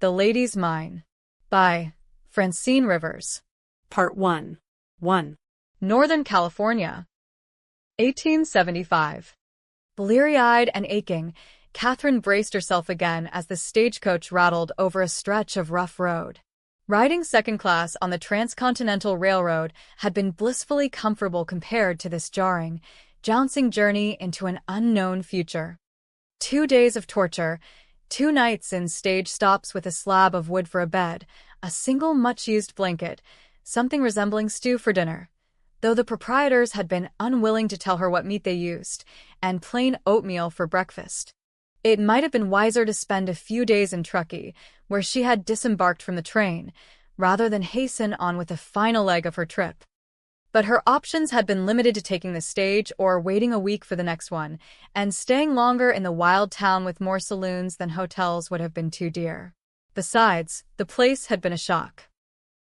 The Lady's Mine by Francine Rivers. Part 1. Northern California, 1875. Bleary-eyed and aching, Kathryn braced herself again as the stagecoach rattled over a stretch of rough road. Riding second class on the Transcontinental Railroad had been blissfully comfortable compared to this jarring, jouncing journey into an unknown future. 2 days of torture, 2 nights in stage stops with a slab of wood for a bed, a single much-used blanket, something resembling stew for dinner, though the proprietors had been unwilling to tell her what meat they used, and plain oatmeal for breakfast. It might have been wiser to spend a few days in Truckee, where she had disembarked from the train, rather than hasten on with the final leg of her trip. But her options had been limited to taking the stage or waiting a week for the next one, and staying longer in the wild town with more saloons than hotels would have been too dear. Besides, the place had been a shock.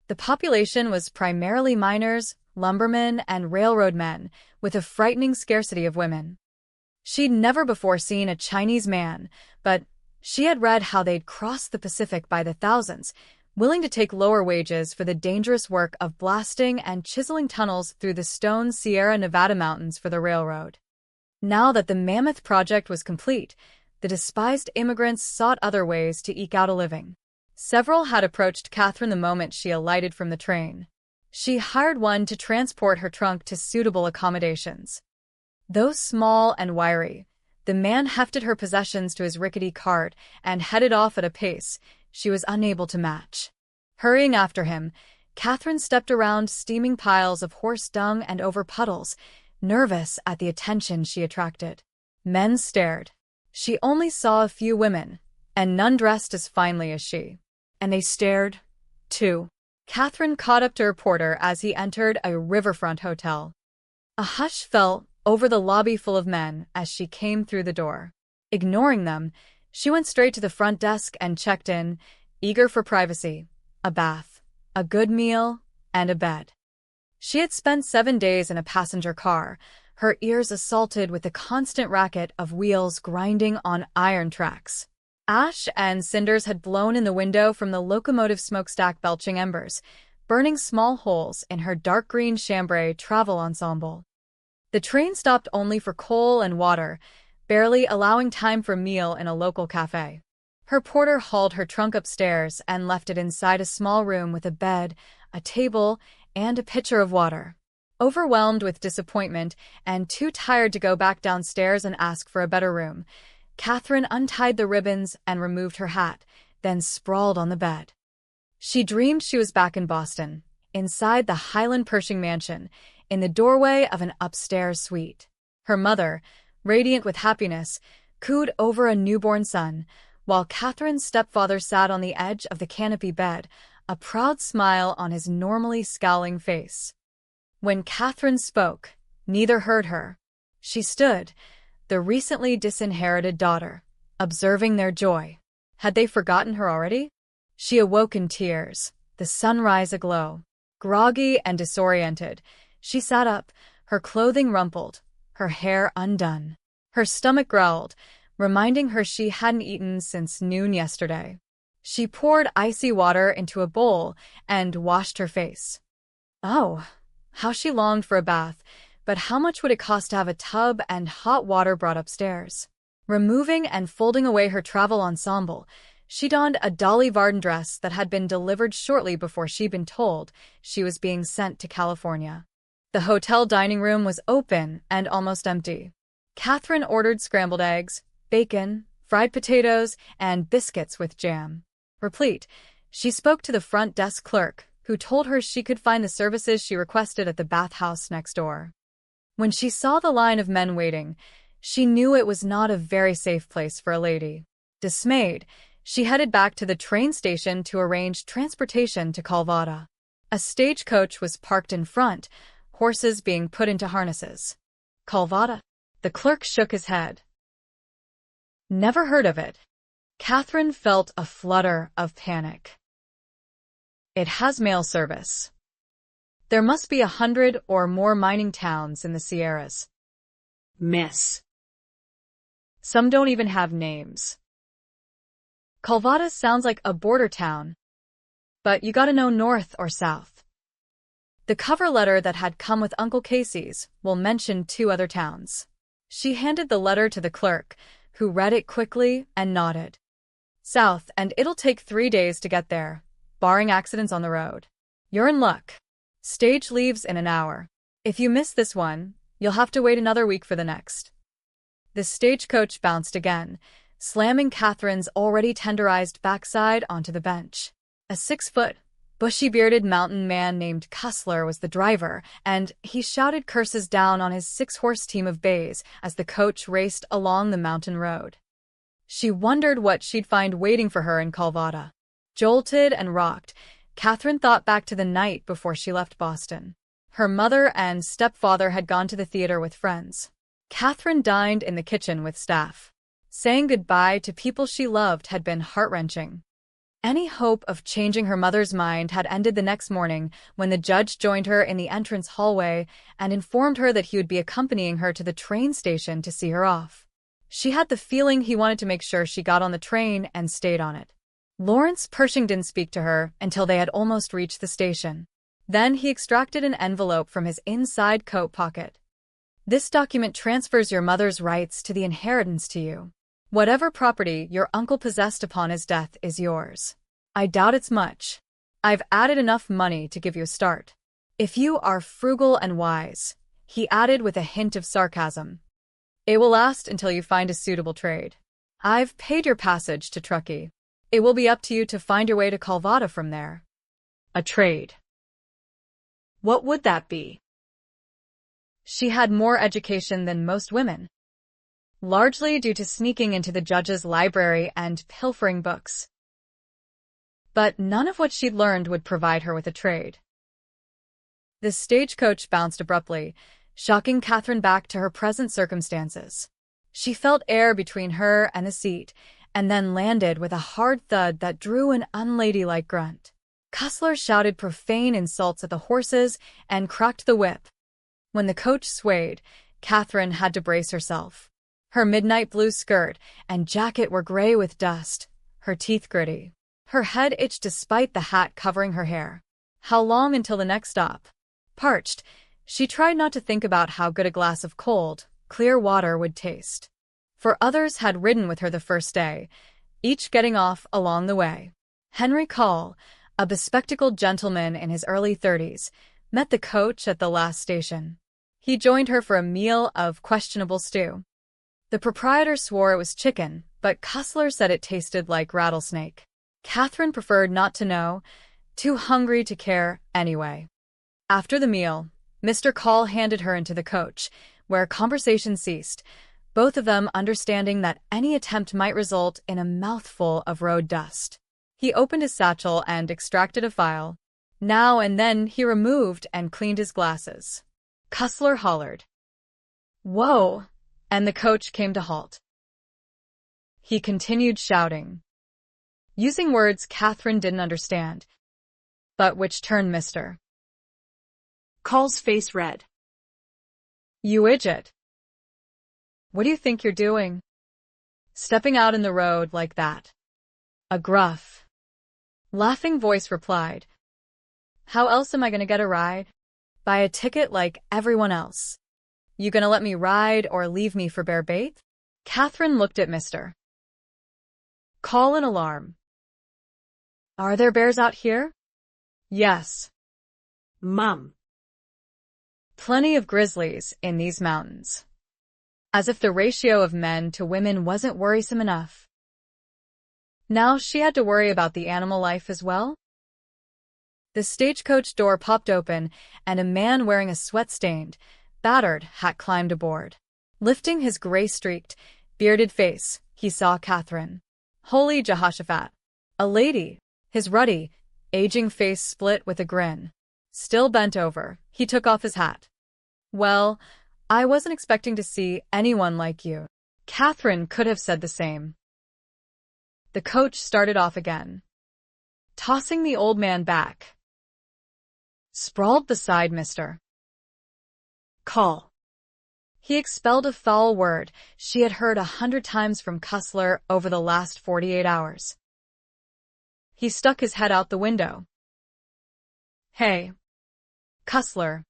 The population was primarily miners, lumbermen, and railroad men, with a frightening scarcity of women. She'd never before seen a Chinese man, but she had read how they'd crossed the Pacific by the thousands, willing to take lower wages for the dangerous work of blasting and chiseling tunnels through the stone Sierra Nevada mountains for the railroad. Now that the mammoth project was complete, the despised immigrants sought other ways to eke out a living. Several had approached Kathryn the moment she alighted from the train. She hired one to transport her trunk to suitable accommodations. Though small and wiry, the man hefted her possessions to his rickety cart and headed off at a pace she was unable to match. Hurrying after him, Kathryn stepped around steaming piles of horse dung and over puddles, nervous at the attention she attracted. Men stared. She only saw a few women, and none dressed as finely as she. And they stared, too. Kathryn caught up to her porter as he entered a riverfront hotel. A hush fell over the lobby full of men as she came through the door. Ignoring them, she went straight to the front desk and checked in, eager for privacy, a bath, a good meal, and a bed. She had spent 7 days in a passenger car, her ears assaulted with the constant racket of wheels grinding on iron tracks. Ash and cinders had blown in the window from the locomotive smokestack, belching embers, burning small holes in her dark green chambray travel ensemble. The train stopped only for coal and water, barely allowing time for a meal in a local cafe. Her porter hauled her trunk upstairs and left it inside a small room with a bed, a table, and a pitcher of water. Overwhelmed with disappointment and too tired to go back downstairs and ask for a better room, Kathryn untied the ribbons and removed her hat, then sprawled on the bed. She dreamed she was back in Boston, inside the Highland Pershing mansion, in the doorway of an upstairs suite. Her mother, radiant with happiness, cooed over a newborn son, while Kathryn's stepfather sat on the edge of the canopy bed, a proud smile on his normally scowling face. When Kathryn spoke, neither heard her. She stood, the recently disinherited daughter, observing their joy. Had they forgotten her already? She awoke in tears, the sunrise aglow. Groggy and disoriented, she sat up, her clothing rumpled, her hair undone. Her stomach growled, reminding her she hadn't eaten since noon yesterday. She poured icy water into a bowl and washed her face. Oh, how she longed for a bath, but how much would it cost to have a tub and hot water brought upstairs? Removing and folding away her travel ensemble, she donned a Dolly Varden dress that had been delivered shortly before she'd been told she was being sent to California. The hotel dining room was open and almost empty. Kathryn ordered scrambled eggs, bacon, fried potatoes, and biscuits with jam. Replete, she spoke to the front desk clerk, who told her she could find the services she requested at the bathhouse next door. When she saw the line of men waiting, she knew it was not a very safe place for a lady. Dismayed, she headed back to the train station to arrange transportation to Calvada. A stagecoach was parked in front, horses being put into harnesses. Calvada? The clerk shook his head. Never heard of it. Kathryn felt a flutter of panic. It has mail service. There must be 100 or more mining towns in the Sierras. Miss. Some don't even have names. Calvada sounds like a border town, but you gotta know north or south. The cover letter that had come with Uncle Casey's will mention 2 other towns. She handed the letter to the clerk, who read it quickly and nodded. South, and it'll take 3 days to get there, barring accidents on the road. You're in luck. Stage leaves in an hour. If you miss this one, you'll have to wait another week for the next. The stagecoach bounced again, slamming Kathryn's already tenderized backside onto the bench. A 6-foot, bushy-bearded mountain man named Cussler was the driver, and he shouted curses down on his 6-horse team of bays as the coach raced along the mountain road. She wondered what she'd find waiting for her in Calvada. Jolted and rocked, Kathryn thought back to the night before she left Boston. Her mother and stepfather had gone to the theater with friends. Kathryn dined in the kitchen with staff. Saying goodbye to people she loved had been heart-wrenching. Any hope of changing her mother's mind had ended the next morning when the judge joined her in the entrance hallway and informed her that he would be accompanying her to the train station to see her off. She had the feeling he wanted to make sure she got on the train and stayed on it. Lawrence Pershing didn't speak to her until they had almost reached the station. Then he extracted an envelope from his inside coat pocket. This document transfers your mother's rights to the inheritance to you. Whatever property your uncle possessed upon his death is yours. I doubt it's much. I've added enough money to give you a start. If you are frugal and wise, he added with a hint of sarcasm, it will last until you find a suitable trade. I've paid your passage to Truckee. It will be up to you to find your way to Calvada from there. A trade. What would that be? She had more education than most women, largely due to sneaking into the judge's library and pilfering books. But none of what she'd learned would provide her with a trade. The stagecoach bounced abruptly, shocking Kathryn back to her present circumstances. She felt air between her and the seat, and then landed with a hard thud that drew an unladylike grunt. Cussler shouted profane insults at the horses and cracked the whip. When the coach swayed, Kathryn had to brace herself. Her midnight blue skirt and jacket were gray with dust, her teeth gritty. Her head itched despite the hat covering her hair. How long until the next stop? Parched, she tried not to think about how good a glass of cold, clear water would taste. For others had ridden with her the first day, each getting off along the way. Henry Call, a bespectacled gentleman in his early 30s, met the coach at the last station. He joined her for a meal of questionable stew. The proprietor swore it was chicken, but Cussler said it tasted like rattlesnake. Kathryn preferred not to know, too hungry to care anyway. After the meal, Mr. Call handed her into the coach, where conversation ceased, both of them understanding that any attempt might result in a mouthful of road dust. He opened his satchel and extracted a file. Now and then he removed and cleaned his glasses. Cussler hollered, "Whoa!" and the coach came to halt. He continued shouting, using words Kathryn didn't understand, but which turned Mr. Call's face red. "You idiot! What do you think you're doing? Stepping out in the road like that?" A gruff, laughing voice replied, "How else am I going to get a ride? Buy a ticket like everyone else. You gonna let me ride or leave me for bear bait?" Kathryn looked at Mr. Call in alarm. "Are there bears out here?" "Yes, Mum. Plenty of grizzlies in these mountains." As if the ratio of men to women wasn't worrisome enough. Now she had to worry about the animal life as well. The stagecoach door popped open, and a man wearing a sweat-stained, battered hat climbed aboard. Lifting his gray-streaked, bearded face, he saw Kathryn. Holy Jehoshaphat! A lady! His ruddy, aging face split with a grin. Still bent over, he took off his hat. "Well, I wasn't expecting to see anyone like you." Kathryn could have said the same. The coach started off again, tossing the old man back. Sprawled beside Mr. Call. He expelled a foul word she had heard 100 times from Cussler over the last 48 hours. He stuck his head out the window. Hey, Cussler.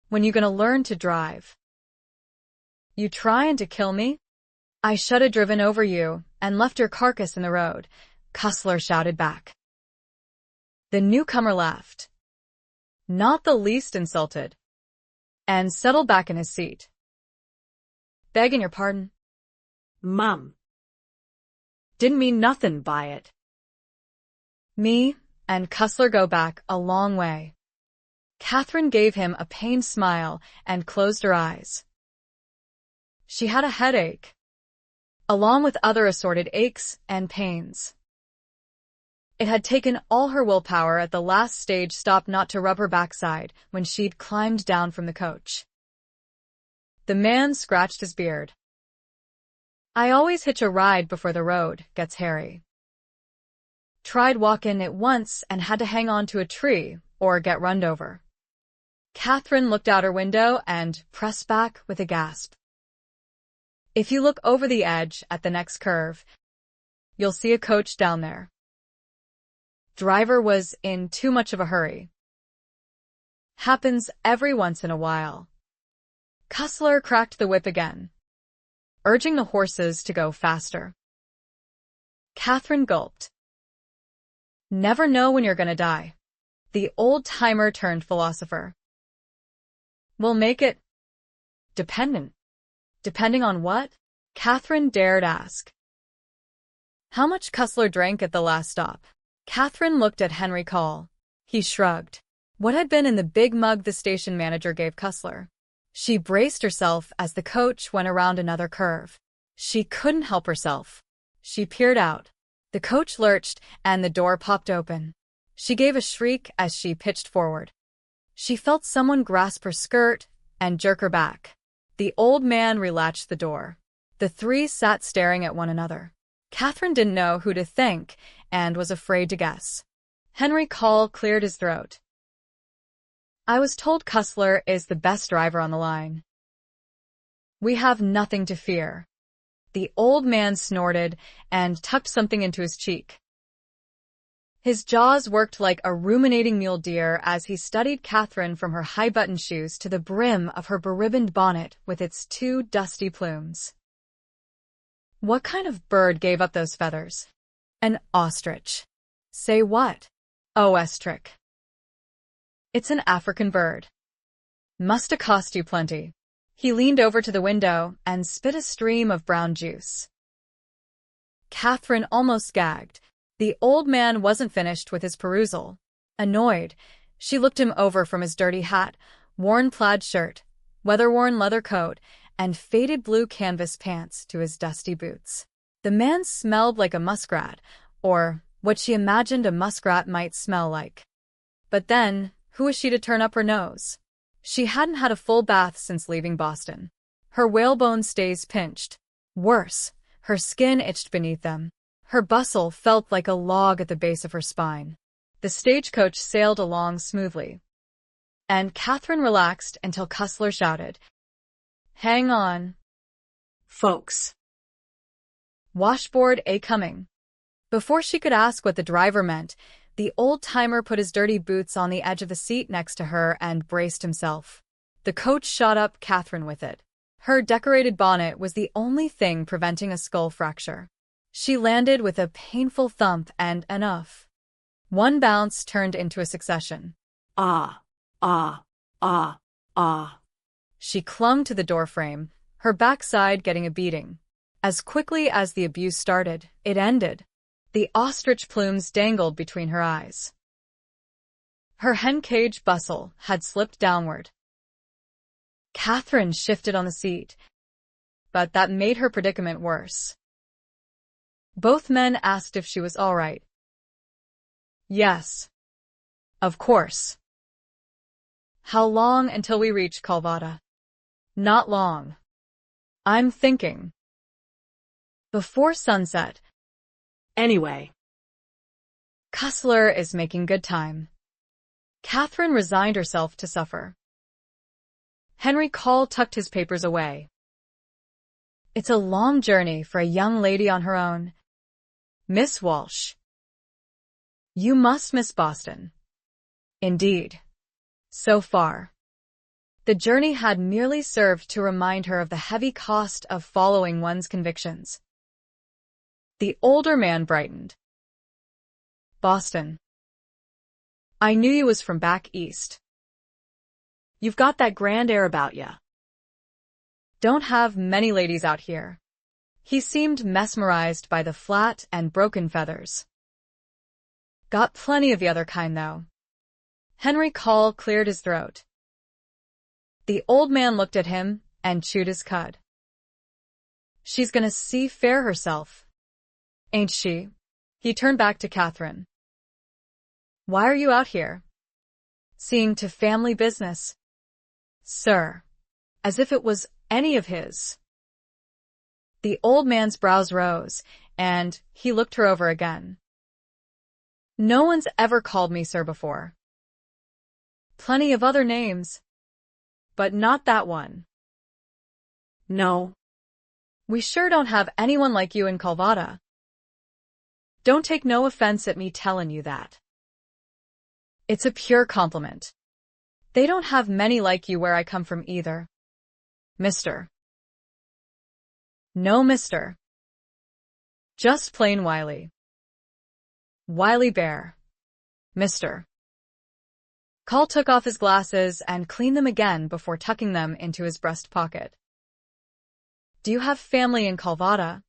When you gonna learn to drive? You tryin' to kill me? I shoulda driven over you and left your carcass in the road, Cussler shouted back. The newcomer laughed, not the least insulted, and settled back in his seat. Beggin' your pardon? Mum. Didn't mean nothin' by it. Me and Cussler go back a long way. Kathryn gave him a pained smile and closed her eyes. She had a headache, along with other assorted aches and pains. It had taken all her willpower at the last stage stop not to rub her backside when she'd climbed down from the coach. The man scratched his beard. I always hitch a ride before the road gets hairy. Tried walkin' it once and had to hang on to a tree or get runned over. Kathryn looked out her window and pressed back with a gasp. If you look over the edge at the next curve, you'll see a coach down there. Driver was in too much of a hurry. Happens every once in a while. Cussler cracked the whip again, urging the horses to go faster. Kathryn gulped. Never know when you're gonna die. The old-timer turned philosopher. We'll make it. Depending on what? Kathryn dared ask. How much Cussler drank at the last stop? Kathryn looked at Henry Call. He shrugged. What had been in the big mug the station manager gave Cussler? She braced herself as the coach went around another curve. She couldn't help herself. She peered out. The coach lurched and the door popped open. She gave a shriek as she pitched forward. She felt someone grasp her skirt and jerk her back. The old man relatched the door. The three sat staring at one another. Kathryn didn't know who to thank and was afraid to guess. Henry Call cleared his throat. I was told Cussler is the best driver on the line. We have nothing to fear. The old man snorted and tucked something into his cheek. His jaws worked like a ruminating mule deer as he studied Kathryn from her high-button shoes to the brim of her beribboned bonnet with its two dusty plumes. What kind of bird gave up those feathers? An ostrich. Say what? Ostrich. It's an African bird. Musta cost you plenty. He leaned over to the window and spit a stream of brown juice. Kathryn almost gagged. The old man wasn't finished with his perusal. Annoyed, she looked him over from his dirty hat, worn plaid shirt, weather-worn leather coat, and faded blue canvas pants to his dusty boots. The man smelled like a muskrat, or what she imagined a muskrat might smell like. But then, who was she to turn up her nose? She hadn't had a full bath since leaving Boston. Her whalebone stays pinched. Worse, her skin itched beneath them. Her bustle felt like a log at the base of her spine. The stagecoach sailed along smoothly. And Kathryn relaxed until Cussler shouted, Hang on, folks. Washboard a-coming. Before she could ask what the driver meant, the old-timer put his dirty boots on the edge of the seat next to her and braced himself. The coach shot up Kathryn with it. Her decorated bonnet was the only thing preventing a skull fracture. She landed with a painful thump and enough. One bounce turned into a succession. Ah, ah, ah, ah. She clung to the doorframe, her backside getting a beating. As quickly as the abuse started, it ended. The ostrich plumes dangled between her eyes. Her hen-cage bustle had slipped downward. Kathryn shifted on the seat, but that made her predicament worse. Both men asked if she was all right. Yes. Of course. How long until we reach Calvada? Not long. I'm thinking. Before sunset. Anyway. Cussler is making good time. Kathryn resigned herself to suffer. Henry Call tucked his papers away. It's a long journey for a young lady on her own. Miss Walsh. You must miss Boston. Indeed. So far. The journey had merely served to remind her of the heavy cost of following one's convictions. The older man brightened. Boston. I knew you was from back east. You've got that grand air about ya. Don't have many ladies out here. He seemed mesmerized by the flat and broken feathers. Got plenty of the other kind, though. Henry Call cleared his throat. The old man looked at him and chewed his cud. She's gonna see fair herself, ain't she? He turned back to Kathryn. Why are you out here? Seeing to family business. Sir. As if it was any of his. The old man's brows rose, and he looked her over again. No one's ever called me sir before. Plenty of other names. But not that one. No. We sure don't have anyone like you in Calvada. Don't take no offense at me tellin' you that. It's a pure compliment. They don't have many like you where I come from either. Mister. No mister. Just plain Wiley. Wiley Bear. Mister. Call took off his glasses and cleaned them again before tucking them into his breast pocket. Do you have family in Calvada?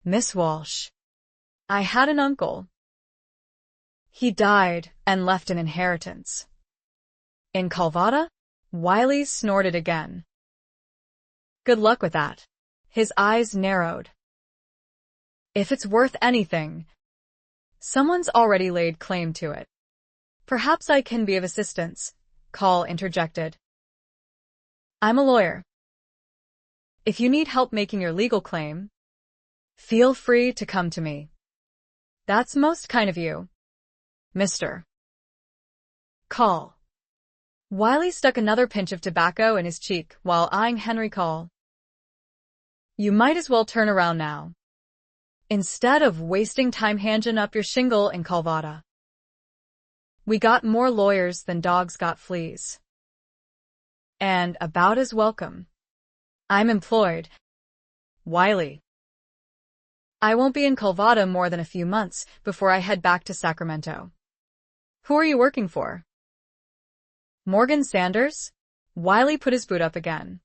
Miss Walsh. I had an uncle. He died and left an inheritance. In Calvada? Wiley snorted again. Good luck with that. His eyes narrowed. If it's worth anything, someone's already laid claim to it. Perhaps I can be of assistance, Call interjected. I'm a lawyer. If you need help making your legal claim, feel free to come to me. That's most kind of you, Mr. Call. Wiley stuck another pinch of tobacco in his cheek while eyeing Henry Call. You might as well turn around now, instead of wasting time hanging up your shingle in Calvada. We got more lawyers than dogs got fleas. And about as welcome. I'm employed. Wiley. I won't be in Calvada more than a few months before I head back to Sacramento. Who are you working for? Morgan Sanders? Wiley put his boot up again.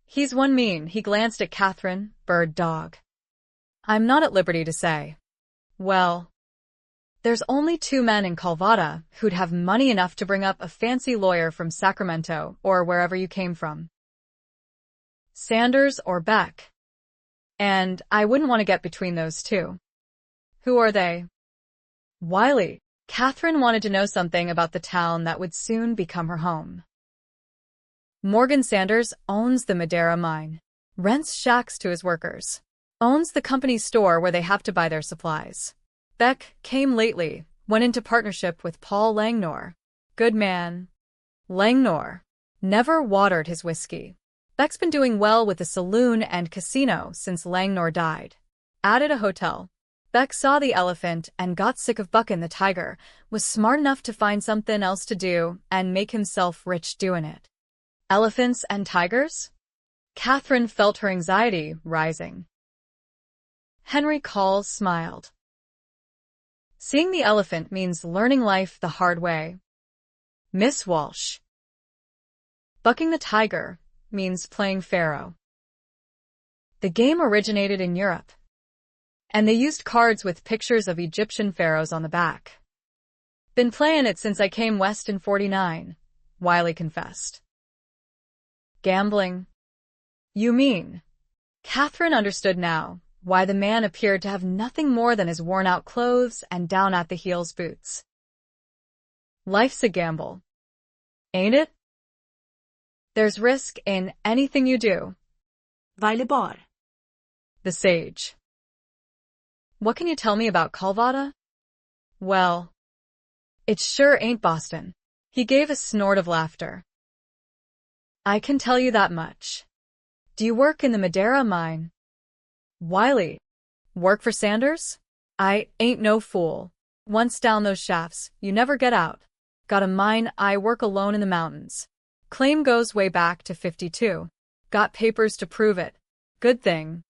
He's one mean. He glanced at Kathryn, bird dog. I'm not at liberty to say. Well, there's only 2 men in Calvada who'd have money enough to bring up a fancy lawyer from Sacramento or wherever you came from. Sanders or Beck. And I wouldn't want to get between those two. Who are they? Wiley. Kathryn wanted to know something about the town that would soon become her home. Morgan Sanders owns the Madera mine, rents shacks to his workers, owns the company's store where they have to buy their supplies. Beck came lately, went into partnership with Paul Langnor. Good man. Langnor never watered his whiskey. Beck's been doing well with the saloon and casino since Langnor died. Added a hotel. Beck saw the elephant and got sick of bucking the tiger, was smart enough to find something else to do and make himself rich doing it. Elephants and tigers? Kathryn felt her anxiety rising. Henry Call smiled. Seeing the elephant means learning life the hard way. Miss Walsh. Bucking the tiger means playing Pharaoh. The game originated in Europe, and they used cards with pictures of Egyptian pharaohs on the back. Been playing it since I came west in '49, Wiley confessed. Gambling? You mean? Kathryn understood now why the man appeared to have nothing more than his worn-out clothes and down-at-the-heels boots. Life's a gamble, ain't it? There's risk in anything you do. Wiley bar. The sage. What can you tell me about Calvada? Well, it sure ain't Boston. He gave a snort of laughter. I can tell you that much. Do you work in the Madera mine? Wiley. Work for Sanders? I ain't no fool. Once down those shafts, you never get out. Got a mine, I work alone in the mountains. Claim goes way back to 52. Got papers to prove it. Good thing.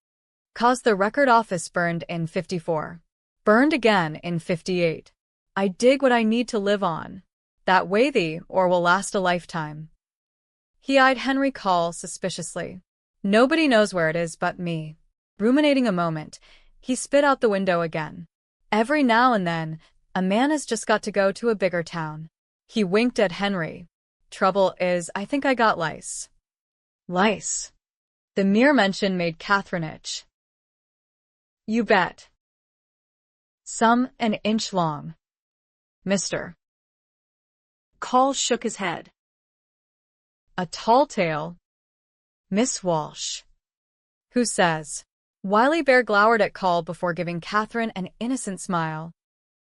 'Cause the record office burned in 54. Burned again in 58. I dig what I need to live on. That way or will last a lifetime. He eyed Henry Call suspiciously. Nobody knows where it is but me. Ruminating a moment, he spit out the window again. Every now and then, a man has just got to go to a bigger town. He winked at Henry. Trouble is, I think I got lice. Lice? The mere mention made Kathryn itch. You bet. Some an inch long. Mister. Call shook his head. A tall tale. Miss Walsh. Who says? Wiley Bear glowered at Call before giving Kathryn an innocent smile.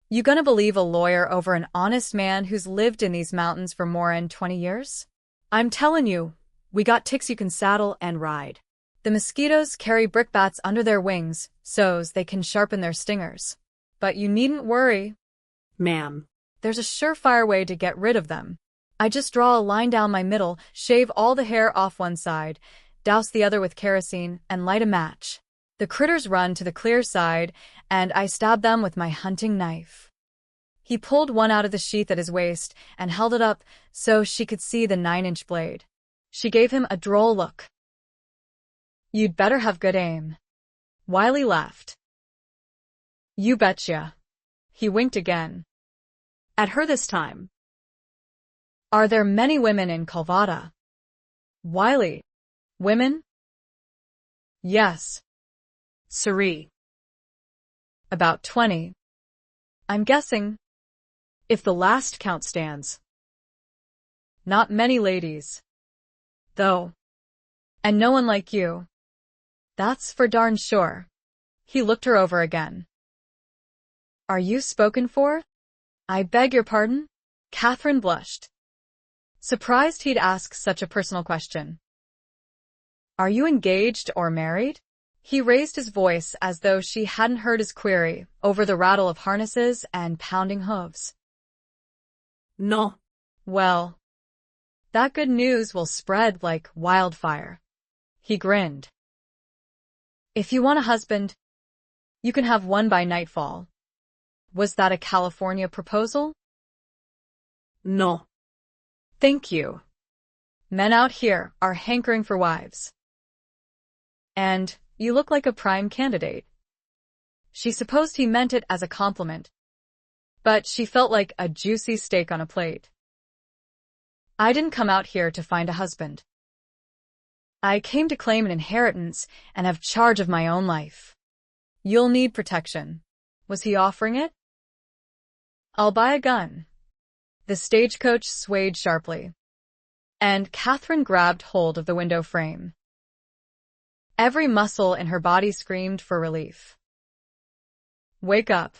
You gonna believe a lawyer over an honest man who's lived in these mountains for more'n 20 years? I'm tellin' you, we got ticks you can saddle and ride. The mosquitoes carry brickbats under their wings, so's they can sharpen their stingers. But you needn't worry. Ma'am. There's a surefire way to get rid of them. I just draw a line down my middle, shave all the hair off one side, douse the other with kerosene, and light a match. The critters run to the clear side, and I stab them with my hunting knife. He pulled one out of the sheath at his waist and held it up so she could see the 9-inch blade. She gave him a droll look. You'd better have good aim. Wiley laughed. You betcha. He winked again. At her this time. Are there many women in Calvada? Wiley. Women? Yes. Siree. About 20. I'm guessing. If the last count stands. Not many ladies. Though. And no one like you. That's for darn sure. He looked her over again. Are you spoken for? I beg your pardon? Kathryn blushed. Surprised he'd ask such a personal question. Are you engaged or married? He raised his voice as though she hadn't heard his query over the rattle of harnesses and pounding hooves. No. Well, that good news will spread like wildfire. He grinned. If you want a husband, you can have one by nightfall. Was that a California proposal? No. Thank you. Men out here are hankering for wives. And you look like a prime candidate. She supposed he meant it as a compliment, but she felt like a juicy steak on a plate. I didn't come out here to find a husband. I came to claim an inheritance and have charge of my own life. You'll need protection. Was he offering it? I'll buy a gun. The stagecoach swayed sharply, and Kathryn grabbed hold of the window frame. Every muscle in her body screamed for relief. Wake up,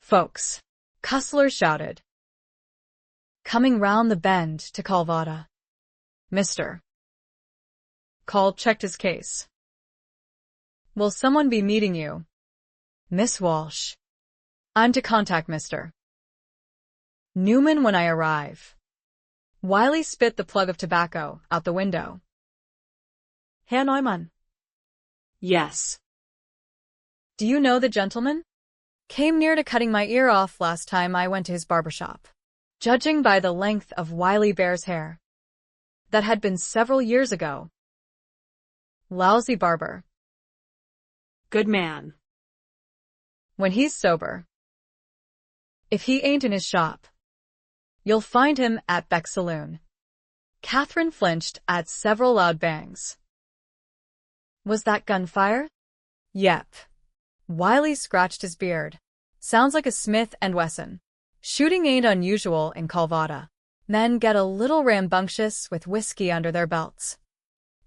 folks, Cussler shouted. Coming round the bend to Calvada. Mr. Call checked his case. Will someone be meeting you? Miss Walsh. I'm to contact Mr. Newman when I arrive. Wiley spit the plug of tobacco out the window. Herr Neumann. Yes. Do you know the gentleman? Came near to cutting my ear off last time I went to his barber shop. Judging by the length of Wiley Bear's hair. That had been several years ago. Lousy barber. Good man. When he's sober. If he ain't in his shop, you'll find him at Beck's saloon. Kathryn flinched at several loud bangs. Was that gunfire? Yep. Wiley scratched his beard. Sounds like a Smith & Wesson. Shooting ain't unusual in Calvada. Men get a little rambunctious with whiskey under their belts.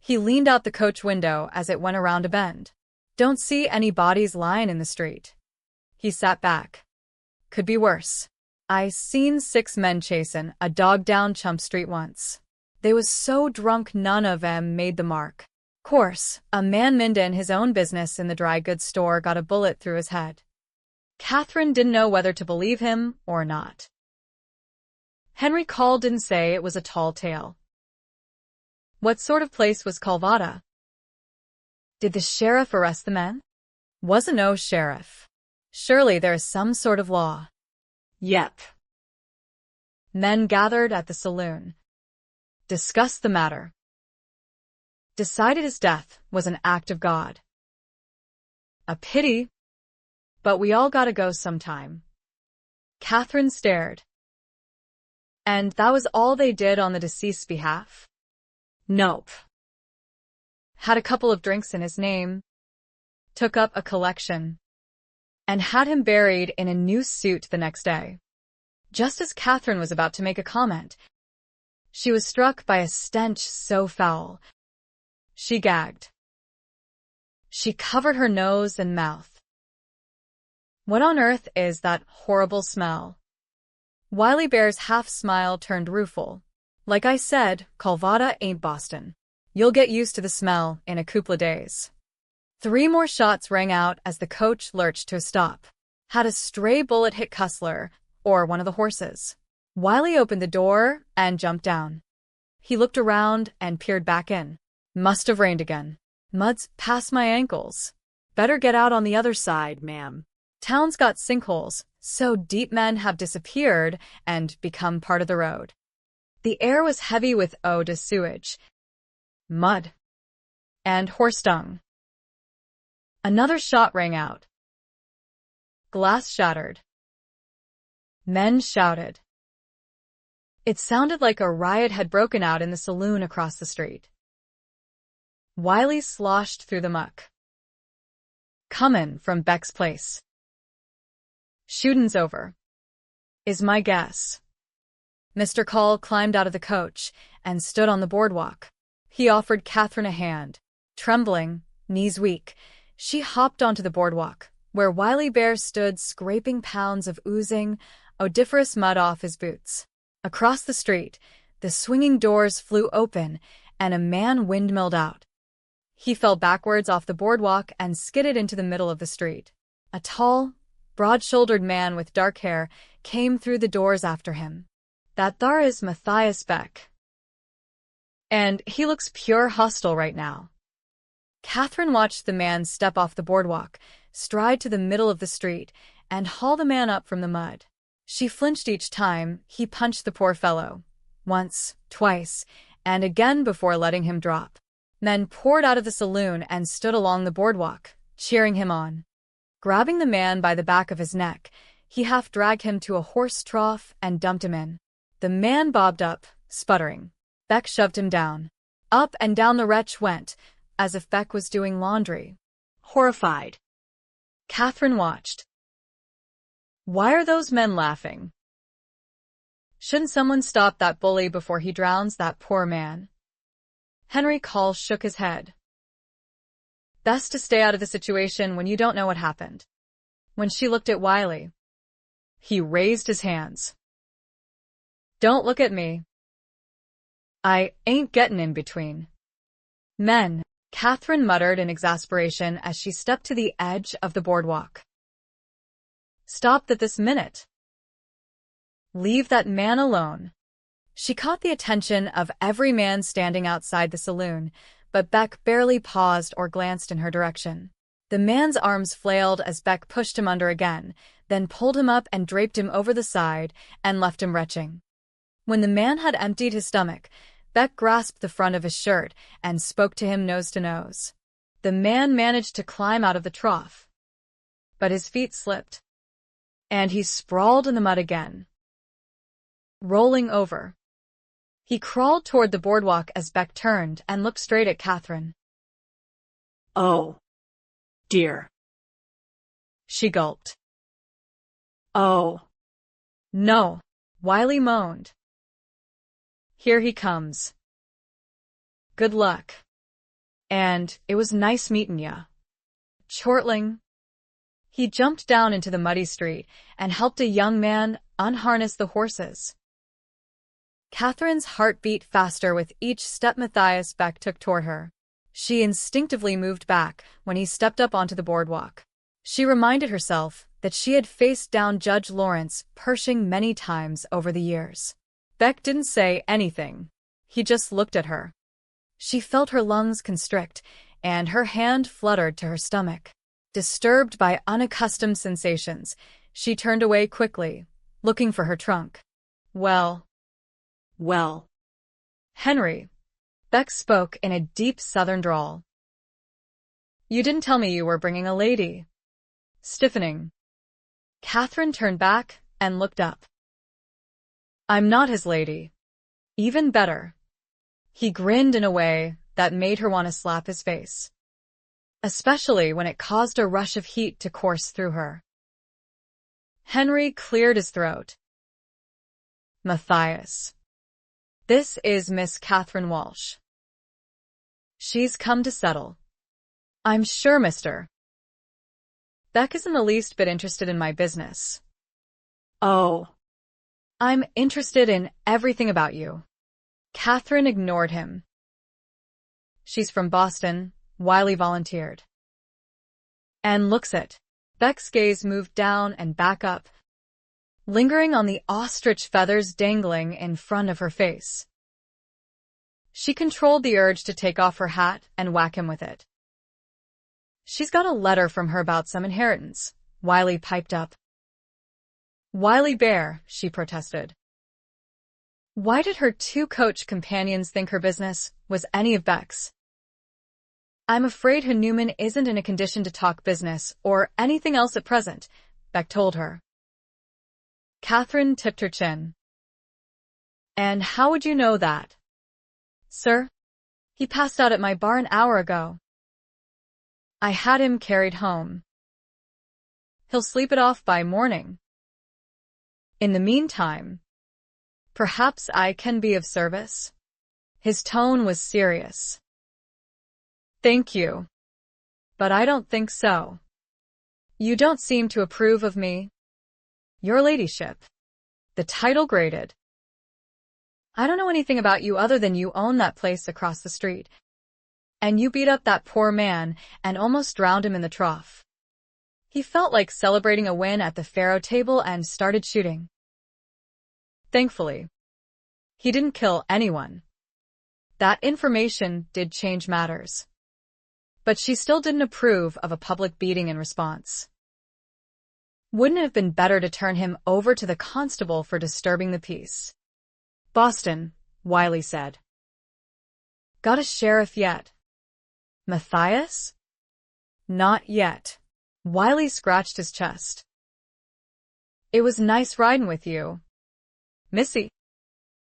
He leaned out the coach window as it went around a bend. Don't see any bodies lying in the street. He sat back. Could be worse. I seen 6 men chasin' a dog down Chump Street once. They was so drunk none of 'em made the mark. Course, a man mindin' his own business in the dry goods store got a bullet through his head. Kathryn didn't know whether to believe him or not. Henry Call didn't say it was a tall tale. What sort of place was Calvada? Did the sheriff arrest the men? Wasn't no sheriff. Surely there is some sort of law. Yep. Men gathered at the saloon. Discussed the matter. Decided his death was an act of God. A pity, but we all gotta go sometime. Kathryn stared. And that was all they did on the deceased's behalf? Nope. Had a couple of drinks in his name, took up a collection, and had him buried in a new suit the next day. Just as Kathryn was about to make a comment, she was struck by a stench so foul. She gagged. She covered her nose and mouth. What on earth is that horrible smell? Wiley Bear's half-smile turned rueful. Like I said, Calvada ain't Boston. You'll get used to the smell in a couple of days. 3 more shots rang out as the coach lurched to a stop. Had a stray bullet hit Cussler, or one of the horses? Wiley opened the door and jumped down. He looked around and peered back in. Must have rained again. Mud's past my ankles. Better get out on the other side, ma'am. Town's got sinkholes, so deep men have disappeared and become part of the road. The air was heavy with eau de sewage, mud, and horse dung. Another shot rang out. Glass shattered. Men shouted. It sounded like a riot had broken out in the saloon across the street. Wiley sloshed through the muck. Comin' from Beck's place. Shootin's over, is my guess. Mr. Call climbed out of the coach and stood on the boardwalk. He offered Kathryn a hand. Trembling, knees weak, she hopped onto the boardwalk, where Wiley Bear stood scraping pounds of oozing, odoriferous mud off his boots. Across the street, the swinging doors flew open and a man windmilled out. He fell backwards off the boardwalk and skidded into the middle of the street. A tall, broad-shouldered man with dark hair came through the doors after him. That thar is Matthias Beck. And he looks pure hostile right now. Kathryn watched the man step off the boardwalk, stride to the middle of the street, and haul the man up from the mud. She flinched each time he punched the poor fellow. Once, twice, and again before letting him drop. Men poured out of the saloon and stood along the boardwalk, cheering him on. Grabbing the man by the back of his neck, he half-dragged him to a horse trough and dumped him in. The man bobbed up, sputtering. Beck shoved him down. Up and down the wretch went, as if Beck was doing laundry. Horrified, Kathryn watched. Why are those men laughing? Shouldn't someone stop that bully before he drowns that poor man? Henry Call shook his head. Best to stay out of the situation when you don't know what happened. When she looked at Wiley, he raised his hands. Don't look at me. I ain't gettin' in between. Men, Kathryn muttered in exasperation as she stepped to the edge of the boardwalk. Stop that this minute. Leave that man alone. She caught the attention of every man standing outside the saloon, but Beck barely paused or glanced in her direction. The man's arms flailed as Beck pushed him under again, then pulled him up and draped him over the side and left him retching. When the man had emptied his stomach, Beck grasped the front of his shirt and spoke to him nose to nose. The man managed to climb out of the trough, but his feet slipped, and he sprawled in the mud again. Rolling over, he crawled toward the boardwalk as Beck turned and looked straight at Kathryn. Oh, dear. She gulped. Oh. No, Wiley moaned. Here he comes. Good luck. And it was nice meetin' ya. Chortling. He jumped down into the muddy street and helped a young man unharness the horses. Kathryn's heart beat faster with each step Matthias Beck took toward her. She instinctively moved back when he stepped up onto the boardwalk. She reminded herself that she had faced down Judge Lawrence Pershing many times over the years. Beck didn't say anything. He just looked at her. She felt her lungs constrict, and her hand fluttered to her stomach. Disturbed by unaccustomed sensations, she turned away quickly, looking for her trunk. Well, Henry, Beck spoke in a deep southern drawl. You didn't tell me you were bringing a lady. Stiffening. Kathryn turned back and looked up. I'm not his lady. Even better. He grinned in a way that made her want to slap his face, especially when it caused a rush of heat to course through her. Henry cleared his throat. Matthias. This is Miss Kathryn Walsh. She's come to settle. I'm sure, Mr. Beck isn't the least bit interested in my business. Oh. I'm interested in everything about you. Kathryn ignored him. She's from Boston, Wiley volunteered. And looks it. Beck's gaze moved down and back up, lingering on the ostrich feathers dangling in front of her face. She controlled the urge to take off her hat and whack him with it. She's got a letter from her about some inheritance, Wiley piped up. Wiley Bear, she protested. Why did her two coach companions think her business was any of Beck's? I'm afraid Newman isn't in a condition to talk business or anything else at present, Beck told her. Kathryn tipped her chin. And how would you know that? Sir? He passed out at my bar an hour ago. I had him carried home. He'll sleep it off by morning. In the meantime, perhaps I can be of service? His tone was serious. Thank you. But I don't think so. You don't seem to approve of me. Your ladyship. The title grated. I don't know anything about you other than you own that place across the street. And you beat up that poor man and almost drowned him in the trough. He felt like celebrating a win at the faro table and started shooting. Thankfully, he didn't kill anyone. That information did change matters. But she still didn't approve of a public beating in response. Wouldn't it have been better to turn him over to the constable for disturbing the peace? Boston, Wiley said. Got a sheriff yet? Matthias? Not yet. Wiley scratched his chest. It was nice riding with you, Missy.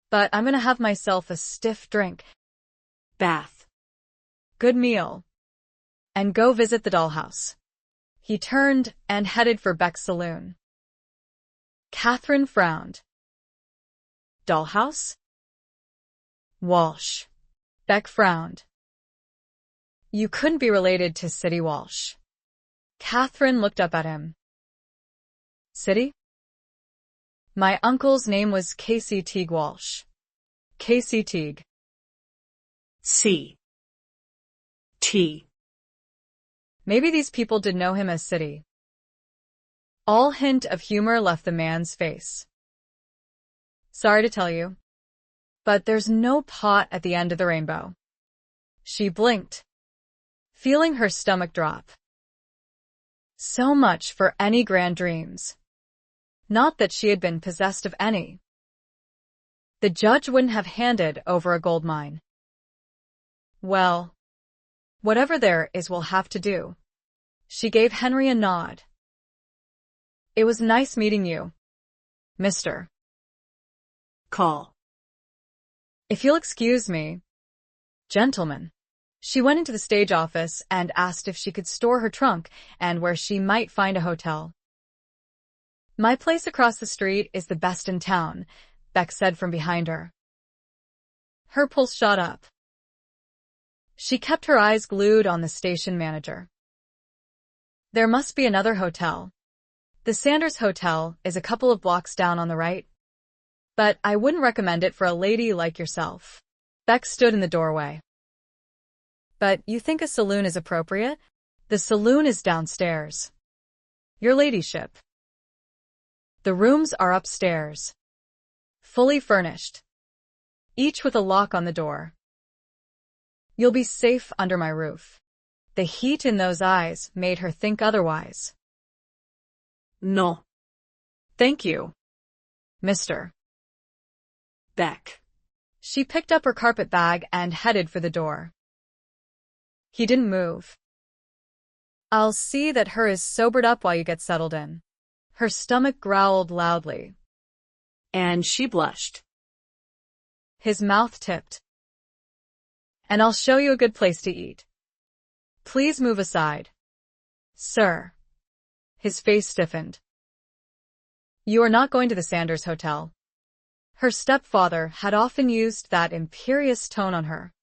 But I'm gonna have myself a stiff drink, bath, good meal, and go visit the dollhouse. He turned and headed for Beck's saloon. Kathryn frowned. Dollhouse? Walsh. Beck frowned. You couldn't be related to City Walsh. Kathryn looked up at him. City? My uncle's name was Casey Teague Walsh. Casey Teague. C. T. Maybe these people did know him as City. All hint of humor left the man's face. Sorry to tell you, but there's no pot at the end of the rainbow. She blinked, feeling her stomach drop. So much for any grand dreams. Not that she had been possessed of any. The judge wouldn't have handed over a gold mine. Well, whatever there is we'll have to do. She gave Henry a nod. It was nice meeting you, Mr. Call. If you'll excuse me, gentlemen. She went into the stage office and asked if she could store her trunk and where she might find a hotel. My place across the street is the best in town, Beck said from behind her. Her pulse shot up. She kept her eyes glued on the station manager. There must be another hotel. The Sanders Hotel is a couple of blocks down on the right. But I wouldn't recommend it for a lady like yourself. Beck stood in the doorway. But you think a saloon is appropriate? The saloon is downstairs. Your ladyship. The rooms are upstairs. Fully furnished. Each with a lock on the door. You'll be safe under my roof. The heat in those eyes made her think otherwise. No. Thank you, Mr. Beck. She picked up her carpet bag and headed for the door. He didn't move. I'll see that her is sobered up while you get settled in. Her stomach growled loudly. And she blushed. His mouth tipped. And I'll show you a good place to eat. Please move aside. Sir. His face stiffened. You are not going to the Sanders Hotel. Her stepfather had often used that imperious tone on her,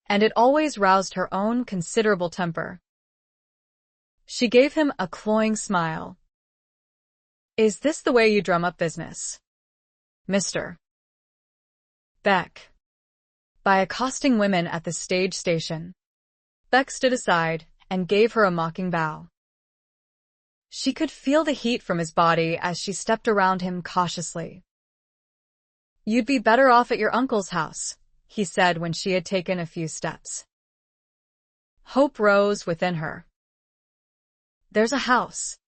and it always roused her own considerable temper. She gave him a cloying smile. Is this the way you drum up business, Mr. Beck? By accosting women at the stage station. Beck stood aside and gave her a mocking bow. She could feel the heat from his body as she stepped around him cautiously. You'd be better off at your uncle's house, he said when she had taken a few steps. Hope rose within her. There's a house.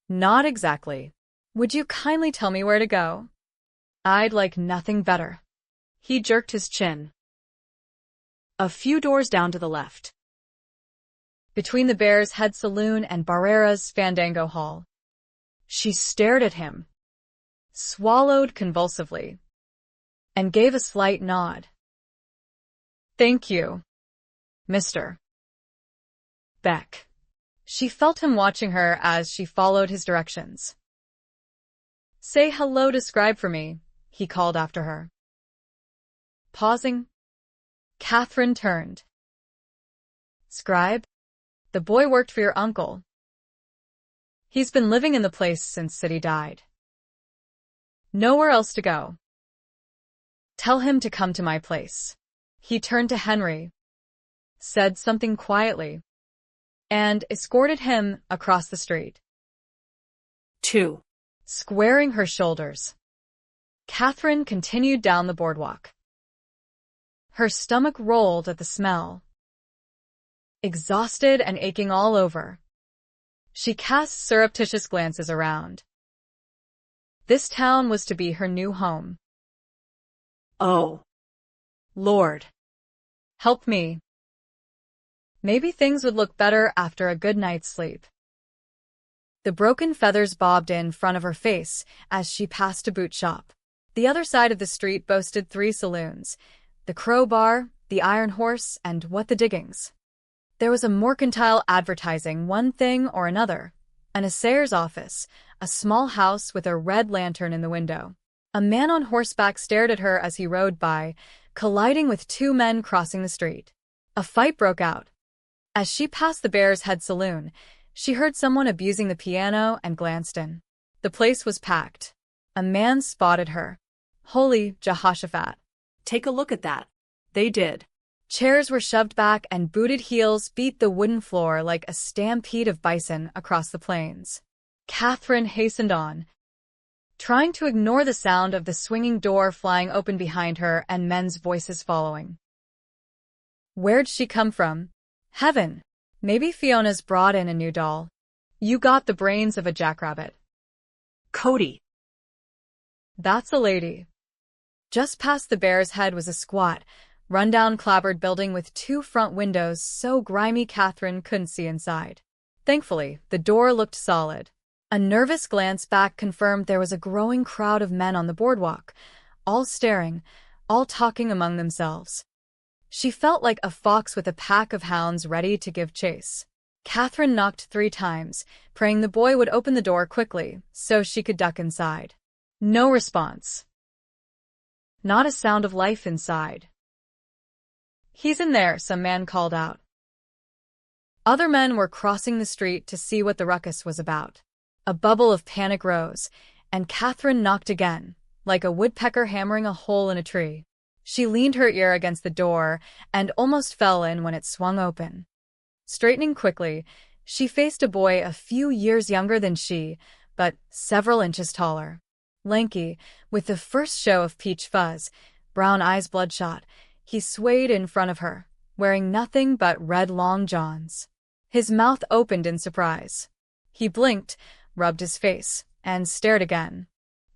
Not exactly. Would you kindly tell me where to go? I'd like nothing better. He jerked his chin. A few doors down to the left. Between the Bear's Head Saloon and Barrera's Fandango Hall. She stared at him, swallowed convulsively, and gave a slight nod. Thank you, Mr. Beck. She felt him watching her as she followed his directions. Say hello to Scribe for me, he called after her. Pausing, Kathryn turned. Scribe? The boy worked for your uncle. He's been living in the place since City died. Nowhere else to go. Tell him to come to my place. He turned to Henry, said something quietly, and escorted him across the street. 2. Squaring her shoulders, Kathryn continued down the boardwalk. Her stomach rolled at the smell. Exhausted and aching all over, she cast surreptitious glances around. This town was to be her new home. Oh, Lord, help me. Maybe things would look better after a good night's sleep. The broken feathers bobbed in front of her face as she passed a boot shop. The other side of the street boasted 3 saloons, the Crow Bar, the Iron Horse, and What the Diggings. There was a mercantile advertising one thing or another, an assayer's office, a small house with a red lantern in the window. A man on horseback stared at her as he rode by, colliding with 2 men crossing the street. A fight broke out. As she passed the Bear's Head Saloon, she heard someone abusing the piano and glanced in. The place was packed. A man spotted her. Holy Jehoshaphat. take a look at that. They did. Chairs were shoved back and booted heels beat the wooden floor like a stampede of bison across the plains. Kathryn hastened on, trying to ignore the sound of the swinging door flying open behind her and men's voices following. Where'd she come from? Heaven. Maybe Fiona's brought in a new doll. You got the brains of a jackrabbit. Cody. That's a lady. Just past the Bear's Head was a squat, run-down clapboard building with 2 front windows so grimy Kathryn couldn't see inside. Thankfully, the door looked solid. A nervous glance back confirmed there was a growing crowd of men on the boardwalk, all staring, all talking among themselves. She felt like a fox with a pack of hounds ready to give chase. Kathryn knocked 3 times, praying the boy would open the door quickly so she could duck inside. No response. Not a sound of life inside. He's in there, some man called out. Other men were crossing the street to see what the ruckus was about. A bubble of panic rose, and Kathryn knocked again, like a woodpecker hammering a hole in a tree. She leaned her ear against the door and almost fell in when it swung open. Straightening quickly, She faced a boy a few years younger than she, but several inches taller. Lanky, with the first show of peach fuzz, brown eyes bloodshot, he swayed in front of her, wearing nothing but red long johns. His mouth opened in surprise. He blinked, rubbed his face, and stared again.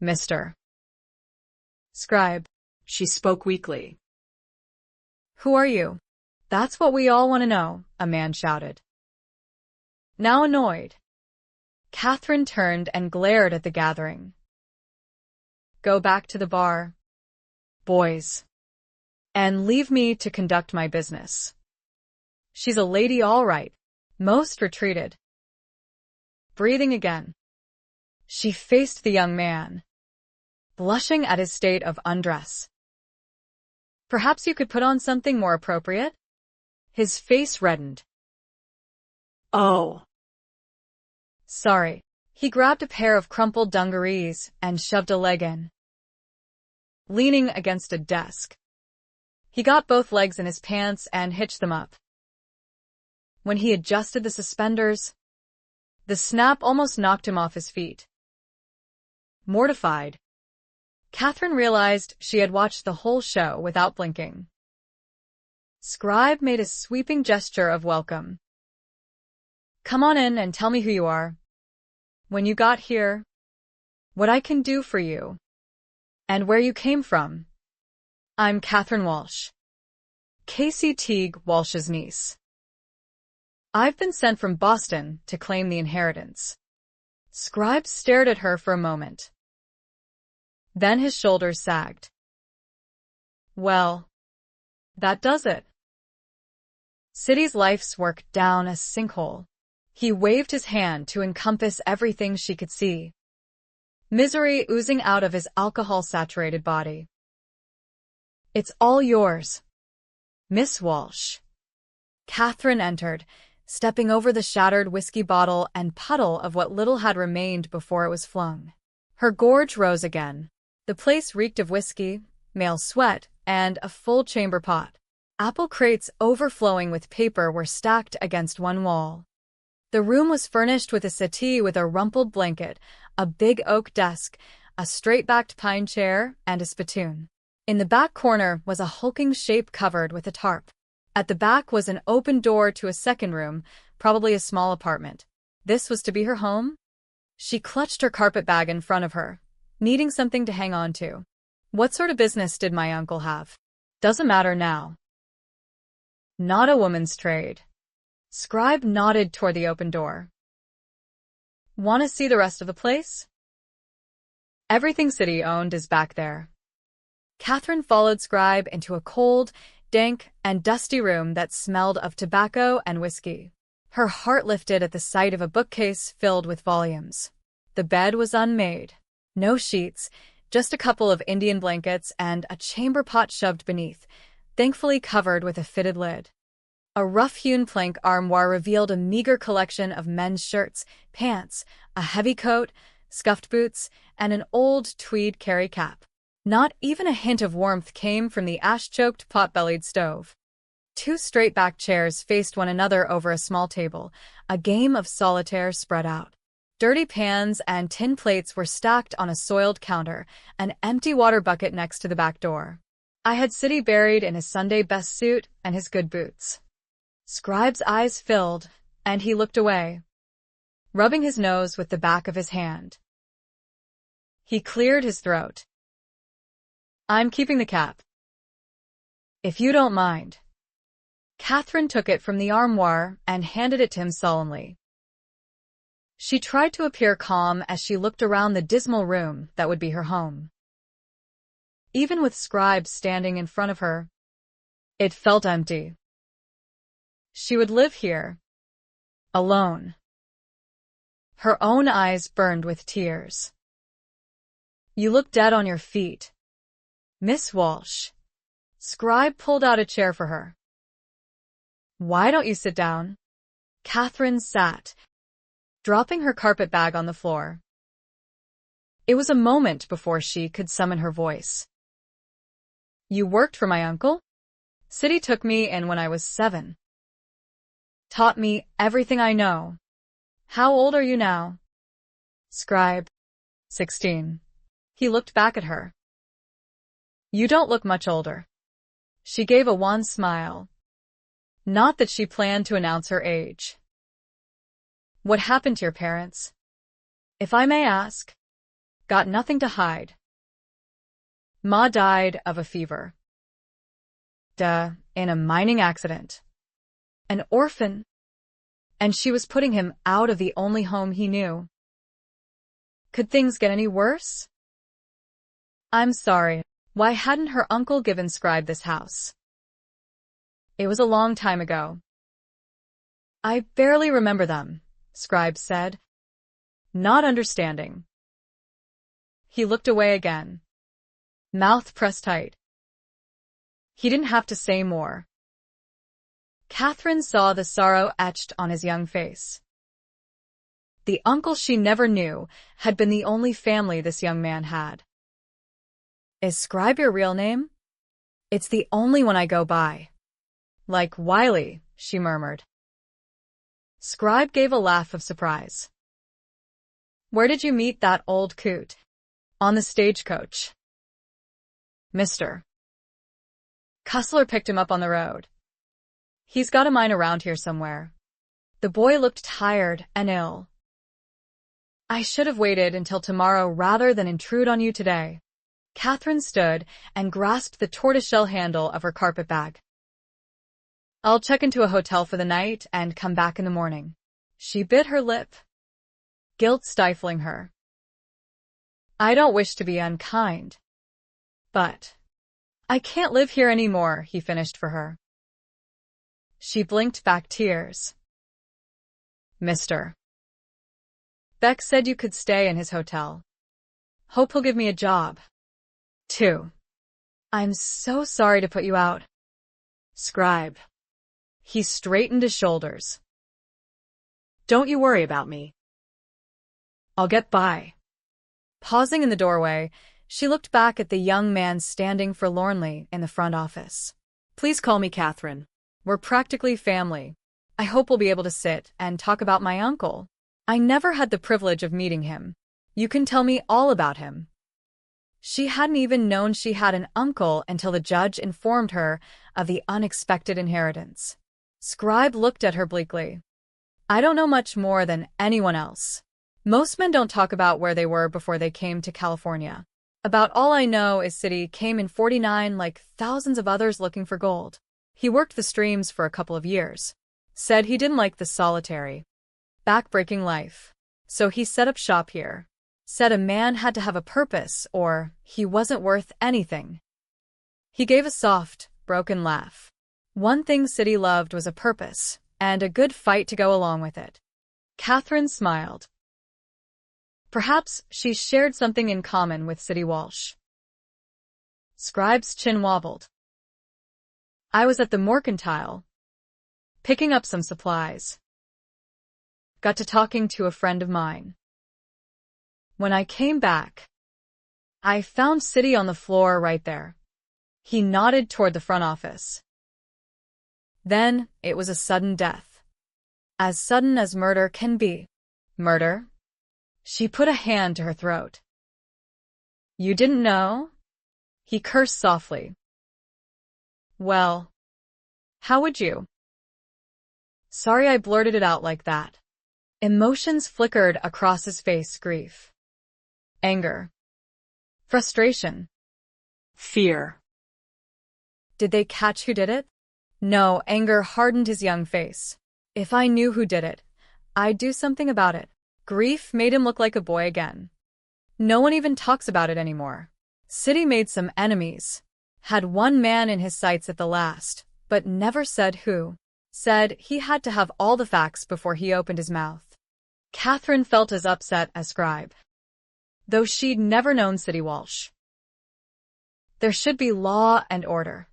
Mr. Scribe. She spoke weakly. Who are you? That's what we all want to know, a man shouted. Now annoyed, Kathryn turned and glared at the gathering. Go back to the bar, boys, and leave me to conduct my business. She's a lady all right. Most retreated. Breathing again, she faced the young man, blushing at his state of undress. Perhaps you could put on something more appropriate? His face reddened. Oh. Sorry. He grabbed a pair of crumpled dungarees and shoved a leg in. Leaning against a desk, he got both legs in his pants and hitched them up. When he adjusted the suspenders, the snap almost knocked him off his feet. Mortified, Kathryn realized she had watched the whole show without blinking. Scribe made a sweeping gesture of welcome. Come on in and tell me who you are, when you got here, what I can do for you, and where you came from. I'm Kathryn Walsh, Casey Teague Walsh's niece. I've been sent from Boston to claim the inheritance. Scribe stared at her for a moment. Then his shoulders sagged. Well, that does it. City's life's work down a sinkhole. He waved his hand to encompass everything she could see. Misery oozing out of his alcohol-saturated body. It's all yours, Miss Walsh. Kathryn entered, stepping over the shattered whiskey bottle and puddle of what little had remained before it was flung. Her gorge rose again. The place reeked of whiskey, male sweat, and a full chamber pot. Apple crates overflowing with paper were stacked against one wall. The room was furnished with a settee with a rumpled blanket, a big oak desk, a straight-backed pine chair, and a spittoon. In the back corner was a hulking shape covered with a tarp. At the back was an open door to a second room, probably a small apartment. This was to be her home? She clutched her carpet bag in front of her, needing something to hang on to. What sort of business did my uncle have? Doesn't matter now. Not a woman's trade. Scribe nodded toward the open door. Want to see the rest of the place? Everything City owned is back there. Kathryn followed Scribe into a cold, dank, and dusty room that smelled of tobacco and whiskey. Her heart lifted at the sight of a bookcase filled with volumes. The bed was unmade. No sheets, just a couple of Indian blankets and a chamber pot shoved beneath, thankfully covered with a fitted lid. A rough-hewn plank armoire revealed a meager collection of men's shirts, pants, a heavy coat, scuffed boots, and an old tweed carry cap. Not even a hint of warmth came from the ash-choked pot-bellied stove. Two straight-backed chairs faced one another over a small table, a game of solitaire spread out. Dirty pans and tin plates were stacked on a soiled counter, an empty water bucket next to the back door. I had City buried in his Sunday best suit and his good boots. Scribe's eyes filled, and he looked away, rubbing his nose with the back of his hand. He cleared his throat. I'm keeping the cap, if you don't mind. Kathryn took it from the armoire and handed it to him sullenly. She tried to appear calm as she looked around the dismal room that would be her home. Even with Scribe standing in front of her, it felt empty. She would live here, alone. Her own eyes burned with tears. You look dead on your feet, Miss Walsh. Scribe pulled out a chair for her. Why don't you sit down? Kathryn sat, dropping her carpet bag on the floor. It was a moment before she could summon her voice. You worked for my uncle? City took me in when I was 7. Taught me everything I know. How old are you now? Scribe. 16. He looked back at her. You don't look much older. She gave a wan smile. Not that she planned to announce her age. What happened to your parents? If I may ask. Got nothing to hide. Ma died of a fever. In a mining accident. An orphan. And she was putting him out of the only home he knew. Could things get any worse? I'm sorry. Why hadn't her uncle given Scribe this house? It was a long time ago. I barely remember them, Scribe said, not understanding. He looked away again. Mouth pressed tight. He didn't have to say more. Kathryn saw the sorrow etched on his young face. The uncle she never knew had been the only family this young man had. Is Scribe your real name? It's the only one I go by. Like Wiley, she murmured. Scribe gave a laugh of surprise. Where did you meet that old coot? On the stagecoach. Mr. Cussler picked him up on the road. He's got a mine around here somewhere. The boy looked tired and ill. I should have waited until tomorrow rather than intrude on you today. Kathryn stood and grasped the tortoiseshell handle of her carpet bag. I'll check into a hotel for the night and come back in the morning. She bit her lip, guilt stifling her. I don't wish to be unkind, but I can't live here anymore, he finished for her. She blinked back tears. Mr. Beck said you could stay in his hotel. Hope he'll give me a job. 2. I'm so sorry to put you out. Scribe. He straightened his shoulders. Don't you worry about me. I'll get by. Pausing in the doorway, she looked back at the young man standing forlornly in the front office. Please call me Kathryn. We're practically family. I hope we'll be able to sit and talk about my uncle. I never had the privilege of meeting him. You can tell me all about him. She hadn't even known she had an uncle until the judge informed her of the unexpected inheritance. Scribe looked at her bleakly. I don't know much more than anyone else. Most men don't talk about where they were before they came to California. About all I know is City came in '49 like thousands of others looking for gold. He worked the streams for a couple of years. Said he didn't like the solitary, back-breaking life. So he set up shop here. Said a man had to have a purpose or he wasn't worth anything. He gave a soft, broken laugh. One thing City loved was a purpose, and a good fight to go along with it. Kathryn smiled. Perhaps she shared something in common with City Walsh. Scribe's chin wobbled. I was at the Mercantile, picking up some supplies. Got to talking to a friend of mine. When I came back, I found City on the floor right there. He nodded toward the front office. Then it was a sudden death. As sudden as murder can be. Murder? She put a hand to her throat. You didn't know? He cursed softly. Well, how would you? Sorry I blurted it out like that. Emotions flickered across his face. Grief. Anger. Frustration. Fear. Did they catch who did it? No, anger hardened his young face. If I knew who did it, I'd do something about it. Grief made him look like a boy again. No one even talks about it anymore. City made some enemies. Had one man in his sights at the last, but never said who. Said he had to have all the facts before he opened his mouth. Kathryn felt as upset as Scribe, though she'd never known City Walsh. There should be law and order.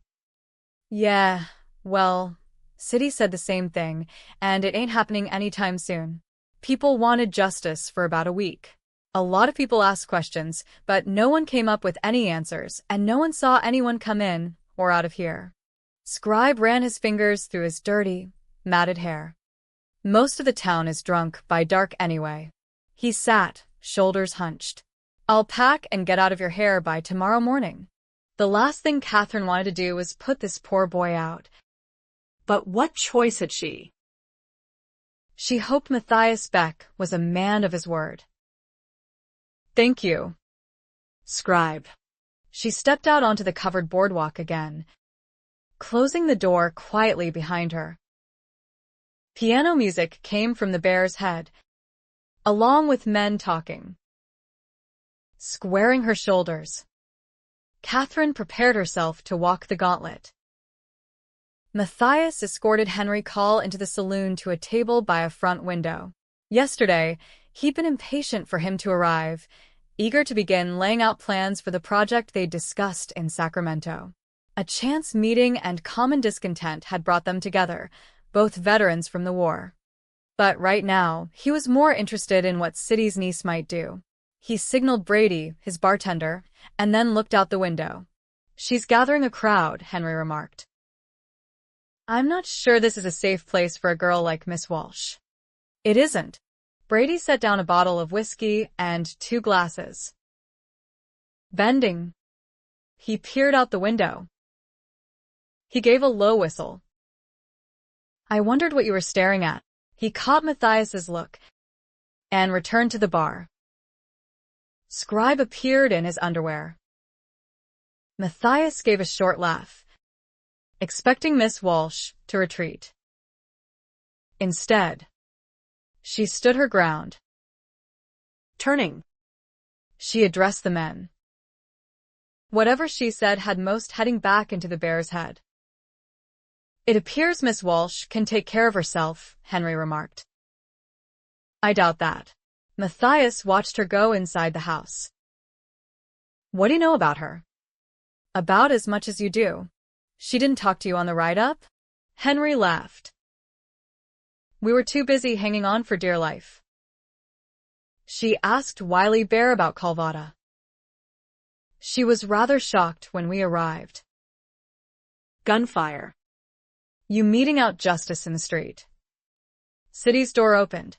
Yeah, well, City said the same thing, and it ain't happening anytime soon. People wanted justice for about a week. A lot of people asked questions, but no one came up with any answers, and no one saw anyone come in or out of here. Scribe ran his fingers through his dirty, matted hair. Most of the town is drunk by dark anyway. He sat, shoulders hunched. I'll pack and get out of your hair by tomorrow morning. The last thing Kathryn wanted to do was put this poor boy out. But what choice had she? She hoped Matthias Beck was a man of his word. Thank you, Scribe. She stepped out onto the covered boardwalk again, closing the door quietly behind her. Piano music came from the Bear's Head, along with men talking. Squaring her shoulders, Kathryn prepared herself to walk the gauntlet. Matthias escorted Henry Call into the saloon to a table by a front window. Yesterday, he'd been impatient for him to arrive, eager to begin laying out plans for the project they'd discussed in Sacramento. A chance meeting and common discontent had brought them together, both veterans from the war. But right now, he was more interested in what City's niece might do. He signaled Brady, his bartender, and then looked out the window. She's gathering a crowd, Henry remarked. I'm not sure this is a safe place for a girl like Miss Walsh. It isn't. Brady set down a bottle of whiskey and 2 glasses. Bending. He peered out the window. He gave a low whistle. I wondered what you were staring at. He caught Matthias's look and returned to the bar. Scribe appeared in his underwear. Matthias gave a short laugh, expecting Miss Walsh to retreat. Instead, she stood her ground. Turning, she addressed the men. Whatever she said had most heading back into the Bear's Head. It appears Miss Walsh can take care of herself, Henry remarked. I doubt that. Matthias watched her go inside the house. What do you know about her? About as much as you do. She didn't talk to you on the ride up? Henry laughed. We were too busy hanging on for dear life. She asked Wily Bear about Calvada. She was rather shocked when we arrived. Gunfire. You meting out justice in the street. City's door opened.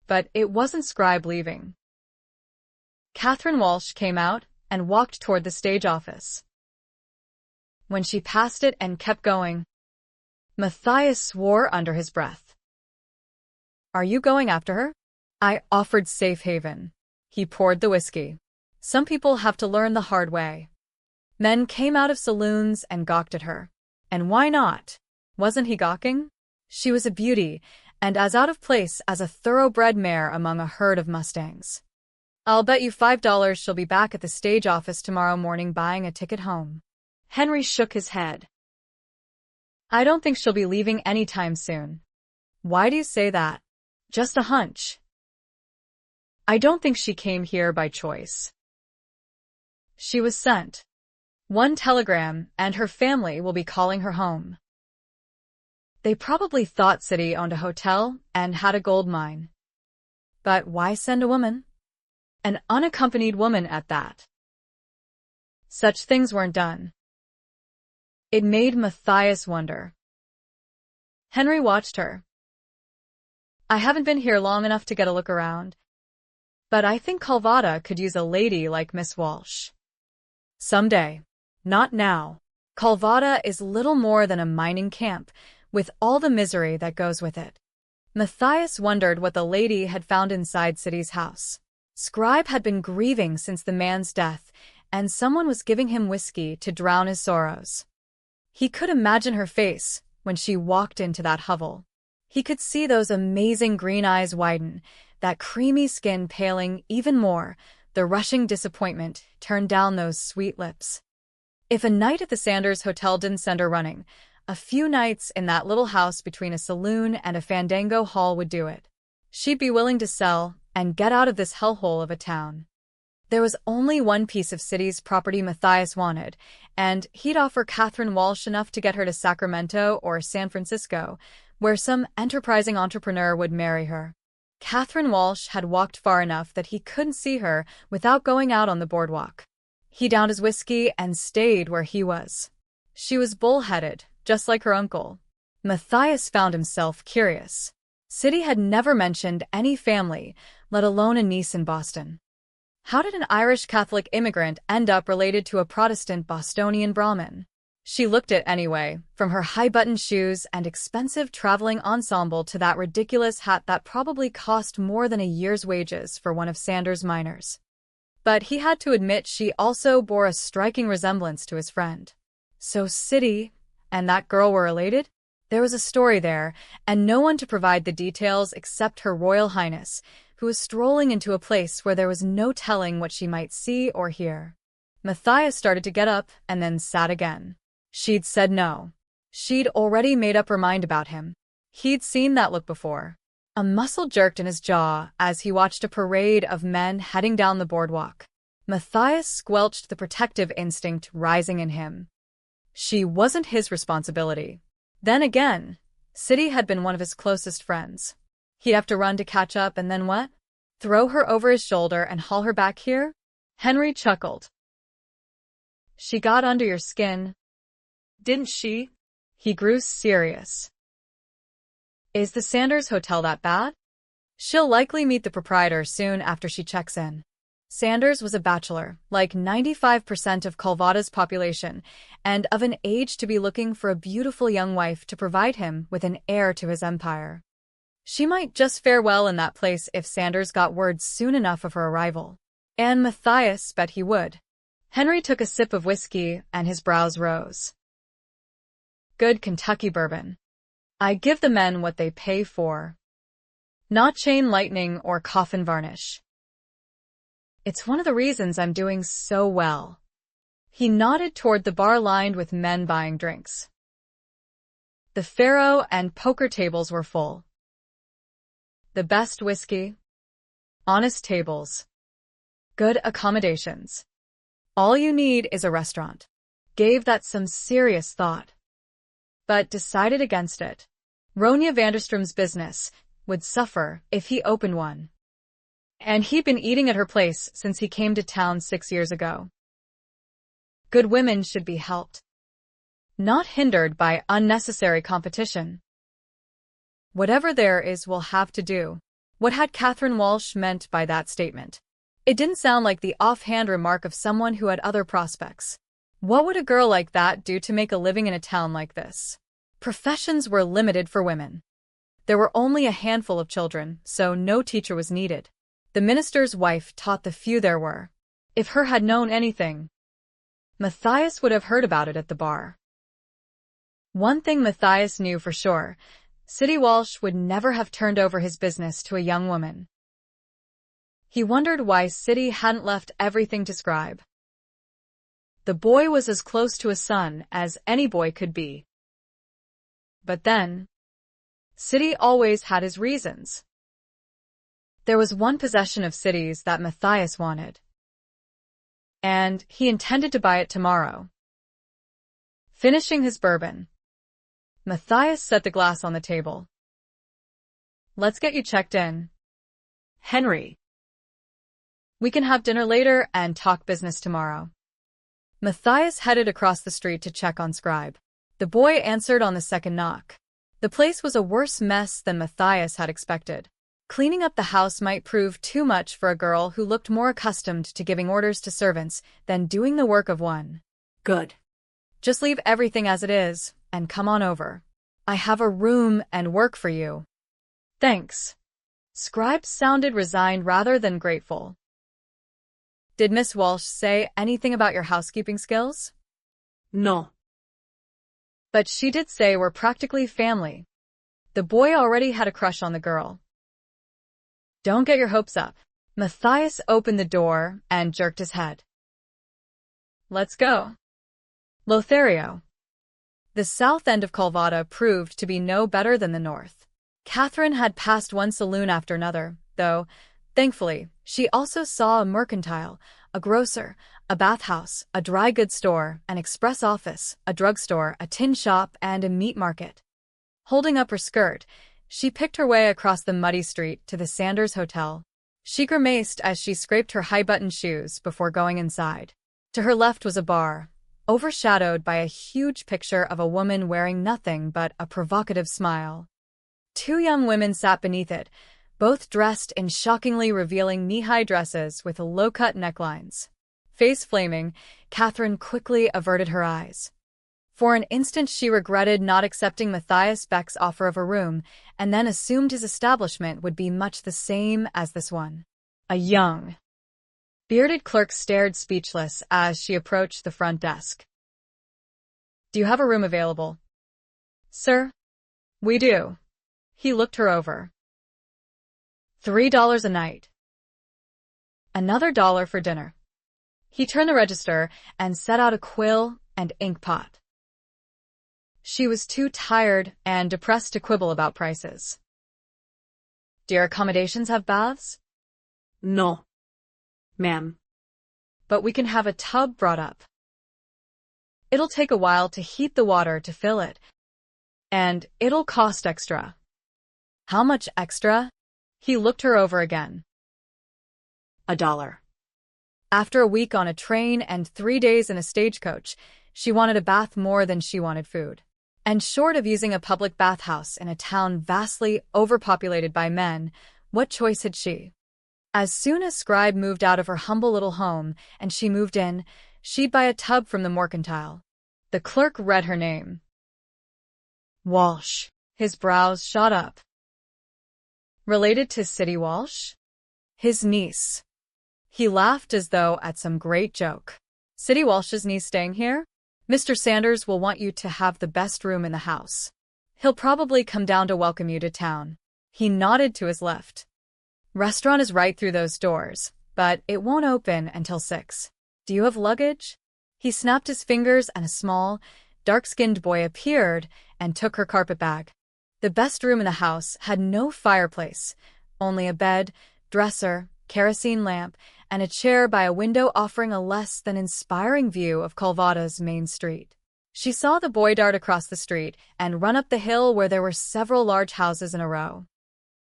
But it wasn't Scribe leaving. Kathryn Walsh came out and walked toward the stage office. When she passed it and kept going, Matthias swore under his breath. Are you going after her? I offered safe haven. He poured the whiskey. Some people have to learn the hard way. Men came out of saloons and gawked at her. And why not? Wasn't he gawking? She was a beauty, and as out of place as a thoroughbred mare among a herd of mustangs. I'll bet you $5 she'll be back at the stage office tomorrow morning buying a ticket home. Henry shook his head. I don't think she'll be leaving anytime soon. Why do you say that? Just a hunch. I don't think she came here by choice. She was sent. One telegram, and her family will be calling her home. They probably thought City owned a hotel and had a gold mine. But why send a woman? An unaccompanied woman at that. Such things weren't done. It made Matthias wonder. Henry watched her. I haven't been here long enough to get a look around, but I think Calvada could use a lady like Miss Walsh. Someday. Not now. Calvada is little more than a mining camp, with all the misery that goes with it. Matthias wondered what the lady had found inside City's house. Scribe had been grieving since the man's death, and someone was giving him whiskey to drown his sorrows. He could imagine her face when she walked into that hovel. He could see those amazing green eyes widen, that creamy skin paling even more, the rushing disappointment turned down those sweet lips. If a night at the Sanders Hotel didn't send her running, a few nights in that little house between a saloon and a fandango hall would do it. She'd be willing to sell and get out of this hellhole of a town. There was only one piece of City's property Matthias wanted, and he'd offer Kathryn Walsh enough to get her to Sacramento or San Francisco, where some enterprising entrepreneur would marry her. Kathryn Walsh had walked far enough that he couldn't see her without going out on the boardwalk. He downed his whiskey and stayed where he was. She was bullheaded, just like her uncle. Matthias found himself curious. City had never mentioned any family, let alone a niece in Boston. How did an Irish Catholic immigrant end up related to a Protestant Bostonian Brahmin? She looked it anyway, from her high-button shoes and expensive traveling ensemble to that ridiculous hat that probably cost more than a year's wages for one of Sanders' miners. But he had to admit she also bore a striking resemblance to his friend. So City and that girl were related? There was a story there, and no one to provide the details except Her Royal Highness, who was strolling into a place where there was no telling what she might see or hear. Matthias started to get up and then sat again. She'd said no. She'd already made up her mind about him. He'd seen that look before. A muscle jerked in his jaw as he watched a parade of men heading down the boardwalk. Matthias squelched the protective instinct rising in him. She wasn't his responsibility. Then again, City had been one of his closest friends. He'd have to run to catch up and then what? Throw her over his shoulder and haul her back here? Henry chuckled. She got under your skin, didn't she? He grew serious. Is the Sanders Hotel that bad? She'll likely meet the proprietor soon after she checks in. Sanders was a bachelor, like 95% of Calvada's population, and of an age to be looking for a beautiful young wife to provide him with an heir to his empire. She might just fare well in that place if Sanders got word soon enough of her arrival. And Matthias bet he would. Henry took a sip of whiskey, and his brows rose. Good Kentucky bourbon. I give the men what they pay for. Not chain lightning or coffin varnish. It's one of the reasons I'm doing so well. He nodded toward the bar lined with men buying drinks. The faro and poker tables were full. The best whiskey, honest tables, good accommodations. All you need is a restaurant. Gave that some serious thought, but decided against it. Ronja Vanderstrom's business would suffer if he opened one. And he'd been eating at her place since he came to town 6 years ago. Good women should be helped, not hindered by unnecessary competition. Whatever there is will have to do. What had Kathryn Walsh meant by that statement? It didn't sound like the offhand remark of someone who had other prospects. What would a girl like that do to make a living in a town like this? Professions were limited for women. There were only a handful of children, so no teacher was needed. The minister's wife taught the few there were. If her had known anything, Matthias would have heard about it at the bar. One thing Matthias knew for sure, City Walsh would never have turned over his business to a young woman. He wondered why City hadn't left everything to Scribe. The boy was as close to a son as any boy could be. But then, City always had his reasons. There was one possession of City's that Matthias wanted, and he intended to buy it tomorrow. Finishing his bourbon, Matthias set the glass on the table. Let's get you checked in. Henry. We can have dinner later and talk business tomorrow. Matthias headed across the street to check on Scribe. The boy answered on the second knock. The place was a worse mess than Matthias had expected. Cleaning up the house might prove too much for a girl who looked more accustomed to giving orders to servants than doing the work of one. Good. Just leave everything as it is, and come on over. I have a room and work for you. Thanks. Scribe sounded resigned rather than grateful. Did Miss Walsh say anything about your housekeeping skills? No. But she did say we're practically family. The boy already had a crush on the girl. Don't get your hopes up. Matthias opened the door and jerked his head. Let's go. Lothario. The south end of Calvada proved to be no better than the north. Kathryn had passed one saloon after another, though, thankfully, she also saw a mercantile, a grocer, a bathhouse, a dry goods store, an express office, a drugstore, a tin shop, and a meat market. Holding up her skirt, she picked her way across the muddy street to the Sanders Hotel. She grimaced as she scraped her high-button shoes before going inside. To her left was a bar, overshadowed by a huge picture of a woman wearing nothing but a provocative smile. Two young women sat beneath it, both dressed in shockingly revealing knee-high dresses with low-cut necklines. Face flaming, Kathryn quickly averted her eyes. For an instant she regretted not accepting Matthias Beck's offer of a room, and then assumed his establishment would be much the same as this one. A young, bearded clerk stared speechless as she approached the front desk. "Do you have a room available?" "Sir, we do." He looked her over. $3 a night. Another $1 for dinner. He turned the register and set out a quill and ink pot. She was too tired and depressed to quibble about prices. "Do your accommodations have baths?" No, ma'am. "But we can have a tub brought up. It'll take a while to heat the water to fill it, and it'll cost extra." "How much extra?" He looked her over again. $1. After a week on a train and 3 days in a stagecoach, she wanted a bath more than she wanted food. And short of using a public bathhouse in a town vastly overpopulated by men, what choice had she? As soon as Scribe moved out of her humble little home and she moved in, she'd buy a tub from the mercantile. The clerk read her name. Walsh. His brows shot up. Related to City Walsh? His niece. He laughed as though at some great joke. "City Walsh's niece staying here? Mr. Sanders will want you to have the best room in the house. He'll probably come down to welcome you to town." He nodded to his left. "Restaurant is right through those doors, but it won't open until 6. Do you have luggage?" He snapped his fingers and a small, dark-skinned boy appeared and took her carpet bag. The best room in the house had no fireplace, only a bed, dresser, kerosene lamp, and a chair by a window offering a less than inspiring view of Calvada's main street. She saw the boy dart across the street and run up the hill where there were several large houses in a row.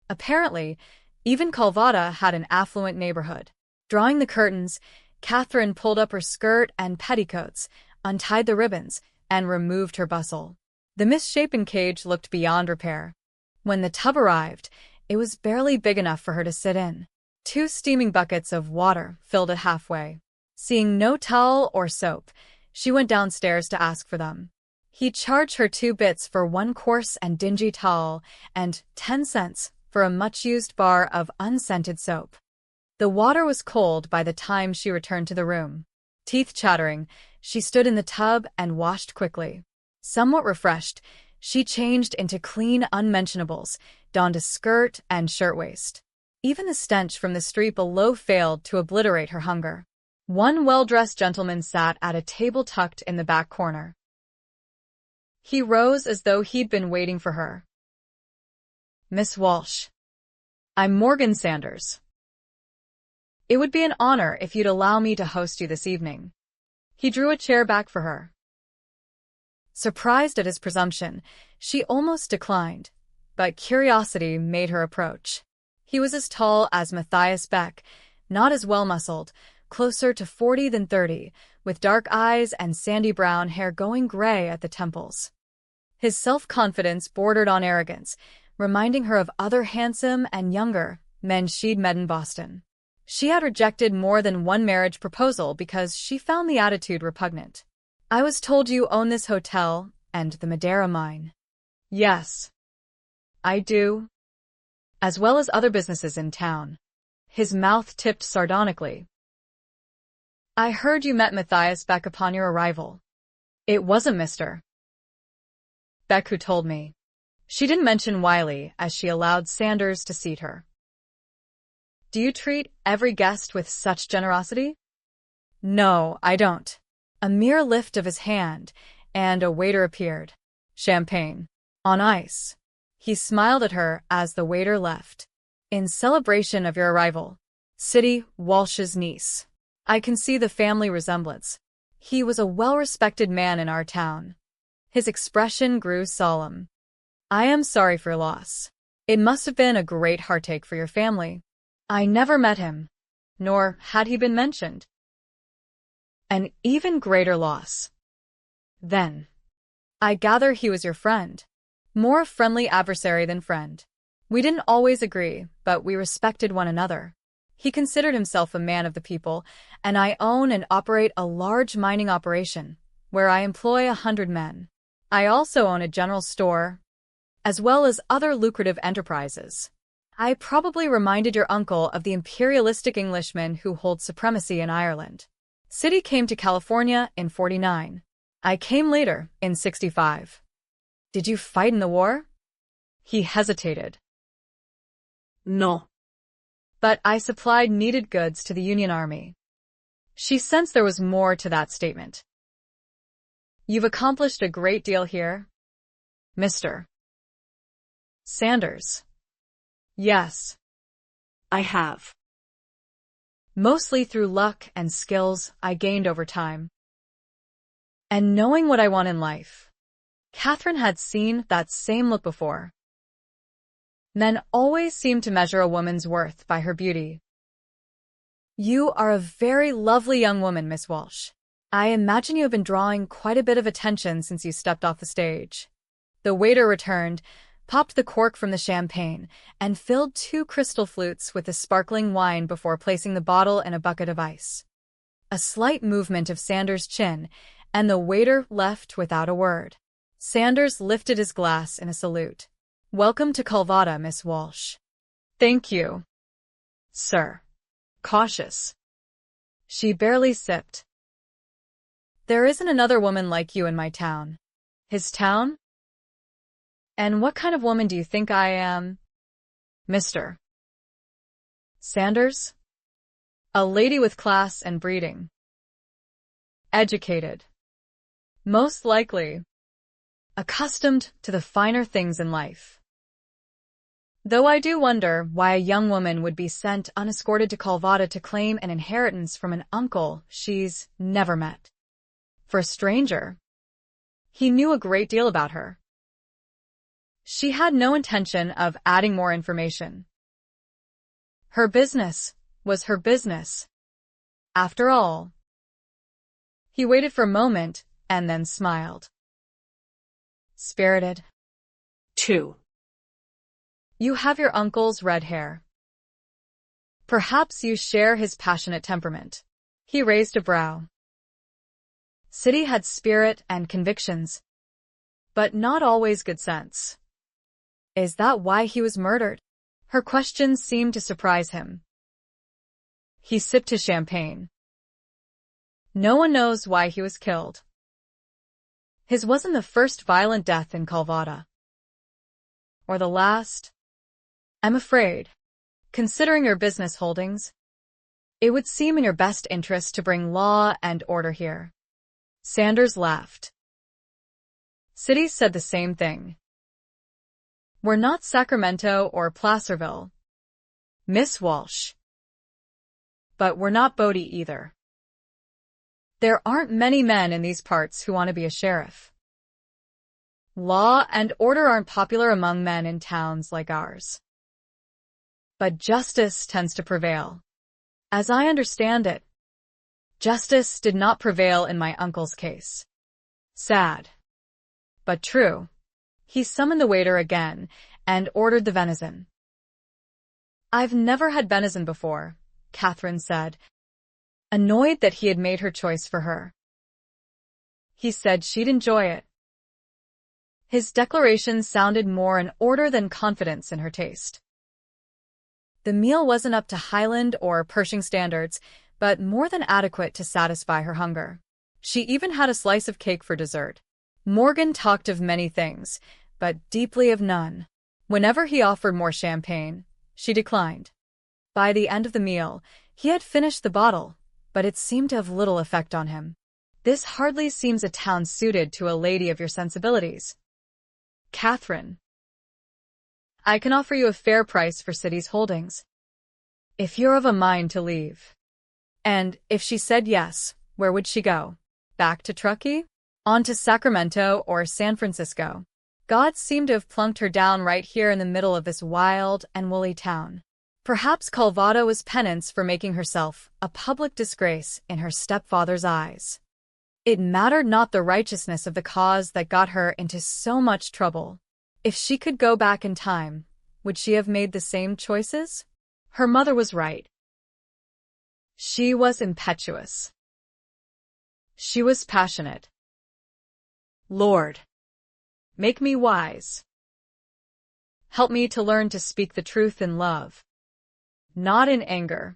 Apparently, even Calvada had an affluent neighborhood. Drawing the curtains, Kathryn pulled up her skirt and petticoats, untied the ribbons, and removed her bustle. The misshapen cage looked beyond repair. When the tub arrived, it was barely big enough for her to sit in. 2 steaming buckets of water filled it halfway. Seeing no towel or soap, she went downstairs to ask for them. He charged her 2 bits for 1 coarse and dingy towel and 10 cents for a much-used bar of unscented soap. The water was cold by the time she returned to the room. Teeth chattering, she stood in the tub and washed quickly. Somewhat refreshed, she changed into clean unmentionables, donned a skirt and shirtwaist. Even the stench from the street below failed to obliterate her hunger. One well-dressed gentleman sat at a table tucked in the back corner. He rose as though he'd been waiting for her. "Miss Walsh. I'm Morgan Sanders. It would be an honor if you'd allow me to host you this evening." He drew a chair back for her. Surprised at his presumption, she almost declined, but curiosity made her approach. He was as tall as Matthias Beck, not as well-muscled, closer to 40 than 30, with dark eyes and sandy brown hair going gray at the temples. His self-confidence bordered on arrogance, reminding her of other handsome and younger men she'd met in Boston. She had rejected more than one marriage proposal because she found the attitude repugnant. "I was told you own this hotel and the Madeira mine." "Yes, I do, as well as other businesses in town." His mouth tipped sardonically. "I heard you met Matthias Beck upon your arrival." "It wasn't Mr. Beck who told me." She didn't mention Wiley as she allowed Sanders to seat her. "Do you treat every guest with such generosity?" "No, I don't." A mere lift of his hand, and a waiter appeared. "Champagne. On ice." He smiled at her as the waiter left. "In celebration of your arrival, City Walsh's niece. I can see the family resemblance. He was a well-respected man in our town." His expression grew solemn. "I am sorry for your loss. It must have been a great heartache for your family." "I never met him, nor had he been mentioned." "An even greater loss. Then, I gather he was your friend." More friendly adversary than friend. We didn't always agree, but we respected one another. He considered himself a man of the people, and I own and operate a large mining operation, where I employ 100 men. I also own a general store, as well as other lucrative enterprises. I probably reminded your uncle of the imperialistic Englishmen who hold supremacy in Ireland. City came to California in 49. I came later, in 65. Did you fight in the war? He hesitated. No. But I supplied needed goods to the Union Army. She sensed there was more to that statement. You've accomplished a great deal here, Mr. Sanders. Yes. I have. Mostly through luck and skills I gained over time. And knowing what I want in life. Kathryn had seen that same look before. Men always seem to measure a woman's worth by her beauty. You are a very lovely young woman, Miss Walsh. I imagine you have been drawing quite a bit of attention since you stepped off the stage. The waiter returned, popped the cork from the champagne, and filled 2 crystal flutes with the sparkling wine before placing the bottle in a bucket of ice. A slight movement of Sanders' chin, and the waiter left without a word. Sanders lifted his glass in a salute. Welcome to Calvada, Miss Walsh. Thank you, sir. Cautious. She barely sipped. There isn't another woman like you in my town. His town? And what kind of woman do you think I am, Mr. Sanders? A lady with class and breeding. Educated. Most likely. Accustomed to the finer things in life. Though I do wonder why a young woman would be sent unescorted to Calvada to claim an inheritance from an uncle she's never met. For a stranger. He knew a great deal about her. She had no intention of adding more information. Her business was her business. After all. He waited for a moment and then smiled. Spirited. 2. You have your uncle's red hair. Perhaps you share his passionate temperament. He raised a brow. City had spirit and convictions, but not always good sense. Is that why he was murdered? Her questions seemed to surprise him. He sipped his champagne. No one knows why he was killed. His wasn't the first violent death in Calvada. Or the last. I'm afraid, considering your business holdings, it would seem in your best interest to bring law and order here. Sanders laughed. City said the same thing. We're not Sacramento or Placerville, Miss Walsh. But we're not Bodie either. There aren't many men in these parts who want to be a sheriff. Law and order aren't popular among men in towns like ours. But justice tends to prevail. As I understand it, justice did not prevail in my uncle's case. Sad. But true. He summoned the waiter again and ordered the venison. I've never had venison before, Kathryn said, annoyed that he had made her choice for her. He said she'd enjoy it. His declaration sounded more an order than confidence in her taste. The meal wasn't up to Highland or Pershing standards, but more than adequate to satisfy her hunger. She even had a slice of cake for dessert. Morgan talked of many things, but deeply of none. Whenever he offered more champagne, she declined. By the end of the meal, he had finished the bottle, but it seemed to have little effect on him. This hardly seems a town suited to a lady of your sensibilities. Kathryn. I can offer you a fair price for City's holdings, if you're of a mind to leave. And if she said yes, where would she go? Back to Truckee? On to Sacramento or San Francisco? God seemed to have plunked her down right here in the middle of this wild and woolly town. Perhaps Calvada was penance for making herself a public disgrace in her stepfather's eyes. It mattered not the righteousness of the cause that got her into so much trouble. If she could go back in time, would she have made the same choices? Her mother was right. She was impetuous. She was passionate. Lord, make me wise. Help me to learn to speak the truth in love, not in anger.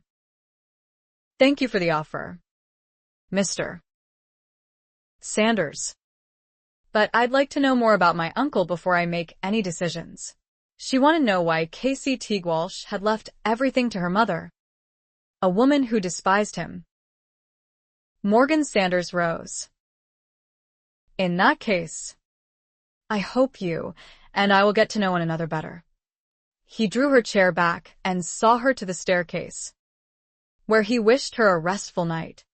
Thank you for the offer, Mr. Sanders. But I'd like to know more about my uncle before I make any decisions. She wanted to know why Kathryn Walsh had left everything to her mother, a woman who despised him. Morgan Sanders rose. In that case, I hope you and I will get to know one another better. He drew her chair back and saw her to the staircase, where he wished her a restful night.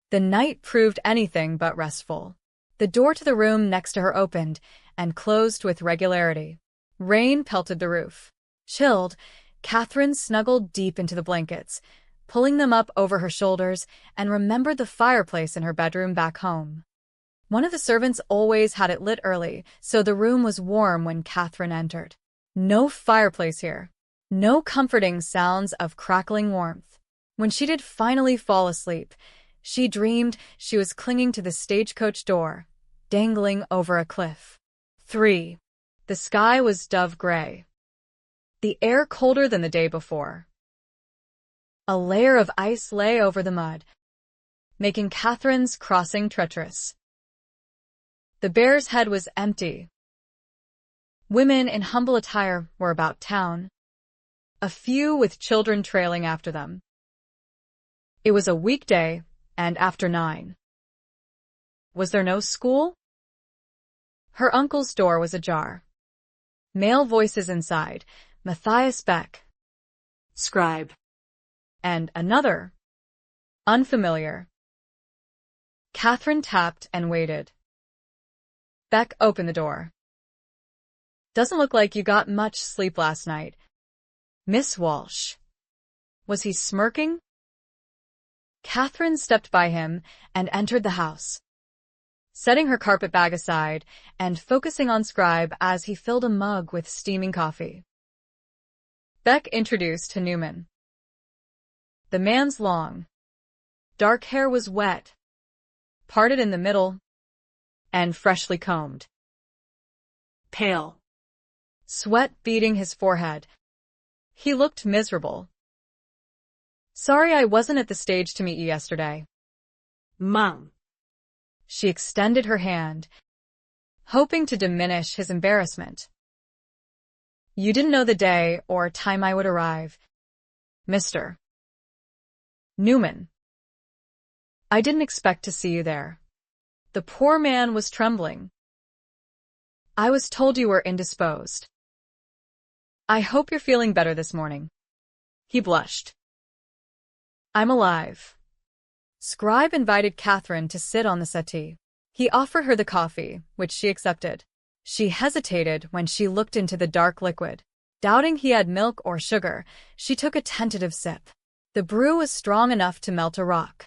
The night proved anything but restful. The door to the room next to her opened and closed with regularity. Rain pelted the roof. Chilled, Kathryn snuggled deep into the blankets, pulling them up over her shoulders, and remembered the fireplace in her bedroom back home. One of the servants always had it lit early, so the room was warm when Kathryn entered. No fireplace here. No comforting sounds of crackling warmth. When she did finally fall asleep, she dreamed she was clinging to the stagecoach door, dangling over a cliff. 3. The sky was dove gray. The air colder than the day before. A layer of ice lay over the mud, making Kathryn's crossing treacherous. The bear's head was empty. Women in humble attire were about town, a few with children trailing after them. It was a weekday, and after 9. Was there no school? Her uncle's door was ajar. Male voices inside, Matthias Beck, Scribe, and another, unfamiliar. Kathryn tapped and waited. Beck opened the door. Doesn't look like you got much sleep last night, Miss Walsh. Was he smirking? Kathryn stepped by him and entered the house, setting her carpet bag aside and focusing on Scribe as he filled a mug with steaming coffee. Beck introduced to Newman. The man's long, dark hair was wet, parted in the middle, and freshly combed. Pale. Sweat beading his forehead. He looked miserable. Sorry I wasn't at the stage to meet you yesterday. Mom. She extended her hand, hoping to diminish his embarrassment. You didn't know the day or time I would arrive, Mr. Newman. I didn't expect to see you there. The poor man was trembling. I was told you were indisposed. I hope you're feeling better this morning. He blushed. I'm alive. Scribe invited Kathryn to sit on the settee. He offered her the coffee, which she accepted. She hesitated when she looked into the dark liquid. Doubting he had milk or sugar, she took a tentative sip. The brew was strong enough to melt a rock.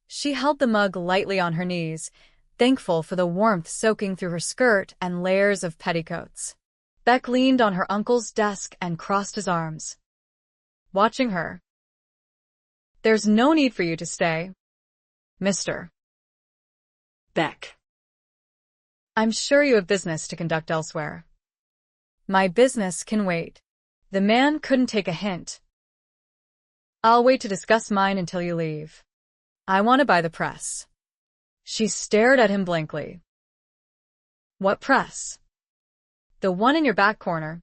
She held the mug lightly on her knees, thankful for the warmth soaking through her skirt and layers of petticoats. Beck leaned on her uncle's desk and crossed his arms, watching her. There's no need for you to stay, Mr. Beck. I'm sure you have business to conduct elsewhere. My business can wait. The man couldn't take a hint. I'll wait to discuss mine until you leave. I want to buy the press. She stared at him blankly. What press? The one in your back corner,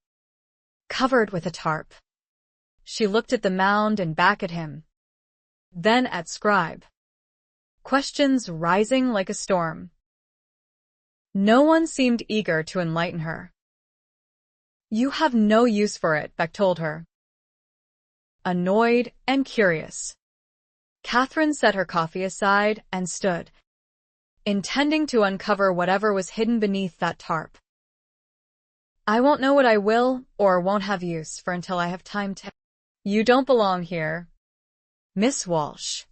covered with a tarp. She looked at the mound and back at him, then at Scribe. Questions rising like a storm. No one seemed eager to enlighten her. You have no use for it, Beck told her. Annoyed and curious, Kathryn set her coffee aside and stood, intending to uncover whatever was hidden beneath that tarp. I won't know what I will or won't have use for until I have time to. You don't belong here, Miss Walsh.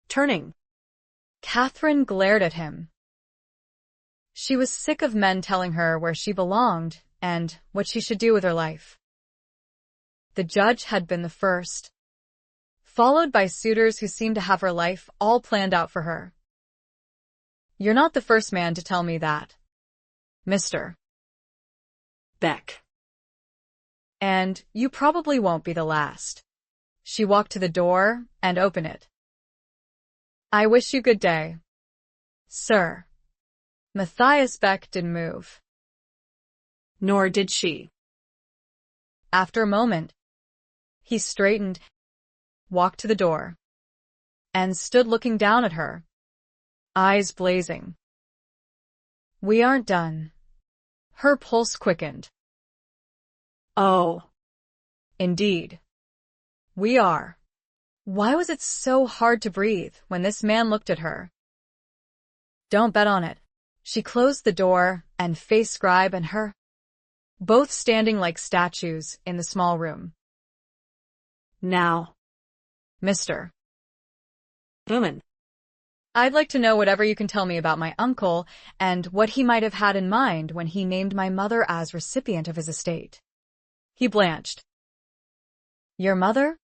Turning. Kathryn glared at him. She was sick of men telling her where she belonged and what she should do with her life. The judge had been the first, followed by suitors who seemed to have her life all planned out for her. "You're not the first man to tell me that, Mr. Beck. And you probably won't be the last." She walked to the door and opened it. "I wish you good day, sir." Matthias Beck didn't move. Nor did she. After a moment, he straightened, walked to the door, and stood looking down at her, eyes blazing. "We aren't done." Her pulse quickened. "Oh. Indeed. We are." Why was it so hard to breathe when this man looked at her? "Don't bet on it." She closed the door and faced Scribe and her, both standing like statues in the small room. "Now, Mr. woman, I'd like to know whatever you can tell me about my uncle and what he might have had in mind when he named my mother as recipient of his estate." He blanched. "Your mother?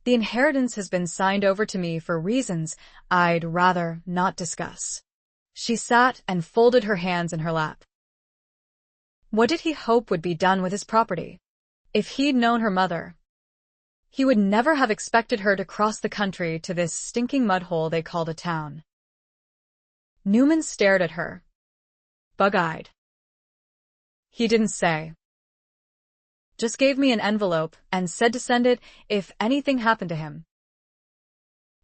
The inheritance has been signed over to me for reasons I'd rather not discuss." She sat and folded her hands in her lap. What did he hope would be done with his property? If he'd known her mother, he would never have expected her to cross the country to this stinking mudhole they called a town. Newman stared at her, bug-eyed. He didn't say. Just gave me an envelope and said to send it if anything happened to him.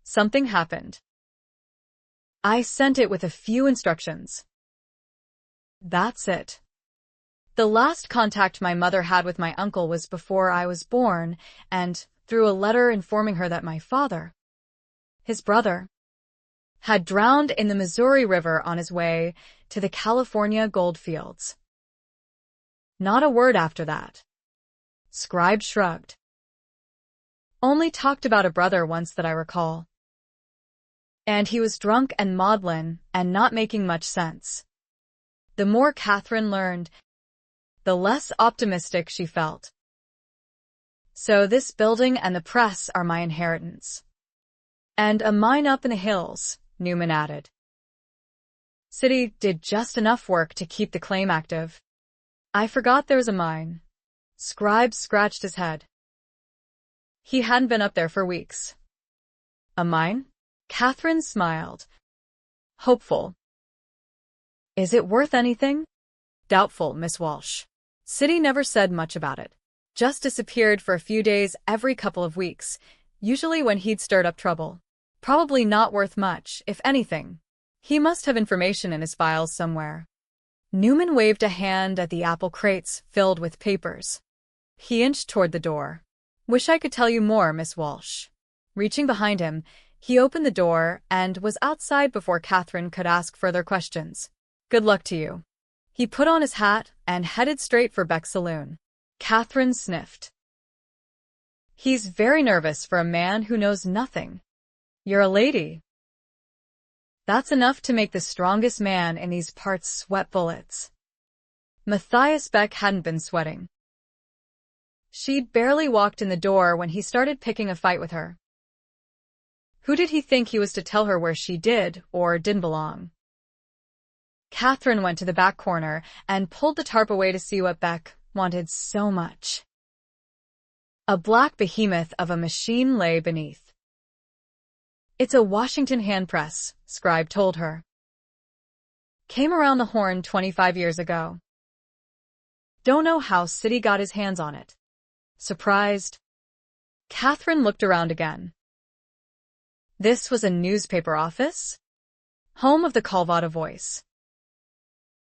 Something happened. I sent it with a few instructions. That's it. The last contact my mother had with my uncle was before I was born, and through a letter informing her that my father, his brother, had drowned in the Missouri River on his way to the California gold fields. Not a word after that. Scribe shrugged. Only talked about a brother once that I recall. And he was drunk and maudlin and not making much sense. The more Kathryn learned, the less optimistic she felt. "So this building and the press are my inheritance. And a mine up in the hills," Newman added. "City did just enough work to keep the claim active. I forgot there was a mine." Scribe scratched his head. He hadn't been up there for weeks. "A mine?" Kathryn smiled. Hopeful. "Is it worth anything?" "Doubtful, Miss Walsh." City never said much about it. Just disappeared for a few days every couple of weeks, usually when he'd stirred up trouble. Probably not worth much, if anything. He must have information in his files somewhere. Newman waved a hand at the apple crates filled with papers. He inched toward the door. "Wish I could tell you more, Miss Walsh." Reaching behind him, he opened the door and was outside before Kathryn could ask further questions. "Good luck to you." He put on his hat and headed straight for Beck's saloon. Kathryn sniffed. "He's very nervous for a man who knows nothing." "You're a lady." That's enough to make the strongest man in these parts sweat bullets. Matthias Beck hadn't been sweating. She'd barely walked in the door when he started picking a fight with her. Who did he think he was to tell her where she did or didn't belong? Kathryn went to the back corner and pulled the tarp away to see what Beck wanted so much. A black behemoth of a machine lay beneath. "It's a Washington hand press," Scribe told her. "Came around the Horn 25 years ago. Don't know how City got his hands on it." Surprised, Kathryn looked around again. This was a newspaper office? Home of the Calvada Voice.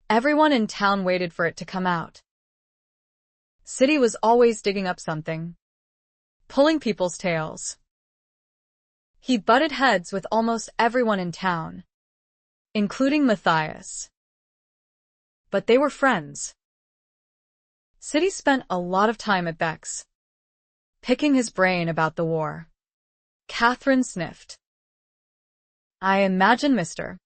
Everyone in town waited for it to come out. City was always digging up something, pulling people's tails. He butted heads with almost everyone in town, including Matthias. But they were friends. City spent a lot of time at Beck's, picking his brain about the war. Kathryn sniffed. "I imagine Mr.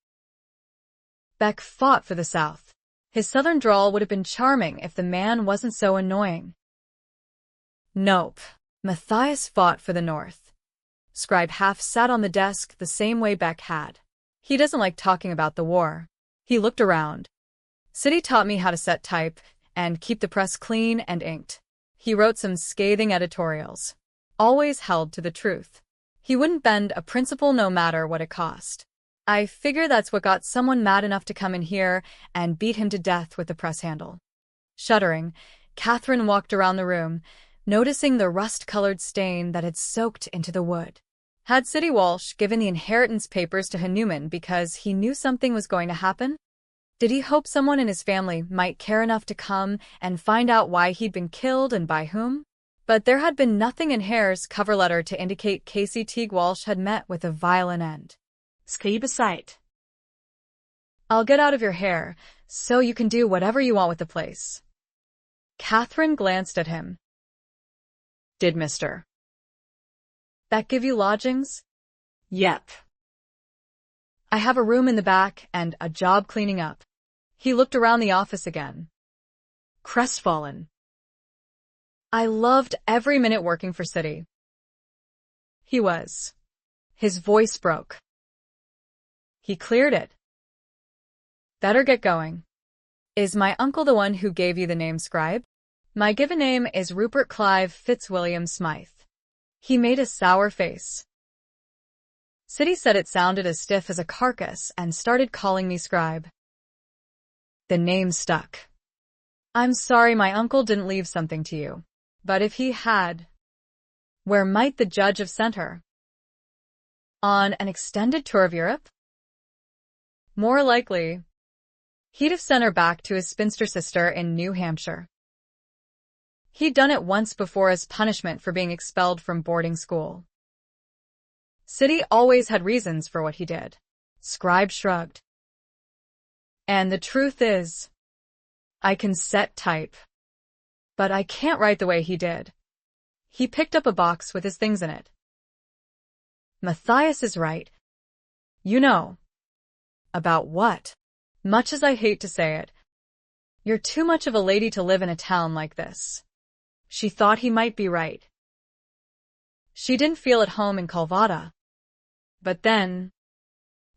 Beck fought for the South. His southern drawl would have been charming if the man wasn't so annoying. Nope. Matthias fought for the North. Scribe half sat on the desk the same way Beck had. He doesn't like talking about the war. He looked around. City taught me how to set type and keep the press clean and inked. He wrote some scathing editorials. Always held to the truth. He wouldn't bend a principle no matter what it cost. I figure that's what got someone mad enough to come in here and beat him to death with the press handle. Shuddering, Kathryn walked around the room, noticing the rust-colored stain that had soaked into the wood. Had City Walsh given the inheritance papers to Hanuman because he knew something was going to happen? Did he hope someone in his family might care enough to come and find out why he'd been killed and by whom? But there had been nothing in Hare's cover letter to indicate Casey Teague Walsh had met with a violent end. Skrive sight. I'll get out of your hair, so you can do whatever you want with the place. Kathryn glanced at him. Did Mr. Beck give you lodgings? Yep. I have a room in the back and a job cleaning up. He looked around the office again. Crestfallen. I loved every minute working for City. He was. His voice broke. He cleared it. Better get going. Is my uncle the one who gave you the name Scribe? My given name is Rupert Clive Fitzwilliam Smythe. He made a sour face. City said it sounded as stiff as a carcass and started calling me Scribe. The name stuck. I'm sorry my uncle didn't leave something to you. But if he had, where might the judge have sent her? On an extended tour of Europe? More likely, he'd have sent her back to his spinster sister in New Hampshire. He'd done it once before as punishment for being expelled from boarding school. City always had reasons for what he did. Scribe shrugged. And the truth is, I can set type. But I can't write the way he did. He picked up a box with his things in it. Matthias is right. You know. About what? Much as I hate to say it, you're too much of a lady to live in a town like this. She thought he might be right. She didn't feel at home in Calvada. But then,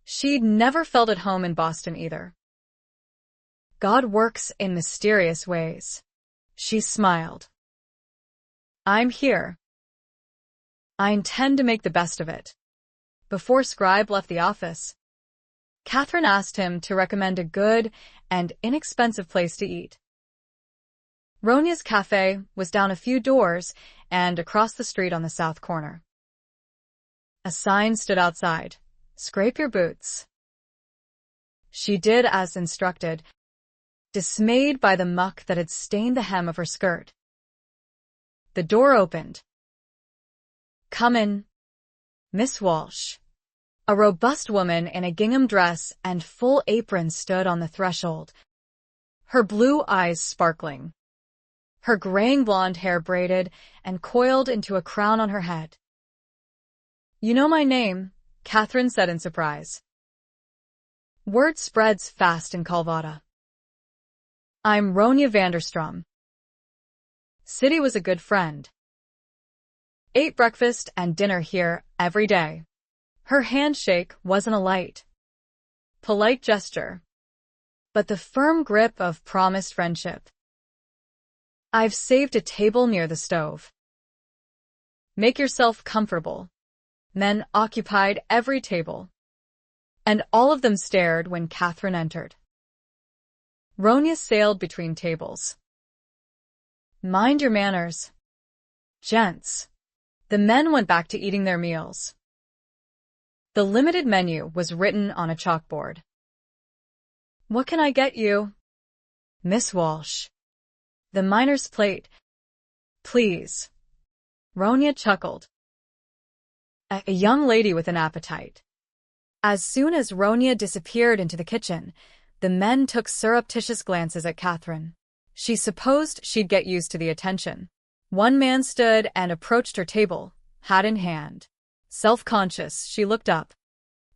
she'd never felt at home in Boston either. God works in mysterious ways. She smiled. I'm here. I intend to make the best of it. Before Scribe left the office, Kathryn asked him to recommend a good and inexpensive place to eat. Ronia's Cafe was down a few doors and across the street on the south corner. A sign stood outside. Scrape your boots. She did as instructed, dismayed by the muck that had stained the hem of her skirt. The door opened. Come in, Miss Walsh. A robust woman in a gingham dress and full apron stood on the threshold, her blue eyes sparkling, her graying blonde hair braided and coiled into a crown on her head. You know my name, Kathryn said in surprise. Word spreads fast in Calvada. I'm Ronia Vanderstrom. City was a good friend. Ate breakfast and dinner here every day. Her handshake wasn't a light, polite gesture, but the firm grip of promised friendship. I've saved a table near the stove. Make yourself comfortable. Men occupied every table, and all of them stared when Kathryn entered. Ronia sailed between tables. Mind your manners, gents. The men went back to eating their meals. The limited menu was written on a chalkboard. What can I get you? Miss Walsh. The miner's plate. Please. Ronia chuckled. A young lady with an appetite. As soon as Ronia disappeared into the kitchen, the men took surreptitious glances at Kathryn. She supposed she'd get used to the attention. One man stood and approached her table, hat in hand. Self-conscious, she looked up.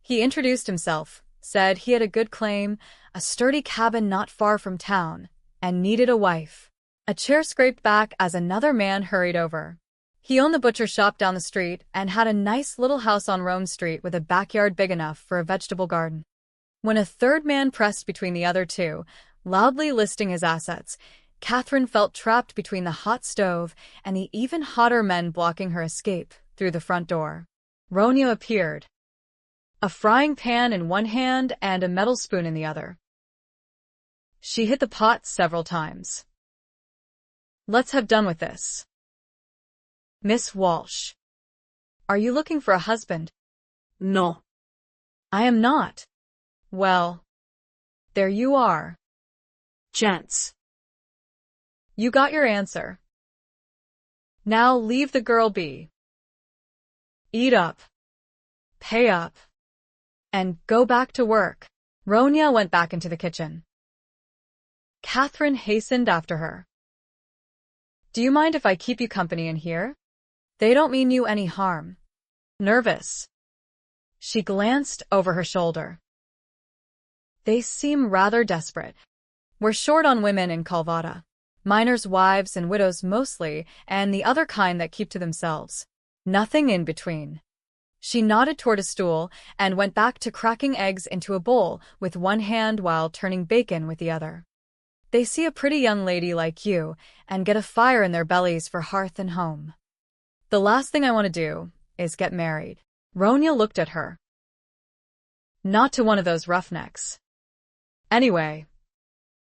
He introduced himself, Said he had a good claim, a sturdy cabin not far from town, and needed a wife. A chair scraped back as another man hurried over. He owned the butcher shop down the street and had a nice little house on Rome Street with a backyard big enough for a vegetable garden. When a third man pressed between the other two, loudly listing his assets, Kathryn felt trapped between the hot stove and the even hotter men blocking her escape through the front door. Ronya appeared, a frying pan in one hand and a metal spoon in the other. She hit the pot several times. Let's have done with this. Miss Walsh. Are you looking for a husband? No. I am not. Well, there you are. Gents. You got your answer. Now leave the girl be. Eat up. Pay up. And go back to work. Ronya went back into the kitchen. Kathryn hastened after her. Do you mind if I keep you company in here? They don't mean you any harm. Nervous. She glanced over her shoulder. They seem rather desperate. We're short on women in Calvada. Miners' wives and widows mostly, and the other kind that keep to themselves. Nothing in between. She nodded toward a stool and went back to cracking eggs into a bowl with one hand while turning bacon with the other. They see a pretty young lady like you and get a fire in their bellies for hearth and home. The last thing I want to do is get married. Ronya looked at her. Not to one of those roughnecks. Anyway,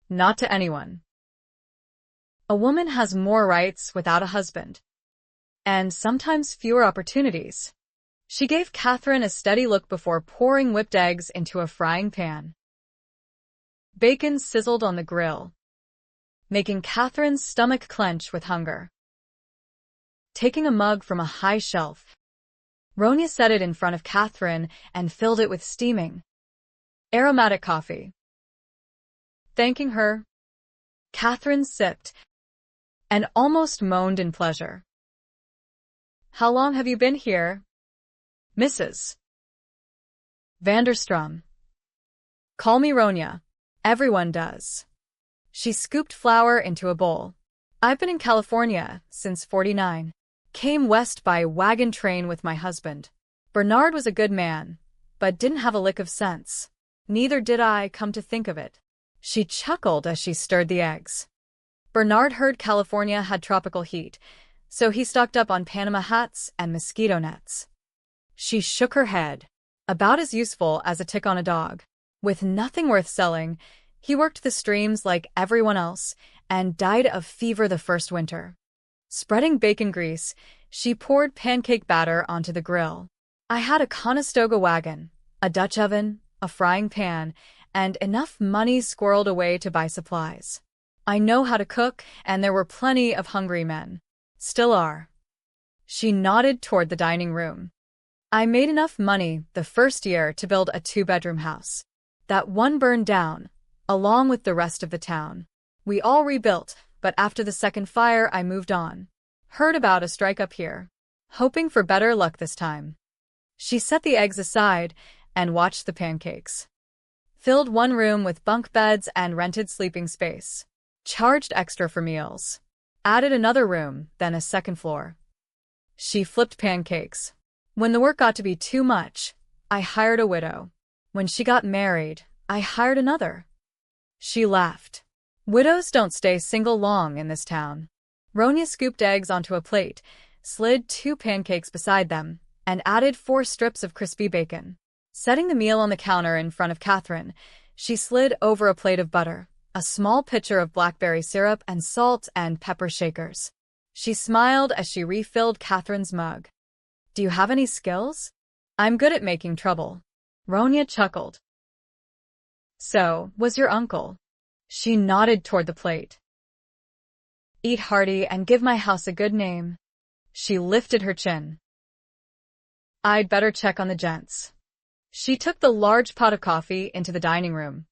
not to anyone. A woman has more rights without a husband. And sometimes fewer opportunities. She gave Kathryn a steady look before pouring whipped eggs into a frying pan. Bacon sizzled on the grill, making Kathryn's stomach clench with hunger. Taking a mug from a high shelf, Ronya set it in front of Kathryn and filled it with steaming, aromatic coffee. Thanking her, Kathryn sipped and almost moaned in pleasure. How long have you been here, Mrs. Vanderstrom? Call me Ronya. Everyone does. She scooped flour into a bowl. I've been in California since '49. Came west by wagon train with my husband. Bernard was a good man, but didn't have a lick of sense. Neither did I, come to think of it. She chuckled as she stirred the eggs. Bernard heard California had tropical heat, so he stocked up on Panama hats and mosquito nets. She shook her head. About as useful as a tick on a dog. With nothing worth selling, he worked the streams like everyone else and died of fever the first winter. Spreading bacon grease, she poured pancake batter onto the grill. I had a Conestoga wagon, a Dutch oven, a frying pan, and enough money squirreled away to buy supplies. I know how to cook, and there were plenty of hungry men. Still are. She nodded toward the dining room. I made enough money the first year to build a 2-bedroom house. That one burned down, along with the rest of the town. We all rebuilt, but after the second fire I moved on. Heard about a strike up here. Hoping for better luck this time. She set the eggs aside and watched the pancakes. Filled one room with bunk beds and rented sleeping space. Charged extra for meals. Added another room, then a second floor. She flipped pancakes. When the work got to be too much, I hired a widow. When she got married, I hired another. She laughed. Widows don't stay single long in this town. Ronya scooped eggs onto a plate, slid 2 pancakes beside them, and added 4 strips of crispy bacon. Setting the meal on the counter in front of Kathryn, she slid over a plate of butter, a small pitcher of blackberry syrup, and salt and pepper shakers. She smiled as she refilled Kathryn's mug. Do you have any skills? I'm good at making trouble. Ronya chuckled. So, was your uncle? She nodded toward the plate. Eat hearty and give my house a good name. She lifted her chin. I'd better check on the gents. She took the large pot of coffee into the dining room.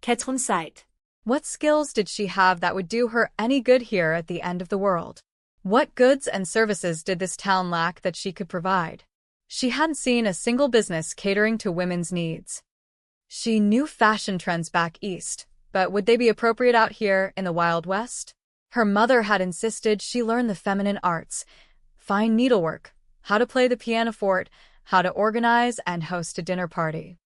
Kathryn sighed. What skills did she have that would do her any good here at the end of the world? What goods and services did this town lack that she could provide? She hadn't seen a single business catering to women's needs. She knew fashion trends back east, but would they be appropriate out here in the Wild West? Her mother had insisted she learn the feminine arts, fine needlework, how to play the pianoforte, how to organize and host a dinner party.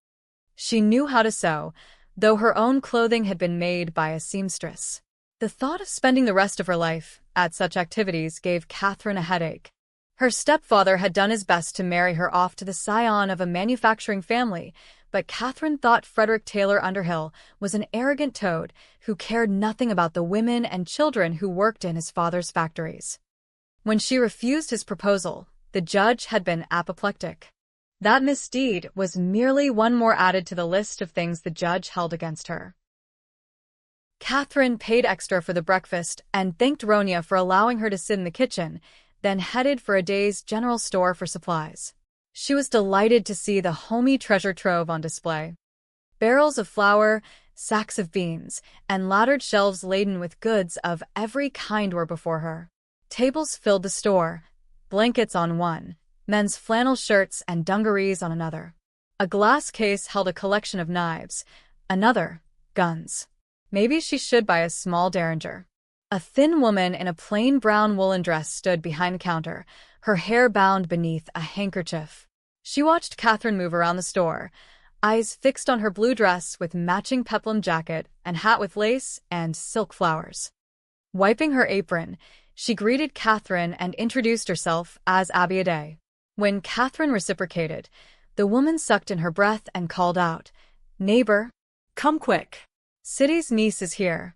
She knew how to sew, though her own clothing had been made by a seamstress. The thought of spending the rest of her life at such activities gave Kathryn a headache. Her stepfather had done his best to marry her off to the scion of a manufacturing family, but Kathryn thought Frederick Taylor Underhill was an arrogant toad who cared nothing about the women and children who worked in his father's factories. When she refused his proposal, the judge had been apoplectic. That misdeed was merely one more added to the list of things the judge held against her. Kathryn paid extra for the breakfast and thanked Ronya for allowing her to sit in the kitchen, then headed for a day's general store for supplies. She was delighted to see the homey treasure trove on display. Barrels of flour, sacks of beans, and laddered shelves laden with goods of every kind were before her. Tables filled the store, blankets on one, men's flannel shirts and dungarees on another. A glass case held a collection of knives, another, guns. Maybe she should buy a small derringer. A thin woman in a plain brown woolen dress stood behind the counter, her hair bound beneath a handkerchief. She watched Kathryn move around the store, eyes fixed on her blue dress with matching peplum jacket and hat with lace and silk flowers. Wiping her apron, she greeted Kathryn and introduced herself as Abby Aday. When Kathryn reciprocated, the woman sucked in her breath and called out, "Neighbor, Come quick. City's niece is here."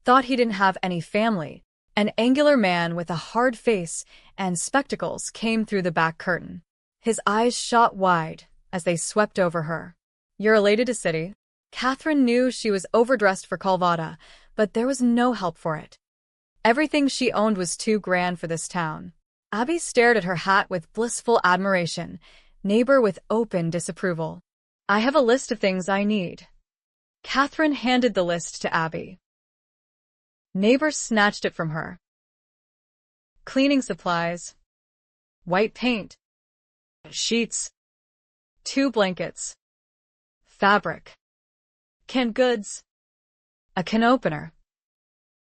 Thought he didn't have any family. An angular man with a hard face and spectacles came through the back curtain. His eyes shot wide as they swept over her. "You're related to City?" Kathryn knew she was overdressed for Calvada, but there was no help for it. Everything she owned was too grand for this town. Abby stared at her hat with blissful admiration, neighbor with open disapproval. "I have a list of things I need." Kathryn handed the list to Abby. Neighbor snatched it from her. Cleaning supplies, white paint, sheets, 2 blankets, fabric, canned goods, a can opener.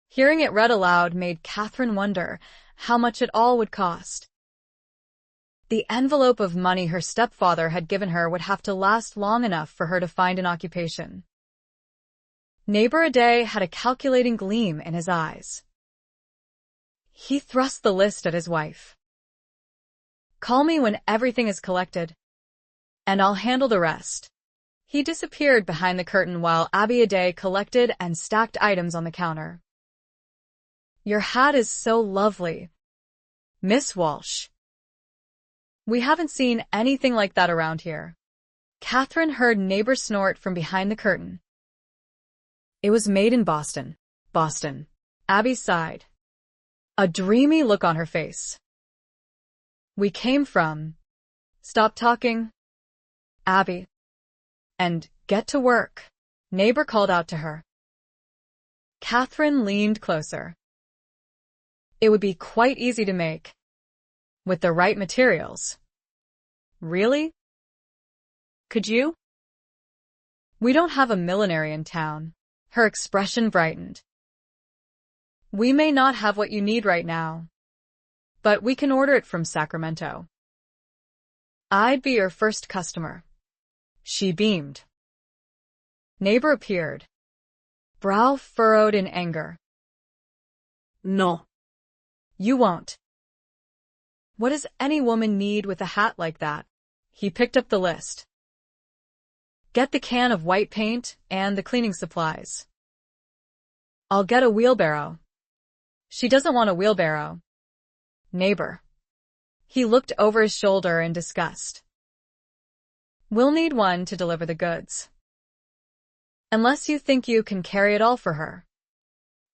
Hearing it read aloud made Kathryn wonder how much it all would cost. The envelope of money her stepfather had given her would have to last long enough for her to find an occupation. Neighbor Aday had a calculating gleam in his eyes. He thrust the list at his wife. "Call me when everything is collected, and I'll handle the rest." He disappeared behind the curtain while Abby Aday collected and stacked items on the counter. "Your hat is so lovely, Miss Walsh. We haven't seen anything like that around here." Kathryn heard neighbor snort from behind the curtain. "It was made in Boston." Boston. Abby sighed, a dreamy look on her face. "We came from..." "Stop talking, Abby, and get to work," neighbor called out to her. Kathryn leaned closer. "It would be quite easy to make, with the right materials." "Really? Could you?" "We don't have a millinery in town." Her expression brightened. "We may not have what you need right now, but we can order it from Sacramento." "I'd be your first customer." She beamed. Neighbor appeared, brow furrowed in anger. No. "You won't." "What does any woman need with a hat like that?" He picked up the list. "Get the can of white paint and the cleaning supplies." "I'll get a wheelbarrow." "She doesn't want a wheelbarrow, neighbor." He looked over his shoulder in disgust. "We'll need one to deliver the goods. Unless you think you can carry it all for her."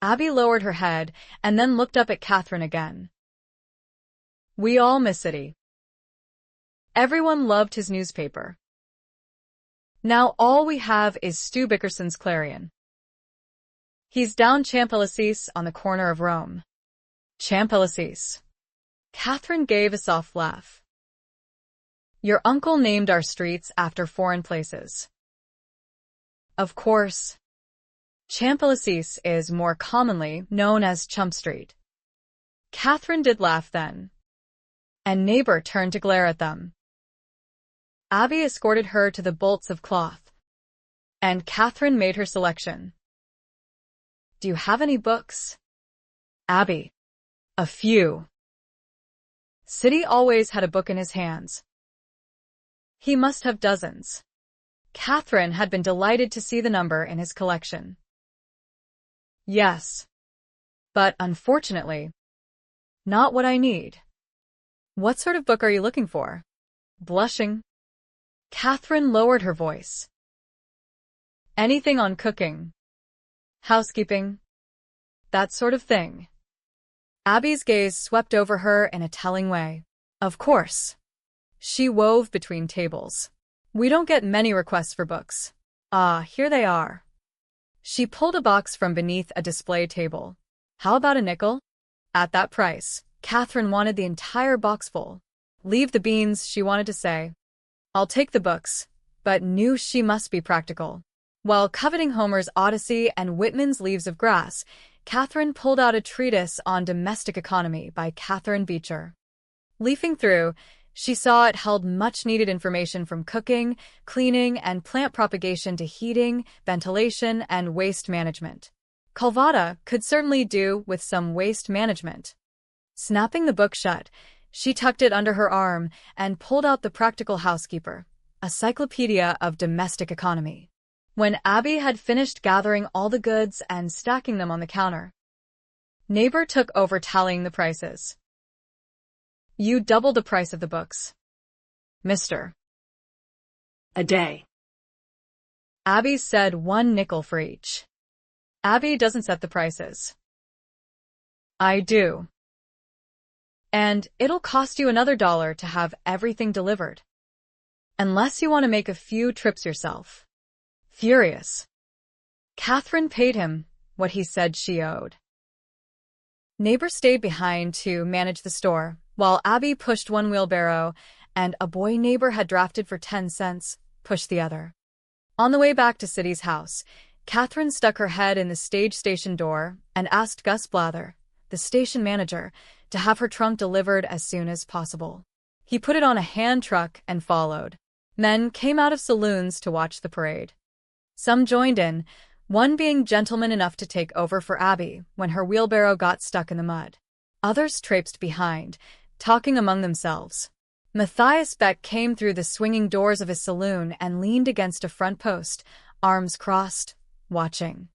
Abby lowered her head and then looked up at Kathryn again. "We all miss City. Everyone loved his newspaper. Now all we have is Stu Bickerson's Clarion. He's down Champs-Élysées on the corner of Rome." "Champs-Élysées." Kathryn gave a soft laugh. "Your uncle named our streets after foreign places." Of course, Champs-Élysées is more commonly known as Chump Street. Kathryn did laugh then, and Neighbor turned to glare at them. Abby escorted her to the bolts of cloth, and Kathryn made her selection. Do you have any books? Abby. A few. Siddy always had a book in his hands. He must have dozens. Kathryn had been delighted to see the number in his collection. Yes. But unfortunately, not what I need. What sort of book are you looking for? Blushing, Kathryn lowered her voice. Anything on cooking, housekeeping, that sort of thing. Abby's gaze swept over her in a telling way. Of course. She wove between tables. We don't get many requests for books. Ah, here they are. She pulled a box from beneath a display table. How about a nickel? At that price, Kathryn wanted the entire box full. Leave the beans, she wanted to say. I'll take the books, but knew she must be practical. While coveting Homer's Odyssey and Whitman's Leaves of Grass, Kathryn pulled out a treatise on domestic economy by Catherine Beecher. Leafing through, she saw it held much-needed information from cooking, cleaning, and plant propagation to heating, ventilation, and waste management. Calvada could certainly do with some waste management. Snapping the book shut, she tucked it under her arm and pulled out the Practical Housekeeper, a cyclopedia of domestic economy. When Abby had finished gathering all the goods and stacking them on the counter, Neighbor took over tallying the prices. You doubled the price of the books, Mr. A day. Abby said 1 nickel for each. Abby doesn't set the prices. I do. And it'll cost you another $1 to have everything delivered. Unless you want to make a few trips yourself. Furious, Kathryn paid him what he said she owed. Neighbor stayed behind to manage the store, while Abby pushed one wheelbarrow, and a boy Neighbor had drafted for 10 cents pushed the other. On the way back to Siddy's house, Kathryn stuck her head in the stage station door and asked Gus Blather, the station manager, to have her trunk delivered as soon as possible. He put it on a hand truck and followed. Men came out of saloons to watch the parade. Some joined in, one being gentleman enough to take over for Abby when her wheelbarrow got stuck in the mud. Others traipsed behind, talking among themselves. Matthias Beck came through the swinging doors of his saloon and leaned against a front post, arms crossed, watching.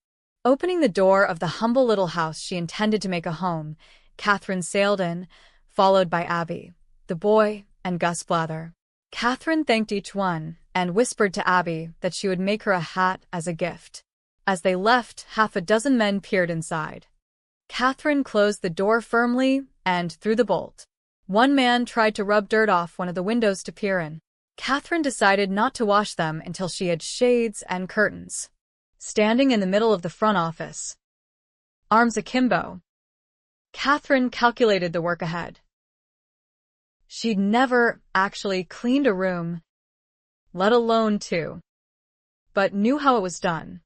Opening the door of the humble little house she intended to make a home, Kathryn sailed in, followed by Abby, the boy, and Gus Blather. Kathryn thanked each one and whispered to Abby that she would make her a hat as a gift. As they left, 6 men peered inside. Kathryn closed the door firmly and threw the bolt. One man tried to rub dirt off one of the windows to peer in. Kathryn decided not to wash them until she had shades and curtains. Standing in the middle of the front office, arms akimbo, Kathryn calculated the work ahead. She'd never actually cleaned a room, let alone 2, but knew how it was done.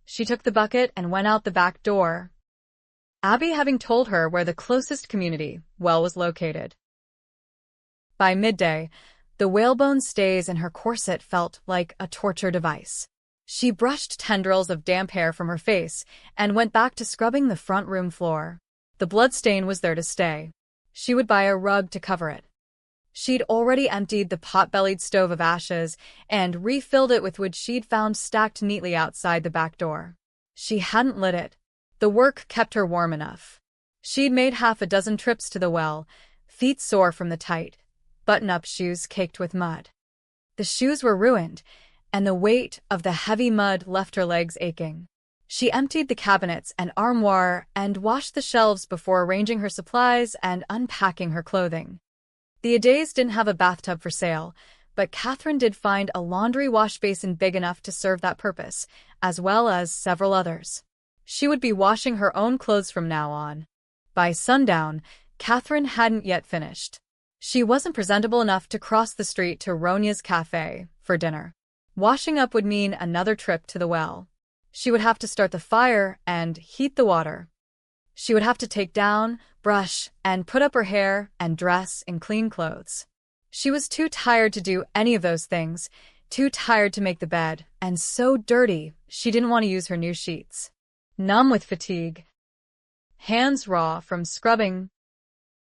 She took the bucket and went out the back door, Abby having told her where the closest community well was located. By midday, the whalebone stays in her corset felt like a torture device. She brushed tendrils of damp hair from her face and went back to scrubbing the front room floor. The bloodstain was there to stay. She would buy a rug to cover it. She'd already emptied the pot-bellied stove of ashes and refilled it with wood she'd found stacked neatly outside the back door. She hadn't lit it. The work kept her warm enough. She'd made 6 trips to the well, feet sore from the tight, button-up shoes caked with mud. The shoes were ruined, and the weight of the heavy mud left her legs aching. She emptied the cabinets and armoire and washed the shelves before arranging her supplies and unpacking her clothing. The Adays didn't have a bathtub for sale, but Kathryn did find a laundry wash basin big enough to serve that purpose, as well as several others. She would be washing her own clothes from now on. By sundown, Kathryn hadn't yet finished. She wasn't presentable enough to cross the street to Ronya's cafe for dinner. Washing up would mean another trip to the well. She would have to start the fire and heat the water. She would have to take down, brush, and put up her hair and dress in clean clothes. She was too tired to do any of those things, too tired to make the bed, and so dirty she didn't want to use her new sheets. Numb with fatigue, hands raw from scrubbing,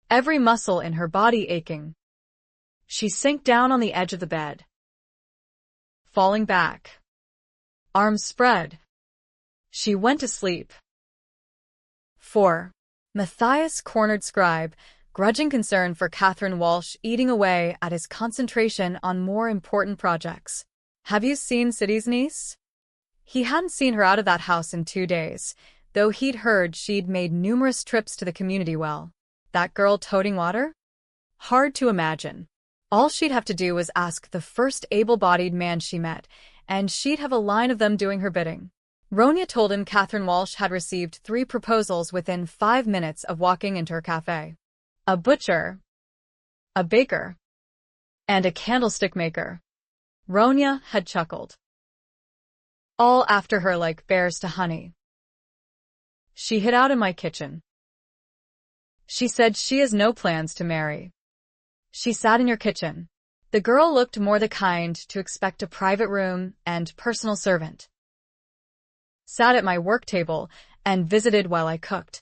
every muscle in her body aching, she sank down on the edge of the bed. Falling back, arms spread, she went to sleep. 4. Matthias cornered Scribe, grudging concern for Kathryn Walsh eating away at his concentration on more important projects. Have you seen City's niece? He hadn't seen her out of that house in 2 days, though he'd heard she'd made numerous trips to the community well. That girl toting water? Hard to imagine. All she'd have to do was ask the first able-bodied man she met, and she'd have a line of them doing her bidding. Ronya told him Kathryn Walsh had received 3 proposals within 5 minutes of walking into her cafe. A butcher, a baker, and a candlestick maker. Ronya had chuckled. All after her like bears to honey. She hid out in my kitchen. She said she has no plans to marry. She sat in your kitchen. The girl looked more the kind to expect a private room and personal servant. Sat at my work table and visited while I cooked.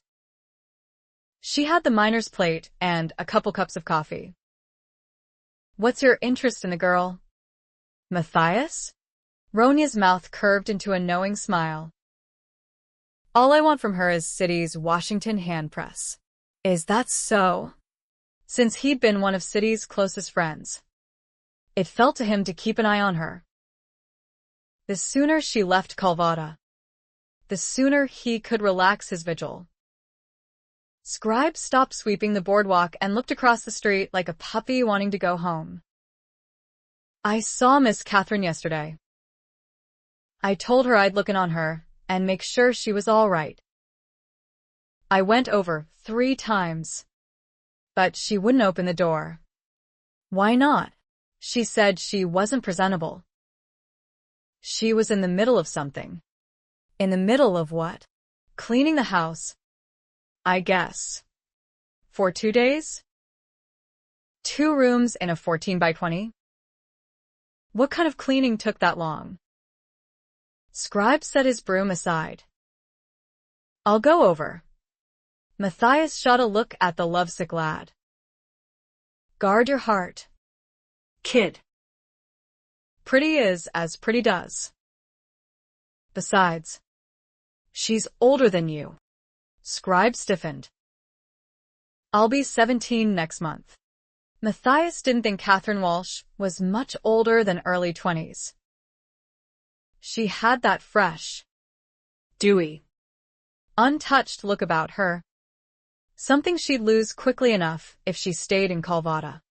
She had the miner's plate and a couple cups of coffee. What's your interest in the girl? Matthias? Ronya's mouth curved into a knowing smile. All I want from her is City's Washington hand press. Is that so? Since he'd been one of City's closest friends, it fell to him to keep an eye on her. The sooner she left Calvada, the sooner he could relax his vigil. Scribe stopped sweeping the boardwalk and looked across the street like a puppy wanting to go home. I saw Miss Kathryn yesterday. I told her I'd look in on her and make sure she was all right. I went over 3 times, but she wouldn't open the door. Why not? She said she wasn't presentable. She was in the middle of something. In the middle of what? Cleaning the house, I guess. For 2 days? 2 rooms in a 14 by 20? What kind of cleaning took that long? Scribe set his broom aside. I'll go over. Matthias shot a look at the lovesick lad. Guard your heart, kid. Pretty is as pretty does. Besides, she's older than you. Scribe stiffened. I'll be 17 next month. Matthias didn't think Kathryn Walsh was much older than early 20s. She had that fresh, dewy, untouched look about her. Something she'd lose quickly enough if she stayed in Calvada.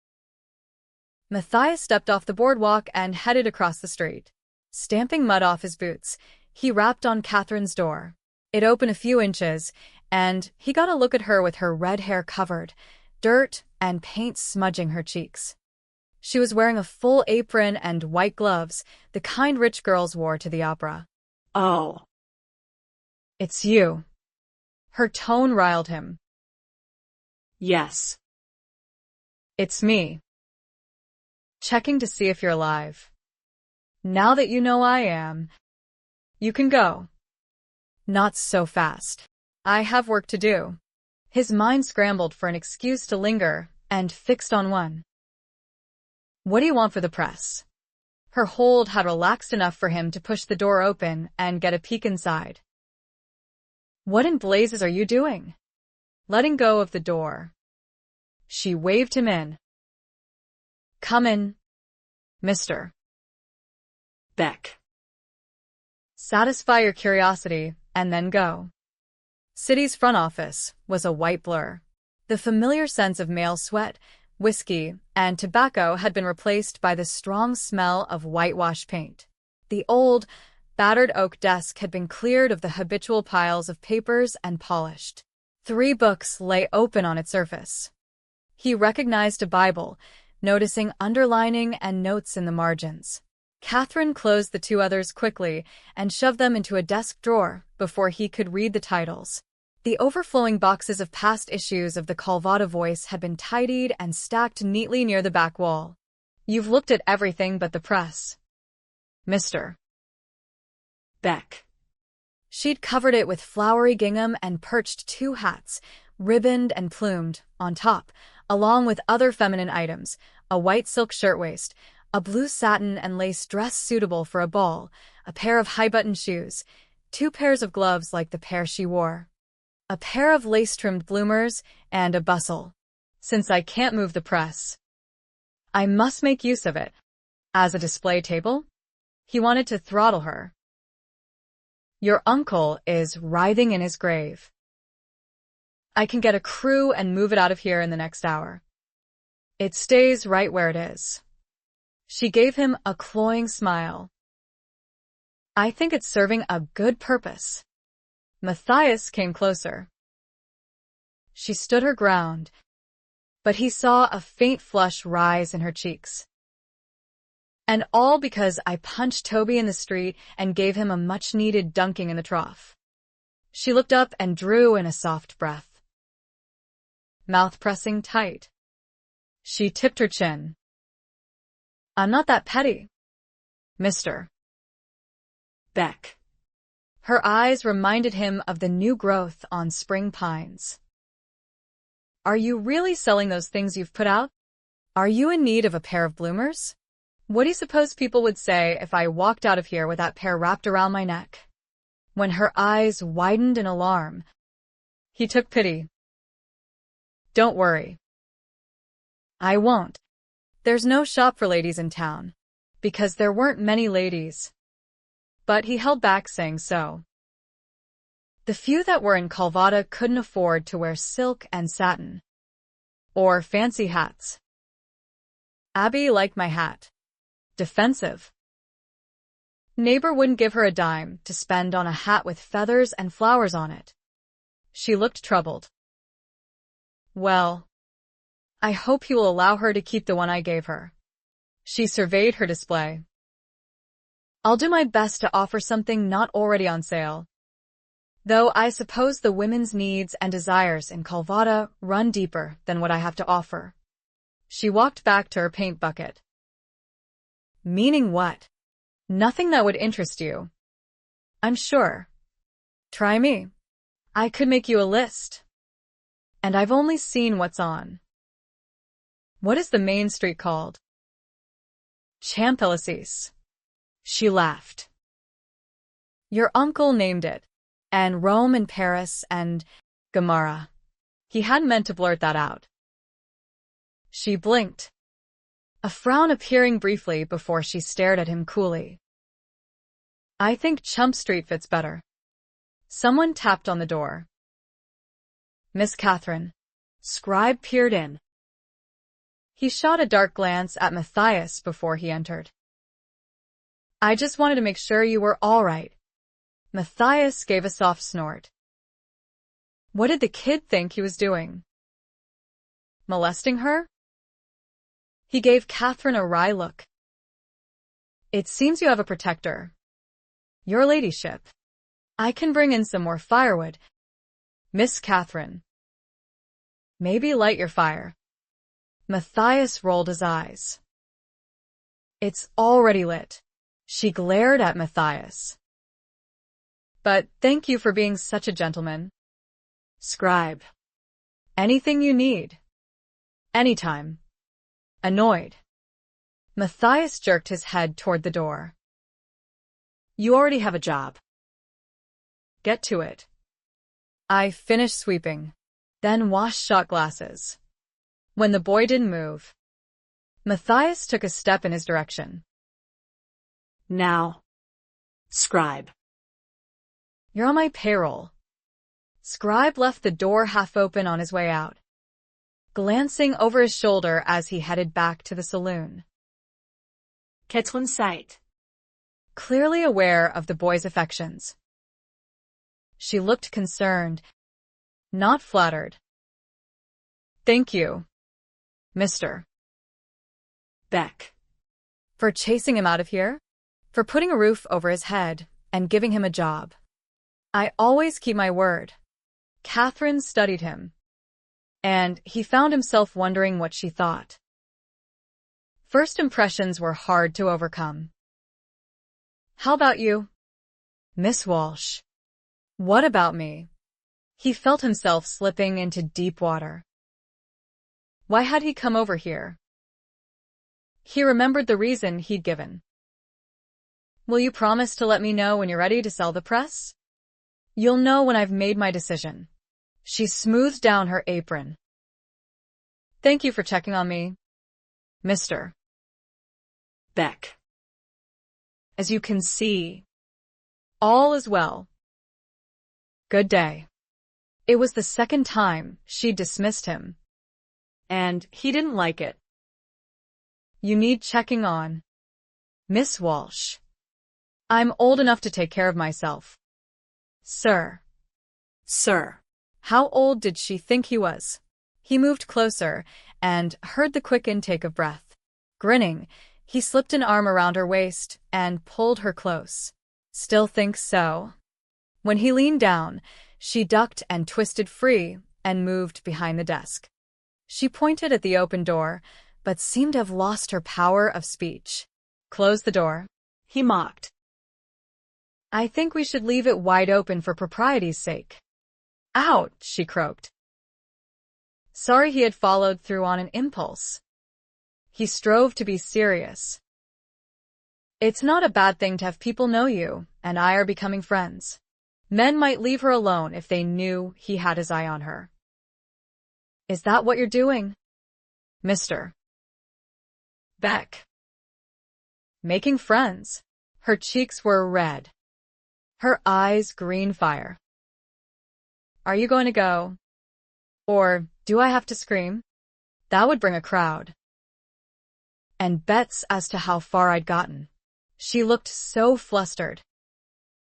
Matthias stepped off the boardwalk and headed across the street. Stamping mud off his boots, he rapped on Kathryn's door. It opened a few inches, and he got a look at her with her red hair covered, dirt and paint smudging her cheeks. She was wearing a full apron and white gloves, the kind rich girls wore to the opera. Oh. It's you. Her tone riled him. Yes. It's me. Checking to see if you're alive. Now that you know I am, you can go. Not so fast. I have work to do. His mind scrambled for an excuse to linger and fixed on one. What do you want for the press? Her hold had relaxed enough for him to push the door open and get a peek inside. What in blazes are you doing? Letting go of the door, she waved him in. Come in, Mr. Beck. Satisfy your curiosity and then go. City's front office was a white blur. The familiar scents of male sweat, whiskey, and tobacco had been replaced by the strong smell of whitewash paint. The old, battered oak desk had been cleared of the habitual piles of papers and polished. 3 books lay open on its surface. He recognized a Bible, noticing underlining and notes in the margins. Kathryn closed the two others quickly and shoved them into a desk drawer before he could read the titles. The overflowing boxes of past issues of the Calvada Voice had been tidied and stacked neatly near the back wall. You've looked at everything but the press, Mr. Beck. She'd covered it with flowery gingham and perched two hats, ribboned and plumed, on top, along with other feminine items, a white silk shirtwaist, a blue satin and lace dress suitable for a ball, a pair of high-button shoes, two pairs of gloves like the pair she wore, a pair of lace-trimmed bloomers, and a bustle. Since I can't move the press, I must make use of it. As a display table? He wanted to throttle her. Your uncle is writhing in his grave. I can get a crew and move it out of here in the next hour. It stays right where it is. She gave him a cloying smile. I think it's serving a good purpose. Matthias came closer. She stood her ground, but he saw a faint flush rise in her cheeks. And all because I punched Toby in the street and gave him a much-needed dunking in the trough. She looked up and drew in a soft breath. Mouth pressing tight. She tipped her chin. I'm not that petty, Mr. Beck. Her eyes reminded him of the new growth on spring pines. Are you really selling those things you've put out? Are you in need of a pair of bloomers? What do you suppose people would say if I walked out of here with that pair wrapped around my neck? When her eyes widened in alarm, he took pity. Don't worry. I won't. There's no shop for ladies in town, because there weren't many ladies. But he held back saying so. The few that were in Calvada couldn't afford to wear silk and satin, or fancy hats. Abby liked my hat. Defensive. Neighbor wouldn't give her a dime to spend on a hat with feathers and flowers on it. She looked troubled. Well, I hope he will allow her to keep the one I gave her. She surveyed her display. I'll do my best to offer something not already on sale. Though I suppose the women's needs and desires in Calvada run deeper than what I have to offer. She walked back to her paint bucket. Meaning what? Nothing that would interest you. I'm sure. Try me. I could make you a list. And I've only seen what's on. What is the main street called? Champs-Élysées. She laughed. Your uncle named it, and Rome and Paris and Gamara. He hadn't meant to blurt that out. She blinked, a frown appearing briefly before she stared at him coolly. I think Chump Street fits better. Someone tapped on the door. Miss Kathryn. Scribe peered in. He shot a dark glance at Matthias before he entered. I just wanted to make sure you were all right. Matthias gave a soft snort. What did the kid think he was doing? Molesting her? He gave Kathryn a wry look. It seems you have a protector. Your ladyship. I can bring in some more firewood. Miss Kathryn. Maybe light your fire. Matthias rolled his eyes. It's already lit. She glared at Matthias. But thank you for being such a gentleman. Scribe. Anything you need. Anytime. Annoyed. Matthias jerked his head toward the door. You already have a job. Get to it. I finished sweeping, then washed shot glasses. When the boy didn't move, Matthias took a step in his direction. Now, Scribe. You're on my payroll. Scribe left the door half open on his way out, glancing over his shoulder as he headed back to the saloon. Kathryn sighed. Clearly aware of the boy's affections. She looked concerned, not flattered. Thank you, Mr. Beck. For chasing him out of here? for putting a roof over his head and giving him a job. I always keep my word. Kathryn studied him, and he found himself wondering what she thought. First impressions were hard to overcome. How about you, Miss Walsh? What about me? He felt himself slipping into deep water. Why had he come over here? He remembered the reason he'd given. Will you promise to let me know when you're ready to sell the press? You'll know when I've made my decision. She smoothed down her apron. Thank you for checking on me, Mr. Beck. As you can see, all is well. Good day. It was the second time she dismissed him, and he didn't like it. You need checking on, Miss Walsh. I'm old enough to take care of myself. Sir. Sir. How old did she think he was? He moved closer and heard the quick intake of breath. Grinning, he slipped an arm around her waist and pulled her close. Still thinks so? When he leaned down, she ducked and twisted free and moved behind the desk. She pointed at the open door, but seemed to have lost her power of speech. Close the door, he mocked. I think we should leave it wide open for propriety's sake. Out, she croaked. Sorry he had followed through on an impulse. He strove to be serious. It's not a bad thing to have people know you, and I are becoming friends. Men might leave her alone if they knew he had his eye on her. Is that what you're doing, Mr. Beck? Making friends. Her cheeks were red. Her eyes green fire. Are you going to go? Or do I have to scream? That would bring a crowd. And bets as to how far I'd gotten. She looked so flustered.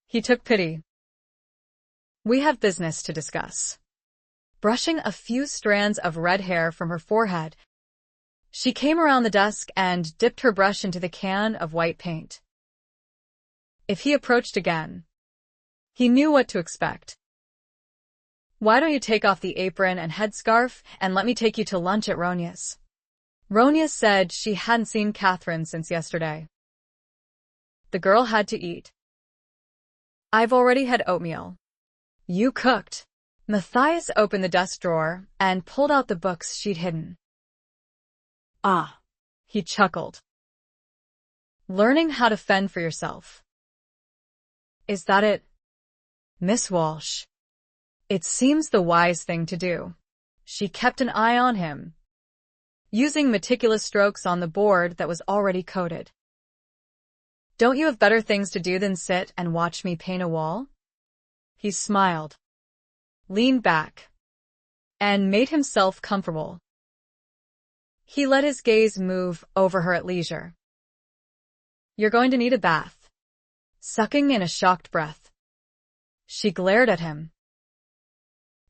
He took pity. We have business to discuss. Brushing a few strands of red hair from her forehead, she came around the desk and dipped her brush into the can of white paint. If he approached again, he knew what to expect. Why don't you take off the apron and headscarf and let me take you to lunch at Ronia's? Ronia said she hadn't seen Kathryn since yesterday. The girl had to eat. I've already had oatmeal. You cooked. Matthias opened the desk drawer and pulled out the books she'd hidden. Ah, he chuckled. Learning how to fend for yourself. Is that it, Miss Walsh? It seems the wise thing to do. She kept an eye on him, using meticulous strokes on the board that was already coated. Don't you have better things to do than sit and watch me paint a wall? He smiled, leaned back, and made himself comfortable. He let his gaze move over her at leisure. You're going to need a bath. Sucking in a shocked breath, she glared at him.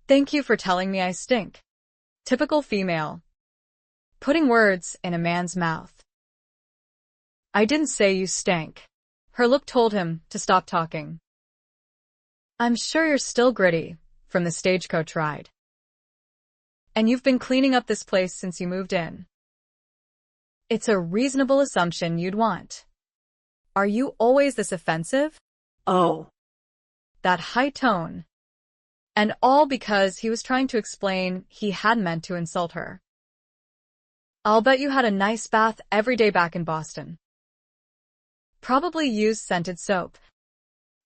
Thank you for telling me I stink. Typical female. Putting words in a man's mouth. I didn't say you stank. Her look told him to stop talking. I'm sure you're still gritty from the stagecoach ride. And you've been cleaning up this place since you moved in. It's a reasonable assumption you'd want. Are you always this offensive? Oh. That high tone. And all because he was trying to explain he hadn't meant to insult her. I'll bet you had a nice bath every day back in Boston. Probably used scented soap.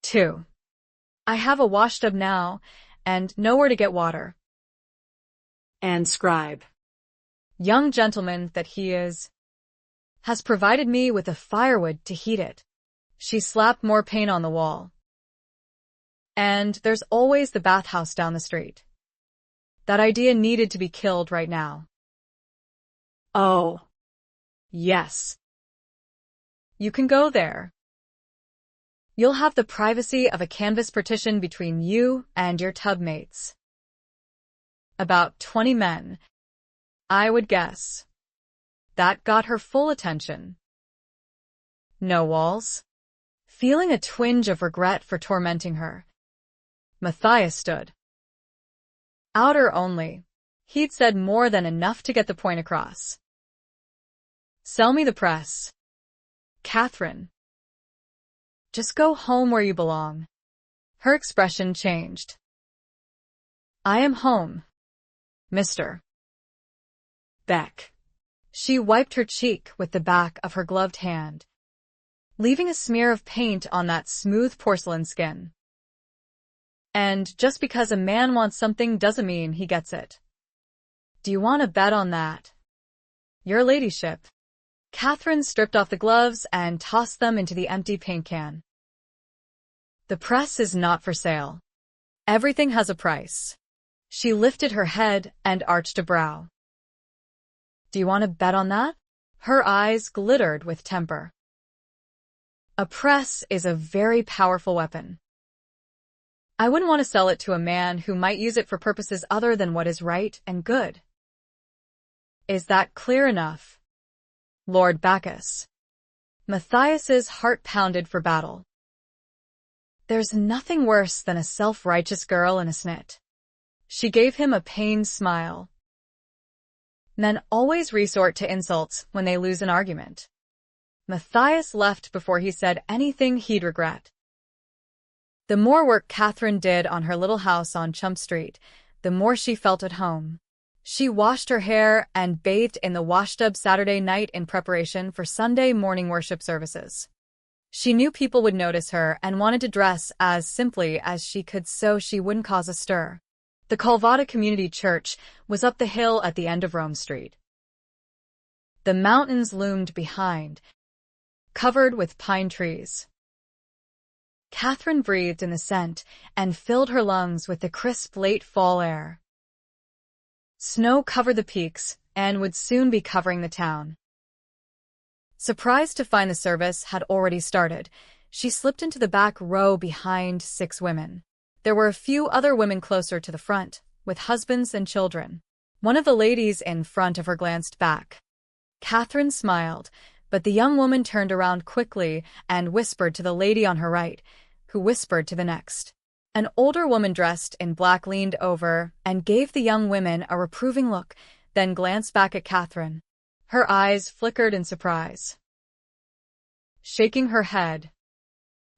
2. I have a washtub now, and nowhere to get water. And scribe. Young gentleman that he is, has provided me with the firewood to heat it. She slapped more paint on the wall. And there's always the bathhouse down the street. That idea needed to be killed right now. Oh. Yes. You can go there. You'll have the privacy of a canvas partition between you and your tub mates. About 20 men, I would guess. That got her full attention. No walls. Feeling a twinge of regret for tormenting her, Matthias stood. Outer only. He'd said more than enough to get the point across. Sell me the press. Kathryn. Just go home where you belong. Her expression changed. I am home, Mr. Beck. She wiped her cheek with the back of her gloved hand, leaving a smear of paint on that smooth porcelain skin. And just because a man wants something doesn't mean he gets it. Do you want to bet on that? Your ladyship. Kathryn stripped off the gloves and tossed them into the empty paint can. The press is not for sale. Everything has a price. She lifted her head and arched a brow. Do you want to bet on that? Her eyes glittered with temper. A press is a very powerful weapon. I wouldn't want to sell it to a man who might use it for purposes other than what is right and good. Is that clear enough? Lord Bacchus. Matthias's heart pounded for battle. There's nothing worse than a self-righteous girl in a snit. She gave him a pained smile. Men always resort to insults when they lose an argument. Matthias left before he said anything he'd regret. The more work Kathryn did on her little house on Chump Street, the more she felt at home. She washed her hair and bathed in the washtub Saturday night in preparation for Sunday morning worship services. She knew people would notice her and wanted to dress as simply as she could so she wouldn't cause a stir. The Calvada Community Church was up the hill at the end of Rome Street. The mountains loomed behind, covered with pine trees. Kathryn breathed in the scent and filled her lungs with the crisp late fall air. Snow covered the peaks and would soon be covering the town. Surprised to find the service had already started, she slipped into the back row behind 6 women. There were a few other women closer to the front, with husbands and children. One of the ladies in front of her glanced back. Kathryn smiled, but the young woman turned around quickly and whispered to the lady on her right, who whispered to the next. An older woman dressed in black leaned over and gave the young women a reproving look, then glanced back at Kathryn. Her eyes flickered in surprise. Shaking her head,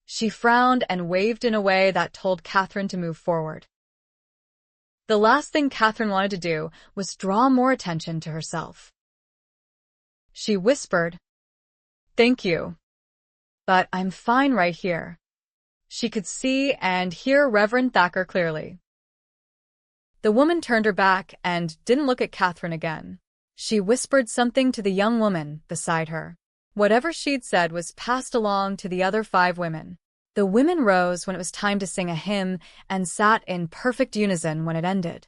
she frowned and waved in a way that told Kathryn to move forward. The last thing Kathryn wanted to do was draw more attention to herself. She whispered, "Thank you, but I'm fine right here." She could see and hear Reverend Thacker clearly. The woman turned her back and didn't look at Kathryn again. She whispered something to the young woman beside her. Whatever she'd said was passed along to the other 5 women. The women rose when it was time to sing a hymn and sat in perfect unison when it ended.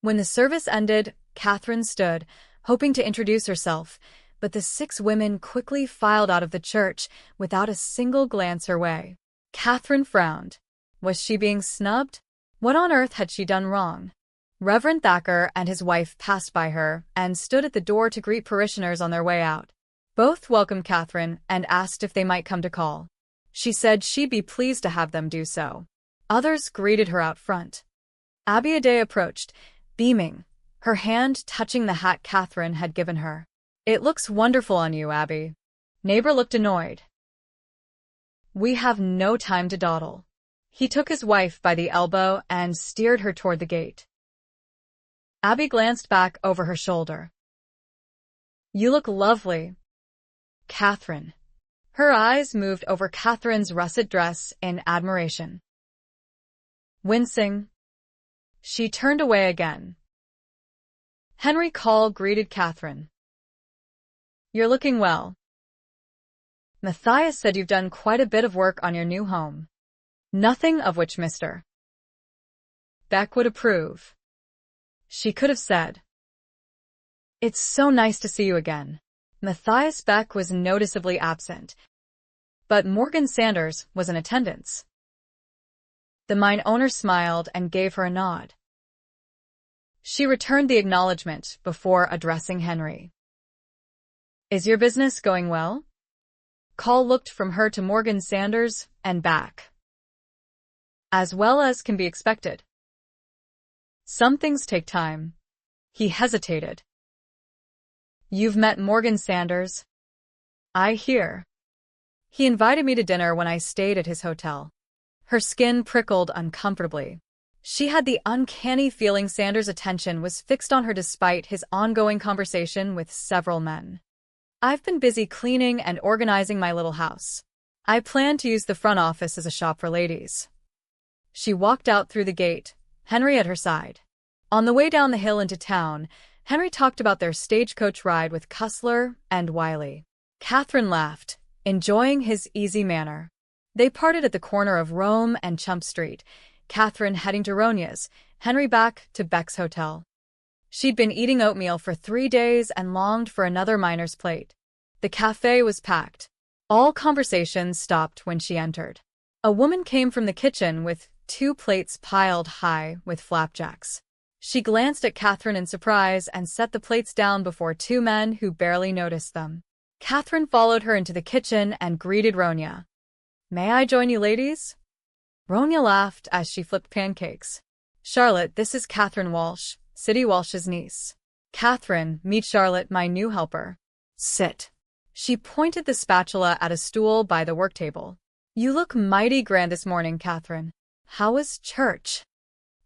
When the service ended, Kathryn stood, hoping to introduce herself, but the 6 women quickly filed out of the church without a single glance her way. Kathryn frowned. Was she being snubbed? What on earth had she done wrong? Reverend Thacker and his wife passed by her and stood at the door to greet parishioners on their way out. Both welcomed Kathryn and asked if they might come to call. She said she'd be pleased to have them do so. Others greeted her out front. Abiaday approached, beaming, her hand touching the hat Kathryn had given her. "It looks wonderful on you, Abby." Neighbor looked annoyed. "We have no time to dawdle." He took his wife by the elbow and steered her toward the gate. Abby glanced back over her shoulder. "You look lovely, Kathryn." Her eyes moved over Kathryn's russet dress in admiration. Wincing, she turned away again. Henry Call greeted Kathryn. "You're looking well. Matthias said you've done quite a bit of work on your new home. Nothing of which Mr. Beck would approve." She could have said, "It's so nice to see you again." Matthias Beck was noticeably absent, but Morgan Sanders was in attendance. The mine owner smiled and gave her a nod. She returned the acknowledgement before addressing Henry. "Is your business going well?" Call looked from her to Morgan Sanders and back. As well as can be expected. Some things take time. He hesitated. You've met Morgan Sanders? I hear. He invited me to dinner when I stayed at his hotel. Her skin prickled uncomfortably. She had the uncanny feeling Sanders' attention was fixed on her despite his ongoing conversation with several men. I've been busy cleaning and organizing my little house. I plan to use the front office as a shop for ladies. She walked out through the gate, Henry at her side. On the way down the hill into town, Henry talked about their stagecoach ride with Cussler and Wiley. Kathryn laughed, enjoying his easy manner. They parted at the corner of Rome and Chump Street, Kathryn heading to Ronia's, Henry back to Beck's hotel. She'd been eating oatmeal for 3 days and longed for another miner's plate. The cafe was packed. All conversations stopped when she entered. A woman came from the kitchen with 2 plates piled high with flapjacks. She glanced at Kathryn in surprise and set the plates down before 2 men who barely noticed them. Kathryn followed her into the kitchen and greeted Ronia. May I join you, ladies? Ronia laughed as she flipped pancakes. Charlotte, this is Kathryn Walsh, City Walsh's niece. Kathryn, meet Charlotte, my new helper. Sit. She pointed the spatula at a stool by the work table. You look mighty grand this morning, Kathryn. How was church?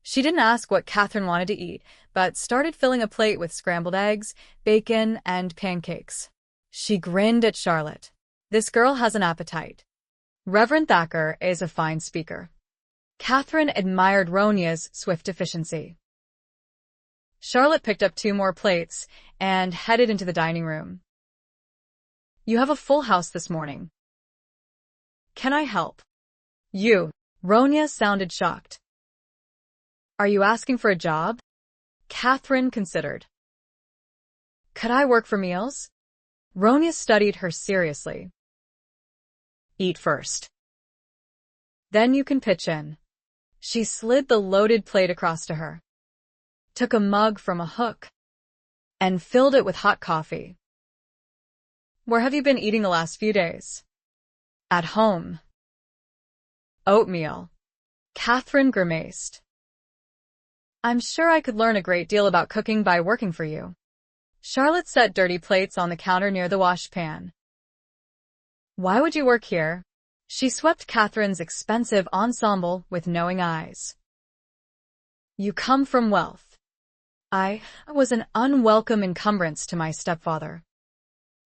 She didn't ask what Kathryn wanted to eat, but started filling a plate with scrambled eggs, bacon, and pancakes. She grinned at Charlotte. This girl has an appetite. Reverend Thacker is a fine speaker. Kathryn admired Ronia's swift efficiency. Charlotte picked up 2 more plates and headed into the dining room. You have a full house this morning. Can I help? You. Ronia sounded shocked. Are you asking for a job? Kathryn considered. Could I work for meals? Ronia studied her seriously. Eat first. Then you can pitch in. She slid the loaded plate across to her, took a mug from a hook, and filled it with hot coffee. Where have you been eating the last few days? At home. Oatmeal. Kathryn grimaced. I'm sure I could learn a great deal about cooking by working for you. Charlotte set dirty plates on the counter near the washpan. Why would you work here? She swept Kathryn's expensive ensemble with knowing eyes. You come from wealth. I was an unwelcome encumbrance to my stepfather.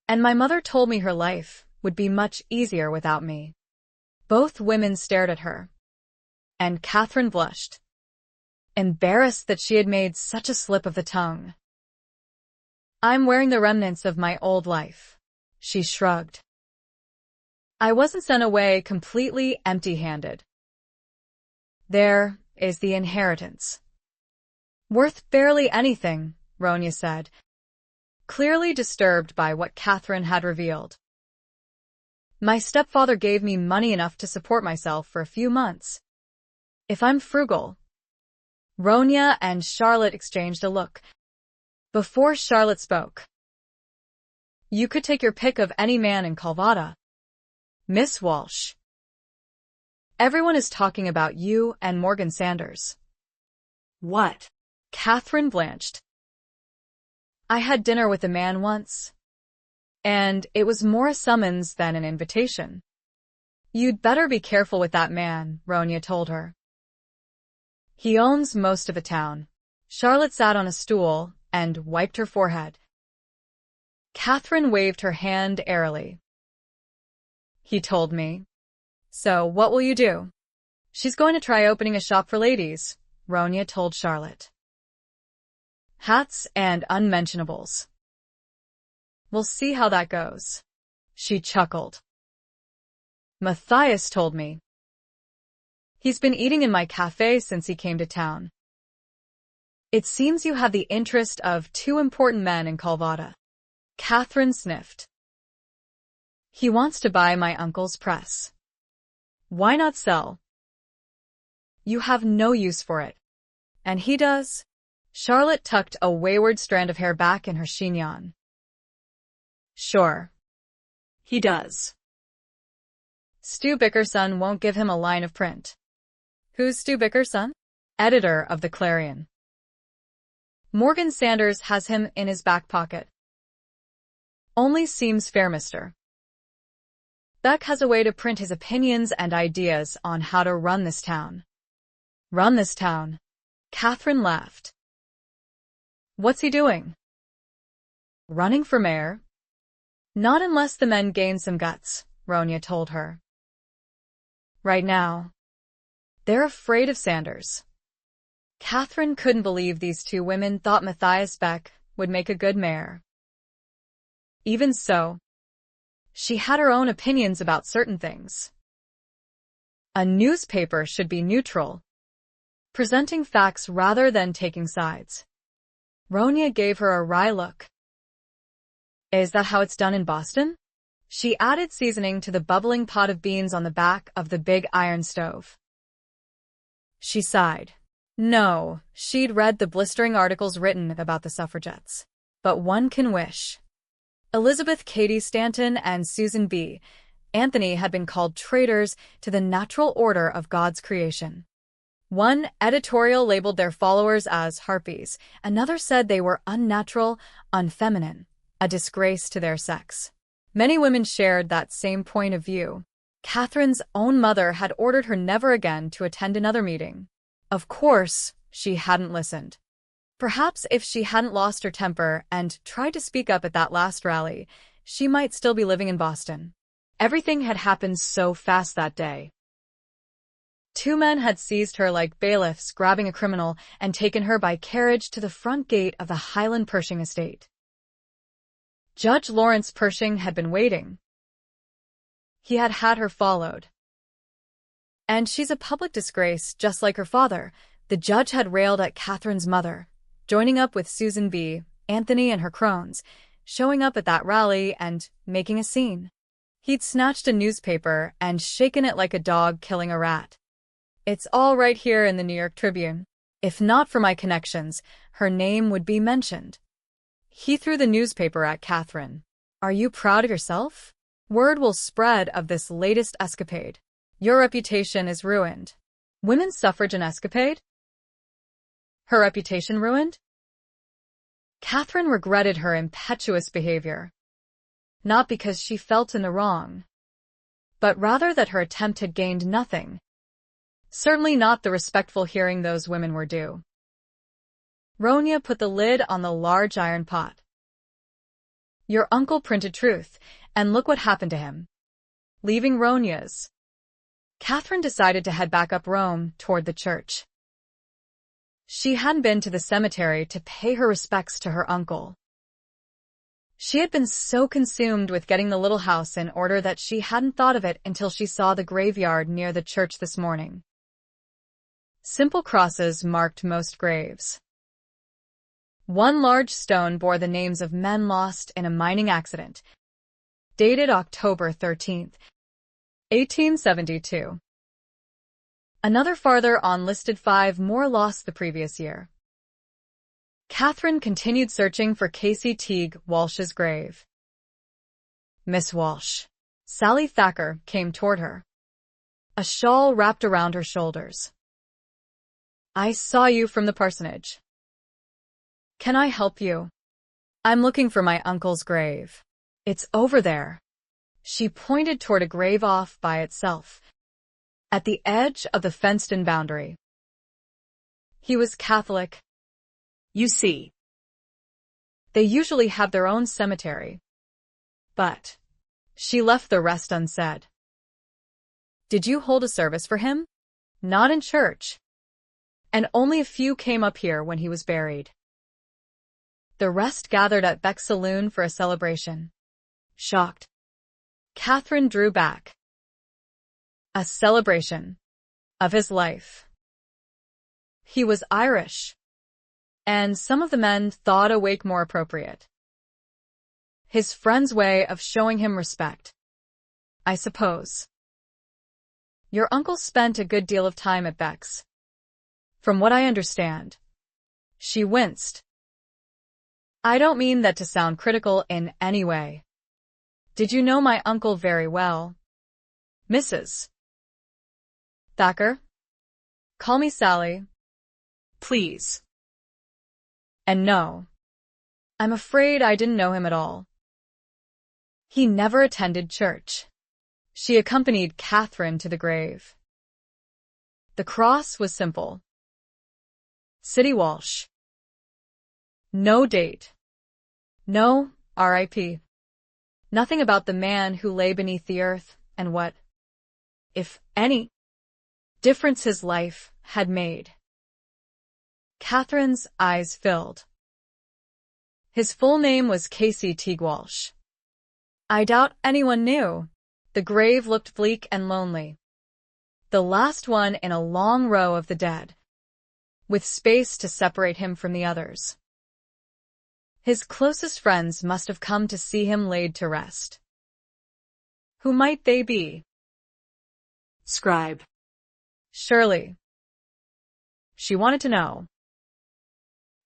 And my mother told me her life would be much easier without me. Both women stared at her. And Kathryn blushed, embarrassed that she had made such a slip of the tongue. I'm wearing the remnants of my old life. She shrugged. I wasn't sent away completely empty-handed. There is the inheritance. Worth barely anything, Ronia said, clearly disturbed by what Kathryn had revealed. My stepfather gave me money enough to support myself for a few months. If I'm frugal. Ronia and Charlotte exchanged a look. Before Charlotte spoke. You could take your pick of any man in Calvada. Miss Walsh. Everyone is talking about you and Morgan Sanders. What? Kathryn blanched. I had dinner with a man once, and it was more a summons than an invitation. You'd better be careful with that man, Ronia told her. He owns most of the town. Charlotte sat on a stool and wiped her forehead. Kathryn waved her hand airily. He told me. So what will you do? She's going to try opening a shop for ladies, Ronia told Charlotte. Hats and unmentionables. We'll see how that goes. She chuckled. Matthias told me. He's been eating in my cafe since he came to town. It seems you have the interest of 2 important men in Calvada. Kathryn sniffed. He wants to buy my uncle's press. Why not sell? You have no use for it. And he does? Charlotte tucked a wayward strand of hair back in her chignon. Sure. He does. Stu Bickerson won't give him a line of print. Who's Stu Bickerson? Editor of the Clarion. Morgan Sanders has him in his back pocket. Only seems fair, mister. Beck has a way to print his opinions and ideas on how to run this town. Run this town? Kathryn laughed. What's he doing? Running for mayor? Not unless the men gain some guts, Ronya told her. Right now, they're afraid of Sanders. Kathryn couldn't believe these two women thought Matthias Beck would make a good mayor. Even so, she had her own opinions about certain things. A newspaper should be neutral, presenting facts rather than taking sides. Ronya gave her a wry look. Is that how it's done in Boston? She added seasoning to the bubbling pot of beans on the back of the big iron stove. She sighed. No, she'd read the blistering articles written about the suffragettes. But one can wish. Elizabeth Cady Stanton and Susan B. Anthony had been called traitors to the natural order of God's creation. One editorial labeled their followers as harpies, another said they were unnatural, unfeminine, a disgrace to their sex. Many women shared that same point of view. Kathryn's own mother had ordered her never again to attend another meeting. Of course, she hadn't listened. Perhaps if she hadn't lost her temper and tried to speak up at that last rally, she might still be living in Boston. Everything had happened so fast that day. Two men had seized her like bailiffs grabbing a criminal and taken her by carriage to the front gate of the Highland Pershing estate. Judge Lawrence Pershing had been waiting. He had had her followed. And she's a public disgrace, just like her father. The judge had railed at Kathryn's mother, joining up with Susan B. Anthony and her crones, showing up at that rally and making a scene. He'd snatched a newspaper and shaken it like a dog killing a rat. It's all right here in the New York Tribune. If not for my connections, her name would be mentioned. He threw the newspaper at Kathryn. Are you proud of yourself? Word will spread of this latest escapade. Your reputation is ruined. Women's suffrage an escapade? Her reputation ruined? Kathryn regretted her impetuous behavior. Not because she felt in the wrong, but rather that her attempt had gained nothing. Certainly not the respectful hearing those women were due. Ronya put the lid on the large iron pot. Your uncle printed truth, and look what happened to him. Leaving Ronya's, Kathryn decided to head back up Rome toward the church. She hadn't been to the cemetery to pay her respects to her uncle. She had been so consumed with getting the little house in order that she hadn't thought of it until she saw the graveyard near the church this morning. Simple crosses marked most graves. One large stone bore the names of men lost in a mining accident, dated October 13, 1872. Another farther on listed 5 more lost the previous year. Kathryn continued searching for Casey Teague Walsh's grave. Miss Walsh. Sally Thacker came toward her, a shawl wrapped around her shoulders. I saw you from the parsonage. Can I help you? I'm looking for my uncle's grave. It's over there. She pointed toward a grave off by itself, at the edge of the fenced-in boundary. He was Catholic. You see. They usually have their own cemetery. But she left the rest unsaid. Did you hold a service for him? Not in church. And only a few came up here when he was buried. The rest gathered at Beck's saloon for a celebration. Shocked, Kathryn drew back. A celebration of his life. He was Irish, and some of the men thought a wake more appropriate. His friend's way of showing him respect, I suppose. Your uncle spent a good deal of time at Beck's. From what I understand. She winced. I don't mean that to sound critical in any way. Did you know my uncle very well? Mrs. Thacker? Call me Sally. Please. And no, I'm afraid I didn't know him at all. He never attended church. She accompanied Kathryn to the grave. The cross was simple. City Walsh. No date. No R.I.P. Nothing about the man who lay beneath the earth and what, if any, difference his life had made. Kathryn's eyes filled. His full name was Casey Teague Walsh. I doubt anyone knew. The grave looked bleak and lonely. The last one in a long row of the dead, with space to separate him from the others. His closest friends must have come to see him laid to rest. Who might they be? Scribe. Shirley. She wanted to know.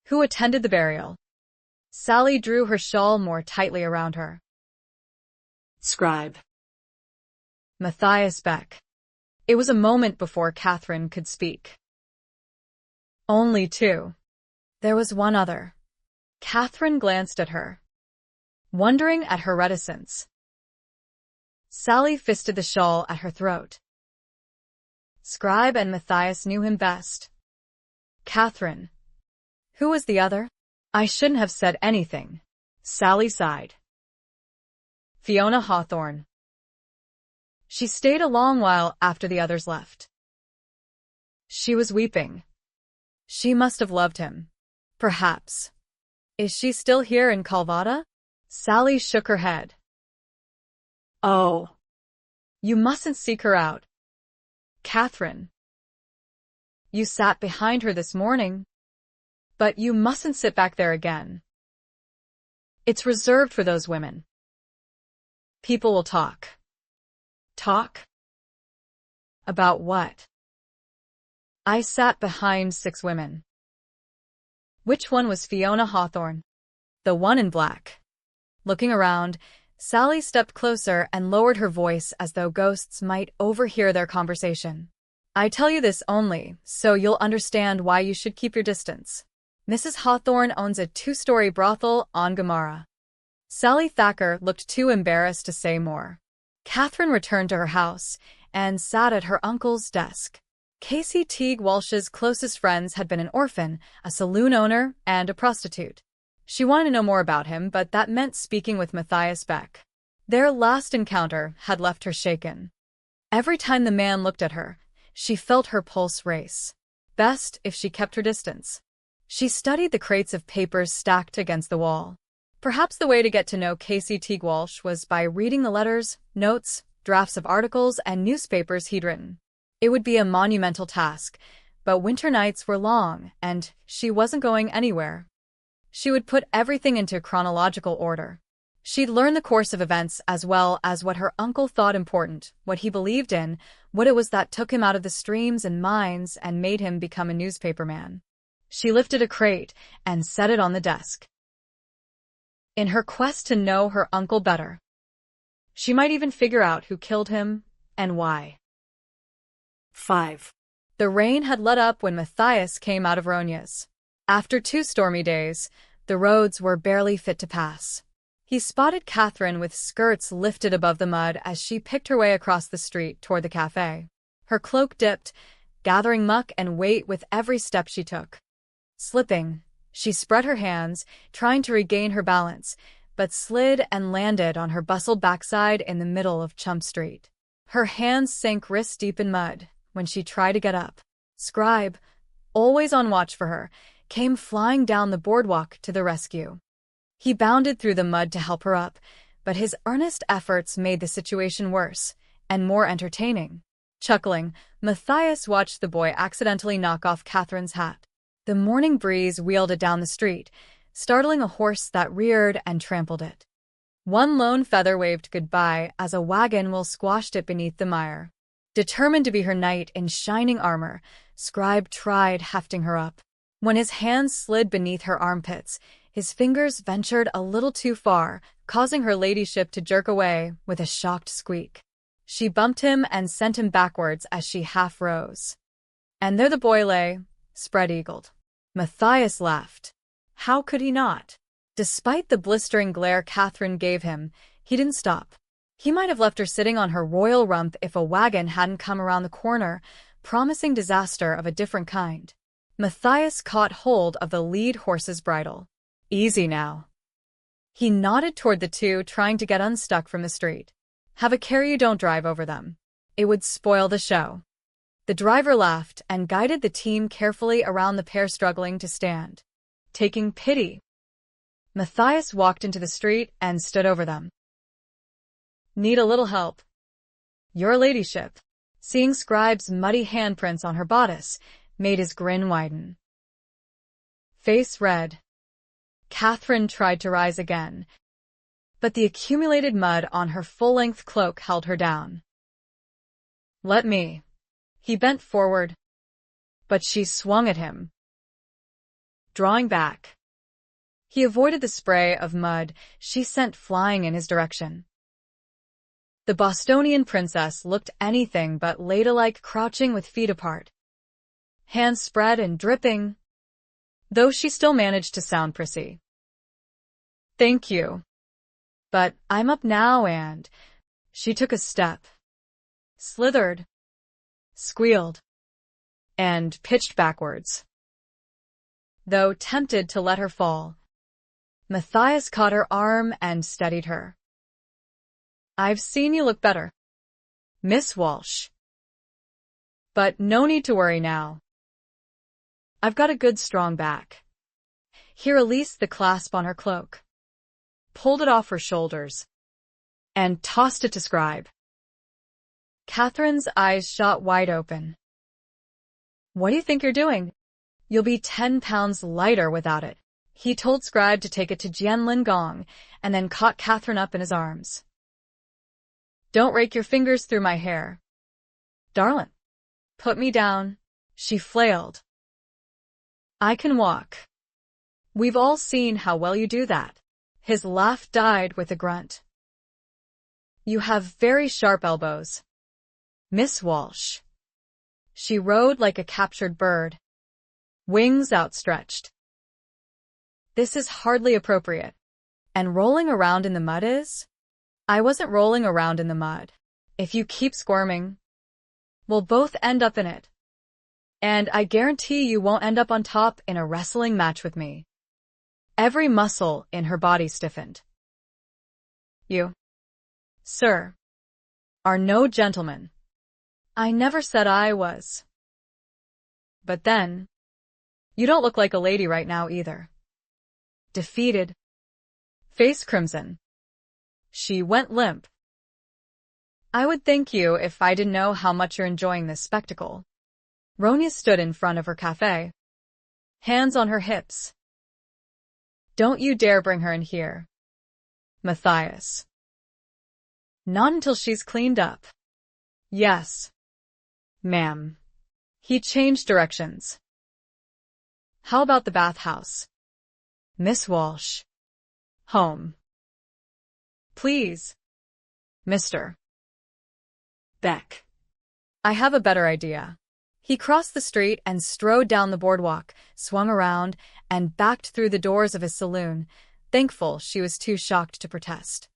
Who attended the burial? Sally drew her shawl more tightly around her. Scribe. Matthias Beck. It was a moment before Kathryn could speak. Only two. There was one other. Kathryn glanced at her, wondering at her reticence. Sally fisted the shawl at her throat. Scribe and Matthias knew him best. Kathryn. Who was the other? I shouldn't have said anything. Sally sighed. Fiona Hawthorne. She stayed a long while after the others left. She was weeping. She must have loved him. Perhaps. Is she still here in Calvada? Sally shook her head. Oh. You mustn't seek her out. Kathryn. You sat behind her this morning. But you mustn't sit back there again. It's reserved for those women. People will talk. Talk? About what? I sat behind 6 women. Which one was Fiona Hawthorne? The one in black. Looking around, Sally stepped closer and lowered her voice as though ghosts might overhear their conversation. I tell you this only so you'll understand why you should keep your distance. Mrs. Hawthorne owns a 2-story brothel on Gamara. Sally Thacker looked too embarrassed to say more. Kathryn returned to her house and sat at her uncle's desk. Casey Teague Walsh's closest friends had been an orphan, a saloon owner, and a prostitute. She wanted to know more about him, but that meant speaking with Matthias Beck. Their last encounter had left her shaken. Every time the man looked at her, she felt her pulse race. Best if she kept her distance. She studied the crates of papers stacked against the wall. Perhaps the way to get to know Casey Teague Walsh was by reading the letters, notes, drafts of articles, and newspapers he'd written. It would be a monumental task, but winter nights were long, and she wasn't going anywhere. She would put everything into chronological order. She'd learn the course of events as well as what her uncle thought important, what he believed in, what it was that took him out of the streams and mines and made him become a newspaperman. She lifted a crate and set it on the desk. In her quest to know her uncle better, she might even figure out who killed him and why. 5. The rain had let up when Matthias came out of Ronia's. After 2 stormy days, the roads were barely fit to pass. He spotted Kathryn with skirts lifted above the mud as she picked her way across the street toward the cafe. Her cloak dipped, gathering muck and weight with every step she took. Slipping, she spread her hands, trying to regain her balance, but slid and landed on her bustled backside in the middle of Chump Street. Her hands sank wrist-deep in mud when she tried to get up. Scribe, always on watch for her, came flying down the boardwalk to the rescue. He bounded through the mud to help her up, but his earnest efforts made the situation worse and more entertaining. Chuckling, Matthias watched the boy accidentally knock off Kathryn's hat. The morning breeze wheeled it down the street, startling a horse that reared and trampled it. One lone feather waved goodbye as a wagon wheel squashed it beneath the mire. Determined to be her knight in shining armor, Scribe tried hefting her up. When his hands slid beneath her armpits, his fingers ventured a little too far, causing her ladyship to jerk away with a shocked squeak. She bumped him and sent him backwards as she half rose. And there the boy lay, spread-eagled. Matthias laughed. How could he not? Despite the blistering glare Kathryn gave him, he didn't stop. He might have left her sitting on her royal rump if a wagon hadn't come around the corner, promising disaster of a different kind. Matthias caught hold of the lead horse's bridle. Easy now. He nodded toward the two trying to get unstuck from the street. Have a care you don't drive over them. It would spoil the show. The driver laughed and guided the team carefully around the pair struggling to stand. Taking pity, Matthias walked into the street and stood over them. Need a little help? Your ladyship, seeing Scribe's muddy handprints on her bodice, made his grin widen. Face red, Kathryn tried to rise again, but the accumulated mud on her full-length cloak held her down. Let me. He bent forward, but she swung at him. Drawing back, he avoided the spray of mud she sent flying in his direction. The Bostonian princess looked anything but ladylike, crouching with feet apart, hands spread and dripping, though she still managed to sound prissy. Thank you. But I'm up now and... She took a step, slithered, squealed, and pitched backwards. Though tempted to let her fall, Matthias caught her arm and steadied her. I've seen you look better, Miss Walsh. But no need to worry now. I've got a good strong back. He released the clasp on her cloak, pulled it off her shoulders, and tossed it to Scribe. Kathryn's eyes shot wide open. What do you think you're doing? You'll be 10 pounds lighter without it. He told Scribe to take it to Jianlin Gong and then caught Kathryn up in his arms. Don't rake your fingers through my hair. Darling, put me down, she flailed. I can walk. We've all seen how well you do that. His laugh died with a grunt. You have very sharp elbows, Miss Walsh. She rode like a captured bird, wings outstretched. This is hardly appropriate. And rolling around in the mud is? I wasn't rolling around in the mud. If you keep squirming, we'll both end up in it. And I guarantee you won't end up on top in a wrestling match with me. Every muscle in her body stiffened. You, sir, are no gentleman. I never said I was. But then, you don't look like a lady right now either. Defeated, face crimson, she went limp. I would thank you if I didn't know how much you're enjoying this spectacle. Ronya stood in front of her cafe, hands on her hips. Don't you dare bring her in here, Matthias. Not until she's cleaned up. Yes, ma'am. He changed directions. How about the bathhouse? Miss Walsh. Home. Please, Mr. Beck. I have a better idea. He crossed the street and strode down the boardwalk, swung around, and backed through the doors of his saloon, thankful she was too shocked to protest.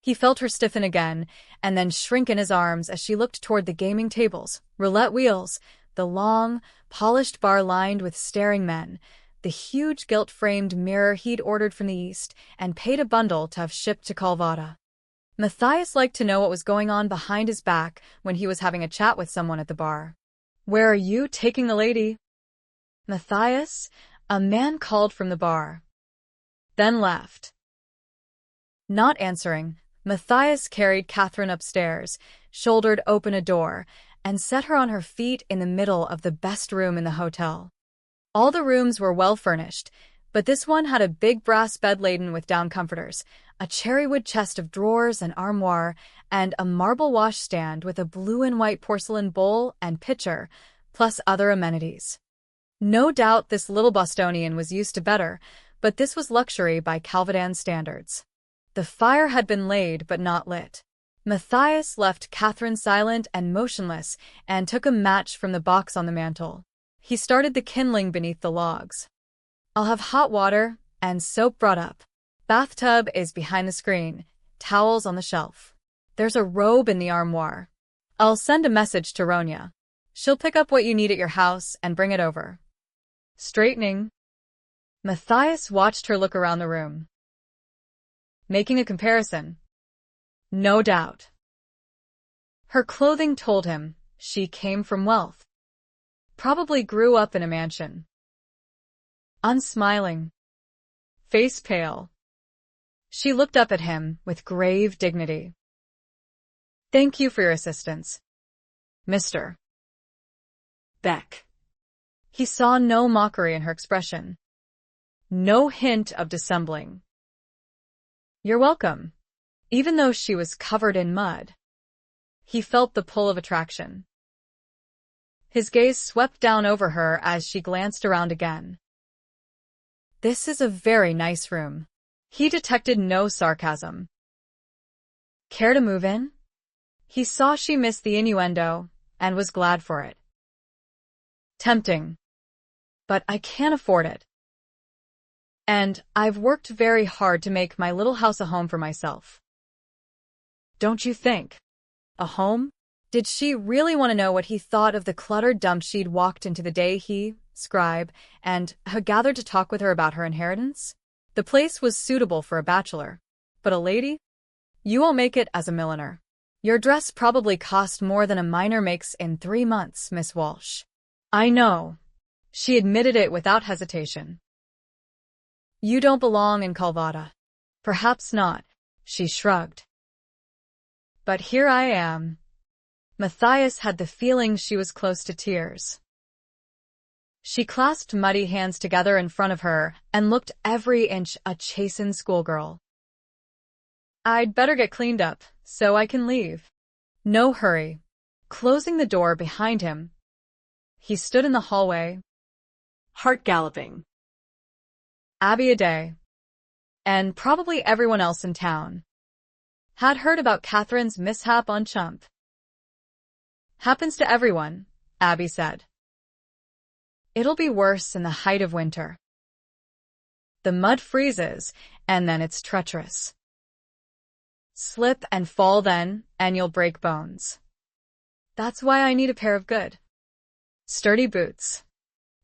He felt her stiffen again, and then shrink in his arms as she looked toward the gaming tables, roulette wheels, the long, polished bar lined with staring men, the huge gilt-framed mirror he'd ordered from the East and paid a bundle to have shipped to Calvada. Matthias liked to know what was going on behind his back when he was having a chat with someone at the bar. Where are you taking the lady? Matthias, a man called from the bar. Then left. Not answering, Matthias carried Kathryn upstairs, shouldered open a door, and set her on her feet in the middle of the best room in the hotel. All the rooms were well furnished, but this one had a big brass bed laden with down comforters, a cherrywood chest of drawers and armoire, and a marble washstand with a blue and white porcelain bowl and pitcher, plus other amenities. No doubt this little Bostonian was used to better, but this was luxury by Calvadan standards. The fire had been laid but not lit. Matthias left Kathryn silent and motionless and took a match from the box on the mantel. He started the kindling beneath the logs. "I'll have hot water and soap brought up. Bathtub is behind the screen, towels on the shelf. There's a robe in the armoire. I'll send a message to Ronya. She'll pick up what you need at your house and bring it over." Straightening. Matthias watched her look around the room. Making a comparison. No doubt. Her clothing told him she came from wealth. Probably grew up in a mansion. Unsmiling. Face pale. She looked up at him with grave dignity. "Thank you for your assistance, Mr. Beck." He saw no mockery in her expression. No hint of dissembling. "You're welcome." Even though she was covered in mud, he felt the pull of attraction. His gaze swept down over her as she glanced around again. "This is a very nice room." He detected no sarcasm. "Care to move in?" He saw she missed the innuendo and was glad for it. "Tempting. But I can't afford it. And I've worked very hard to make my little house a home for myself." "Don't you think? A home?" Did she really want to know what he thought of the cluttered dump she'd walked into the day he, Scribe, and had gathered to talk with her about her inheritance? The place was suitable for a bachelor. But a lady? "You won't make it as a milliner. Your dress probably cost more than a miner makes in 3 months, Miss Walsh." "I know." She admitted it without hesitation. "You don't belong in Calvada." "Perhaps not," she shrugged. "But here I am." Matthias had the feeling she was close to tears. She clasped muddy hands together in front of her and looked every inch a chastened schoolgirl. "I'd better get cleaned up, so I can leave." "No hurry." Closing the door behind him, he stood in the hallway. Heart galloping. Abby Aday, and probably everyone else in town, had heard about Kathryn's mishap on Chump. "Happens to everyone," Abby said. "It'll be worse in the height of winter. The mud freezes, and then it's treacherous. Slip and fall then, and you'll break bones. That's why I need a pair of good, sturdy boots."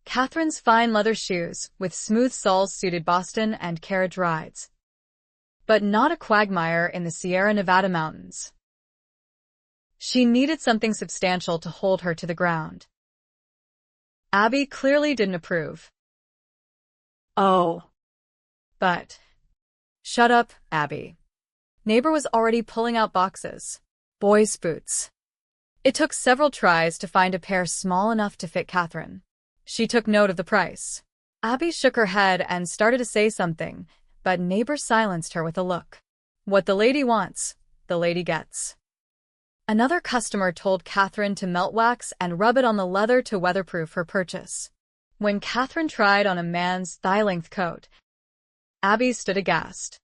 Kathryn's fine leather shoes, with smooth soles suited Boston and carriage rides. But not a quagmire in the Sierra Nevada mountains. She needed something substantial to hold her to the ground. Abby clearly didn't approve. "Oh." But, "Shut up, Abby." Neighbor was already pulling out boxes. Boys' boots. It took several tries to find a pair small enough to fit Kathryn. She took note of the price. Abby shook her head and started to say something, but Neighbor silenced her with a look. "What the lady wants, the lady gets." Another customer told Kathryn to melt wax and rub it on the leather to weatherproof her purchase. When Kathryn tried on a man's thigh-length coat, Abby stood aghast.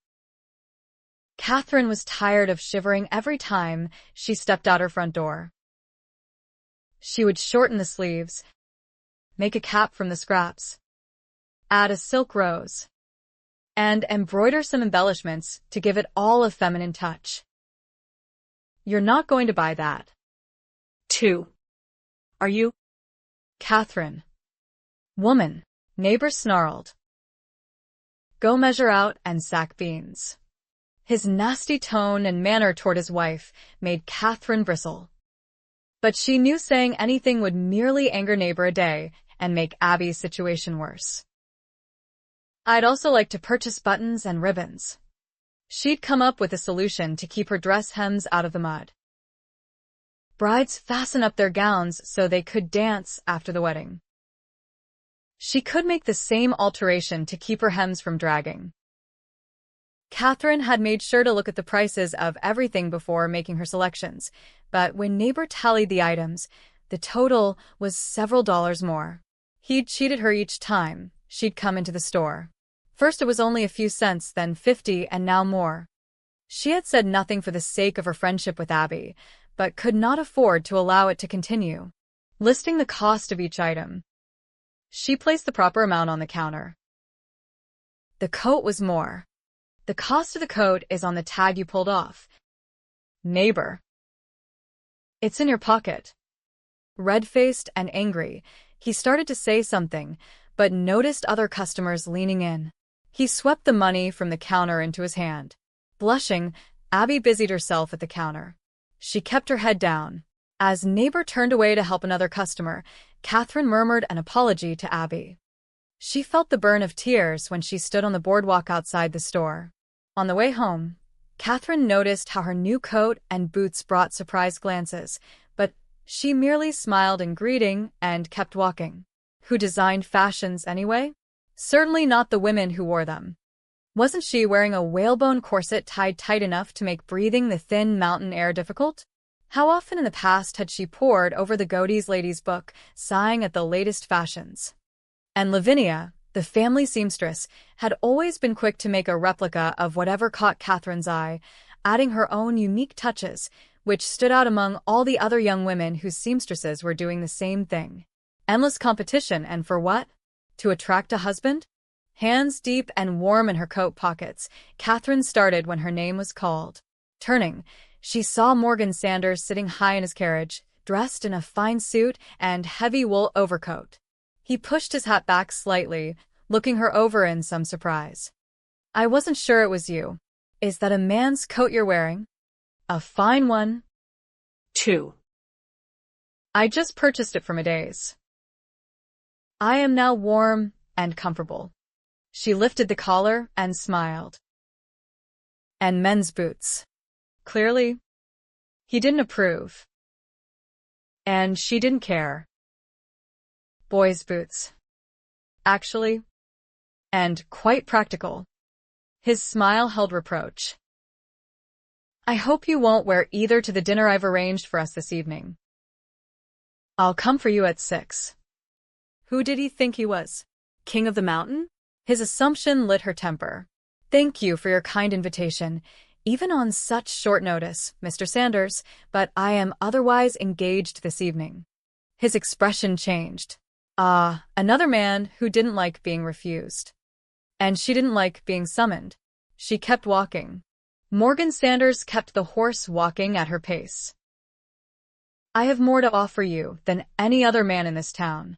Kathryn was tired of shivering every time she stepped out her front door. She would shorten the sleeves, make a cap from the scraps, add a silk rose, and embroider some embellishments to give it all a feminine touch. "You're not going to buy that." 2. Are you? "Kathryn." "Woman," Neighbor snarled. "Go measure out and sack beans." His nasty tone and manner toward his wife made Kathryn bristle. But she knew saying anything would merely anger Neighbor Aday and make Abby's situation worse. "I'd also like to purchase buttons and ribbons." She'd come up with a solution to keep her dress hems out of the mud. Brides fasten up their gowns so they could dance after the wedding. She could make the same alteration to keep her hems from dragging. Kathryn had made sure to look at the prices of everything before making her selections, but when Neighbor tallied the items, the total was several dollars more. He'd cheated her each time she'd come into the store. First it was only a few cents, then 50, and now more. She had said nothing for the sake of her friendship with Abby, but could not afford to allow it to continue. Listing the cost of each item, she placed the proper amount on the counter. The coat was more. The cost of the coat is on the tag you pulled off. Neighbor. It's in your pocket. Red-faced and angry, he started to say something, but noticed other customers leaning in. He swept the money from the counter into his hand. Blushing, Abby busied herself at the counter. She kept her head down. As neighbor turned away to help another customer, Kathryn murmured an apology to Abby. She felt the burn of tears when she stood on the boardwalk outside the store. On the way home, Kathryn noticed how her new coat and boots brought surprised glances, but she merely smiled in greeting and kept walking. Who designed fashions anyway? Certainly not the women who wore them. Wasn't she wearing a whalebone corset tied tight enough to make breathing the thin mountain air difficult? How often in the past had she pored over the Godey's Ladies book, sighing at the latest fashions? And Lavinia, the family seamstress, had always been quick to make a replica of whatever caught Kathryn's eye, adding her own unique touches, which stood out among all the other young women whose seamstresses were doing the same thing. Endless competition, and for what? To attract a husband? Hands deep and warm in her coat pockets, Kathryn started when her name was called. Turning, she saw Morgan Sanders sitting high in his carriage, dressed in a fine suit and heavy wool overcoat. He pushed his hat back slightly, looking her over in some surprise. I wasn't sure it was you. Is that a man's coat you're wearing? A fine one. 2. I just purchased it for Matthias. I am now warm and comfortable. She lifted the collar and smiled. And men's boots. Clearly, he didn't approve. And she didn't care. Boys' boots. Actually. And quite practical. His smile held reproach. I hope you won't wear either to the dinner I've arranged for us this evening. I'll come for you at 6. Who did he think he was? King of the mountain? His assumption lit her temper. Thank you for your kind invitation, even on such short notice, Mr. Sanders, but I am otherwise engaged this evening. His expression changed. Another man who didn't like being refused. And she didn't like being summoned. She kept walking. Morgan Sanders kept the horse walking at her pace. I have more to offer you than any other man in this town.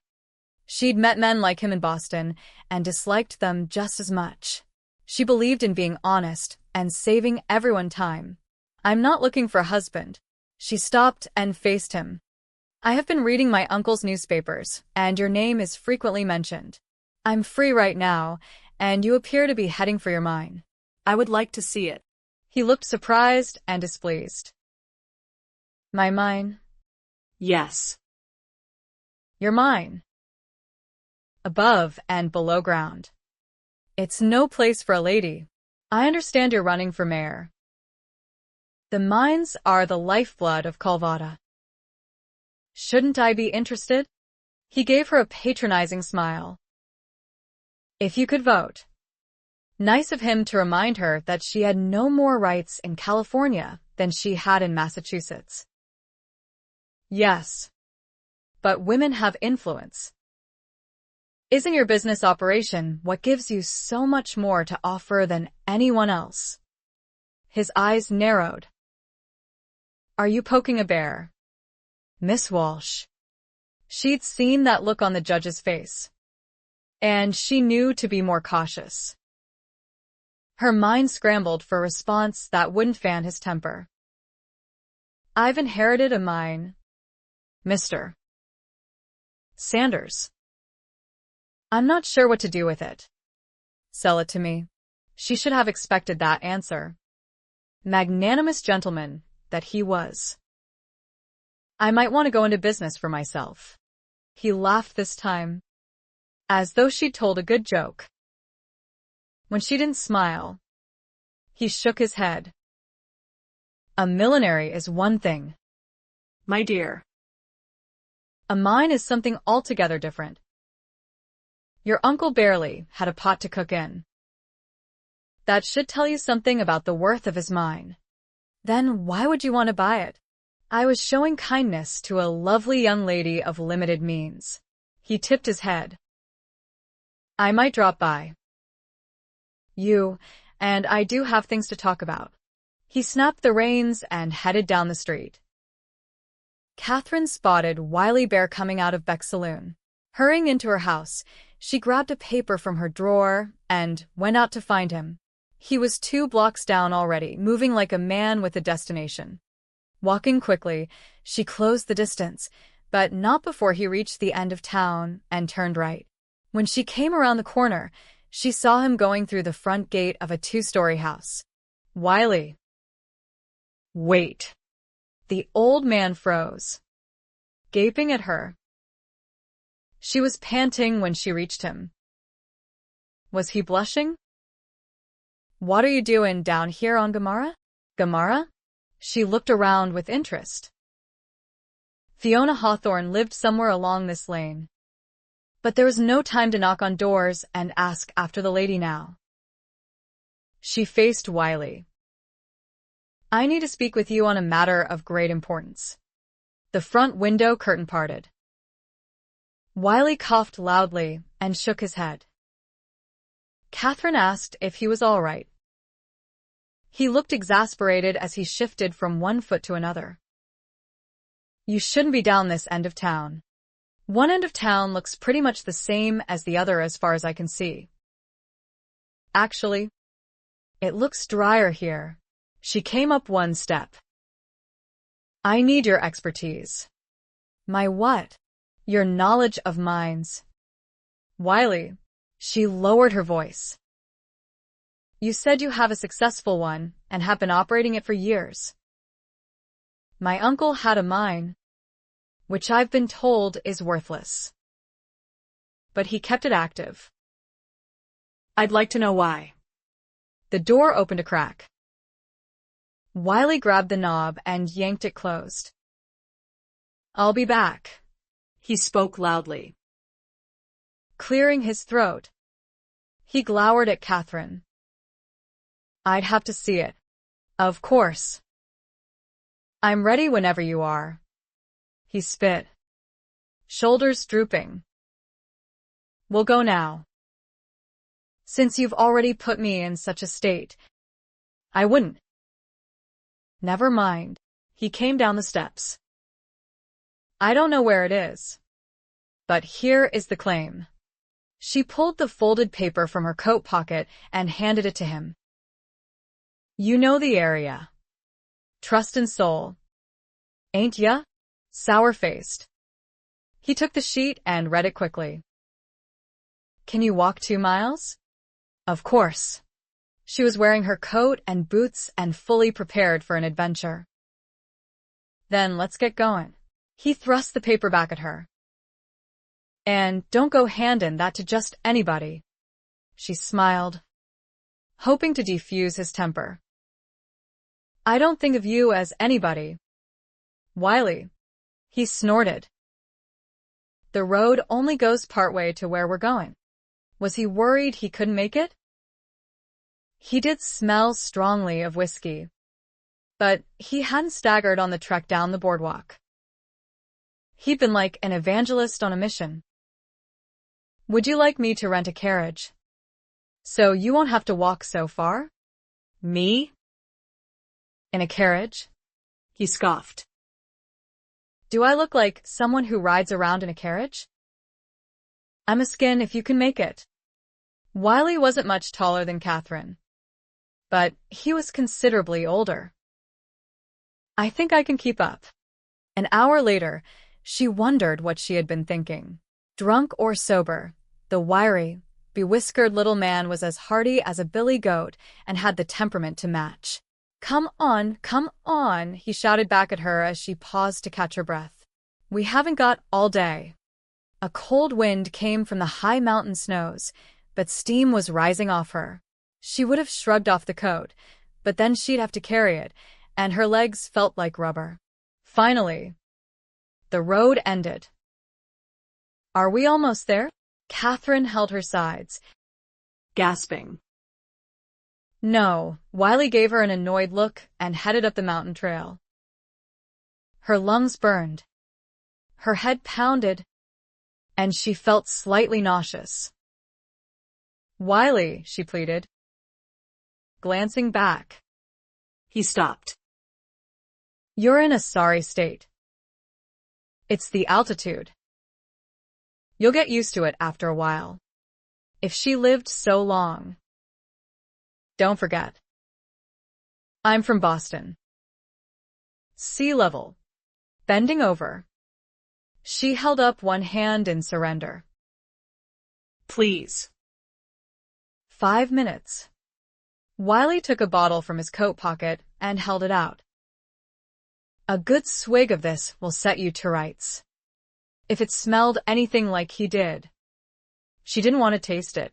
She'd met men like him in Boston and disliked them just as much. She believed in being honest and saving everyone time. I'm not looking for a husband. She stopped and faced him. I have been reading my uncle's newspapers, and your name is frequently mentioned. I'm free right now, and you appear to be heading for your mine. I would like to see it. He looked surprised and displeased. My mine? Yes. Your mine. Above and below ground. It's no place for a lady. I understand you're running for mayor. The mines are the lifeblood of Calvada. Shouldn't I be interested? He gave her a patronizing smile. If you could vote. Nice of him to remind her that she had no more rights in California than she had in Massachusetts. Yes. But women have influence. Isn't your business operation what gives you so much more to offer than anyone else? His eyes narrowed. Are you poking a bear? Miss Walsh. She'd seen that look on the judge's face. And she knew to be more cautious. Her mind scrambled for a response that wouldn't fan his temper. I've inherited a mine, Mr. Sanders. I'm not sure what to do with it. Sell it to me. She should have expected that answer. Magnanimous gentleman that he was. I might want to go into business for myself. He laughed this time, as though she'd told a good joke. When she didn't smile, he shook his head. A millinery is one thing. My dear. A mine is something altogether different. Your uncle barely had a pot to cook in. That should tell you something about the worth of his mine. Then why would you want to buy it? I was showing kindness to a lovely young lady of limited means. He tipped his head. I might drop by. And I do have things to talk about. He snapped the reins and headed down the street. Kathryn spotted Wily Bear coming out of Beck's saloon. Hurrying into her house, she grabbed a paper from her drawer and went out to find him. He was 2 blocks down already, moving like a man with a destination. Walking quickly, she closed the distance, but not before he reached the end of town and turned right. When she came around the corner, she saw him going through the front gate of a 2-story house. Wily. Wait. The old man froze, gaping at her. She was panting when she reached him. Was he blushing? What are you doing down here on Gamara? Gamara? She looked around with interest. Fiona Hawthorne lived somewhere along this lane. But there was no time to knock on doors and ask after the lady now. She faced Wily. I need to speak with you on a matter of great importance. The front window curtain parted. Wily coughed loudly and shook his head. Kathryn asked if he was all right. He looked exasperated as he shifted from one foot to another. You shouldn't be down this end of town. One end of town looks pretty much the same as the other as far as I can see. Actually, it looks drier here. She came up 1 step. I need your expertise. My what? Your knowledge of mines. Wily. She lowered her voice. You said you have a successful one and have been operating it for years. My uncle had a mine, which I've been told is worthless. But he kept it active. I'd like to know why. The door opened a crack. Wily grabbed the knob and yanked it closed. I'll be back. He spoke loudly. Clearing his throat, he glowered at Kathryn. I'd have to see it. Of course. I'm ready whenever you are. He spit, shoulders drooping. We'll go now. Since you've already put me in such a state, I wouldn't. Never mind. He came down the steps. I don't know where it is, but here is the claim. She pulled the folded paper from her coat pocket and handed it to him. You know the area. Trust and soul. Ain't ya? Sour-faced. He took the sheet and read it quickly. Can you walk 2 miles? Of course. She was wearing her coat and boots and fully prepared for an adventure. Then let's get going. He thrust the paper back at her. And don't go handing that to just anybody. She smiled, hoping to defuse his temper. I don't think of you as anybody. Wily. He snorted. The road only goes partway to where we're going. Was he worried he couldn't make it? He did smell strongly of whiskey, but he hadn't staggered on the trek down the boardwalk. He'd been like an evangelist on a mission. Would you like me to rent a carriage? So you won't have to walk so far? Me? In a carriage? He scoffed. Do I look like someone who rides around in a carriage? I'm a skin if you can make it. Wily wasn't much taller than Kathryn, but he was considerably older. I think I can keep up. An hour later, she wondered what she had been thinking. Drunk or sober, the wiry, bewhiskered little man was as hardy as a billy goat and had the temperament to match. Come on, he shouted back at her as she paused to catch her breath. We haven't got all day. A cold wind came from the high mountain snows, but steam was rising off her. She would have shrugged off the coat, but then she'd have to carry it, and her legs felt like rubber. Finally, the road ended. Are we almost there? Kathryn held her sides, gasping. No, Wiley gave her an annoyed look and headed up the mountain trail. Her lungs burned. Her head pounded, and she felt slightly nauseous. Wiley, she pleaded. Glancing back, He stopped. you're in a sorry state. It's the altitude. You'll get used to it after a while. If she lived so long. Don't forget. I'm from Boston. Sea level. Bending over. She held up one hand in surrender. Please. 5 minutes. Wiley took a bottle from his coat pocket and held it out. A good swig of this will set you to rights. If it smelled anything like he did. She didn't want to taste it.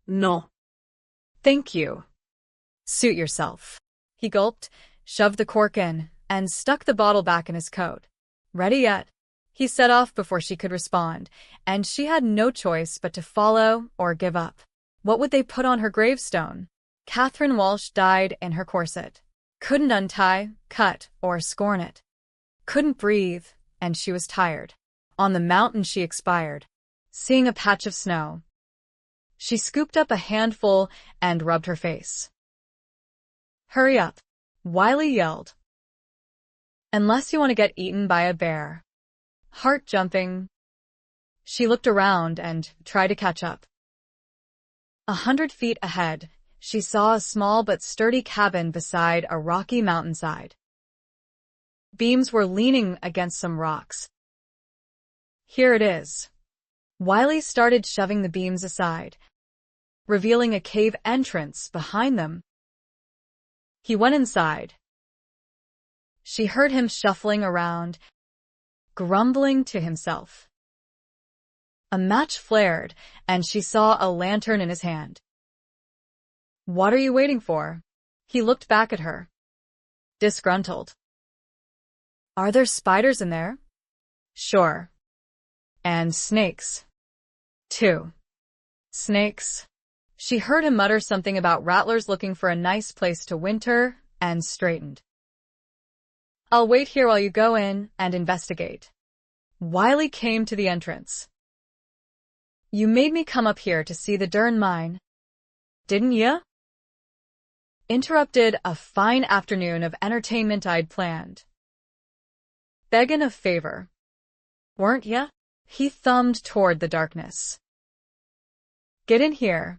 No. Thank you. Suit yourself. He gulped, shoved the cork in, and stuck the bottle back in his coat. Ready yet? He set off before she could respond, and she had no choice but to follow or give up. What would they put on her gravestone? Kathryn Walsh died in her corset. Couldn't untie, cut, or scorn it. Couldn't breathe, and she was tired. On the mountain she expired, seeing a patch of snow. She scooped up a handful and rubbed her face. Hurry up, Wiley yelled. Unless you want to get eaten by a bear. Heart jumping. She looked around and tried to catch up. 100 feet ahead, she saw a small but sturdy cabin beside a rocky mountainside. Beams were leaning against some rocks. Here it is. Wiley started shoving the beams aside, revealing a cave entrance behind them. He went inside. She heard him shuffling around, grumbling to himself. A match flared, and she saw a lantern in his hand. What are you waiting for? He looked back at her, disgruntled. Are there spiders in there? Sure. And snakes. Too. Snakes. She heard him mutter something about rattlers looking for a nice place to winter, and straightened. I'll wait here while you go in and investigate. Wiley came to the entrance. You made me come up here to see the darn mine. Didn't ya? Interrupted a fine afternoon of entertainment I'd planned. Beggin' a favor. Weren't ya? He thumbed toward the darkness. Get in here.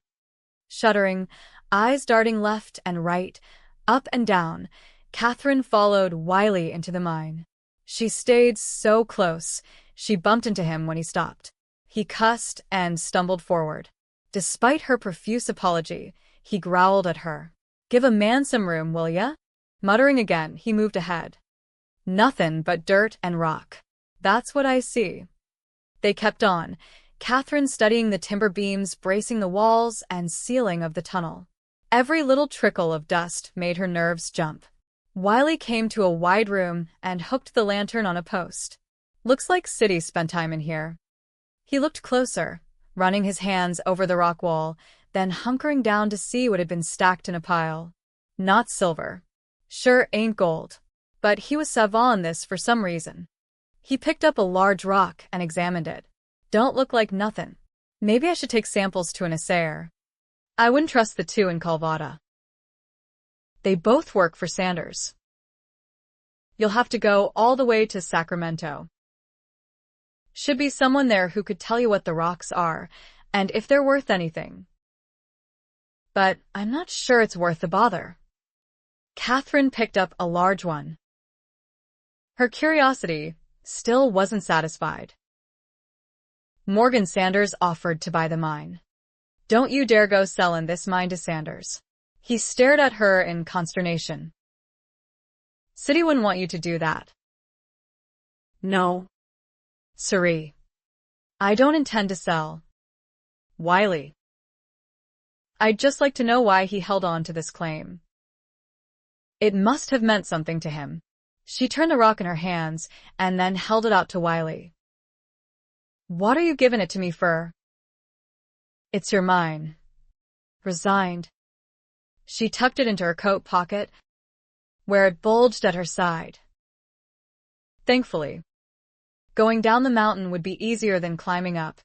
Shuddering, eyes darting left and right, up and down, Kathryn followed Wiley into the mine. She stayed so close, she bumped into him when he stopped. He cussed and stumbled forward. Despite her profuse apology, he growled at her. Give a man some room, will ya? Muttering again, he moved ahead. Nothin' but dirt and rock. That's what I see. They kept on, Kathryn studying the timber beams bracing the walls and ceiling of the tunnel. Every little trickle of dust made her nerves jump. Wiley came to a wide room and hooked the lantern on a post. Looks like City spent time in here. He looked closer, running his hands over the rock wall, then hunkering down to see what had been stacked in a pile. Not silver. Sure ain't gold. But he was savant on this for some reason. He picked up a large rock and examined it. Don't look like nothin'. Maybe I should take samples to an assayer. I wouldn't trust the two in Calvada. They both work for Sanders. You'll have to go all the way to Sacramento. Should be someone there who could tell you what the rocks are, and if they're worth anything. But I'm not sure it's worth the bother. Kathryn picked up a large one. Her curiosity still wasn't satisfied. Morgan Sanders offered to buy the mine. Don't you dare go sellin' this mine to Sanders. He stared at her in consternation. City wouldn't want you to do that. No. Siree. I don't intend to sell. Wiley. I'd just like to know why he held on to this claim. It must have meant something to him. She turned the rock in her hands and then held it out to Wiley. What are you giving it to me for? It's your mine. Resigned. She tucked it into her coat pocket, where it bulged at her side. Thankfully, going down the mountain would be easier than climbing up.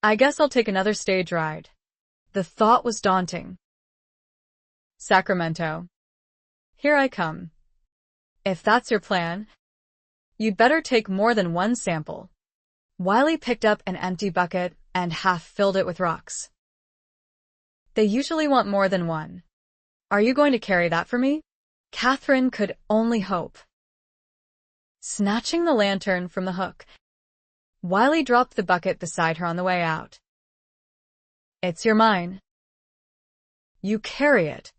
I guess I'll take another stage ride. The thought was daunting. Sacramento. Here I come. If that's your plan, you'd better take more than one sample. Wiley picked up an empty bucket and half-filled it with rocks. They usually want more than one. Are you going to carry that for me? Kathryn could only hope. Snatching the lantern from the hook, Wiley dropped the bucket beside her on the way out. It's your mine. You carry it.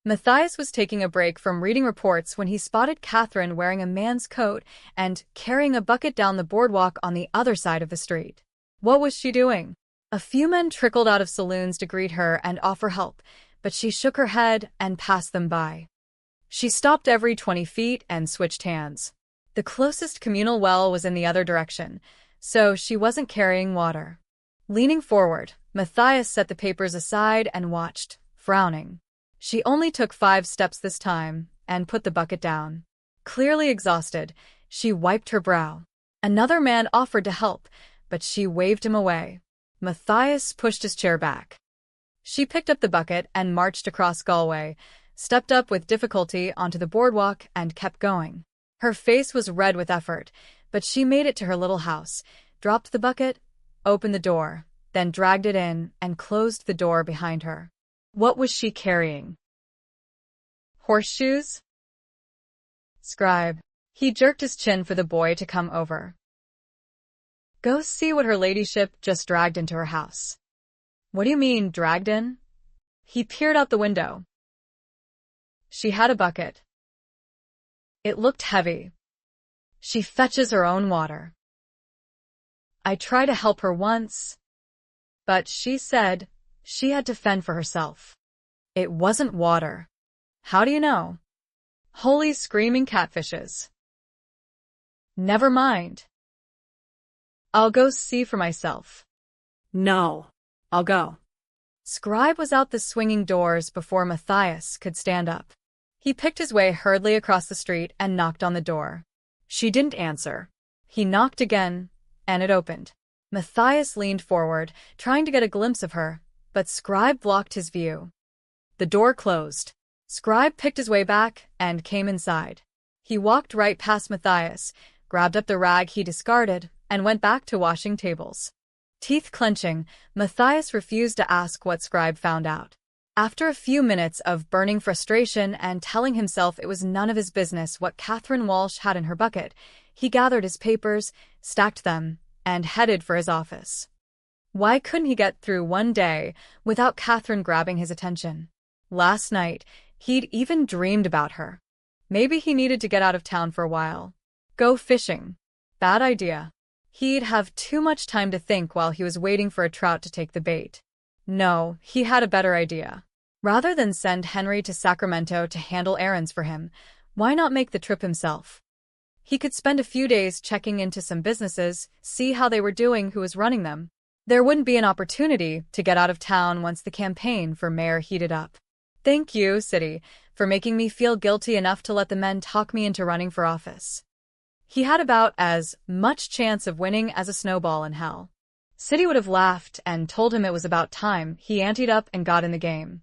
Matthias was taking a break from reading reports when he spotted Kathryn wearing a man's coat and carrying a bucket down the boardwalk on the other side of the street. What was she doing? A few men trickled out of saloons to greet her and offer help, but she shook her head and passed them by. She stopped every 20 feet and switched hands. The closest communal well was in the other direction, so she wasn't carrying water. Leaning forward, Matthias set the papers aside and watched, frowning. She only took 5 steps this time and put the bucket down. Clearly exhausted, she wiped her brow. Another man offered to help, but she waved him away. Matthias pushed his chair back. She picked up the bucket and marched across Galway, stepped up with difficulty onto the boardwalk, and kept going. Her face was red with effort, but she made it to her little house, dropped the bucket, opened the door, then dragged it in and closed the door behind her. What was she carrying? Horseshoes? Scribe. He jerked his chin for the boy to come over. Go see what her ladyship just dragged into her house. What do you mean, dragged in? He peered out the window. She had a bucket. It looked heavy. She fetches her own water. I tried to help her once, but she said she had to fend for herself. It wasn't water. How do you know? Holy screaming catfishes. Never mind. I'll go see for myself. No, I'll go. Scribe was out the swinging doors before Matthias could stand up. He picked his way hurriedly across the street and knocked on the door. She didn't answer. He knocked again, and it opened. Matthias leaned forward, trying to get a glimpse of her, but Scribe blocked his view. The door closed. Scribe picked his way back and came inside. He walked right past Matthias, grabbed up the rag he discarded, and went back to washing tables. Teeth clenching, Matthias refused to ask what Scribe found out. After a few minutes of burning frustration and telling himself it was none of his business what Kathryn Walsh had in her bucket, he gathered his papers, stacked them, and headed for his office. Why couldn't he get through one day without Kathryn grabbing his attention? Last night, he'd even dreamed about her. Maybe he needed to get out of town for a while. Go fishing. Bad idea. He'd have too much time to think while he was waiting for a trout to take the bait. No, he had a better idea. Rather than send Henry to Sacramento to handle errands for him, why not make the trip himself? He could spend a few days checking into some businesses, see how they were doing, who was running them. There wouldn't be an opportunity to get out of town once the campaign for mayor heated up. Thank you, City, for making me feel guilty enough to let the men talk me into running for office. He had about as much chance of winning as a snowball in hell. City would have laughed and told him it was about time he anteed up and got in the game.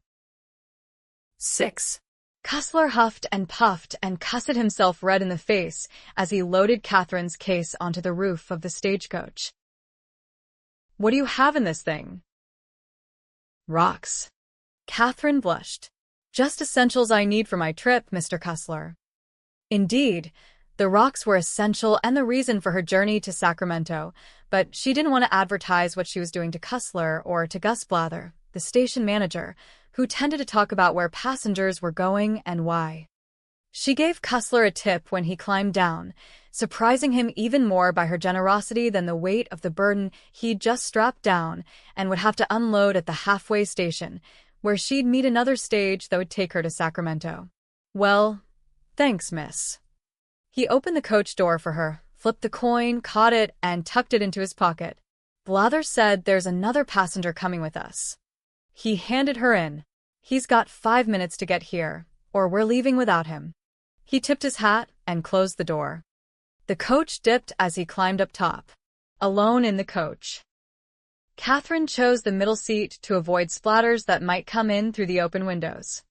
6. Cussler huffed and puffed and cussed himself red in the face as he loaded Kathryn's case onto the roof of the stagecoach. What do you have in this thing? Rocks. Kathryn blushed. Just essentials I need for my trip, Mr. Cussler. Indeed, the rocks were essential and the reason for her journey to Sacramento, but she didn't want to advertise what she was doing to Cussler or to Gus Blather, the station manager, who tended to talk about where passengers were going and why. She gave Cussler a tip when he climbed down, surprising him even more by her generosity than the weight of the burden he'd just strapped down and would have to unload at the halfway station, where she'd meet another stage that would take her to Sacramento. Well, thanks, miss. He opened the coach door for her, flipped the coin, caught it, and tucked it into his pocket. Blather said there's another passenger coming with us. He handed her in. He's got 5 minutes to get here, or we're leaving without him. He tipped his hat and closed the door. The coach dipped as he climbed up top. Alone in the coach. Kathryn chose the middle seat to avoid splatters that might come in through the open windows.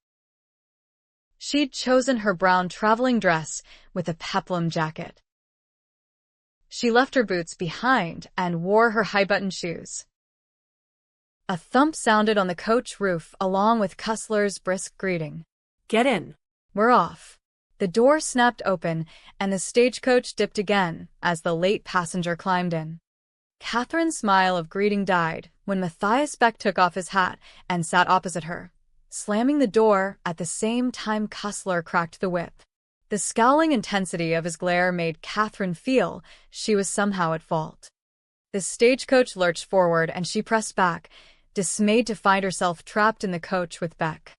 She'd chosen her brown traveling dress with a peplum jacket. She left her boots behind and wore her high-button shoes. A thump sounded on the coach roof along with Cussler's brisk greeting. Get in. We're off. The door snapped open and the stagecoach dipped again as the late passenger climbed in. Kathryn's smile of greeting died when Matthias Beck took off his hat and sat opposite her, slamming the door at the same time Cussler cracked the whip. The scowling intensity of his glare made Kathryn feel she was somehow at fault. The stagecoach lurched forward and she pressed back, dismayed to find herself trapped in the coach with Beck.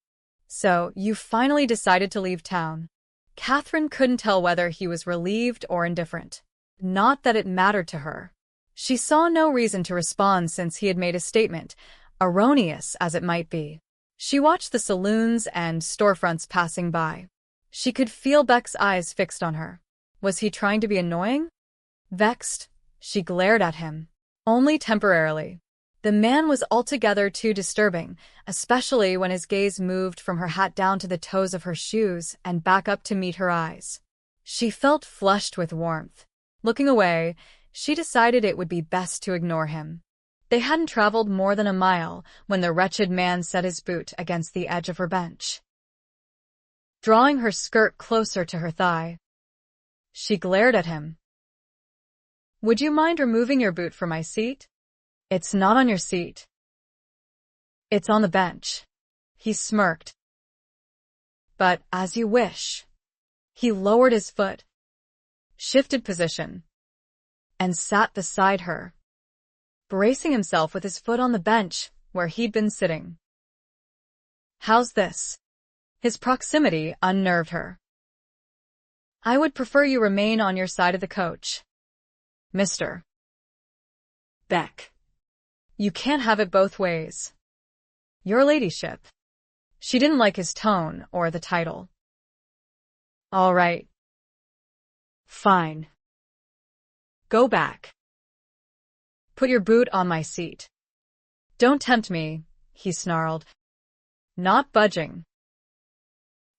So, you finally decided to leave town. Kathryn couldn't tell whether he was relieved or indifferent. Not that it mattered to her. She saw no reason to respond since he had made a statement, erroneous as it might be. She watched the saloons and storefronts passing by. She could feel Beck's eyes fixed on her. Was he trying to be annoying? Vexed, she glared at him. Only temporarily. The man was altogether too disturbing, especially when his gaze moved from her hat down to the toes of her shoes and back up to meet her eyes. She felt flushed with warmth. Looking away, she decided it would be best to ignore him. They hadn't traveled more than a mile when the wretched man set his boot against the edge of her bench, drawing her skirt closer to her thigh. She glared at him. Would you mind removing your boot from my seat? It's not on your seat. It's on the bench. He smirked. But as you wish. He lowered his foot, shifted position, and sat beside her, bracing himself with his foot on the bench where he'd been sitting. How's this? His proximity unnerved her. I would prefer you remain on your side of the coach. Mr. Beck. You can't have it both ways. Your ladyship. She didn't like his tone or the title. All right. Fine. Go back. Put your boot on my seat. Don't tempt me, he snarled, not budging.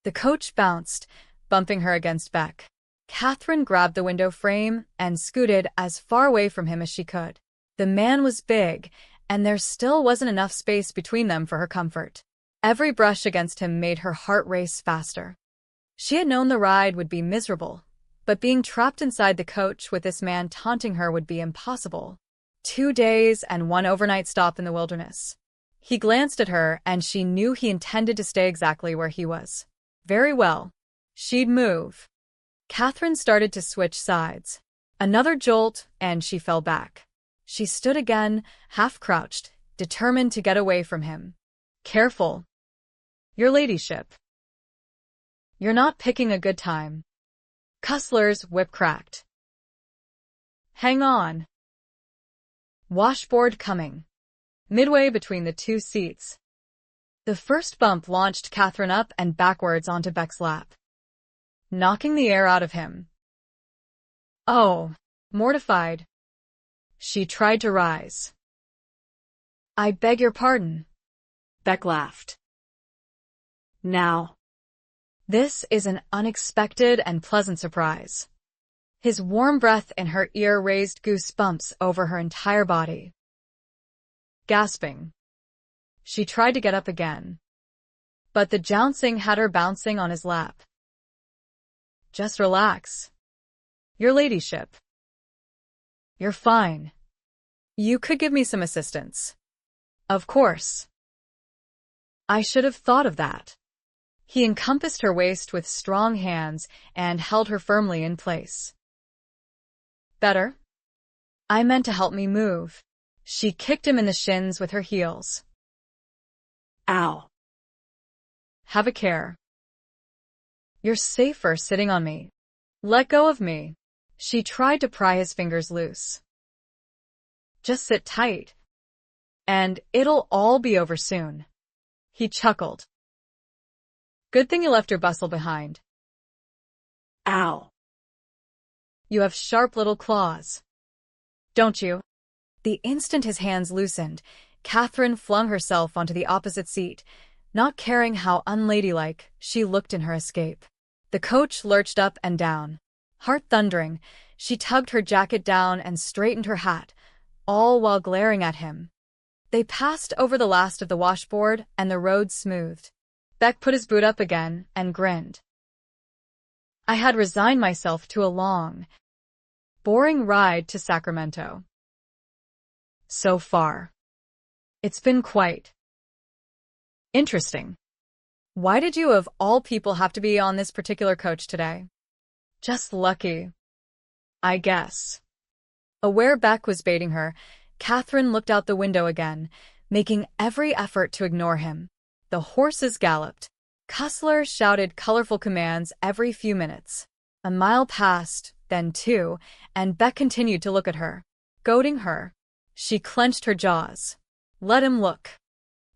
The coach bounced, bumping her against Beck. Kathryn grabbed the window frame and scooted as far away from him as she could. The man was big, and there still wasn't enough space between them for her comfort. Every brush against him made her heart race faster. She had known the ride would be miserable, but being trapped inside the coach with this man taunting her would be impossible. 2 days and 1 overnight stop in the wilderness. He glanced at her, and she knew he intended to stay exactly where he was. Very well. She'd move. Kathryn started to switch sides. Another jolt, and she fell back. She stood again, half-crouched, determined to get away from him. Careful. Your ladyship. You're not picking a good time. Cussler's whip cracked. Hang on. Washboard coming. Midway between the 2 seats. The first bump launched Kathryn up and backwards onto Beck's lap, knocking the air out of him. Oh, mortified. She tried to rise. I beg your pardon. Beck laughed. Now. This is an unexpected and pleasant surprise. His warm breath in her ear raised goosebumps over her entire body. Gasping, she tried to get up again, but the jouncing had her bouncing on his lap. Just relax. Your ladyship. You're fine. You could give me some assistance. Of course. I should have thought of that. He encompassed her waist with strong hands and held her firmly in place. Better? I meant to help me move. She kicked him in the shins with her heels. Ow. Have a care. You're safer sitting on me. Let go of me. She tried to pry his fingers loose. Just sit tight. And it'll all be over soon. He chuckled. Good thing you left your bustle behind. Ow. You have sharp little claws. Don't you? The instant his hands loosened, Kathryn flung herself onto the opposite seat, not caring how unladylike she looked in her escape. The coach lurched up and down. Heart thundering, she tugged her jacket down and straightened her hat, all while glaring at him. They passed over the last of the washboard and the road smoothed. Beck put his boot up again and grinned. I had resigned myself to a long, boring ride to Sacramento. So far. It's been quite interesting. Why did you of all people have to be on this particular coach today? Just lucky, I guess. Aware Beck was baiting her, Kathryn looked out the window again, making every effort to ignore him. The horses galloped. Cussler shouted colorful commands every few minutes. A mile passed, then 2, and Beck continued to look at her, goading her. She clenched her jaws. Let him look.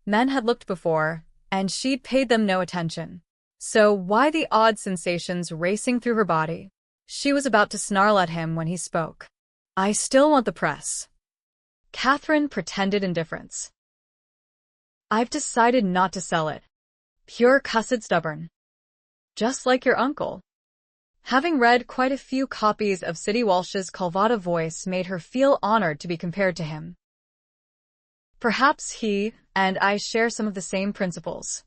Men had looked before, and she'd paid them no attention. So why the odd sensations racing through her body? She was about to snarl at him when he spoke. I still want the press. Kathryn pretended indifference. I've decided not to sell it. Pure cussed stubborn. Just like your uncle. Having read quite a few copies of Sidney Walsh's Calvada voice made her feel honored to be compared to him. Perhaps he and I share some of the same principles.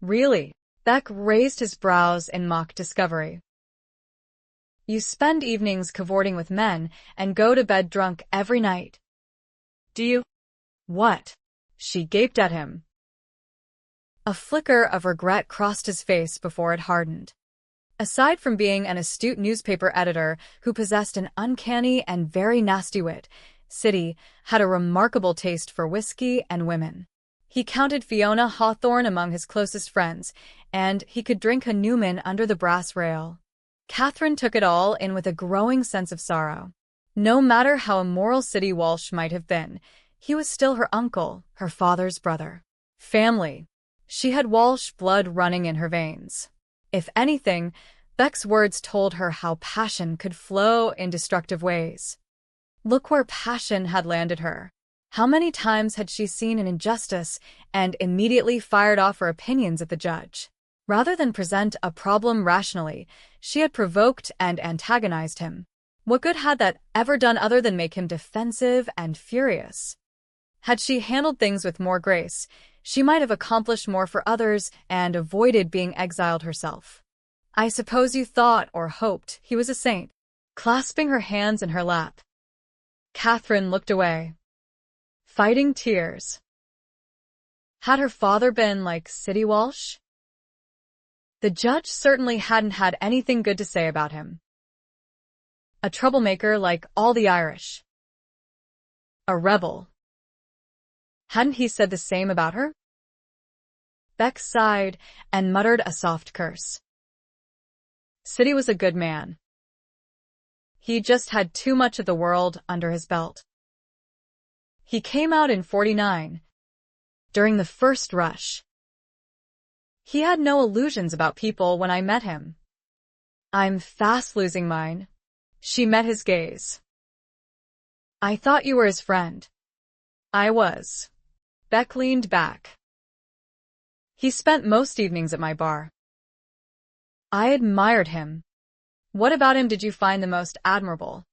Really? Beck raised his brows in mock discovery. You spend evenings cavorting with men and go to bed drunk every night. Do you? What? She gaped at him. A flicker of regret crossed his face before it hardened. Aside from being an astute newspaper editor who possessed an uncanny and very nasty wit, Sidney had a remarkable taste for whiskey and women. He counted Fiona Hawthorne among his closest friends, and he could drink a Newman under the brass rail. Kathryn took it all in with a growing sense of sorrow. No matter how immoral Sidney Walsh might have been, he was still her uncle, her father's brother. Family. She had Walsh blood running in her veins. If anything, Beck's words told her how passion could flow in destructive ways. Look where passion had landed her. How many times had she seen an injustice and immediately fired off her opinions at the judge? Rather than present a problem rationally, she had provoked and antagonized him. What good had that ever done other than make him defensive and furious? Had she handled things with more grace, she might have accomplished more for others and avoided being exiled herself. I suppose you thought or hoped he was a saint. Clasping her hands in her lap, Kathryn looked away, fighting tears. Had her father been like Sidney Walsh? The judge certainly hadn't had anything good to say about him. A troublemaker like all the Irish. A rebel. Hadn't he said the same about her? Beck sighed and muttered a soft curse. Sidney was a good man. He just had too much of the world under his belt. He came out in 49, during the first rush. He had no illusions about people when I met him. I'm fast losing mine. She met his gaze. I thought you were his friend. I was. Beck leaned back. He spent most evenings at my bar. I admired him. What about him did you find the most admirable?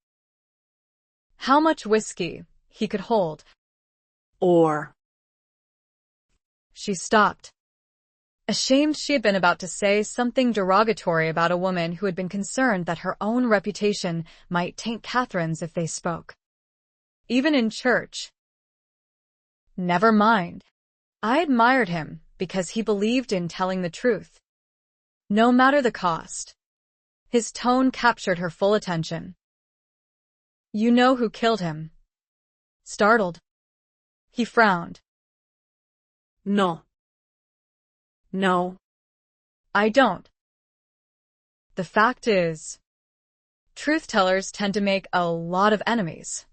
How much whiskey he could hold. Or. She stopped, ashamed she had been about to say something derogatory about a woman who had been concerned that her own reputation might taint Kathryn's if they spoke. Even in church. Never mind. I admired him because he believed in telling the truth. No matter the cost. His tone captured her full attention. You know who killed him? Startled. He frowned. No. No. I don't. The fact is, truth-tellers tend to make a lot of enemies.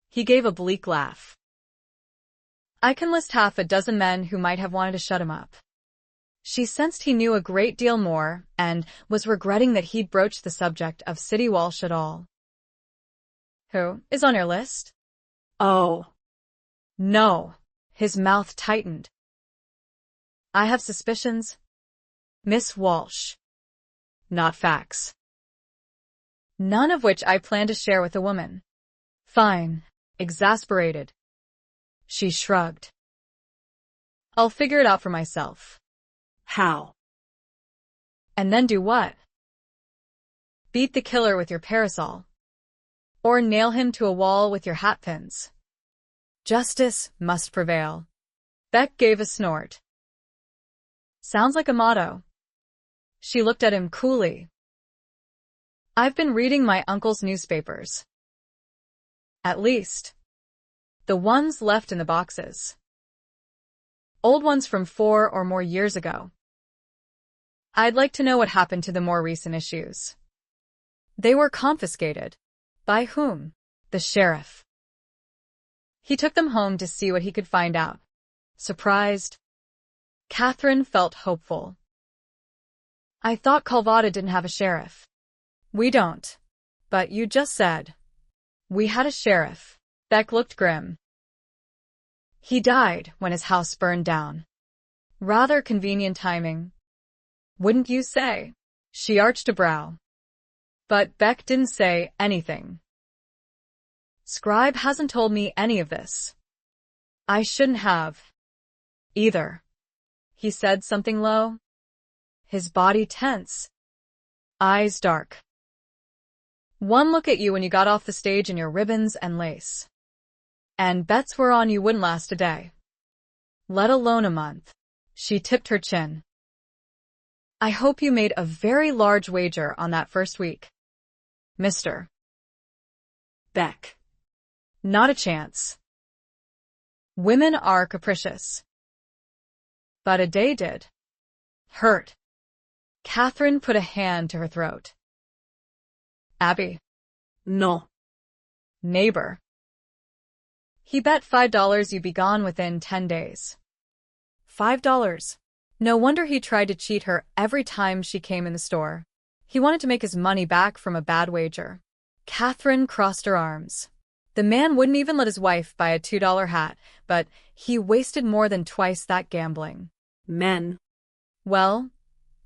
He gave a bleak laugh. I can list half a dozen men who might have wanted to shut him up. She sensed he knew a great deal more and was regretting that he'd broached the subject of City Walsh at all. Who is on your list? Oh. No. His mouth tightened. I have suspicions. Miss Walsh. Not facts. None of which I plan to share with a woman. Fine. Exasperated. She shrugged. I'll figure it out for myself. How? And then do what? Beat the killer with your parasol. Or nail him to a wall with your hatpins. Justice must prevail. Beck gave a snort. Sounds like a motto. She looked at him coolly. I've been reading my uncle's newspapers. At least. The ones left in the boxes. Old ones from 4 or more years ago. I'd like to know what happened to the more recent issues. They were confiscated. By whom? The sheriff. He took them home to see what he could find out. Surprised. Kathryn felt hopeful. I thought Calvada didn't have a sheriff. We don't. But you just said. We had a sheriff. Beck looked grim. He died when his house burned down. Rather convenient timing. Wouldn't you say? She arched a brow. But Beck didn't say anything. Scribe hasn't told me any of this. I shouldn't have. Either. He said something low. His body tense. Eyes dark. One look at you when you got off the stage in your ribbons and lace. And bets were on you wouldn't last a day. Let alone a month. She tipped her chin. I hope you made a very large wager on that first week. Mr. Beck. Not a chance. Women are capricious. But a day did. Hurt. Kathryn put a hand to her throat. Abby. No. Neighbor. He bet $5 you'd be gone within 10 days. $5. No wonder he tried to cheat her every time she came in the store. He wanted to make his money back from a bad wager. Kathryn crossed her arms. The man wouldn't even let his wife buy a $2 hat, but he wasted more than twice that gambling. Men. Well,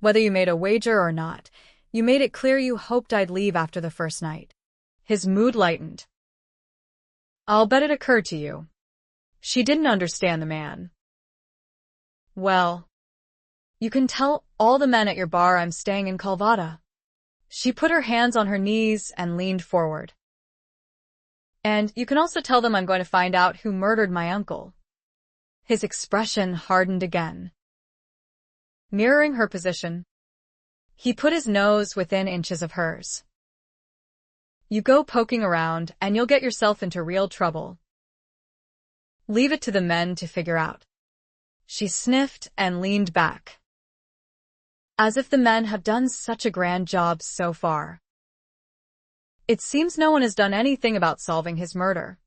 whether you made a wager or not, you made it clear you hoped I'd leave after the first night. His mood lightened. I'll bet it occurred to you. She didn't understand the man. Well, you can tell all the men at your bar I'm staying in Calvada. She put her hands on her knees and leaned forward. And you can also tell them I'm going to find out who murdered my uncle. His expression hardened again. Mirroring her position, he put his nose within inches of hers. You go poking around and you'll get yourself into real trouble. Leave it to the men to figure out. She sniffed and leaned back. As if the men have done such a grand job so far. It seems no one has done anything about solving his murder.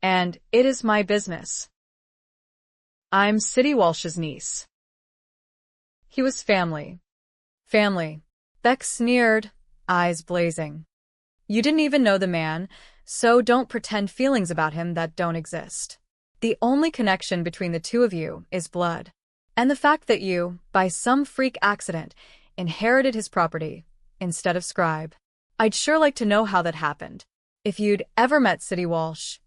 And it is my business. I'm City Walsh's niece. He was family. Family. Beck sneered, eyes blazing. You didn't even know the man, so don't pretend feelings about him that don't exist. The only connection between the two of you is blood. And the fact that you, by some freak accident, inherited his property instead of Scribe. I'd sure like to know how that happened. If you'd ever met City Walsh,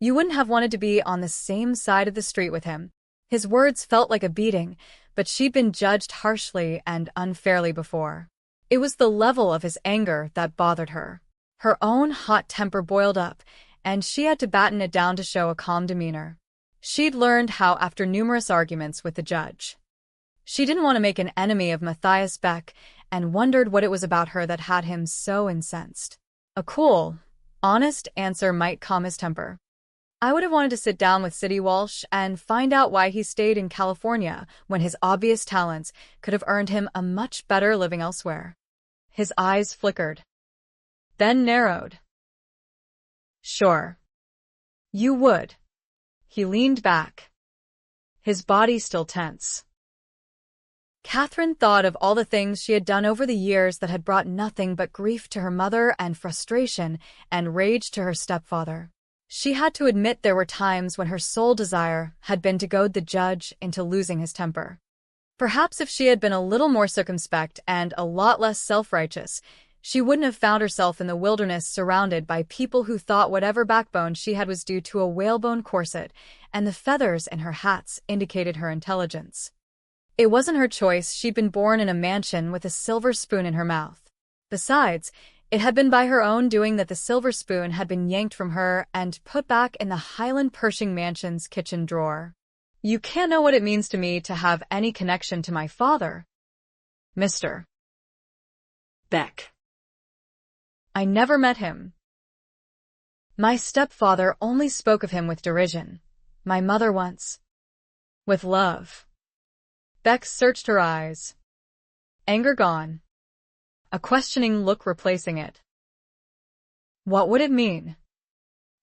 you wouldn't have wanted to be on the same side of the street with him. His words felt like a beating, but she'd been judged harshly and unfairly before. It was the level of his anger that bothered her. Her own hot temper boiled up, and she had to batten it down to show a calm demeanor. She'd learned how after numerous arguments with the judge. She didn't want to make an enemy of Matthias Beck and wondered what it was about her that had him so incensed. A cool, honest answer might calm his temper. I would have wanted to sit down with City Walsh and find out why he stayed in California when his obvious talents could have earned him a much better living elsewhere. His eyes flickered, then narrowed. Sure. You would. He leaned back, his body still tense. Kathryn thought of all the things she had done over the years that had brought nothing but grief to her mother and frustration and rage to her stepfather. She had to admit there were times when her sole desire had been to goad the judge into losing his temper. Perhaps if she had been a little more circumspect and a lot less self-righteous, she wouldn't have found herself in the wilderness surrounded by people who thought whatever backbone she had was due to a whalebone corset, and the feathers in her hats indicated her intelligence. It wasn't her choice. She'd been born in a mansion with a silver spoon in her mouth. Besides, it had been by her own doing that the silver spoon had been yanked from her and put back in the Highland Pershing Mansion's kitchen drawer. You can't know what it means to me to have any connection to my father, Mr. Beck. I never met him. My stepfather only spoke of him with derision. My mother once. With love. Beck searched her eyes. Anger gone. A questioning look replacing it. What would it mean?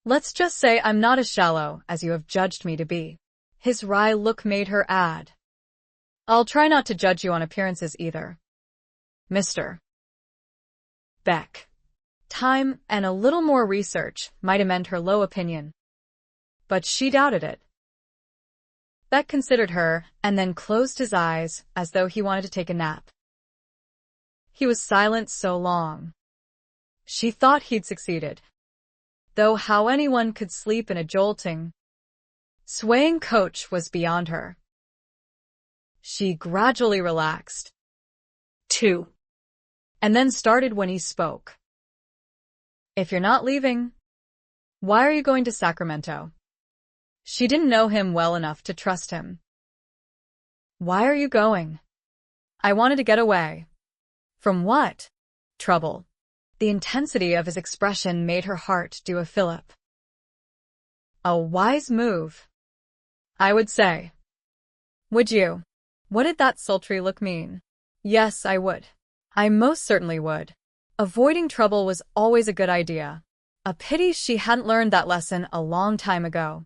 Let's just say I'm not as shallow as you have judged me to be. His wry look made her add. I'll try not to judge you on appearances either, Mr. Beck. Time and a little more research might amend her low opinion. But she doubted it. Beck considered her and then closed his eyes as though he wanted to take a nap. He was silent so long. She thought he'd succeeded. Though how anyone could sleep in a jolting, swaying coach was beyond her. She gradually relaxed. 2. And then started when he spoke. If you're not leaving, why are you going to Sacramento? She didn't know him well enough to trust him. Why are you going? I wanted to get away. From what? Trouble. The intensity of his expression made her heart do a fillip. A wise move, I would say. Would you? What did that sultry look mean? Yes, I would. I most certainly would. Avoiding trouble was always a good idea. A pity she hadn't learned that lesson a long time ago.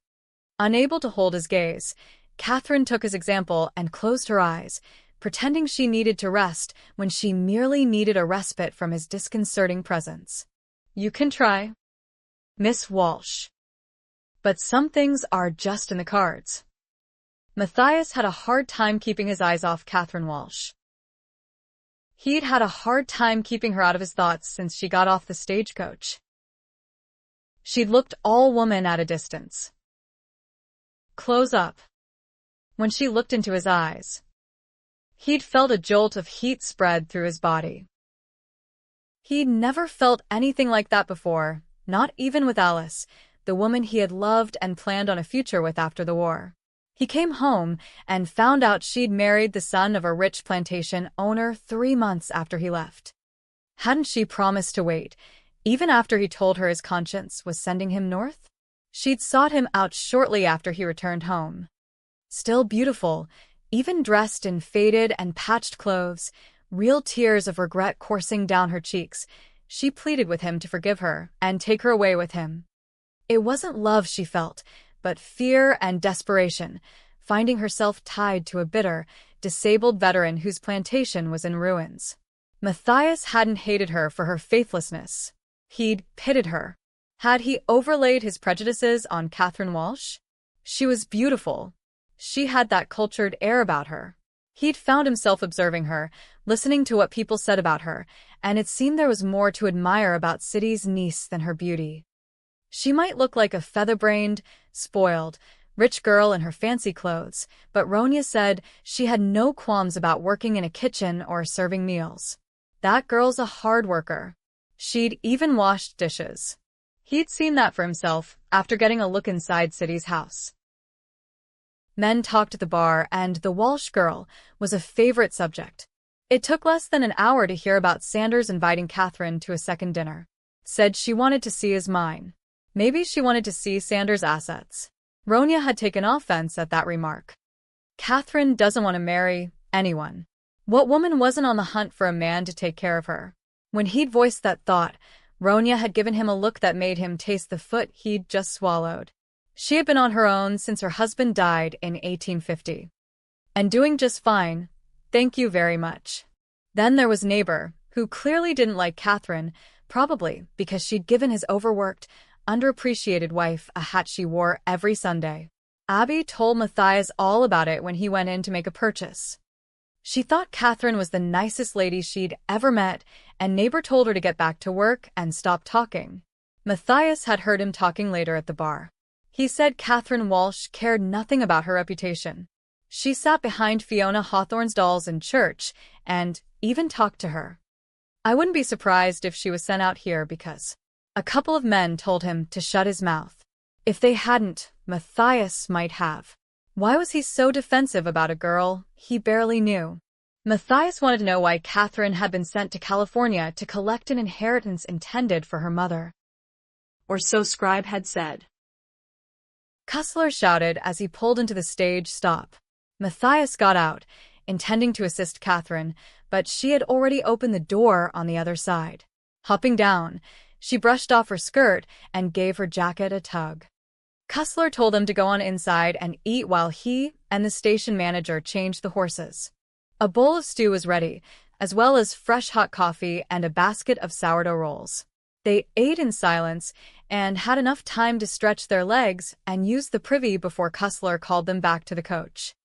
Unable to hold his gaze, Kathryn took his example and closed her eyes, pretending she needed to rest when she merely needed a respite from his disconcerting presence. You can try, Miss Walsh. But some things are just in the cards. Matthias had a hard time keeping his eyes off Kathryn Walsh. He'd had a hard time keeping her out of his thoughts since she got off the stagecoach. She'd looked all woman at a distance. Close up. When she looked into his eyes, he'd felt a jolt of heat spread through his body. He'd never felt anything like that before, not even with Alice, the woman he had loved and planned on a future with after the war. He came home and found out she'd married the son of a rich plantation owner 3 months after he left. Hadn't she promised to wait, even after he told her his conscience was sending him north? She'd sought him out shortly after he returned home. Still beautiful, even dressed in faded and patched clothes, real tears of regret coursing down her cheeks, she pleaded with him to forgive her and take her away with him. It wasn't love she felt, but fear and desperation, finding herself tied to a bitter, disabled veteran whose plantation was in ruins. Matthias hadn't hated her for her faithlessness. He'd pitied her. Had he overlaid his prejudices on Kathryn Walsh? She was beautiful. She had that cultured air about her. He'd found himself observing her, listening to what people said about her, and it seemed there was more to admire about City's niece than her beauty. She might look like a feather-brained, spoiled, rich girl in her fancy clothes, but Ronya said she had no qualms about working in a kitchen or serving meals. That girl's a hard worker. She'd even washed dishes. He'd seen that for himself after getting a look inside City's house. Men talked at the bar, and the Walsh girl was a favorite subject. It took less than an hour to hear about Sanders inviting Kathryn to a second dinner. Said she wanted to see his mine. Maybe she wanted to see Sanders' assets. Ronya had taken offense at that remark. Kathryn doesn't want to marry anyone. What woman wasn't on the hunt for a man to take care of her? When he'd voiced that thought, Ronya had given him a look that made him taste the foot he'd just swallowed. She had been on her own since her husband died in 1850. And doing just fine. Thank you very much. Then there was neighbor, who clearly didn't like Kathryn, probably because she'd given his overworked, underappreciated wife a hat she wore every Sunday. Abby told Matthias all about it when he went in to make a purchase. She thought Kathryn was the nicest lady she'd ever met, and neighbor told her to get back to work and stop talking. Matthias had heard him talking later at the bar. He said Kathryn Walsh cared nothing about her reputation. She sat behind Fiona Hawthorne's dolls in church and even talked to her. I wouldn't be surprised if she was sent out here because a couple of men told him to shut his mouth. If they hadn't, Matthias might have. Why was he so defensive about a girl he barely knew? Matthias wanted to know why Kathryn had been sent to California to collect an inheritance intended for her mother. Or so Scribe had said. Cussler shouted as he pulled into the stage stop. Matthias got out, intending to assist Kathryn, but she had already opened the door on the other side. Hopping down, she brushed off her skirt and gave her jacket a tug. Cussler told him to go on inside and eat while he and the station manager changed the horses. A bowl of stew was ready, as well as fresh hot coffee and a basket of sourdough rolls. They ate in silence and had enough time to stretch their legs and use the privy before Cussler called them back to the coach.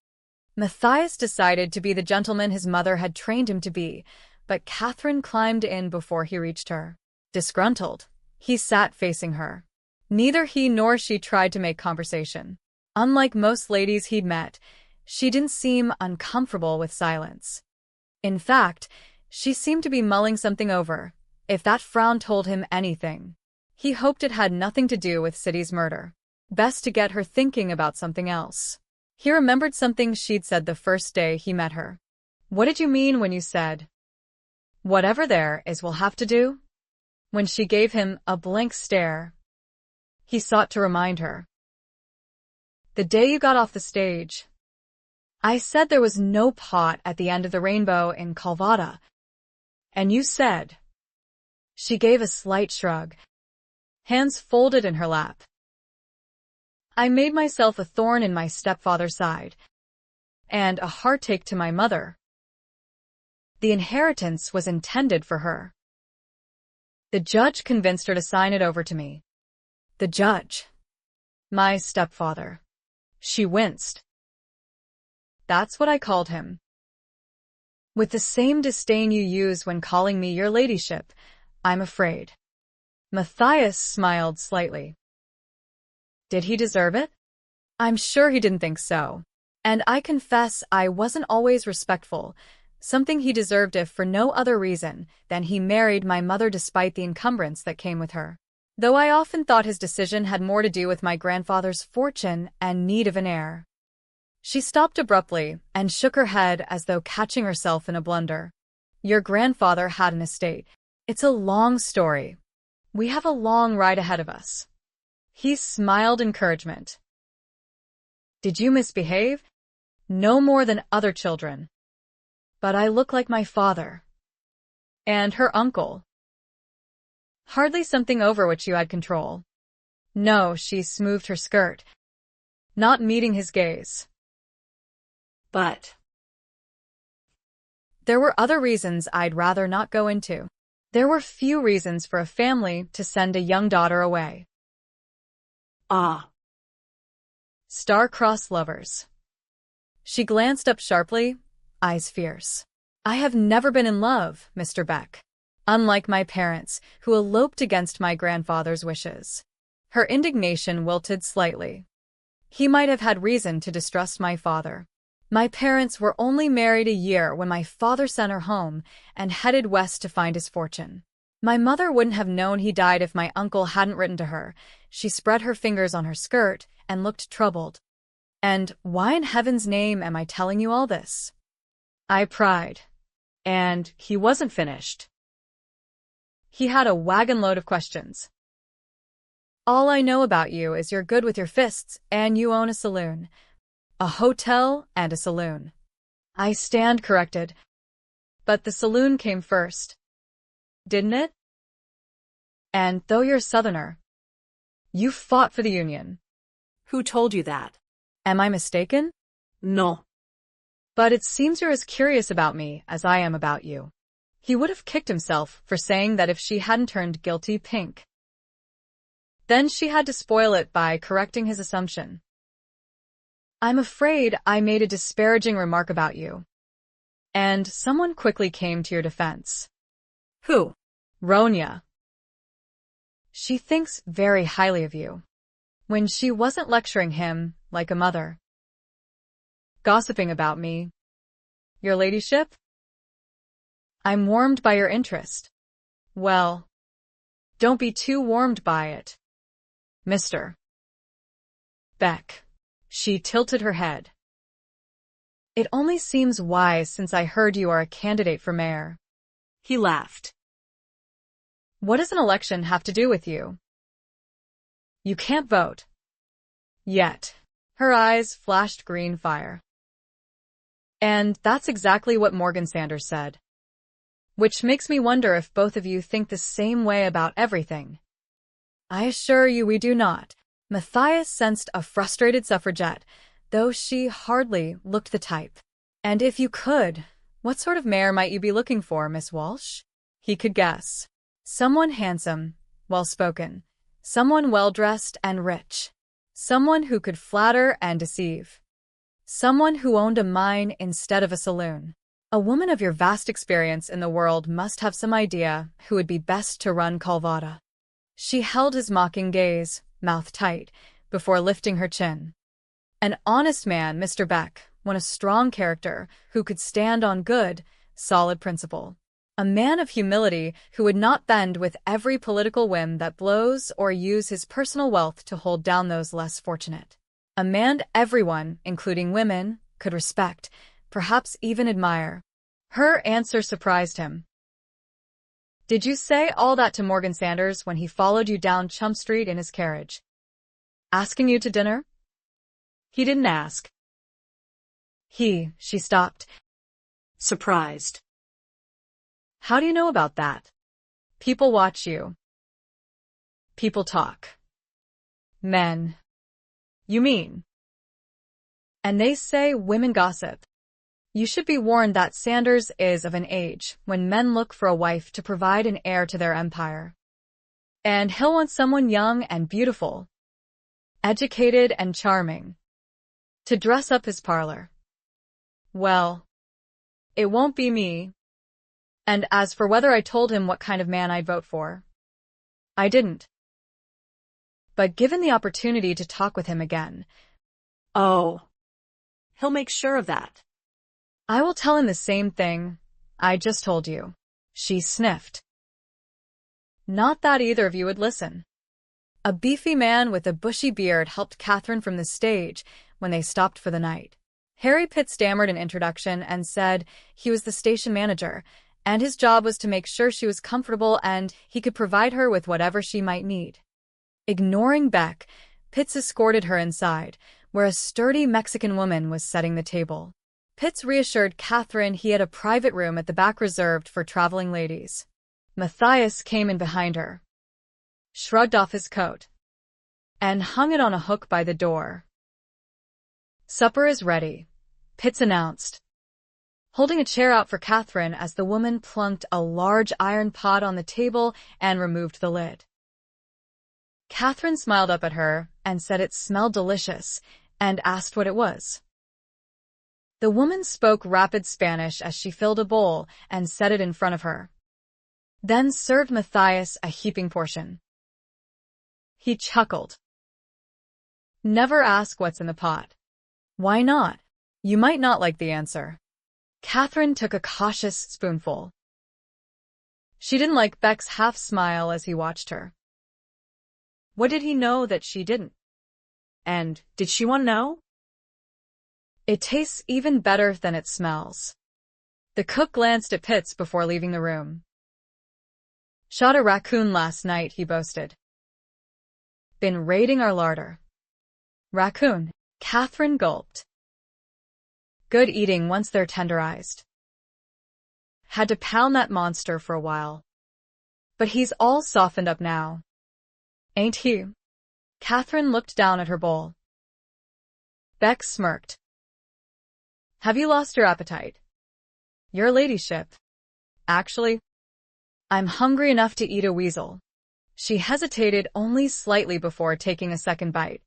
Matthias decided to be the gentleman his mother had trained him to be, but Kathryn climbed in before he reached her. Disgruntled, he sat facing her. Neither he nor she tried to make conversation. Unlike most ladies he'd met, she didn't seem uncomfortable with silence. In fact, she seemed to be mulling something over, if that frown told him anything. He hoped it had nothing to do with Siddy's murder. Best to get her thinking about something else. He remembered something she'd said the first day he met her. What did you mean when you said, "Whatever there is will have to do"? When she gave him a blank stare, he sought to remind her. The day you got off the stage. I said there was no pot at the end of the rainbow in Calvada. And you said. She gave a slight shrug, hands folded in her lap. I made myself a thorn in my stepfather's side, and a heartache to my mother. The inheritance was intended for her. The judge convinced her to sign it over to me. The judge. My stepfather. She winced. That's what I called him. With the same disdain you use when calling me your ladyship, I'm afraid. Matthias smiled slightly. Did he deserve it? I'm sure he didn't think so. And I confess I wasn't always respectful, something he deserved if for no other reason than he married my mother despite the encumbrance that came with her. Though I often thought his decision had more to do with my grandfather's fortune and need of an heir. She stopped abruptly and shook her head as though catching herself in a blunder. Your grandfather had an estate. It's a long story. We have a long ride ahead of us. He smiled encouragement. Did you misbehave? No more than other children. But I look like my father. And her uncle. Hardly something over which you had control. No, she smoothed her skirt, not meeting his gaze. But there were other reasons I'd rather not go into. There were few reasons for a family to send a young daughter away. Star-crossed lovers. She glanced up sharply, eyes fierce. I have never been in love, Mr. Beck. Unlike my parents, who eloped against my grandfather's wishes. Her indignation wilted slightly. He might have had reason to distrust my father. My parents were only married a year when my father sent her home and headed west to find his fortune. My mother wouldn't have known he died if my uncle hadn't written to her. She spread her fingers on her skirt and looked troubled. And why in heaven's name am I telling you all this? I pried. And he wasn't finished. He had a wagon load of questions. All I know about you is you're good with your fists and you own a saloon. A hotel and a saloon. I stand corrected. But the saloon came first. Didn't it? And though you're a Southerner, you fought for the Union. Who told you that? Am I mistaken? No. But it seems you're as curious about me as I am about you. He would have kicked himself for saying that if she hadn't turned guilty pink. Then she had to spoil it by correcting his assumption. I'm afraid I made a disparaging remark about you. And someone quickly came to your defense. Who? Ronya. She thinks very highly of you. When she wasn't lecturing him like a mother. Gossiping about me. Your ladyship? I'm warmed by your interest. Well, don't be too warmed by it. Mr. Beck. She tilted her head. It only seems wise since I heard you are a candidate for mayor. He laughed. What does an election have to do with you? You can't vote. Yet. Her eyes flashed green fire. And that's exactly what Morgan Sanders said. Which makes me wonder if both of you think the same way about everything. I assure you we do not. Matthias sensed a frustrated suffragette, though she hardly looked the type. And if you could, what sort of mayor might you be looking for, Miss Walsh? He could guess. Someone handsome, well-spoken, someone well-dressed and rich, someone who could flatter and deceive, someone who owned a mine instead of a saloon. A woman of your vast experience in the world must have some idea who would be best to run Calvada. She held his mocking gaze, mouth tight, before lifting her chin. An honest man, Mr. Beck, one a strong character, who could stand on good, solid principle. A man of humility who would not bend with every political whim that blows or use his personal wealth to hold down those less fortunate. A man everyone, including women, could respect, perhaps even admire. Her answer surprised him. Did you say all that to Morgan Sanders when he followed you down Chump Street in his carriage? Asking you to dinner? He didn't ask. She stopped. Surprised. How do you know about that? People watch you. People talk. Men. You mean? And they say women gossip. You should be warned that Sanders is of an age when men look for a wife to provide an heir to their empire. And he'll want someone young and beautiful, educated and charming, to dress up his parlor. Well, it won't be me. And as for whether I told him what kind of man I'd vote for, I didn't. But given the opportunity to talk with him again, Oh, he'll make sure of that. I will tell him the same thing I just told you. She sniffed. Not that either of you would listen. A beefy man with a bushy beard helped Kathryn from the stage when they stopped for the night. Harry Pitt stammered an introduction and said he was the station manager, and his job was to make sure she was comfortable and he could provide her with whatever she might need. Ignoring Beck, Pitts escorted her inside, where a sturdy Mexican woman was setting the table. Pitts reassured Kathryn he had a private room at the back reserved for traveling ladies. Matthias came in behind her, shrugged off his coat, and hung it on a hook by the door. Supper is ready, Pitts announced, holding a chair out for Kathryn as the woman plunked a large iron pot on the table and removed the lid. Kathryn smiled up at her and said it smelled delicious and asked what it was. The woman spoke rapid Spanish as she filled a bowl and set it in front of her, then served Matthias a heaping portion. He chuckled. Never ask what's in the pot. Why not? You might not like the answer. Kathryn took a cautious spoonful. She didn't like Beck's half-smile as he watched her. What did he know that she didn't? And did she want to know? It tastes even better than it smells. The cook glanced at Pitts before leaving the room. Shot a raccoon last night, he boasted. Been raiding our larder. Raccoon. Kathryn gulped. Good eating once they're tenderized. Had to pound that monster for a while. But he's all softened up now. Ain't he? Kathryn looked down at her bowl. Beck smirked. Have you lost your appetite? Your ladyship. Actually, I'm hungry enough to eat a weasel. She hesitated only slightly before taking a second bite.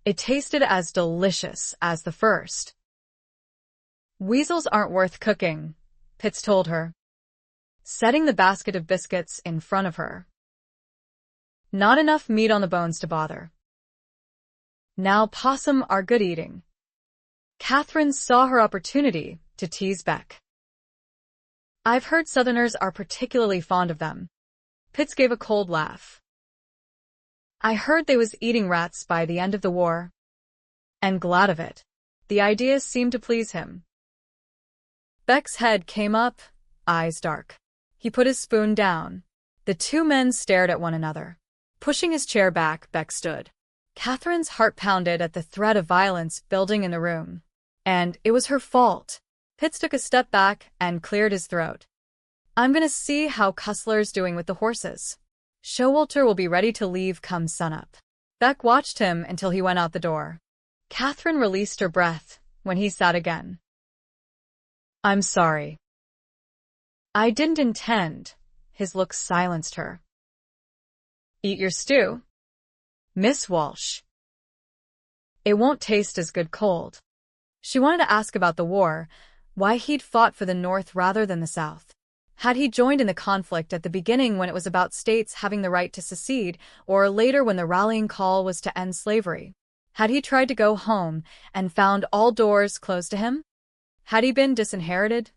It tasted as delicious as the first. Weasels aren't worth cooking, Pitts told her, setting the basket of biscuits in front of her. Not enough meat on the bones to bother. Now possum are good eating. Kathryn saw her opportunity to tease Beck. I've heard Southerners are particularly fond of them. Pitts gave a cold laugh. I heard they was eating rats by the end of the war. And glad of it. The idea seemed to please him. Beck's head came up, eyes dark. He put his spoon down. The two men stared at one another. Pushing his chair back, Beck stood. Kathryn's heart pounded at the threat of violence building in the room. And it was her fault. Pitts took a step back and cleared his throat. I'm gonna see how Cussler's doing with the horses. Showalter will be ready to leave come sunup. Beck watched him until he went out the door. Kathryn released her breath when he sat again. I'm sorry. I didn't intend. His look silenced her. Eat your stew, Miss Walsh. It won't taste as good cold. She wanted to ask about the war, why he'd fought for the North rather than the South. Had he joined in the conflict at the beginning when it was about states having the right to secede, or later when the rallying call was to end slavery? Had he tried to go home and found all doors closed to him? Had he been disinherited,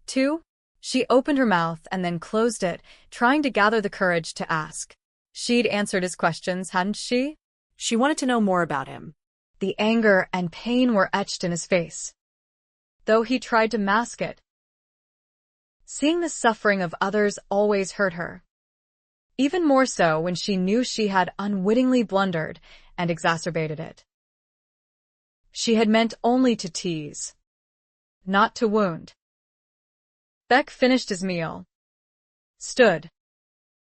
too? She opened her mouth and then closed it, trying to gather the courage to ask. She'd answered his questions, hadn't she? She wanted to know more about him. The anger and pain were etched in his face, though he tried to mask it. Seeing the suffering of others always hurt her. Even more so when she knew she had unwittingly blundered and exacerbated it. She had meant only to tease, not to wound. Beck finished his meal, stood,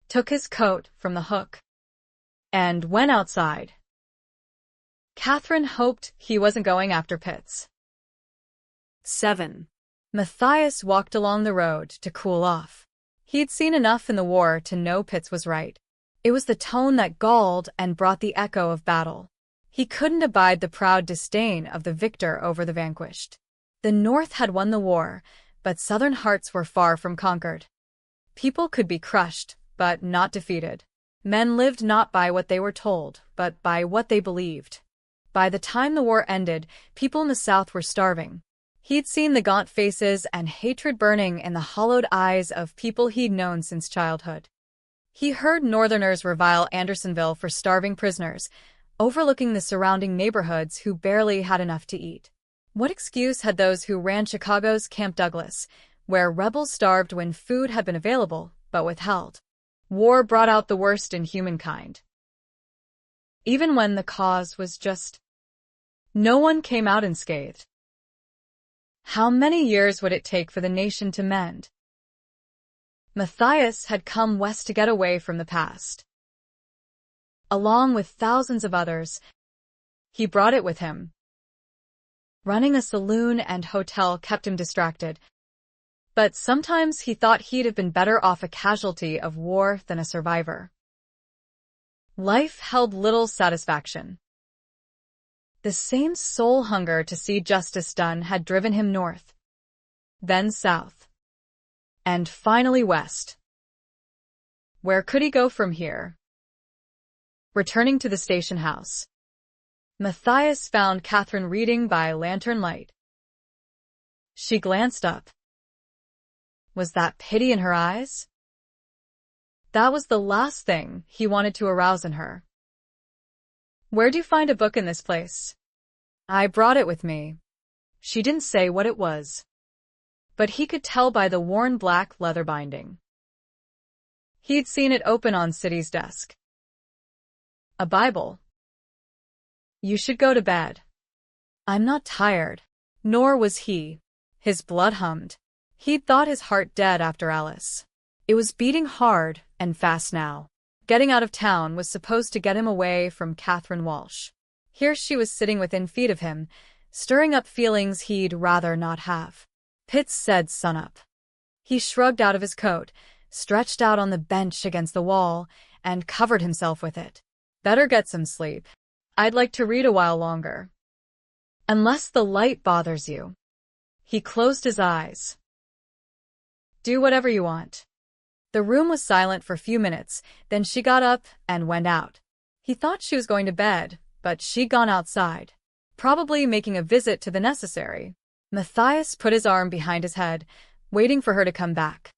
took his coat from the hook, and went outside. Kathryn hoped he wasn't going after Pitts. 7. Matthias walked along the road to cool off. He'd seen enough in the war to know Pitts was right. It was the tone that galled and brought the echo of battle. He couldn't abide the proud disdain of the victor over the vanquished. The North had won the war, but Southern hearts were far from conquered. People could be crushed, but not defeated. Men lived not by what they were told, but by what they believed. By the time the war ended, people in the South were starving. He'd seen the gaunt faces and hatred burning in the hollowed eyes of people he'd known since childhood. He heard Northerners revile Andersonville for starving prisoners, overlooking the surrounding neighborhoods who barely had enough to eat. What excuse had those who ran Chicago's Camp Douglas, where rebels starved when food had been available but withheld? War brought out the worst in humankind. Even when the cause was just, no one came out unscathed. How many years would it take for the nation to mend? Matthias had come west to get away from the past. Along with thousands of others, he brought it with him. Running a saloon and hotel kept him distracted, but sometimes he thought he'd have been better off a casualty of war than a survivor. Life held little satisfaction. The same soul hunger to see justice done had driven him north, then south, and finally west. Where could he go from here? Returning to the station house, Matthias found Kathryn reading by lantern light. She glanced up. Was that pity in her eyes? That was the last thing he wanted to arouse in her. Where'd you find a book in this place? I brought it with me. She didn't say what it was, but he could tell by the worn black leather binding. He'd seen it open on City's desk. A Bible. You should go to bed. I'm not tired. Nor was he. His blood hummed. He'd thought his heart dead after Alice. It was beating hard and fast now. Getting out of town was supposed to get him away from Kathryn Walsh. Here she was sitting within feet of him, stirring up feelings he'd rather not have. Pitts said sunup. He shrugged out of his coat, stretched out on the bench against the wall, and covered himself with it. Better get some sleep. I'd like to read a while longer. Unless the light bothers you. He closed his eyes. Do whatever you want. The room was silent for a few minutes, then she got up and went out. He thought she was going to bed, but she'd gone outside, probably making a visit to the necessary. Matthias put his arm behind his head, waiting for her to come back.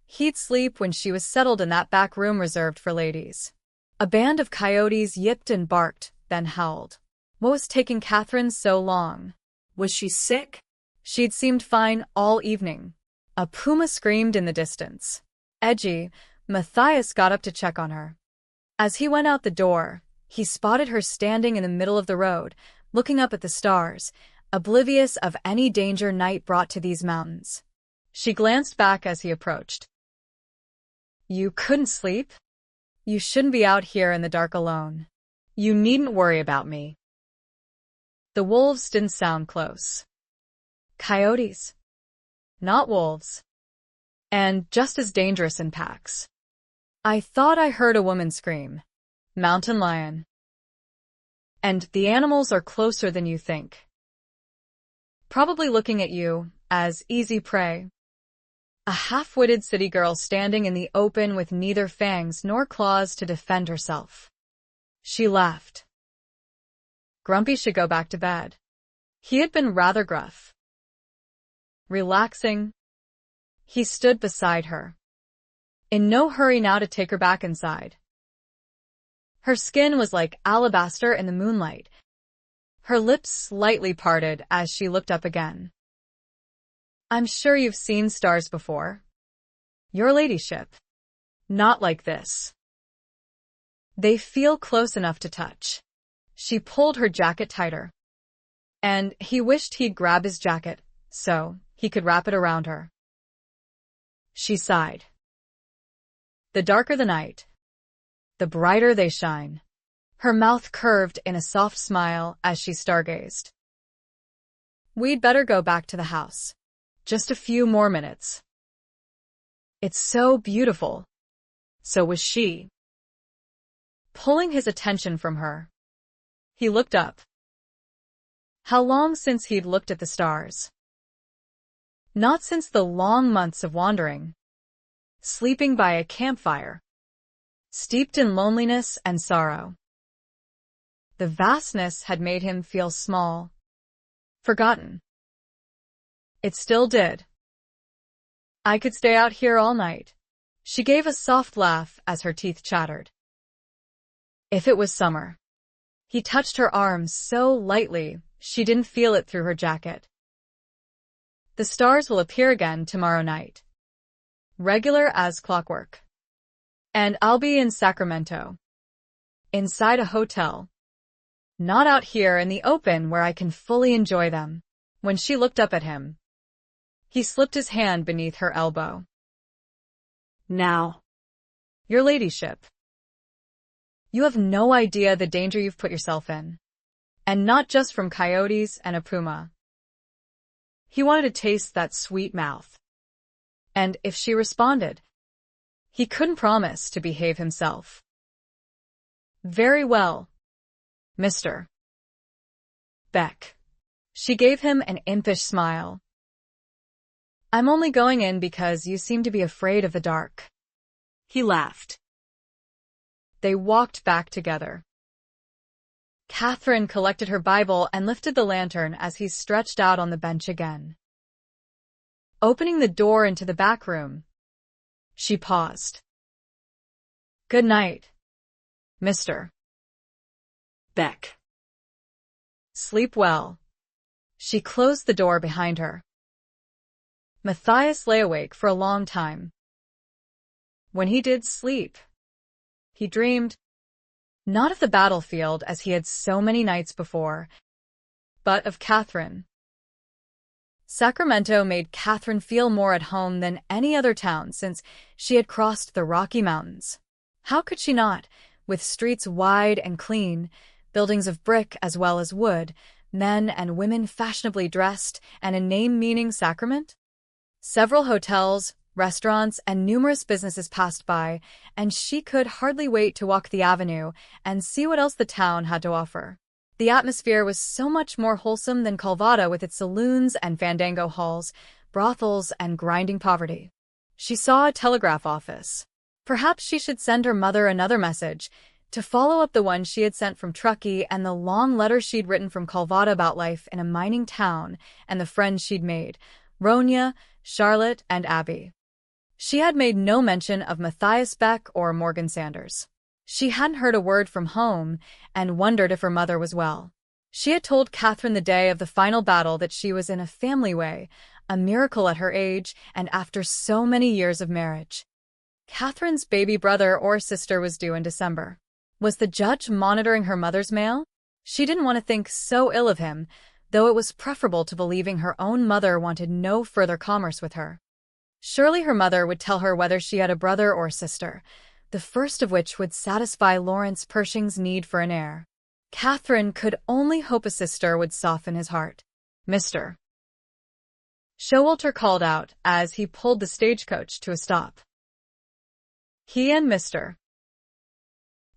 He'd sleep when she was settled in that back room reserved for ladies. A band of coyotes yipped and barked, then howled. What was taking Kathryn so long? Was she sick? She'd seemed fine all evening. A puma screamed in the distance. Edgy, Matthias got up to check on her. As he went out the door, he spotted her standing in the middle of the road, looking up at the stars, oblivious of any danger night brought to these mountains. She glanced back as he approached. You couldn't sleep? You shouldn't be out here in the dark alone. You needn't worry about me. The wolves didn't sound close. Coyotes. Not wolves. And just as dangerous in packs. I thought I heard a woman scream. Mountain lion. And the animals are closer than you think. Probably looking at you as easy prey. A half-witted city girl standing in the open with neither fangs nor claws to defend herself. She laughed. Grumpy should go back to bed. He had been rather gruff. Relaxing. He stood beside her. In no hurry now to take her back inside. Her skin was like alabaster in the moonlight. Her lips slightly parted as she looked up again. I'm sure you've seen stars before. Your ladyship. Not like this. They feel close enough to touch. She pulled her jacket tighter. And he wished he'd grab his jacket, so he could wrap it around her. She sighed. The darker the night, the brighter they shine. Her mouth curved in a soft smile as she stargazed. We'd better go back to the house. Just a few more minutes. It's so beautiful. So was she. Pulling his attention from her, he looked up. How long since he'd looked at the stars? Not since the long months of wandering. Sleeping by a campfire. Steeped in loneliness and sorrow. The vastness had made him feel small. Forgotten. It still did. I could stay out here all night. She gave a soft laugh as her teeth chattered. If it was summer. He touched her arm so lightly she didn't feel it through her jacket. The stars will appear again tomorrow night. Regular as clockwork. And I'll be in Sacramento. Inside a hotel. Not out here in the open where I can fully enjoy them. When she looked up at him, he slipped his hand beneath her elbow. Now. Your ladyship. You have no idea the danger you've put yourself in. And not just from coyotes and a puma. He wanted to taste that sweet mouth. And if she responded, he couldn't promise to behave himself. Very well, Mr. Beck. She gave him an impish smile. I'm only going in because you seem to be afraid of the dark. He laughed. They walked back together. Kathryn collected her Bible and lifted the lantern as he stretched out on the bench again. Opening the door into the back room, she paused. Good night, Mr. Beck. Sleep well. She closed the door behind her. Matthias lay awake for a long time. When he did sleep, he dreamed, not of the battlefield as he had so many nights before, but of Kathryn. Sacramento made Kathryn feel more at home than any other town since she had crossed the Rocky Mountains. How could she not, with streets wide and clean, buildings of brick as well as wood, men and women fashionably dressed, and a name meaning sacrament? Several hotels, restaurants, and numerous businesses passed by, and she could hardly wait to walk the avenue and see what else the town had to offer. The atmosphere was so much more wholesome than Calvada with its saloons and fandango halls, brothels, and grinding poverty. She saw a telegraph office. Perhaps she should send her mother another message, to follow up the one she had sent from Truckee and the long letter she'd written from Calvada about life in a mining town and the friends she'd made, Ronya, Charlotte, and Abby. She had made no mention of Matthias Beck or Morgan Sanders. She hadn't heard a word from home and wondered if her mother was well. She had told Kathryn the day of the final battle that she was in a family way, a miracle at her age and after so many years of marriage. Kathryn's baby brother or sister was due in December. Was the judge monitoring her mother's mail? She didn't want to think so ill of him, though it was preferable to believing her own mother wanted no further commerce with her. Surely her mother would tell her whether she had a brother or sister, the first of which would satisfy Lawrence Pershing's need for an heir. Kathryn could only hope a sister would soften his heart. Mr. Showalter called out as he pulled the stagecoach to a stop. He and Mr.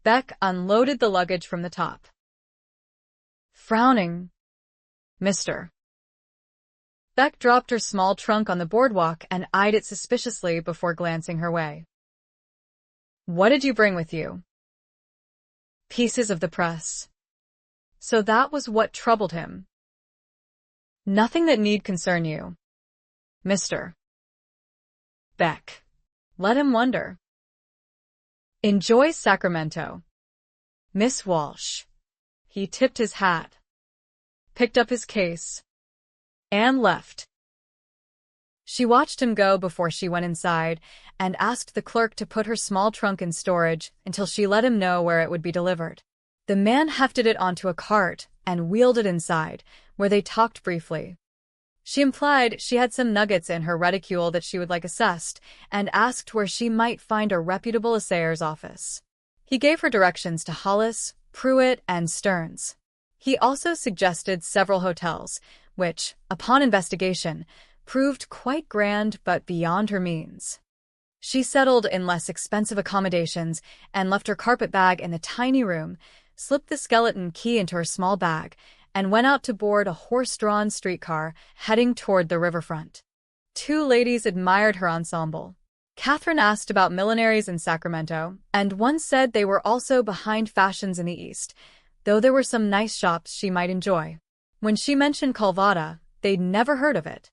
Beck unloaded the luggage from the top. Frowning, Mr. Beck dropped her small trunk on the boardwalk and eyed it suspiciously before glancing her way. What did you bring with you? Pieces of the press. So that was what troubled him. Nothing that need concern you, Mr. Beck. Let him wonder. Enjoy Sacramento, Miss Walsh. He tipped his hat, picked up his case, and left. She watched him go before she went inside and asked the clerk to put her small trunk in storage until she let him know where it would be delivered. The man hefted it onto a cart and wheeled it inside, where they talked briefly. She implied she had some nuggets in her reticule that she would like assessed, and asked where she might find a reputable assayer's office. He gave her directions to Hollis, Pruitt, and Stearns. He also suggested several hotels, which, upon investigation, proved quite grand but beyond her means. She settled in less expensive accommodations and left her carpetbag in the tiny room, slipped the skeleton key into her small bag, and went out to board a horse-drawn streetcar heading toward the riverfront. Two ladies admired her ensemble. Kathryn asked about millineries in Sacramento, and one said they were also behind fashions in the East, though there were some nice shops she might enjoy. When she mentioned Calvada, they'd never heard of it.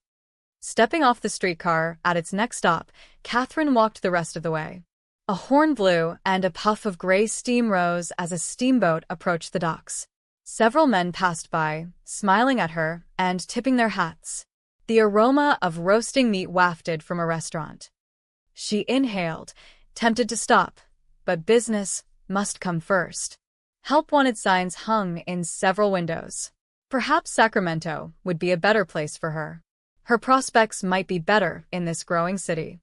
Stepping off the streetcar at its next stop, Kathryn walked the rest of the way. A horn blew and a puff of gray steam rose as a steamboat approached the docks. Several men passed by, smiling at her and tipping their hats. The aroma of roasting meat wafted from a restaurant. She inhaled, tempted to stop, but business must come first. Help wanted signs hung in several windows. Perhaps Sacramento would be a better place for her. Her prospects might be better in this growing city.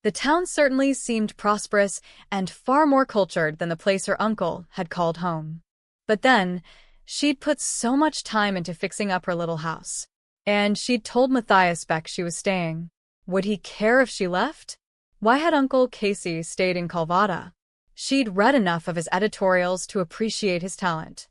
The town certainly seemed prosperous and far more cultured than the place her uncle had called home. But then, she'd put so much time into fixing up her little house. And she'd told Matthias Beck she was staying. Would he care if she left? Why had Uncle Casey stayed in Calvada? She'd read enough of his editorials to appreciate his talent.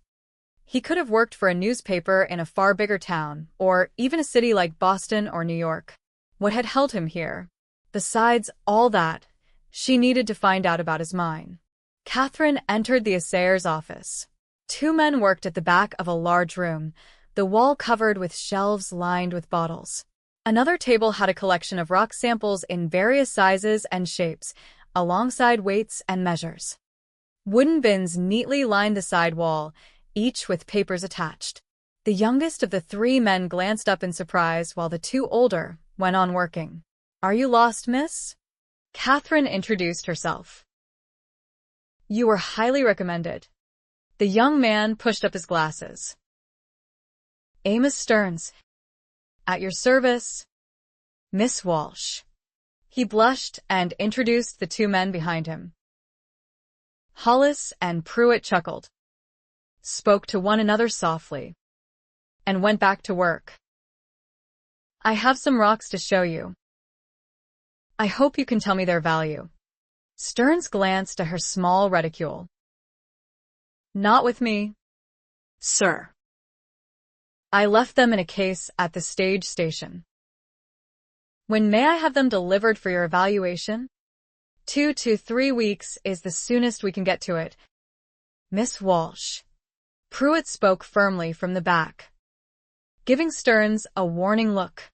He could have worked for a newspaper in a far bigger town, or even a city like Boston or New York. What had held him here? Besides all that, she needed to find out about his mine. Kathryn entered the assayer's office. Two men worked at the back of a large room, the wall covered with shelves lined with bottles. Another table had a collection of rock samples in various sizes and shapes, alongside weights and measures. Wooden bins neatly lined the side wall, each with papers attached. The youngest of the three men glanced up in surprise while the two older went on working. "Are you lost, miss?" Kathryn introduced herself. "You were highly recommended." The young man pushed up his glasses. "Amos Stearns. At your service, Miss Walsh." He blushed and introduced the two men behind him. Hollis and Pruitt chuckled, spoke to one another softly. and went back to work. I have some rocks to show you. I hope you can tell me their value. Stearns glanced at her small reticule. Not with me, Sir. I left them in a case at the stage station. When may I have them delivered for your evaluation? 2 to 3 weeks is the soonest we can get to it. Miss Walsh. Pruitt spoke firmly from the back, giving Stearns a warning look.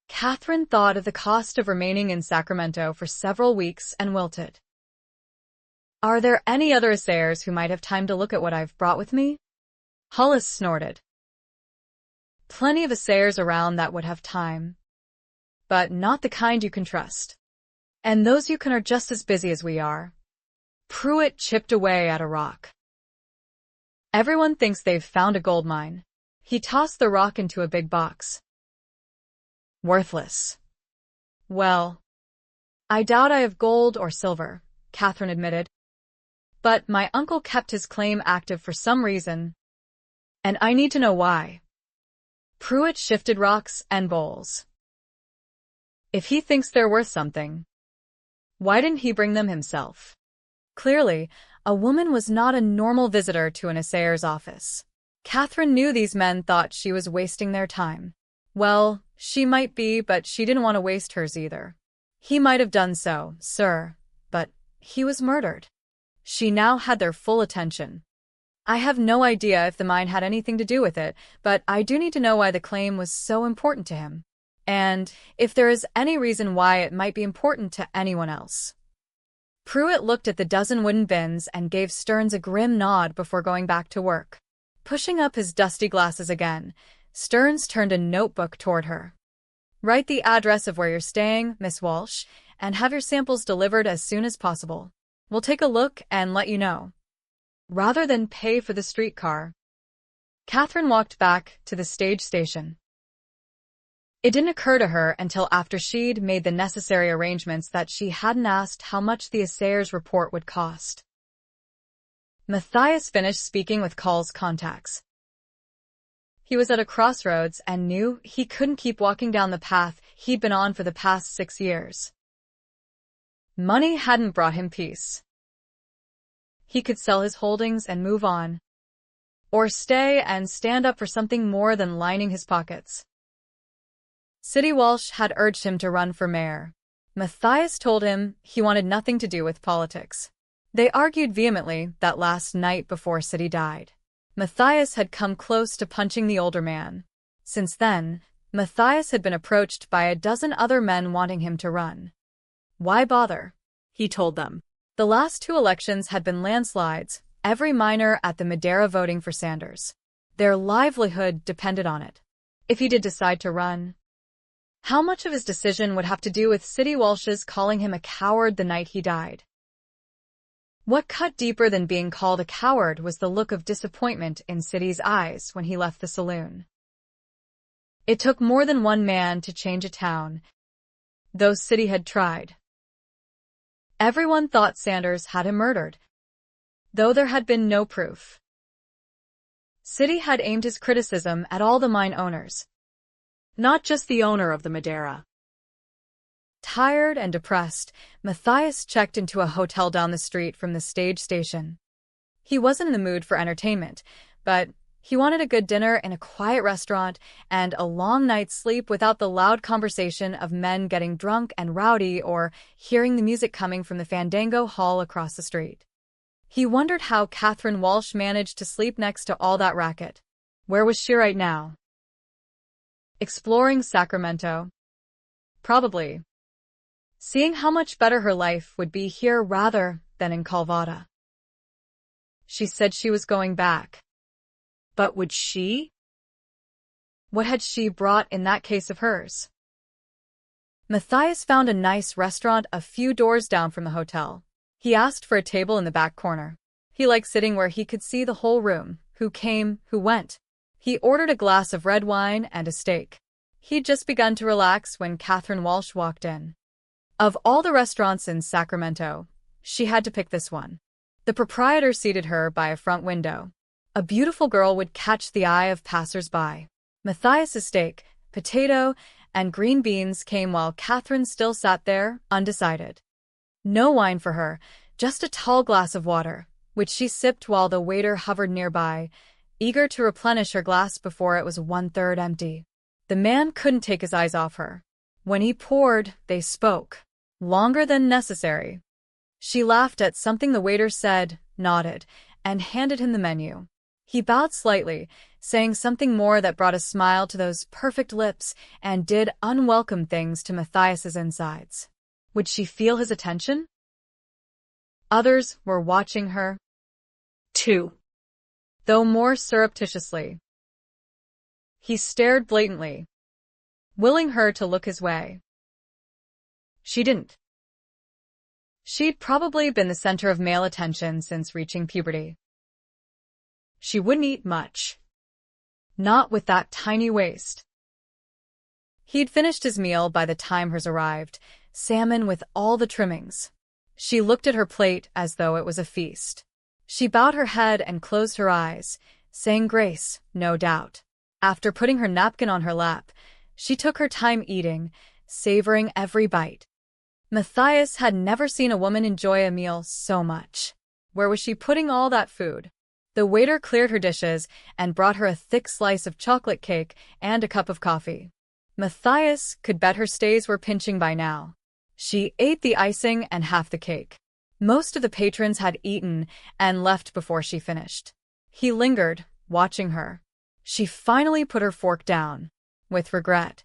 Kathryn thought of the cost of remaining in Sacramento for several weeks and wilted. Are there any other assayers who might have time to look at what I've brought with me? Hollis snorted. Plenty of assayers around that would have time, but not the kind you can trust. And those you can are just as busy as we are. Pruitt chipped away at a rock. Everyone thinks they've found a gold mine. He tossed the rock into a big box. Worthless. Well, I doubt I have gold or silver, Kathryn admitted. But my uncle kept his claim active for some reason, and I need to know why. Pruitt shifted rocks and bowls. If he thinks they're worth something, why didn't he bring them himself? Clearly, a woman was not a normal visitor to an assayer's office. Kathryn knew these men thought she was wasting their time. Well, she might be, but she didn't want to waste hers either. He might have done so, sir, but he was murdered. She now had their full attention. I have no idea if the mine had anything to do with it, but I do need to know why the claim was so important to him, and if there is any reason why it might be important to anyone else. Pruitt looked at the dozen wooden bins and gave Stearns a grim nod before going back to work. Pushing up his dusty glasses again, Stearns turned a notebook toward her. Write the address of where you're staying, Miss Walsh, and have your samples delivered as soon as possible. We'll take a look and let you know. Rather than pay for the streetcar, Kathryn walked back to the stage station. It didn't occur to her until after she'd made the necessary arrangements that she hadn't asked how much the assayer's report would cost. Matthias finished speaking with Call's contacts. He was at a crossroads and knew he couldn't keep walking down the path he'd been on for the past 6 years. Money hadn't brought him peace. He could sell his holdings and move on, or stay and stand up for something more than lining his pockets. City Walsh had urged him to run for mayor. Matthias told him he wanted nothing to do with politics. They argued vehemently that last night before City died. Matthias had come close to punching the older man. Since then, Matthias had been approached by a dozen other men wanting him to run. Why bother? He told them. The last 2 elections had been landslides, every miner at the Madeira voting for Sanders. Their livelihood depended on it. If he did decide to run, how much of his decision would have to do with City Walsh's calling him a coward the night he died? What cut deeper than being called a coward was the look of disappointment in City's eyes when he left the saloon. It took more than one man to change a town, though City had tried. Everyone thought Sanders had him murdered, though there had been no proof. City had aimed his criticism at all the mine owners, not just the owner of the Madeira. Tired and depressed, Matthias checked into a hotel down the street from the stage station. He wasn't in the mood for entertainment, but he wanted a good dinner in a quiet restaurant and a long night's sleep without the loud conversation of men getting drunk and rowdy or hearing the music coming from the Fandango hall across the street. He wondered how Kathryn Walsh managed to sleep next to all that racket. Where was she right now? Exploring Sacramento? Probably. Seeing how much better her life would be here rather than in Calvada. She said she was going back. But would she? What had she brought in that case of hers? Matthias found a nice restaurant a few doors down from the hotel. He asked for a table in the back corner. He liked sitting where he could see the whole room, who came, who went. He ordered a glass of red wine and a steak. He'd just begun to relax when Kathryn Walsh walked in. Of all the restaurants in Sacramento, she had to pick this one. The proprietor seated her by a front window. A beautiful girl would catch the eye of passers-by. Matthias's steak, potato, and green beans came while Kathryn still sat there, undecided. No wine for her, just a tall glass of water, which she sipped while the waiter hovered nearby, eager to replenish her glass before it was 1/3 empty. The man couldn't take his eyes off her. When he poured, they spoke. Longer than necessary. She laughed at something the waiter said, nodded, and handed him the menu. He bowed slightly, saying something more that brought a smile to those perfect lips and did unwelcome things to Matthias's insides. Would she feel his attention? Others were watching her, too, though more surreptitiously. He stared blatantly, willing her to look his way. She didn't. She'd probably been the center of male attention since reaching puberty. She wouldn't eat much. Not with that tiny waist. He'd finished his meal by the time hers arrived, salmon with all the trimmings. She looked at her plate as though it was a feast. She bowed her head and closed her eyes, saying grace, no doubt. After putting her napkin on her lap, she took her time eating, savoring every bite. Matthias had never seen a woman enjoy a meal so much. Where was she putting all that food? The waiter cleared her dishes and brought her a thick slice of chocolate cake and a cup of coffee. Matthias could bet her stays were pinching by now. She ate the icing and half the cake. Most of the patrons had eaten and left before she finished. He lingered, watching her. She finally put her fork down, with regret.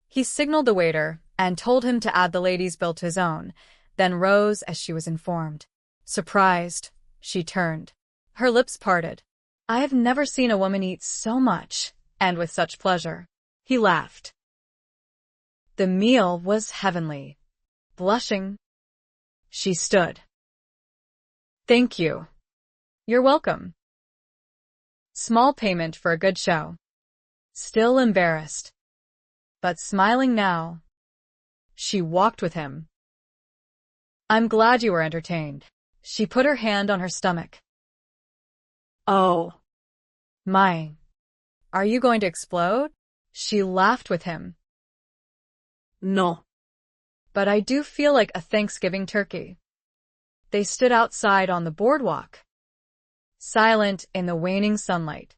He signaled the waiter and told him to add the lady's bill to his own, then rose as she was informed. Surprised, she turned. Her lips parted. I have never seen a woman eat so much, and with such pleasure. He laughed. The meal was heavenly. Blushing, she stood. Thank you. You're welcome. Small payment for a good show. Still embarrassed, but smiling now, she walked with him. I'm glad you were entertained. She put her hand on her stomach. Oh. My. Are you going to explode? She laughed with him. No. But I do feel like a Thanksgiving turkey. They stood outside on the boardwalk, silent in the waning sunlight.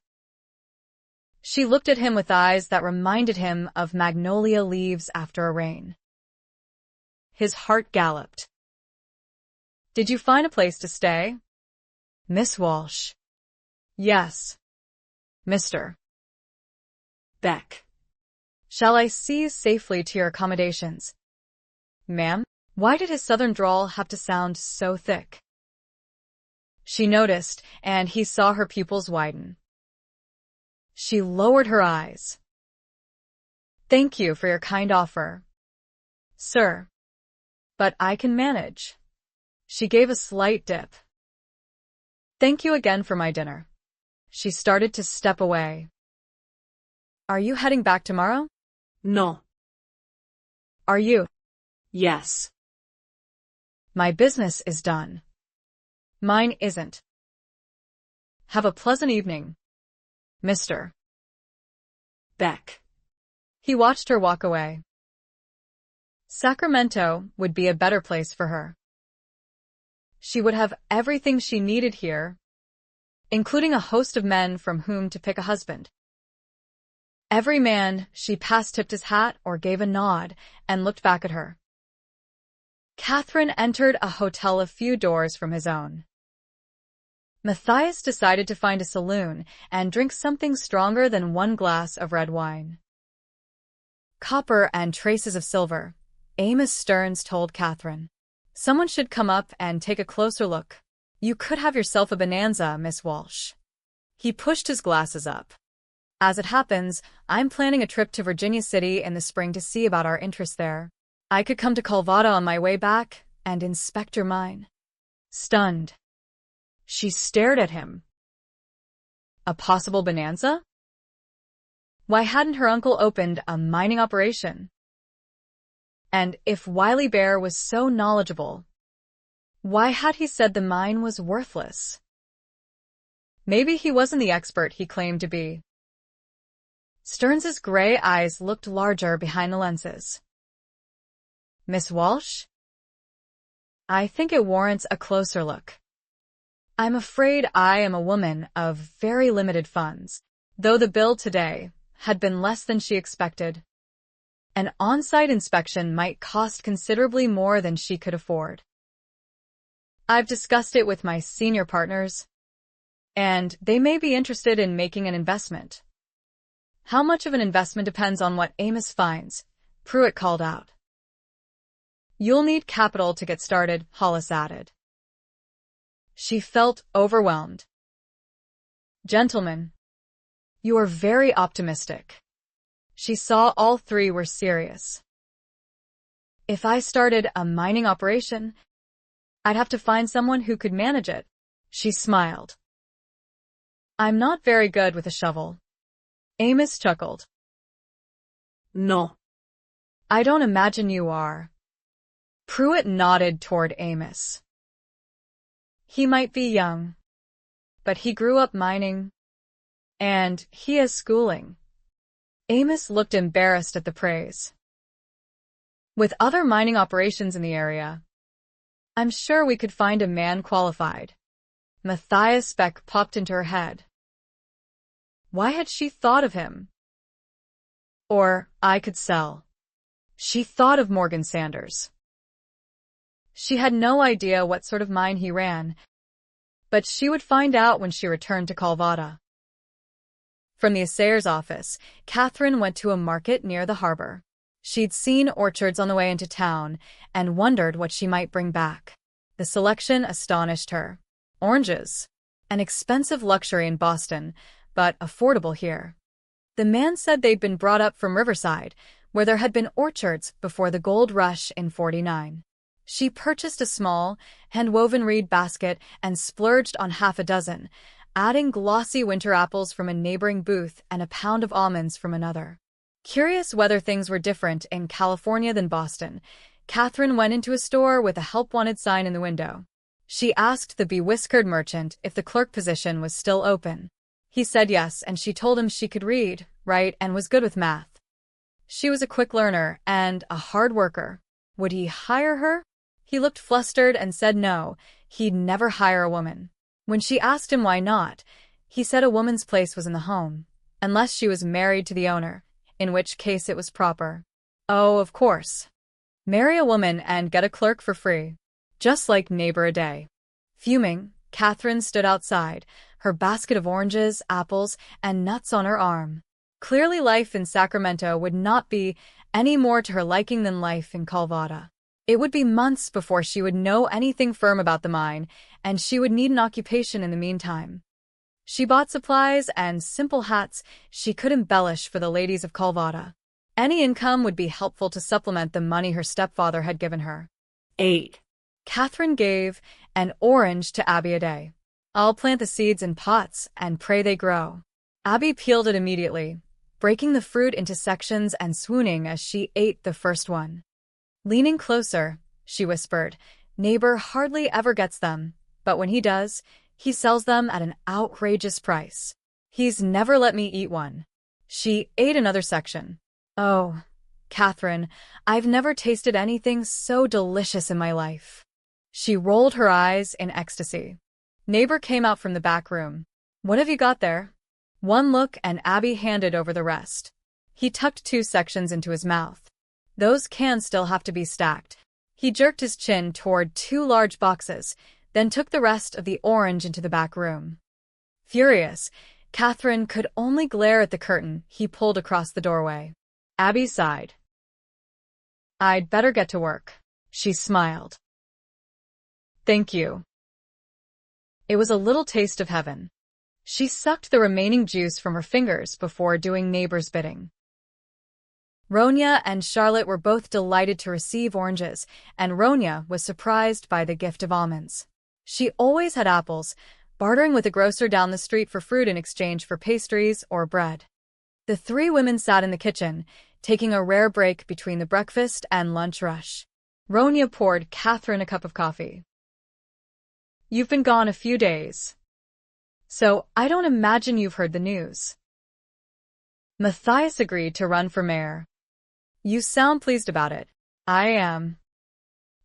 She looked at him with eyes that reminded him of magnolia leaves after a rain. His heart galloped. Did you find a place to stay? Miss Walsh. Yes. Mr. Beck. Shall I see you safely to your accommodations? Ma'am? Why did his southern drawl have to sound so thick? She noticed, and he saw her pupils widen. She lowered her eyes. Thank you for your kind offer, sir. But I can manage. She gave a slight dip. Thank you again for my dinner. She started to step away. Are you heading back tomorrow? No. Are you? Yes. My business is done. Mine isn't. Have a pleasant evening, Mr. Beck. He watched her walk away. Sacramento would be a better place for her. She would have everything she needed here, including a host of men from whom to pick a husband. Every man she passed tipped his hat or gave a nod and looked back at her. Kathryn entered a hotel a few doors from his own. Matthias decided to find a saloon and drink something stronger than one glass of red wine. Copper and traces of silver, Amos Stearns told Kathryn. Someone should come up and take a closer look. You could have yourself a bonanza, Miss Walsh. He pushed his glasses up. As it happens, I'm planning a trip to Virginia City in the spring to see about our interests there. I could come to Calvada on my way back and inspect your mine. Stunned, she stared at him. A possible bonanza? Why hadn't her uncle opened a mining operation? And if Wiley Bear was so knowledgeable, why had he said the mine was worthless? Maybe he wasn't the expert he claimed to be. Stearns's gray eyes looked larger behind the lenses. Miss Walsh? I think it warrants a closer look. I'm afraid I am a woman of very limited funds, though the bill today had been less than she expected. An on-site inspection might cost considerably more than she could afford. I've discussed it with my senior partners, and they may be interested in making an investment. How much of an investment depends on what Amos finds, Pruitt called out. You'll need capital to get started, Hollis added. She felt overwhelmed. Gentlemen, you are very optimistic. She saw all three were serious. If I started a mining operation, I'd have to find someone who could manage it. She smiled. I'm not very good with a shovel. Amos chuckled. No. I don't imagine you are. Pruitt nodded toward Amos. He might be young, but he grew up mining, and he has schooling. Amos looked embarrassed at the praise. With other mining operations in the area, I'm sure we could find a man qualified. Matthias Beck popped into her head. Why had she thought of him? Or I could sell. She thought of Morgan Sanders. She had no idea what sort of mine he ran, but she would find out when she returned to Calvada. From the assayer's office, Kathryn went to a market near the harbor. She'd seen orchards on the way into town and wondered what she might bring back. The selection astonished her. Oranges. An expensive luxury in Boston, but affordable here. The man said they'd been brought up from Riverside, where there had been orchards before the gold rush in '49. She purchased a small, hand-woven reed basket and splurged on half a dozen, adding glossy winter apples from a neighboring booth and a pound of almonds from another. Curious whether things were different in California than Boston, Kathryn went into a store with a help-wanted sign in the window. She asked the bewhiskered merchant if the clerk position was still open. He said yes, and she told him she could read, write, and was good with math. She was a quick learner and a hard worker. Would he hire her? He looked flustered and said no, he'd never hire a woman. When she asked him why not, he said a woman's place was in the home, unless she was married to the owner, in which case it was proper. Oh, of course. Marry a woman and get a clerk for free. Just like neighbor a day. Fuming, Kathryn stood outside, her basket of oranges, apples, and nuts on her arm. Clearly life in Sacramento would not be any more to her liking than life in Calvada. It would be months before she would know anything firm about the mine, and she would need an occupation in the meantime. She bought supplies and simple hats she could embellish for the ladies of Calvada. Any income would be helpful to supplement the money her stepfather had given her. 8. Kathryn gave an orange to Abby a day. I'll plant the seeds in pots and pray they grow. Abby peeled it immediately, breaking the fruit into sections and swooning as she ate the first one. Leaning closer, she whispered, neighbor hardly ever gets them, but when he does, he sells them at an outrageous price. He's never let me eat one. She ate another section. Oh, Kathryn, I've never tasted anything so delicious in my life. She rolled her eyes in ecstasy. Neighbor came out from the back room. What have you got there? One look and Abby handed over the rest. He tucked 2 sections into his mouth. Those cans still have to be stacked. He jerked his chin toward 2 large boxes, then took the rest of the orange into the back room. Furious, Kathryn could only glare at the curtain he pulled across the doorway. Abby sighed. I'd better get to work. She smiled. Thank you. It was a little taste of heaven. She sucked the remaining juice from her fingers before doing neighbor's bidding. Ronya and Charlotte were both delighted to receive oranges, and Ronya was surprised by the gift of almonds. She always had apples, bartering with a grocer down the street for fruit in exchange for pastries or bread. The 3 women sat in the kitchen, taking a rare break between the breakfast and lunch rush. Ronya poured Kathryn a cup of coffee. You've been gone a few days. So I don't imagine you've heard the news. Matthias agreed to run for mayor. You sound pleased about it. I am.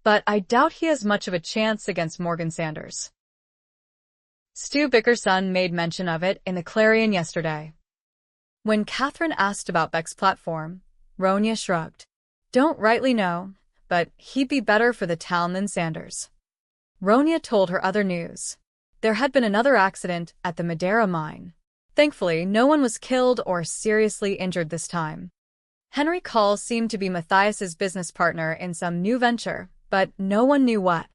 But I doubt he has much of a chance against Morgan Sanders. Stu Bickerson made mention of it in the Clarion yesterday. When Kathryn asked about Beck's platform, Ronya shrugged. Don't rightly know, but he'd be better for the town than Sanders. Ronya told her other news. There had been another accident at the Madeira mine. Thankfully, no one was killed or seriously injured this time. Henry Call seemed to be Matthias's business partner in some new venture, but no one knew what.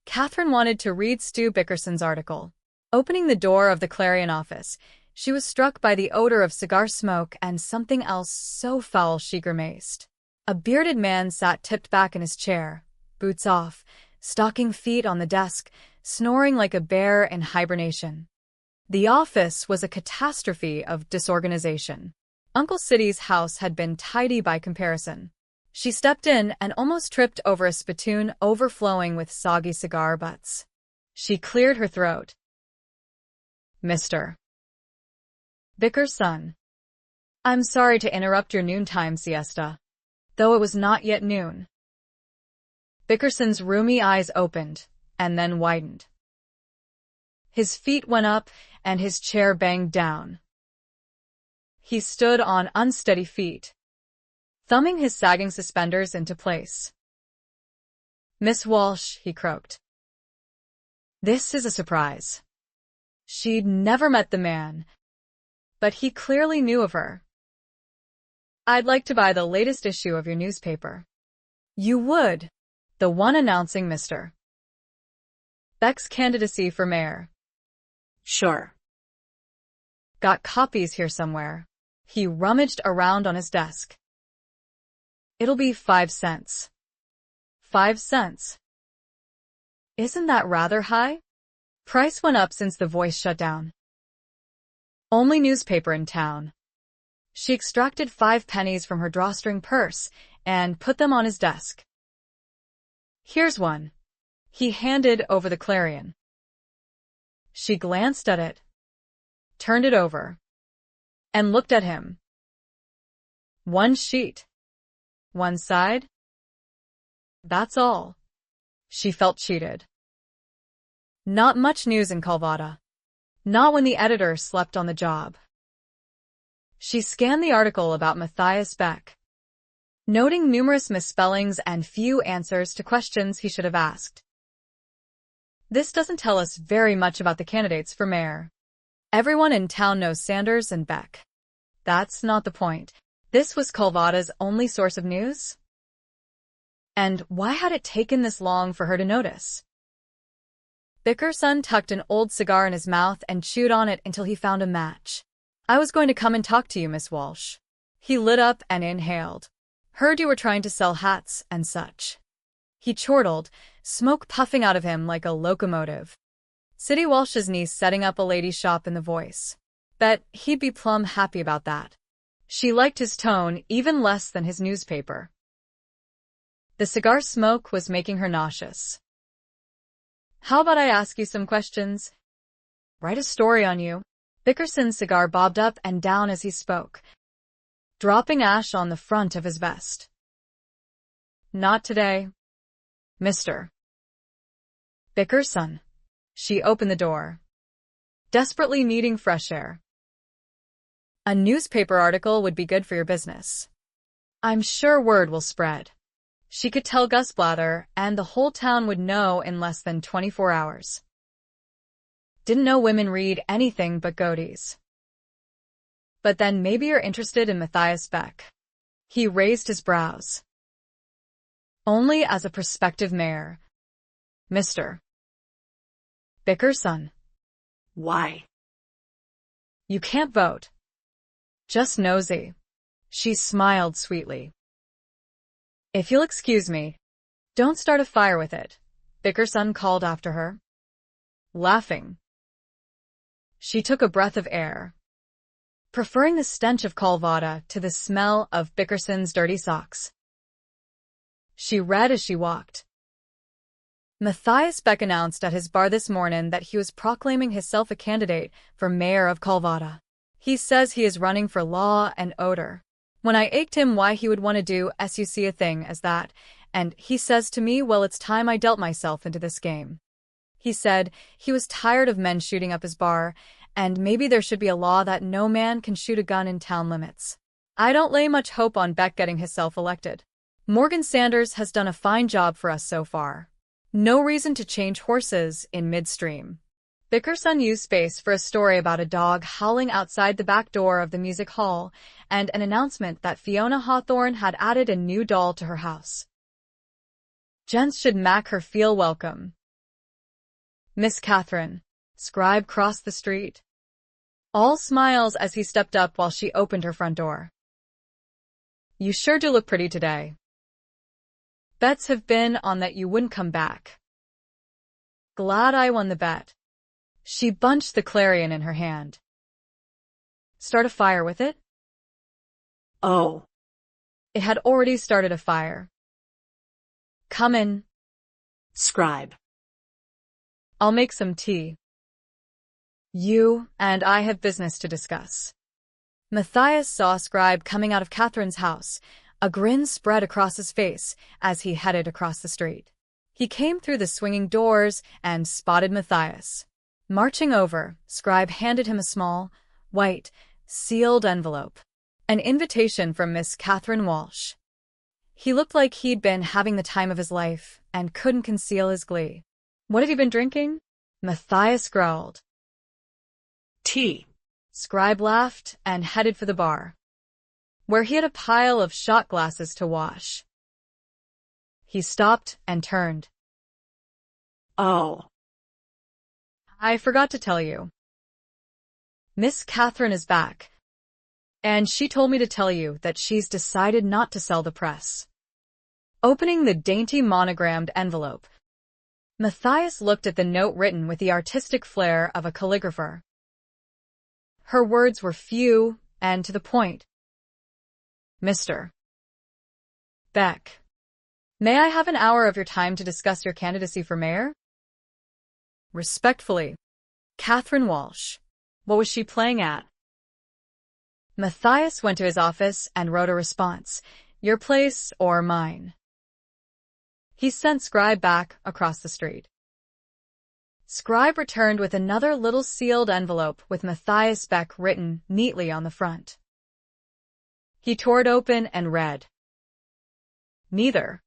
Kathryn wanted to read Stu Bickerson's article. Opening the door of the Clarion office, she was struck by the odor of cigar smoke and something else so foul she grimaced. A bearded man sat tipped back in his chair, boots off, stocking feet on the desk, snoring like a bear in hibernation. The office was a catastrophe of disorganization. Uncle Siddy's house had been tidy by comparison. She stepped in and almost tripped over a spittoon overflowing with soggy cigar butts. She cleared her throat. Mr. Bickerson. I'm sorry to interrupt your noontime siesta, though it was not yet noon. Bickerson's roomy eyes opened, and then widened. His feet went up, and his chair banged down. He stood on unsteady feet, thumbing his sagging suspenders into place. Miss Walsh, he croaked. This is a surprise. She'd never met the man, but he clearly knew of her. I'd like to buy the latest issue of your newspaper. You would? The one announcing Mr. Beck's candidacy for mayor. Sure. Got copies here somewhere. He rummaged around on his desk. It'll be 5 cents. 5 cents. Isn't that rather high? Price went up since the voice shut down. Only newspaper in town. She extracted 5 pennies from her drawstring purse and put them on his desk. Here's one. He handed over the Clarion. She glanced at it, turned it over, and looked at him. One sheet. One side. That's all. She felt cheated. Not much news in Calvada. Not when the editor slept on the job. She scanned the article about Matthias Beck, noting numerous misspellings and few answers to questions he should have asked. This doesn't tell us very much about the candidates for mayor. Everyone in town knows Sanders and Beck. That's not the point. This was Calvada's only source of news? And why had it taken this long for her to notice? Bickerson tucked an old cigar in his mouth and chewed on it until he found a match. I was going to come and talk to you, Miss Walsh. He lit up and inhaled. Heard you were trying to sell hats and such. He chortled, smoke puffing out of him like a locomotive. Siddy Walsh's niece setting up a ladies' shop in the Voice. Bet he'd be plumb happy about that. She liked his tone even less than his newspaper. The cigar smoke was making her nauseous. How about I ask you some questions? Write a story on you. Bickerson's cigar bobbed up and down as he spoke, dropping ash on the front of his vest. Not today, Mr. Bickerson. She opened the door, desperately needing fresh air. A newspaper article would be good for your business. I'm sure word will spread. She could tell Gus Blather, and the whole town would know in less than 24 hours. Didn't know women read anything but goatees. But then maybe you're interested in Matthias Beck. He raised his brows. Only as a prospective mayor, Mr. Bickerson. Why? You can't vote. Just nosy. She smiled sweetly. If you'll excuse me, don't start a fire with it, Bickerson called after her, laughing. She took a breath of air, preferring the stench of Calvada to the smell of Bickerson's dirty socks. She read as she walked. Matthias Beck announced at his bar this morning that he was proclaiming himself a candidate for mayor of Calvada. He says he is running for law and order. When I asked him why he would want to do such a thing as that, and he says to me, well, it's time I dealt myself into this game. He said he was tired of men shooting up his bar, and maybe there should be a law that no man can shoot a gun in town limits. I don't lay much hope on Beck getting himself elected. Morgan Sanders has done a fine job for us so far. No reason to change horses in midstream. Bickerson used space for a story about a dog howling outside the back door of the music hall and an announcement that Fiona Hawthorne had added a new doll to her house. Gents should make her feel welcome. Miss Kathryn. Scribe crossed the street. All smiles as he stepped up while she opened her front door. You sure do look pretty today. Bets have been on that you wouldn't come back. Glad I won the bet. She bunched the clarion in her hand. Start a fire with it? Oh. It had already started a fire. Come in. Scribe. I'll make some tea. You and I have business to discuss. Matthias saw Scribe coming out of Kathryn's house. A grin spread across his face as he headed across the street. He came through the swinging doors and spotted Matthias. Marching over, Scribe handed him a small, white, sealed envelope. An invitation from Miss Kathryn Walsh. He looked like he'd been having the time of his life and couldn't conceal his glee. What had he been drinking? Matthias growled. Tea. Scribe laughed and headed for the bar, where he had a pile of shot glasses to wash. He stopped and turned. Oh. I forgot to tell you. Miss Kathryn is back, and she told me to tell you that she's decided not to sell the press. Opening the dainty monogrammed envelope, Matthias looked at the note written with the artistic flair of a calligrapher. Her words were few and to the point. Mr. Beck, may I have an hour of your time to discuss your candidacy for mayor? Respectfully, Kathryn Walsh. What was she playing at? Matthias went to his office and wrote a response. Your place or mine. He sent Scribe back across the street. Scribe returned with another little sealed envelope with Matthias Beck written neatly on the front. He tore it open and read. Neither.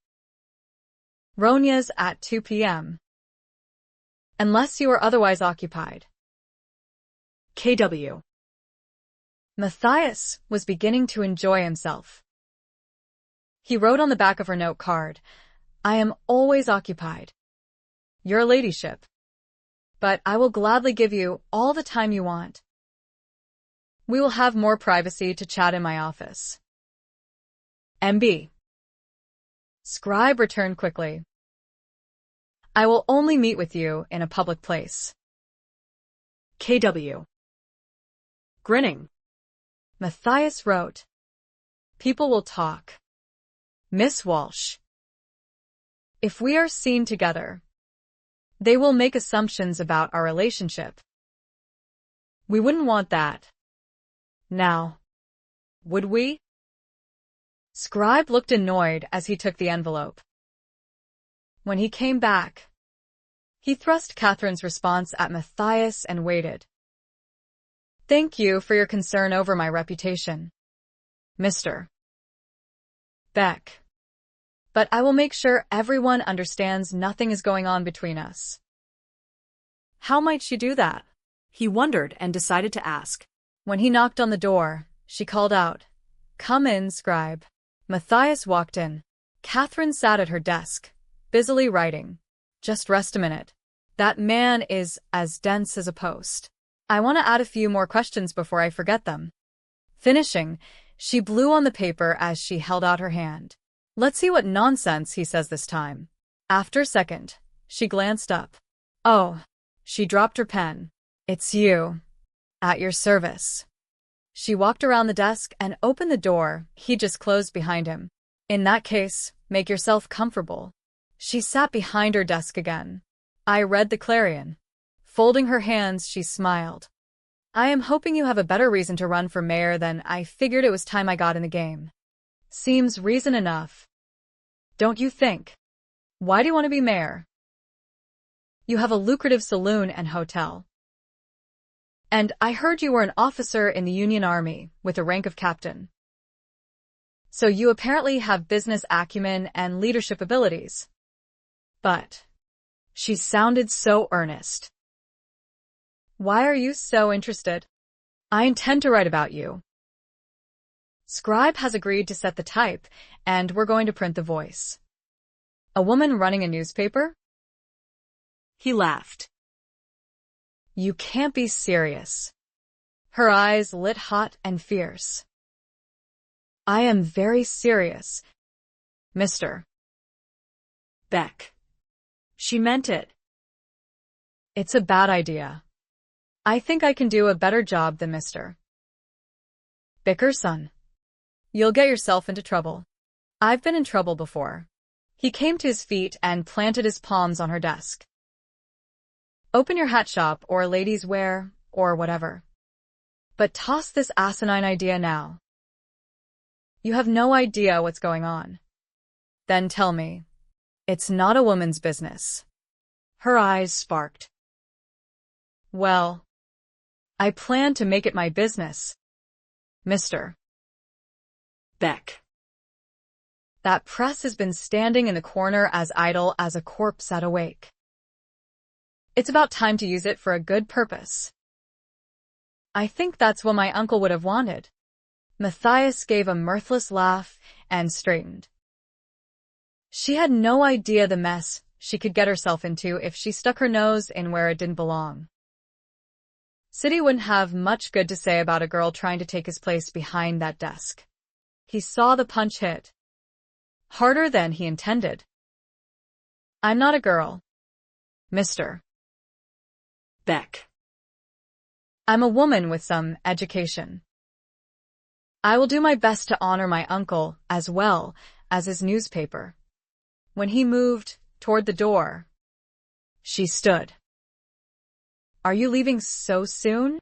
Ronya's at 2 p.m. Unless you are otherwise occupied. KW. Matthias was beginning to enjoy himself. He wrote on the back of her note card, I am always occupied. Your ladyship. But I will gladly give you all the time you want. We will have more privacy to chat in my office. MB. Scribe returned quickly. I will only meet with you in a public place. KW. Grinning. Matthias wrote. People will talk. Miss Walsh. If we are seen together, they will make assumptions about our relationship. We wouldn't want that. Now, would we? Scribe looked annoyed as he took the envelope. When he came back, he thrust Kathryn's response at Matthias and waited. Thank you for your concern over my reputation, Mr. Beck. But I will make sure everyone understands nothing is going on between us. How might she do that? He wondered and decided to ask. When he knocked on the door, she called out, Come in, Scribe. Matthias walked in. Kathryn sat at her desk, busily writing. Just rest a minute. That man is as dense as a post. I want to add a few more questions before I forget them. Finishing, she blew on the paper as she held out her hand. Let's see what nonsense he says this time. After a second, she glanced up. Oh, she dropped her pen. It's you. At your service. She walked around the desk and opened the door he just closed behind him. In that case, make yourself comfortable. She sat behind her desk again. I read the Clarion. Folding her hands, she smiled. I am hoping you have a better reason to run for mayor than I figured it was time I got in the game. Seems reason enough. Don't you think? Why do you want to be mayor? You have a lucrative saloon and hotel. And I heard you were an officer in the Union Army, with the rank of captain. So you apparently have business acumen and leadership abilities. But she sounded so earnest. Why are you so interested? I intend to write about you. Scribe has agreed to set the type, and we're going to print the voice. A woman running a newspaper? He laughed. You can't be serious. Her eyes lit hot and fierce. I am very serious, Mr. Beck. She meant it. It's a bad idea. I think I can do a better job than Mr. Bickerson. You'll get yourself into trouble. I've been in trouble before. He came to his feet and planted his palms on her desk. Open your hat shop or ladies' wear or whatever. But toss this asinine idea now. You have no idea what's going on. Then tell me. It's not a woman's business. Her eyes sparked. Well, I plan to make it my business, Mr. Beck. That press has been standing in the corner as idle as a corpse at a wake. It's about time to use it for a good purpose. I think that's what my uncle would have wanted. Matthias gave a mirthless laugh and straightened. She had no idea the mess she could get herself into if she stuck her nose in where it didn't belong. City wouldn't have much good to say about a girl trying to take his place behind that desk. He saw the punch hit. Harder than he intended. I'm not a girl, Mr. Beck. I'm a woman with some education. I will do my best to honor my uncle as well as his newspaper. When he moved toward the door, she stood. Are you leaving so soon?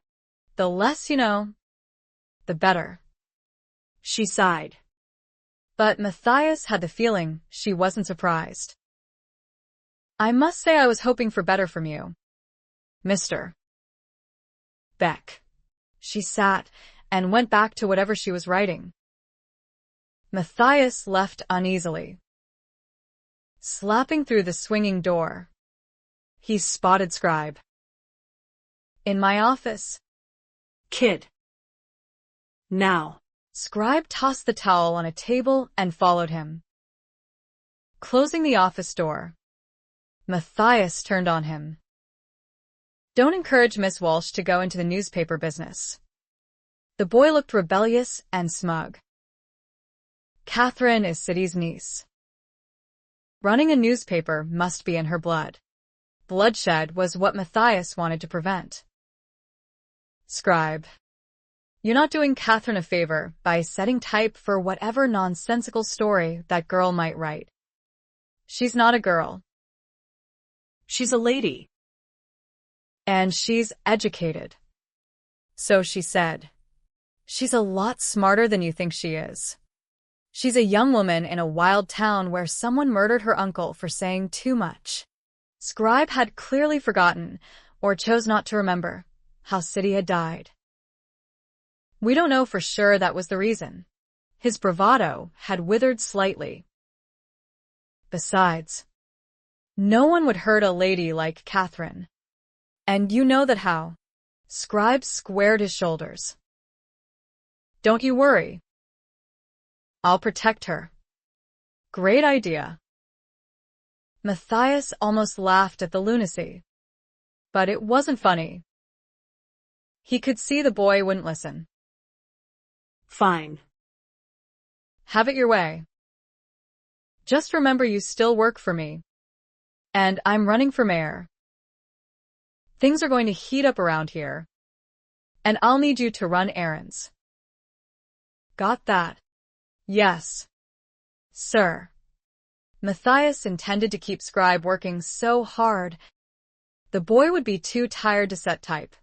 The less you know, the better. She sighed. But Matthias had the feeling she wasn't surprised. I must say I was hoping for better from you, Mr. Beck. She sat and went back to whatever she was writing. Matthias left uneasily. Slapping through the swinging door, he spotted Scribe. In my office. Kid. Now. Scribe tossed the towel on a table and followed him. Closing the office door, Matthias turned on him. Don't encourage Miss Walsh to go into the newspaper business. The boy looked rebellious and smug. Kathryn is City's niece. Running a newspaper must be in her blood. Bloodshed was what Matthias wanted to prevent. Scribe. You're not doing Kathryn a favor by setting type for whatever nonsensical story that girl might write. She's not a girl. She's a lady. And she's educated. So she said. She's a lot smarter than you think she is. She's a young woman in a wild town where someone murdered her uncle for saying too much. Scribe had clearly forgotten, or chose not to remember, how City had died. We don't know for sure that was the reason. His bravado had withered slightly. Besides, no one would hurt a lady like Kathryn. And you know that how. Scribe squared his shoulders. Don't you worry. I'll protect her. Great idea. Matthias almost laughed at the lunacy. But it wasn't funny. He could see the boy wouldn't listen. Fine. Have it your way. Just remember you still work for me. And I'm running for mayor. Things are going to heat up around here. And I'll need you to run errands. Got that? Yes, sir. Matthias intended to keep Scribe working so hard. The boy would be too tired to set type,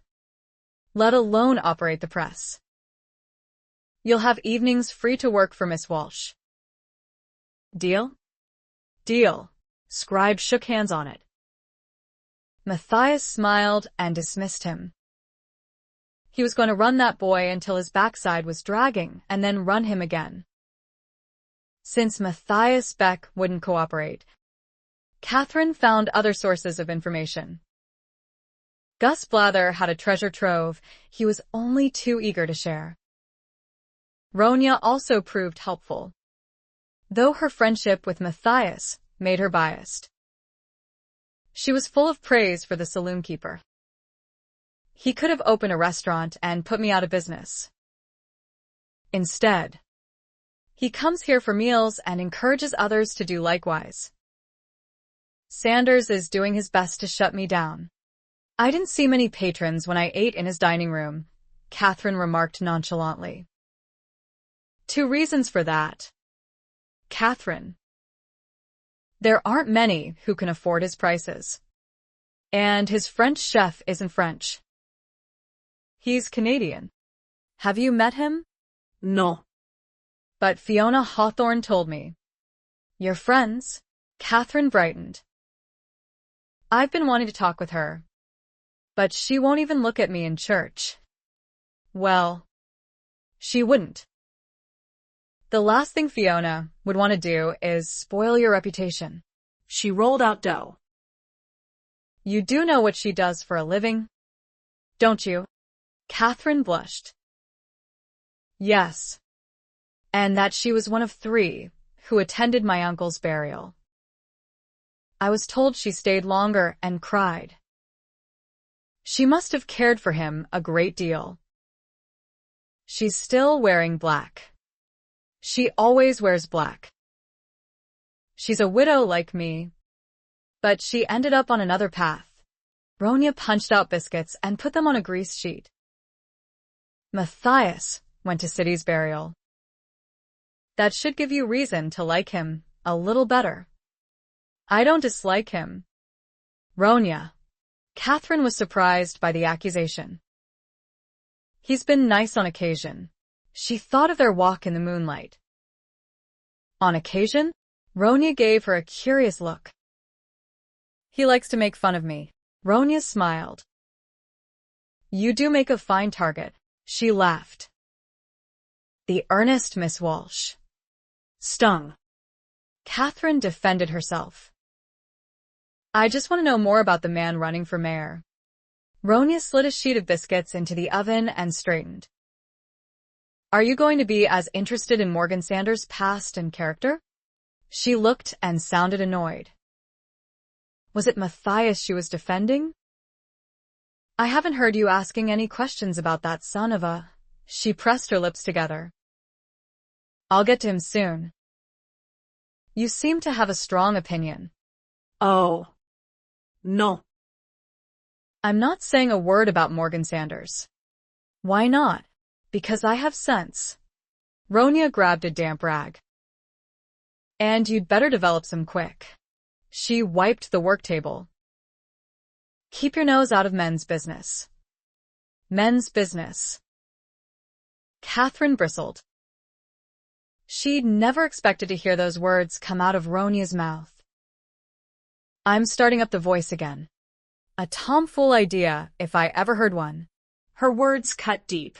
let alone operate the press. You'll have evenings free to work for Miss Walsh. Deal? Deal. Scribe shook hands on it. Matthias smiled and dismissed him. He was going to run that boy until his backside was dragging and then run him again. Since Matthias Beck wouldn't cooperate, Kathryn found other sources of information. Gus Blather had a treasure trove he was only too eager to share. Ronya also proved helpful, though her friendship with Matthias made her biased. She was full of praise for the saloon keeper. He could have opened a restaurant and put me out of business. Instead, he comes here for meals and encourages others to do likewise. Sanders is doing his best to shut me down. I didn't see many patrons when I ate in his dining room, Kathryn remarked nonchalantly. 2 reasons for that. Kathryn. There aren't many who can afford his prices. And his French chef isn't French. He's Canadian. Have you met him? No. But Fiona Hawthorne told me. You're friends? Kathryn brightened. I've been wanting to talk with her, but she won't even look at me in church. Well, she wouldn't. The last thing Fiona would want to do is spoil your reputation. She rolled out dough. You do know what she does for a living, don't you? Kathryn blushed. Yes. And that she was one of 3 who attended my uncle's burial. I was told she stayed longer and cried. She must have cared for him a great deal. She's still wearing black. She always wears black. She's a widow like me, but she ended up on another path. Ronya punched out biscuits and put them on a grease sheet. Matthias went to City's burial. That should give you reason to like him a little better. I don't dislike him. Ronya. Kathryn was surprised by the accusation. He's been nice on occasion. She thought of their walk in the moonlight. On occasion? Ronya gave her a curious look. He likes to make fun of me. Ronya smiled. You do make a fine target. She laughed. The earnest Miss Walsh. Stung. Kathryn defended herself. I just want to know more about the man running for mayor. Ronya slid a sheet of biscuits into the oven and straightened. Are you going to be as interested in Morgan Sanders' past and character? She looked and sounded annoyed. Was it Matthias she was defending? I haven't heard you asking any questions about that son of a... She pressed her lips together. I'll get to him soon. You seem to have a strong opinion. Oh. No. I'm not saying a word about Morgan Sanders. Why not? Because I have sense. Ronya grabbed a damp rag. And you'd better develop some quick. She wiped the work table. Keep your nose out of men's business. Men's business. Kathryn bristled. She'd never expected to hear those words come out of Ronya's mouth. I'm starting up the voice again. A tomfool idea, if I ever heard one. Her words cut deep.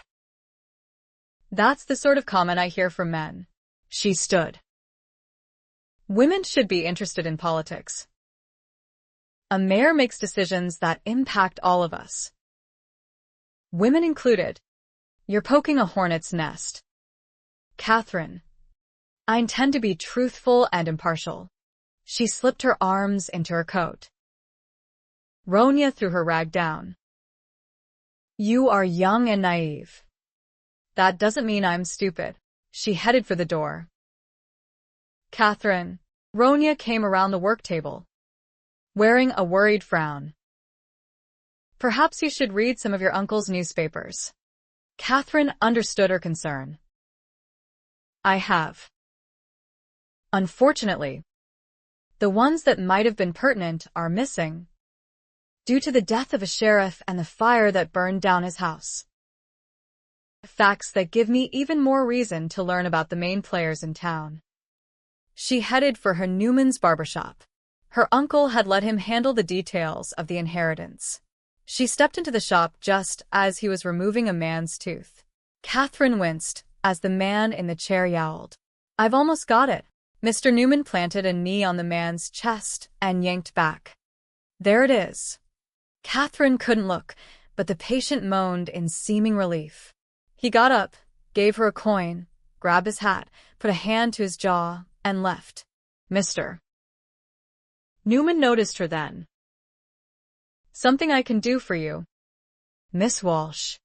That's the sort of comment I hear from men. She stood. Women should be interested in politics. A mayor makes decisions that impact all of us. Women included. You're poking a hornet's nest. Kathryn. I intend to be truthful and impartial. She slipped her arms into her coat. Ronya threw her rag down. You are young and naive. That doesn't mean I'm stupid. She headed for the door. Kathryn. Ronya came around the work table, wearing a worried frown. Perhaps you should read some of your uncle's newspapers. Kathryn understood her concern. I have. Unfortunately, The ones that might have been pertinent are missing, due to the death of a sheriff and the fire that burned down his house. Facts that give me even more reason to learn about the main players in town. She headed for her Newman's barbershop. Her uncle had let him handle the details of the inheritance. She stepped into the shop just as he was removing a man's tooth. Kathryn winced as the man in the chair yowled. "I've almost got it." Mr. Newman planted a knee on the man's chest and yanked back. "There it is." Kathryn couldn't look, but the patient moaned in seeming relief. He got up, gave her a coin, grabbed his hat, put a hand to his jaw, and left. "Mr. Newman noticed her then. "Something I can do for you, Miss Walsh."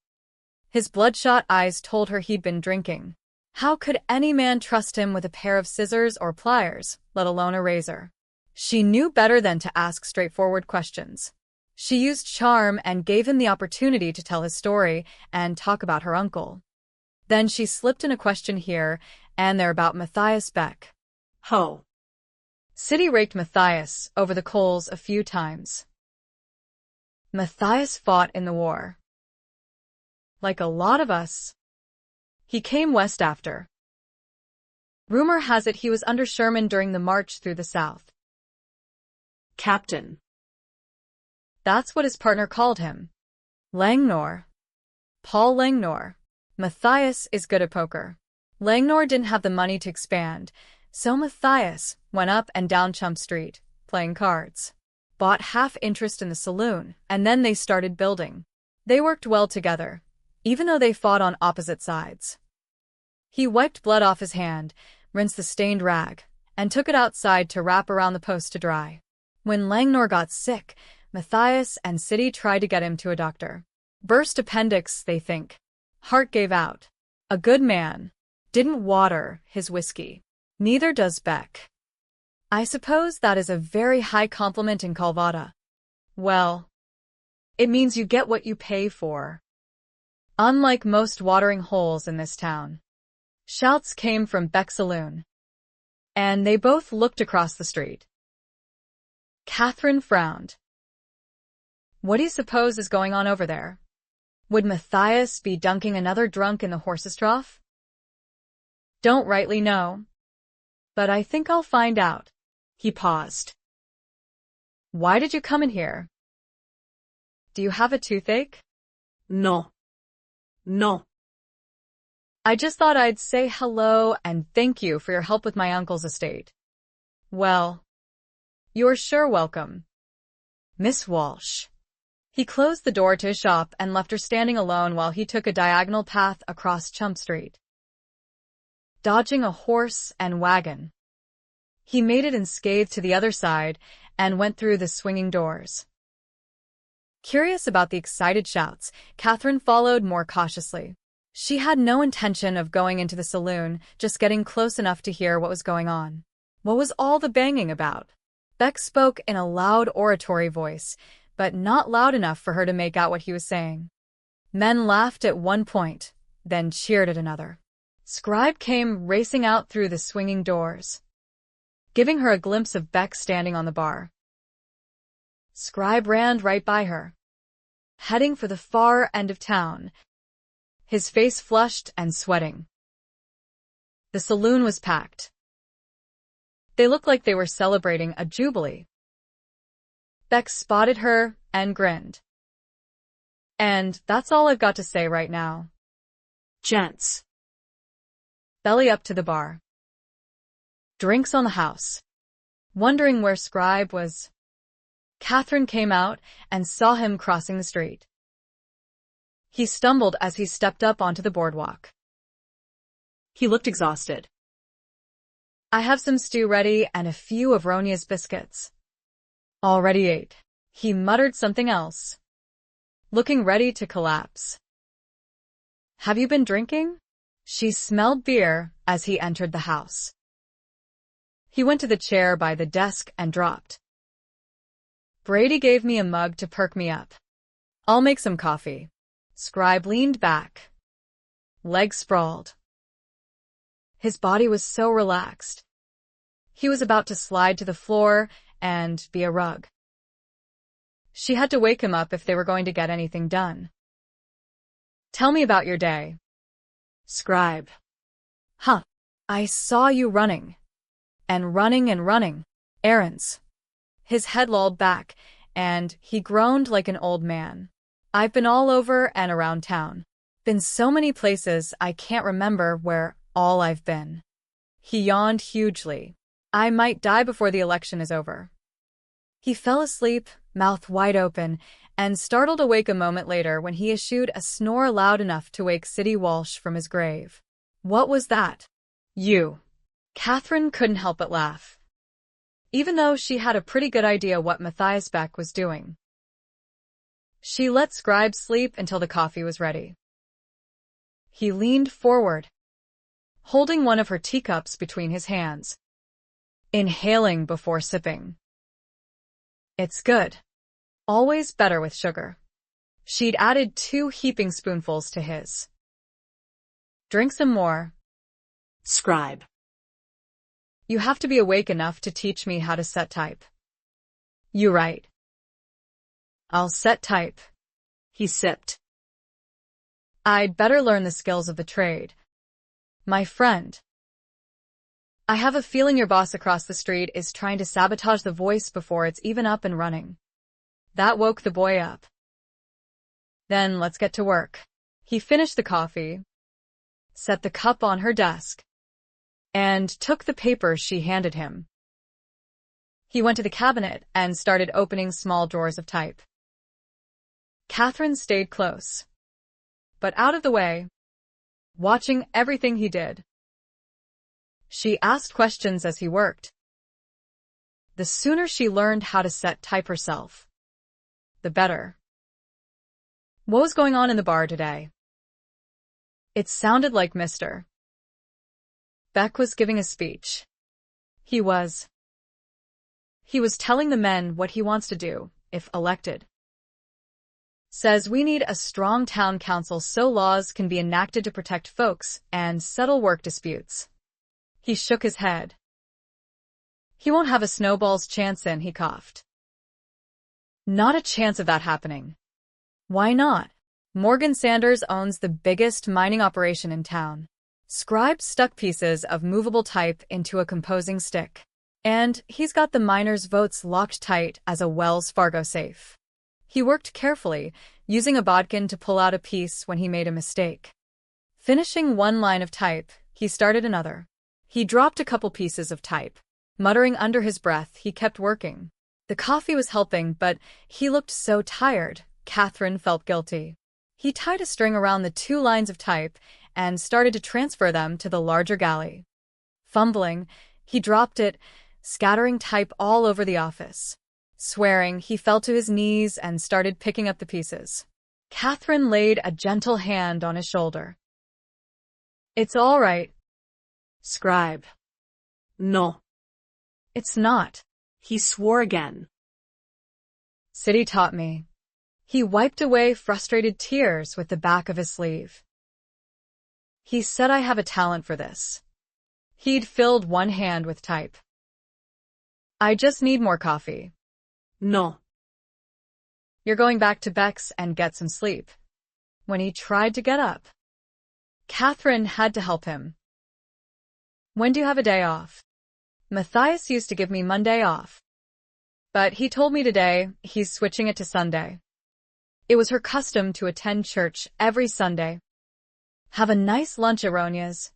His bloodshot eyes told her he'd been drinking. How could any man trust him with a pair of scissors or pliers, let alone a razor? She knew better than to ask straightforward questions. She used charm and gave him the opportunity to tell his story and talk about her uncle. Then she slipped in a question here and there about Matthias Beck. Ho. City raked Matthias over the coals a few times. Matthias fought in the war. Like a lot of us. He came west after. Rumor has it he was under Sherman during the march through the South. Captain. That's what his partner called him. Langnor. Paul Langnor. Matthias is good at poker. Langnor didn't have the money to expand, so Matthias went up and down Chump Street, playing cards. Bought half interest in the saloon, and then they started building. They worked well together, even though they fought on opposite sides. He wiped blood off his hand, rinsed the stained rag, and took it outside to wrap around the post to dry. When Langnor got sick, Matthias and City tried to get him to a doctor. Burst appendix, they think. Heart gave out. A good man. Didn't water his whiskey. Neither does Beck. I suppose that is a very high compliment in Calvada. Well, it means you get what you pay for. Unlike most watering holes in this town. Shouts came from Beck's saloon, and they both looked across the street. Kathryn frowned. What do you suppose is going on over there? Would Matthias be dunking another drunk in the horse's trough? Don't rightly know, but I think I'll find out. He paused. Why did you come in here? Do you have a toothache? No. No. I just thought I'd say hello and thank you for your help with my uncle's estate. Well, you're sure welcome, Miss Walsh. He closed the door to his shop and left her standing alone while he took a diagonal path across Chump Street. Dodging a horse and wagon, he made it unscathed to the other side and went through the swinging doors. Curious about the excited shouts, Kathryn followed more cautiously. She had no intention of going into the saloon, just getting close enough to hear what was going on. What was all the banging about? Beck spoke in a loud oratory voice, but not loud enough for her to make out what he was saying. Men laughed at one point, then cheered at another. Scribe came racing out through the swinging doors, giving her a glimpse of Beck standing on the bar. Scribe ran right by her, heading for the far end of town, his face flushed and sweating. The saloon was packed. They looked like they were celebrating a jubilee. Beck spotted her and grinned. And that's all I've got to say right now. Gents. Belly up to the bar. Drinks on the house. Wondering where Scribe was. Kathryn came out and saw him crossing the street. He stumbled as he stepped up onto the boardwalk. He looked exhausted. I have some stew ready and a few of Ronia's biscuits. Already ate. He muttered something else, looking ready to collapse. Have you been drinking? She smelled beer as he entered the house. He went to the chair by the desk and dropped. Brady gave me a mug to perk me up. I'll make some coffee. Scribe leaned back, legs sprawled. His body was so relaxed. He was about to slide to the floor and be a rug. She had to wake him up if they were going to get anything done. Tell me about your day. Scribe. Huh. I saw you running. And running and running. Errands. His head lolled back, and he groaned like an old man. I've been all over and around town. Been so many places I can't remember where all I've been. He yawned hugely. I might die before the election is over. He fell asleep, mouth wide open, and startled awake a moment later when he issued a snore loud enough to wake Sidney Walsh from his grave. What was that? You. Kathryn couldn't help but laugh, even though she had a pretty good idea what Matthias Beck was doing. She let Scribe sleep until the coffee was ready. He leaned forward, holding one of her teacups between his hands, inhaling before sipping. It's good. Always better with sugar. She'd added 2 heaping spoonfuls to his. Drink some more. Scribe. You have to be awake enough to teach me how to set type. You right. I'll set type. He sipped. I'd better learn the skills of the trade. My friend. I have a feeling your boss across the street is trying to sabotage the voice before it's even up and running. That woke the boy up. Then let's get to work. He finished the coffee, set the cup on her desk, and took the papers she handed him. He went to the cabinet and started opening small drawers of type. Kathryn stayed close, but out of the way, watching everything he did. She asked questions as he worked. The sooner she learned how to set type herself, the better. What was going on in the bar today? It sounded like Mr. Beck was giving a speech. He was telling the men what he wants to do, if elected. Says we need a strong town council so laws can be enacted to protect folks and settle work disputes. He shook his head. He won't have a snowball's chance in, he coughed. Not a chance of that happening. Why not? Morgan Sanders owns the biggest mining operation in town. Scribe stuck pieces of movable type into a composing stick, and he's got the miners' votes locked tight as a Wells Fargo safe. He worked carefully, using a bodkin to pull out a piece when he made a mistake. Finishing one line of type, he started another. He dropped a couple pieces of type. Muttering under his breath, he kept working. The coffee was helping, but he looked so tired, Kathryn felt guilty. He tied a string around the 2 lines of type and started to transfer them to the larger galley. Fumbling, he dropped it, scattering type all over the office. Swearing, he fell to his knees and started picking up the pieces. Kathryn laid a gentle hand on his shoulder. It's all right. Scribe. No. It's not. He swore again. Sidney taught me. He wiped away frustrated tears with the back of his sleeve. He said I have a talent for this. He'd filled one hand with type. I just need more coffee. No. You're going back to Beck's and get some sleep. When he tried to get up, Kathryn had to help him. When do you have a day off? Matthias used to give me Monday off, but he told me today he's switching it to Sunday. It was her custom to attend church every Sunday, have a nice lunch at Ronya's,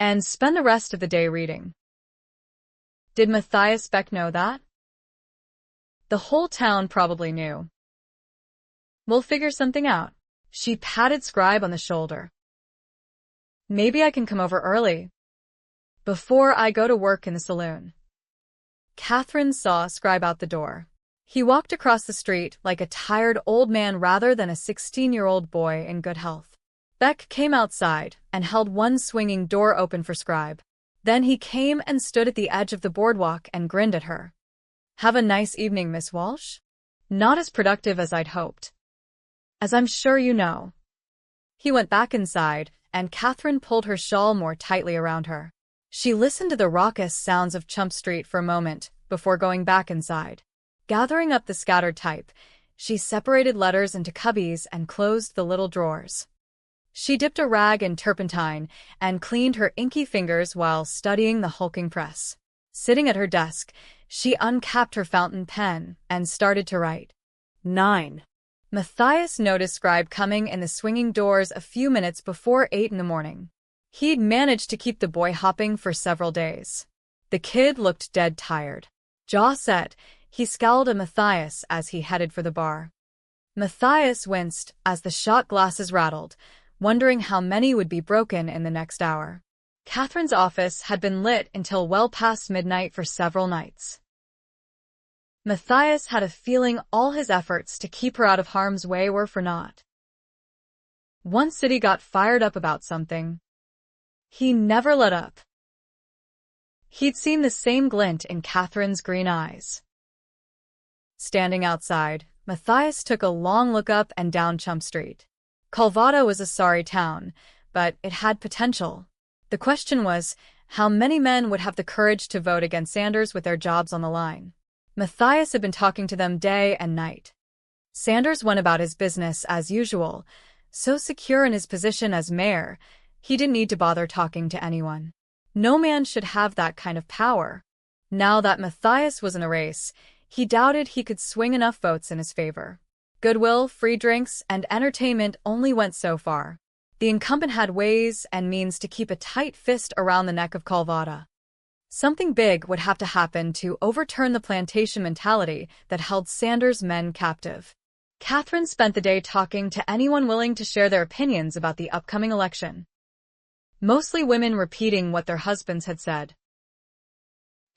and spend the rest of the day reading. Did Matthias Beck know that? The whole town probably knew. We'll figure something out. She patted Scribe on the shoulder. Maybe I can come over early, before I go to work in the saloon. Kathryn saw Scribe out the door. He walked across the street like a tired old man rather than a 16-year-old boy in good health. Beck came outside and held one swinging door open for Scribe. Then he came and stood at the edge of the boardwalk and grinned at her. Have a nice evening, Miss Walsh? Not as productive as I'd hoped, as I'm sure you know. He went back inside, and Kathryn pulled her shawl more tightly around her. She listened to the raucous sounds of Chump Street for a moment before going back inside. Gathering up the scattered type, she separated letters into cubbies and closed the little drawers. She dipped a rag in turpentine and cleaned her inky fingers while studying the hulking press. Sitting at her desk, she uncapped her fountain pen and started to write. 9. Matthias noticed Scribe coming in the swinging doors a few minutes before 8 in the morning. He'd managed to keep the boy hopping for several days. The kid looked dead tired. Jaw set, he scowled at Matthias as he headed for the bar. Matthias winced as the shot glasses rattled, wondering how many would be broken in the next hour. Kathryn's office had been lit until well past midnight for several nights. Matthias had a feeling all his efforts to keep her out of harm's way were for naught. Once City got fired up about something, he never let up. He'd seen the same glint in Kathryn's green eyes. Standing outside, Matthias took a long look up and down Chump Street. Calvada was a sorry town, but it had potential. The question was, how many men would have the courage to vote against Sanders with their jobs on the line? Matthias had been talking to them day and night. Sanders went about his business as usual, so secure in his position as mayor, he didn't need to bother talking to anyone. No man should have that kind of power. Now that Matthias was in a race, he doubted he could swing enough votes in his favor. Goodwill, free drinks, and entertainment only went so far. The incumbent had ways and means to keep a tight fist around the neck of Calvada. Something big would have to happen to overturn the plantation mentality that held Sanders' men captive. Kathryn spent the day talking to anyone willing to share their opinions about the upcoming election. Mostly women repeating what their husbands had said.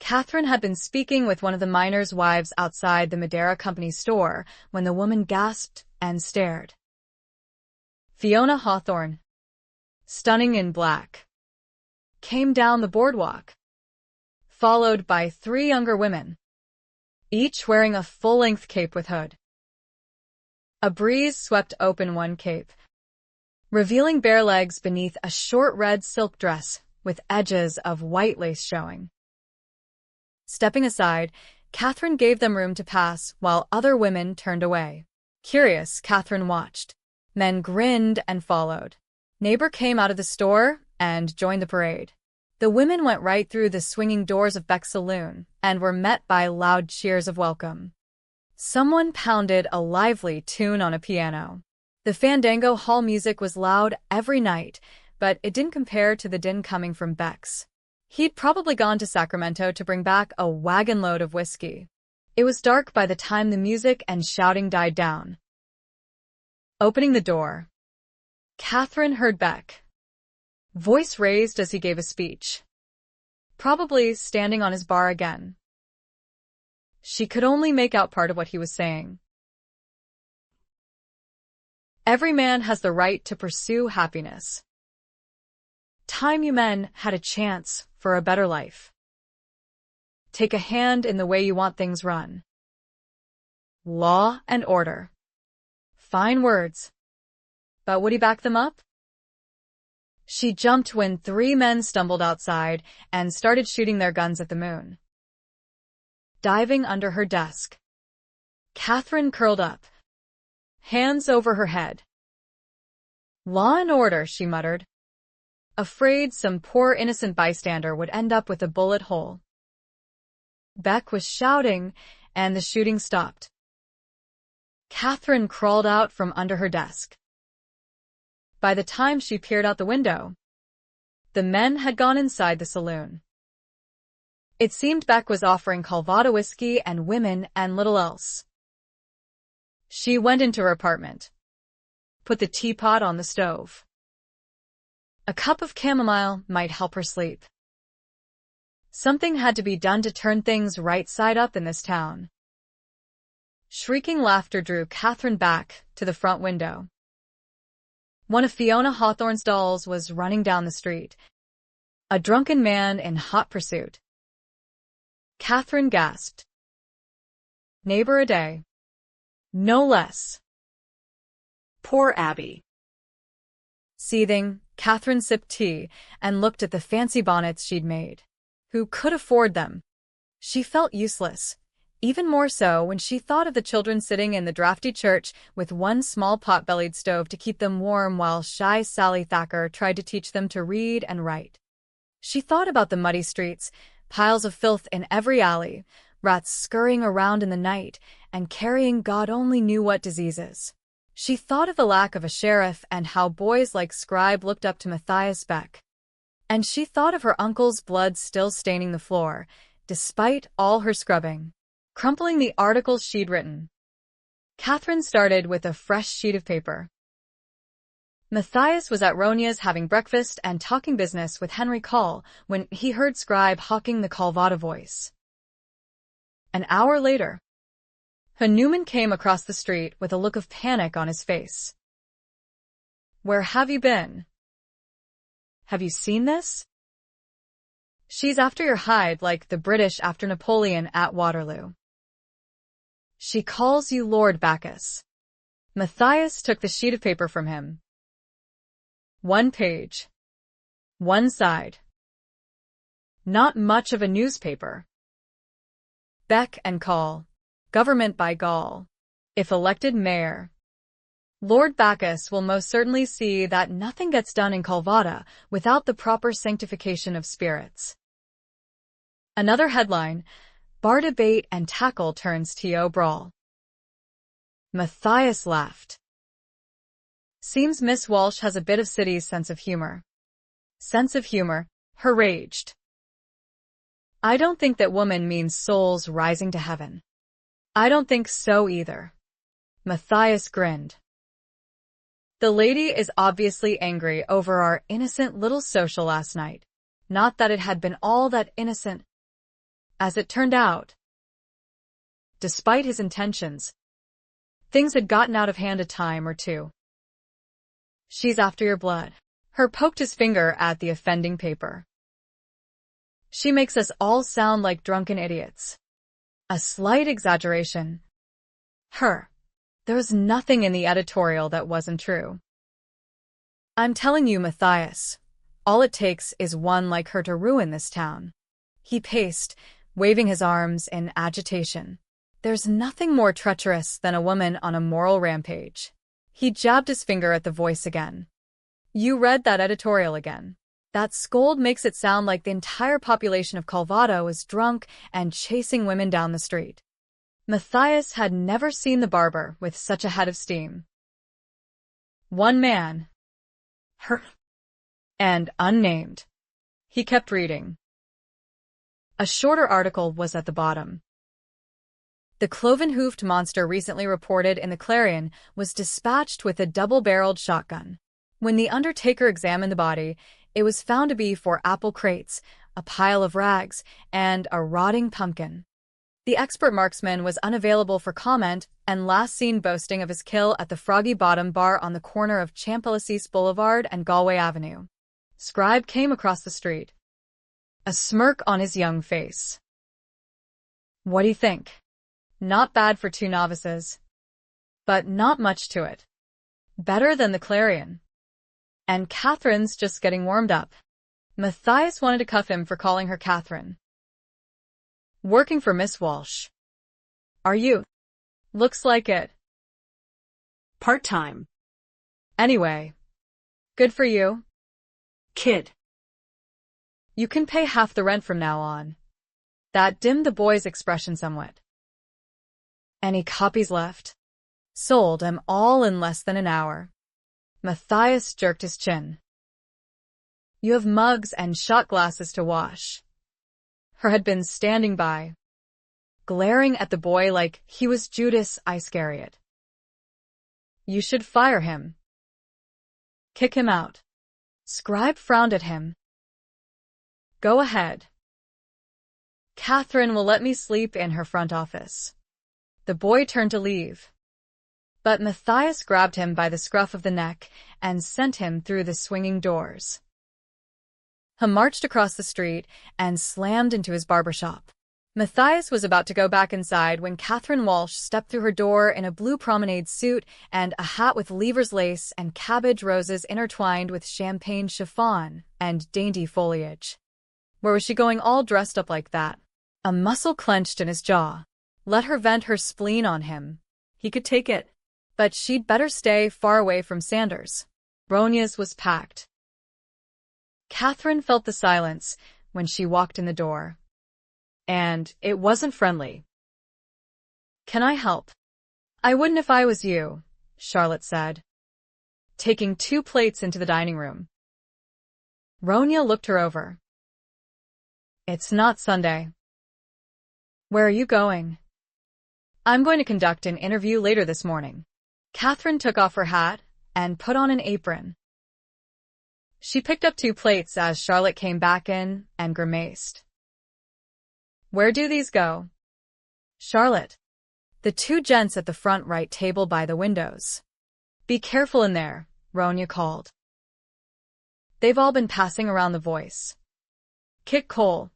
Kathryn had been speaking with one of the miners' wives outside the Madeira Company store when the woman gasped and stared. Fiona Hawthorne, stunning in black, came down the boardwalk, followed by 3 younger women, each wearing a full-length cape with hood. A breeze swept open one cape, revealing bare legs beneath a short red silk dress with edges of white lace showing. Stepping aside, Kathryn gave them room to pass while other women turned away. Curious, Kathryn watched. Men grinned and followed. Neighbor came out of the store and joined the parade. The women went right through the swinging doors of Beck's saloon and were met by loud cheers of welcome. Someone pounded a lively tune on a piano. The Fandango Hall music was loud every night, but it didn't compare to the din coming from Beck's. He'd probably gone to Sacramento to bring back a wagon load of whiskey. It was dark by the time the music and shouting died down. Opening the door, Kathryn heard Beck, voice raised as he gave a speech, probably standing on his bar again. She could only make out part of what he was saying. Every man has the right to pursue happiness. Time you men had a chance for a better life. Take a hand in the way you want things run. Law and order. Fine words. But would he back them up? She jumped when 3 men stumbled outside and started shooting their guns at the moon. Diving under her desk, Kathryn curled up, hands over her head. Law and order, she muttered, afraid some poor innocent bystander would end up with a bullet hole. Beck was shouting, and the shooting stopped. Kathryn crawled out from under her desk. By the time she peered out the window, the men had gone inside the saloon. It seemed Beck was offering Calvada whiskey and women and little else. She went into her apartment, put the teapot on the stove. A cup of chamomile might help her sleep. Something had to be done to turn things right side up in this town. Shrieking laughter drew Kathryn back to the front window. One of Fiona Hawthorne's dolls was running down the street, a drunken man in hot pursuit. Kathryn gasped. Neighbor a day. No less. Poor Abby. Seething, Kathryn sipped tea and looked at the fancy bonnets she'd made. Who could afford them? She felt useless, even more so when she thought of the children sitting in the drafty church with one small pot-bellied stove to keep them warm while shy Sally Thacker tried to teach them to read and write. She thought about the muddy streets, piles of filth in every alley, rats scurrying around in the night, and carrying God only knew what diseases. She thought of the lack of a sheriff and how boys like Scribe looked up to Matthias Beck. And she thought of her uncle's blood still staining the floor, despite all her scrubbing. Crumpling the articles she'd written, Kathryn started with a fresh sheet of paper. Matthias was at Ronia's having breakfast and talking business with Henry Call when he heard Scribe hawking the Calvada voice. An hour later, Newman came across the street with a look of panic on his face. "Where have you been? Have you seen this? She's after your hide like the British after Napoleon at Waterloo. She calls you Lord Bacchus." Matthias took the sheet of paper from him. One page. One side. Not much of a newspaper. Beck and Call. Government by Gaul. If elected mayor, Lord Bacchus will most certainly see that nothing gets done in Calvada without the proper sanctification of spirits. Another headline, Bar debate and tackle turns TO brawl. Matthias laughed. Seems Miss Walsh has a bit of city's sense of humor. Sense of humor, her raged. I don't think that woman means souls rising to heaven. I don't think so either. Matthias grinned. The lady is obviously angry over our innocent little social last night. Not that it had been all that innocent. As it turned out, despite his intentions, things had gotten out of hand a time or two. She's after your blood. Her poked his finger at the offending paper. She makes us all sound like drunken idiots. A slight exaggeration. Her. There was nothing in the editorial that wasn't true. I'm telling you, Matthias, all it takes is one like her to ruin this town. He paced, waving his arms in agitation. There's nothing more treacherous than a woman on a moral rampage. He jabbed his finger at the voice again. You read that editorial again. That scold makes it sound like the entire population of Calvada was drunk and chasing women down the street. Matthias had never seen the barber with such a head of steam. One man. Her. And unnamed. He kept reading. A shorter article was at the bottom. The cloven-hoofed monster recently reported in the Clarion was dispatched with a double-barreled shotgun. When the undertaker examined the body, it was found to be 4 apple crates, a pile of rags, and a rotting pumpkin. The expert marksman was unavailable for comment and last seen boasting of his kill at the Froggy Bottom bar on the corner of Champalices Boulevard and Galway Avenue. Scribe came across the street, a smirk on his young face. What do you think? Not bad for 2 novices. But not much to it. Better than the Clarion. And Kathryn's just getting warmed up. Matthias wanted to cuff him for calling her Kathryn. Working for Miss Walsh. Are you? Looks like it. Part-time. Anyway. Good for you. Kid. You can pay half the rent from now on. That dimmed the boy's expression somewhat. Any copies left? Sold 'em all in less than an hour. Matthias jerked his chin. You have mugs and shot glasses to wash. Her had been standing by, glaring at the boy like he was Judas Iscariot. You should fire him. Kick him out. Scribe frowned at him. Go ahead. Kathryn will let me sleep in her front office. The boy turned to leave. But Matthias grabbed him by the scruff of the neck and sent him through the swinging doors. He marched across the street and slammed into his barber shop. Matthias was about to go back inside when Kathryn Walsh stepped through her door in a blue promenade suit and a hat with lever's lace and cabbage roses intertwined with champagne chiffon and dainty foliage. Where was she going all dressed up like that? A muscle clenched in his jaw. Let her vent her spleen on him. He could take it. But she'd better stay far away from Sanders. Ronya's was packed. Kathryn felt the silence when she walked in the door. And it wasn't friendly. "Can I help?" "I wouldn't if I was you," Charlotte said, taking 2 plates into the dining room. Ronya looked her over. "It's not Sunday." "Where are you going?" "I'm going to conduct an interview later this morning." Kathryn took off her hat and put on an apron. She picked up 2 plates as Charlotte came back in and grimaced. "Where do these go?" "Charlotte." "The 2 gents at the front right table by the windows." "Be careful in there," Ronya called. They've all been passing around the voice. Kit Cole,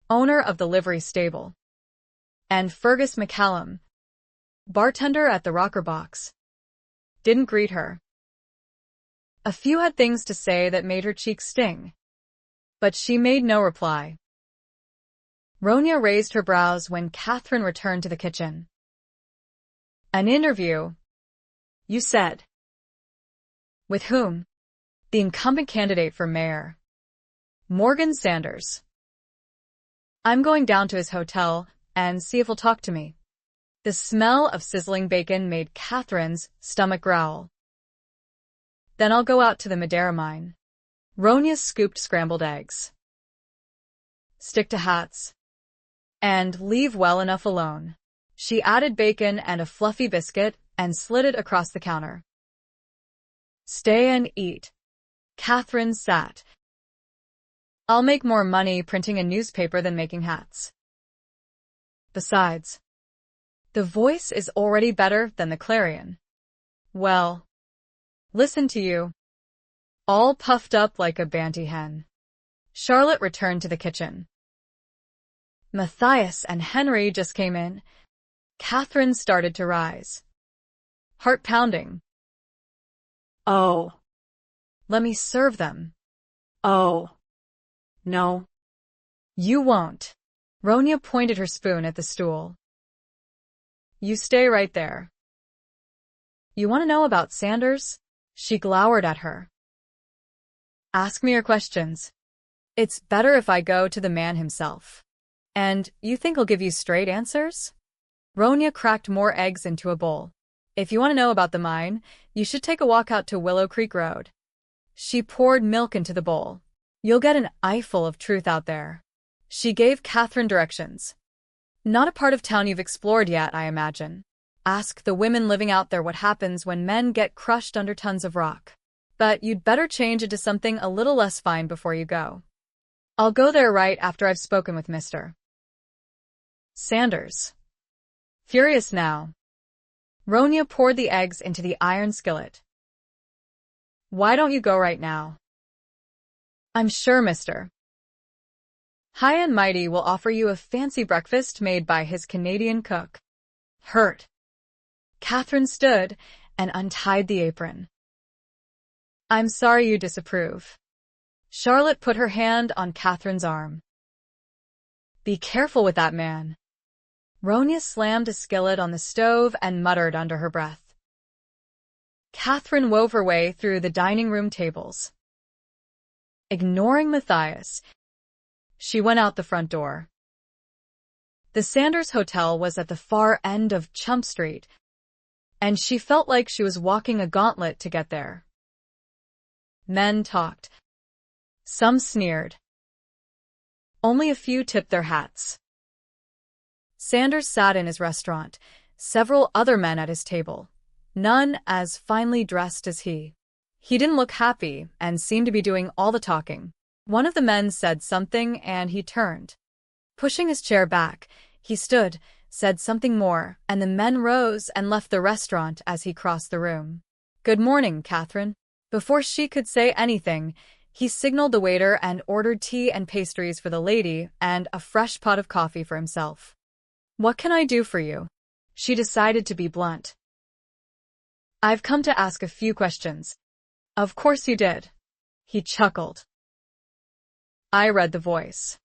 owner of the livery stable, and Fergus McCallum, bartender at the Rocker Box, didn't greet her. A few had things to say that made her cheeks sting, but she made no reply. Ronya raised her brows when Kathryn returned to the kitchen. "An interview, you said?" "With whom?" "The incumbent candidate for mayor, Morgan Sanders." "I'm going down to his hotel and see if he'll talk to me." The smell of sizzling bacon made Kathryn's stomach growl. "Then I'll go out to the Madeira mine." Ronya scooped scrambled eggs. "Stick to hats. And leave well enough alone." She added bacon and a fluffy biscuit and slid it across the counter. "Stay and eat." Kathryn sat. "I'll make more money printing a newspaper than making hats. Besides, the Voice is already better than the Clarion." "Well, listen to you. All puffed up like a banty hen." Charlotte returned to the kitchen. Matthias and Henry just came in. Kathryn started to rise. Heart pounding. "Oh." "Let me serve them." "Oh. No." "You won't." Ronya pointed her spoon at the stool. "You stay right there." "You want to know about Sanders?" She glowered at her. "Ask me your questions. It's better if I go to the man himself." "And you think he'll give you straight answers?" Ronya cracked more eggs into a bowl. "If you want to know about the mine, you should take a walk out to Willow Creek Road." She poured milk into the bowl. "You'll get an eyeful of truth out there." She gave Kathryn directions. "Not a part of town you've explored yet, I imagine. Ask the women living out there what happens when men get crushed under tons of rock. But you'd better change into something a little less fine before you go." "I'll go there right after I've spoken with Mr. Sanders." Furious now, Ronya poured the eggs into the iron skillet. "Why don't you go right now?" "I'm sure Mr. High and Mighty will offer you a fancy breakfast made by his Canadian cook." Hurt. Kathryn stood and untied the apron. "I'm sorry you disapprove." Charlotte put her hand on Kathryn's arm. "Be careful with that man." Ronya slammed a skillet on the stove and muttered under her breath. Kathryn wove her way through the dining room tables. Ignoring Matthias, she went out the front door. The Sanders Hotel was at the far end of Chump Street, and she felt like she was walking a gauntlet to get there. Men talked. Some sneered. Only a few tipped their hats. Sanders sat in his restaurant, several other men at his table, none as finely dressed as he. He didn't look happy and seemed to be doing all the talking. One of the men said something and he turned. Pushing his chair back, he stood, said something more, and the men rose and left the restaurant as he crossed the room. "Good morning, Kathryn." Before she could say anything, He signaled the waiter and ordered tea and pastries for the lady and a fresh pot of coffee for himself. "What can I do for you?" She decided to be blunt. "I've come to ask a few questions." "Of course you did." He chuckled. I read the voice.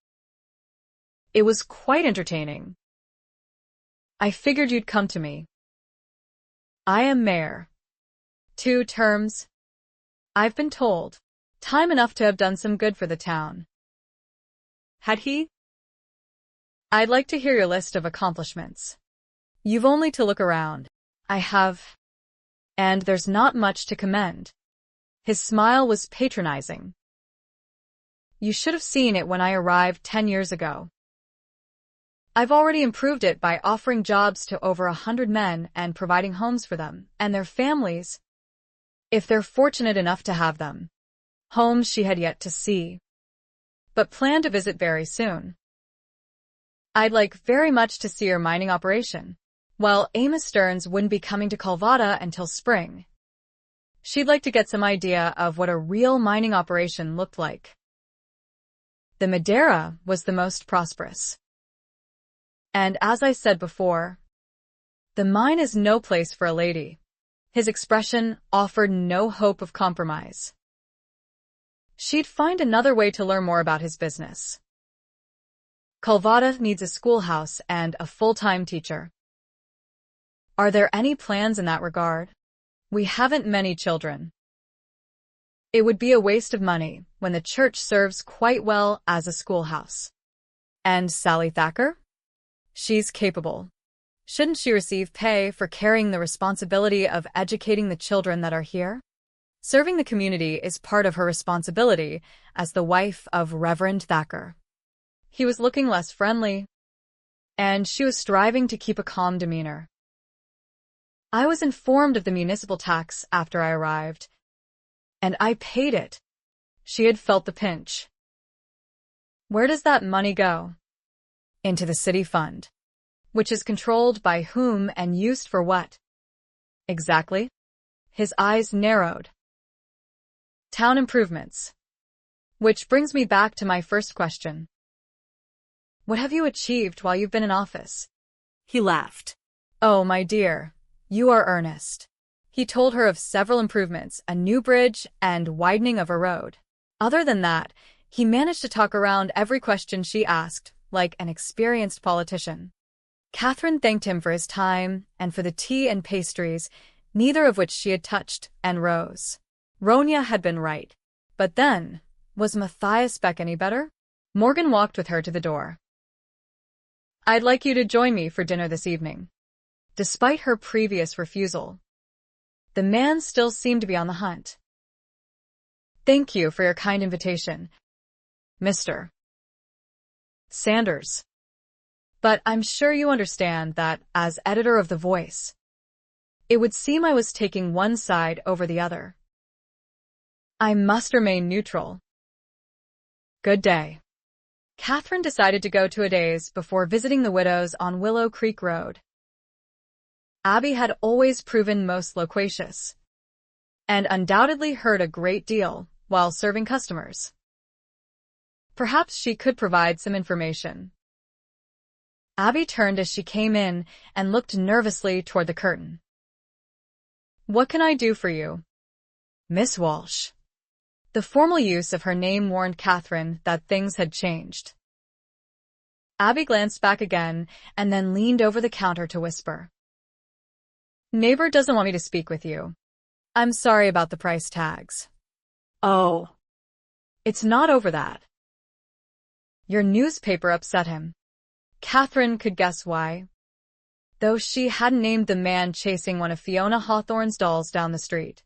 It was quite entertaining. "I figured you'd come to me. I am mayor. 2 terms. I've been told. Time enough to have done some good for the town." Had he? "I'd like to hear your list of accomplishments." "You've only to look around." "I have. And there's not much to commend." His smile was patronizing. "You should have seen it when I arrived 10 years ago. I've already improved it by offering jobs to over 100 men and providing homes for them and their families, if they're fortunate enough to have them." Homes she had yet to see, but planned to visit very soon. "I'd like very much to see your mining operation." Well, Amos Stearns wouldn't be coming to Calvada until spring. She'd like to get some idea of what a real mining operation looked like. The Madeira was the most prosperous. And as I said before, the mine is no place for a lady. His expression offered no hope of compromise. She'd find another way to learn more about his business. Calvada needs a schoolhouse and a full-time teacher. Are there any plans in that regard? We haven't many children. It would be a waste of money when the church serves quite well as a schoolhouse. And Sally Thacker? She's capable. Shouldn't she receive pay for carrying the responsibility of educating the children that are here? Serving the community is part of her responsibility as the wife of Reverend Thacker. He was looking less friendly, and she was striving to keep a calm demeanor. "I was informed of the municipal tax after I arrived, and I paid it." She had felt the pinch. "Where does that money go?" "Into the city fund." "Which is controlled by whom and used for what?" "Exactly?" His eyes narrowed. "Town improvements." Which brings me back to my first question. What have you achieved while you've been in office? He laughed. "Oh, my dear, you are earnest." He told her of several improvements, a new bridge, and widening of a road. Other than that, he managed to talk around every question she asked, like an experienced politician. Kathryn thanked him for his time and for the tea and pastries, neither of which she had touched, and rose. Ronya had been right. But then, was Matthias Beck any better? Morgan walked with her to the door. "I'd like you to join me for dinner this evening." Despite her previous refusal, the man still seemed to be on the hunt. "Thank you for your kind invitation, Mr. Sanders. But I'm sure you understand that, as editor of The Voice, it would seem I was taking one side over the other. I must remain neutral. Good day." Kathryn decided to go to a daze before visiting the widows on Willow Creek Road. Abby had always proven most loquacious, and undoubtedly heard a great deal while serving customers. Perhaps she could provide some information. Abby turned as she came in and looked nervously toward the curtain. "What can I do for you, Miss Walsh?" The formal use of her name warned Kathryn that things had changed. Abby glanced back again and then leaned over the counter to whisper. "Neighbor doesn't want me to speak with you. I'm sorry about the price tags." "Oh." "It's not over that. Your newspaper upset him." Kathryn could guess why, though she hadn't named the man chasing one of Fiona Hawthorne's dolls down the street.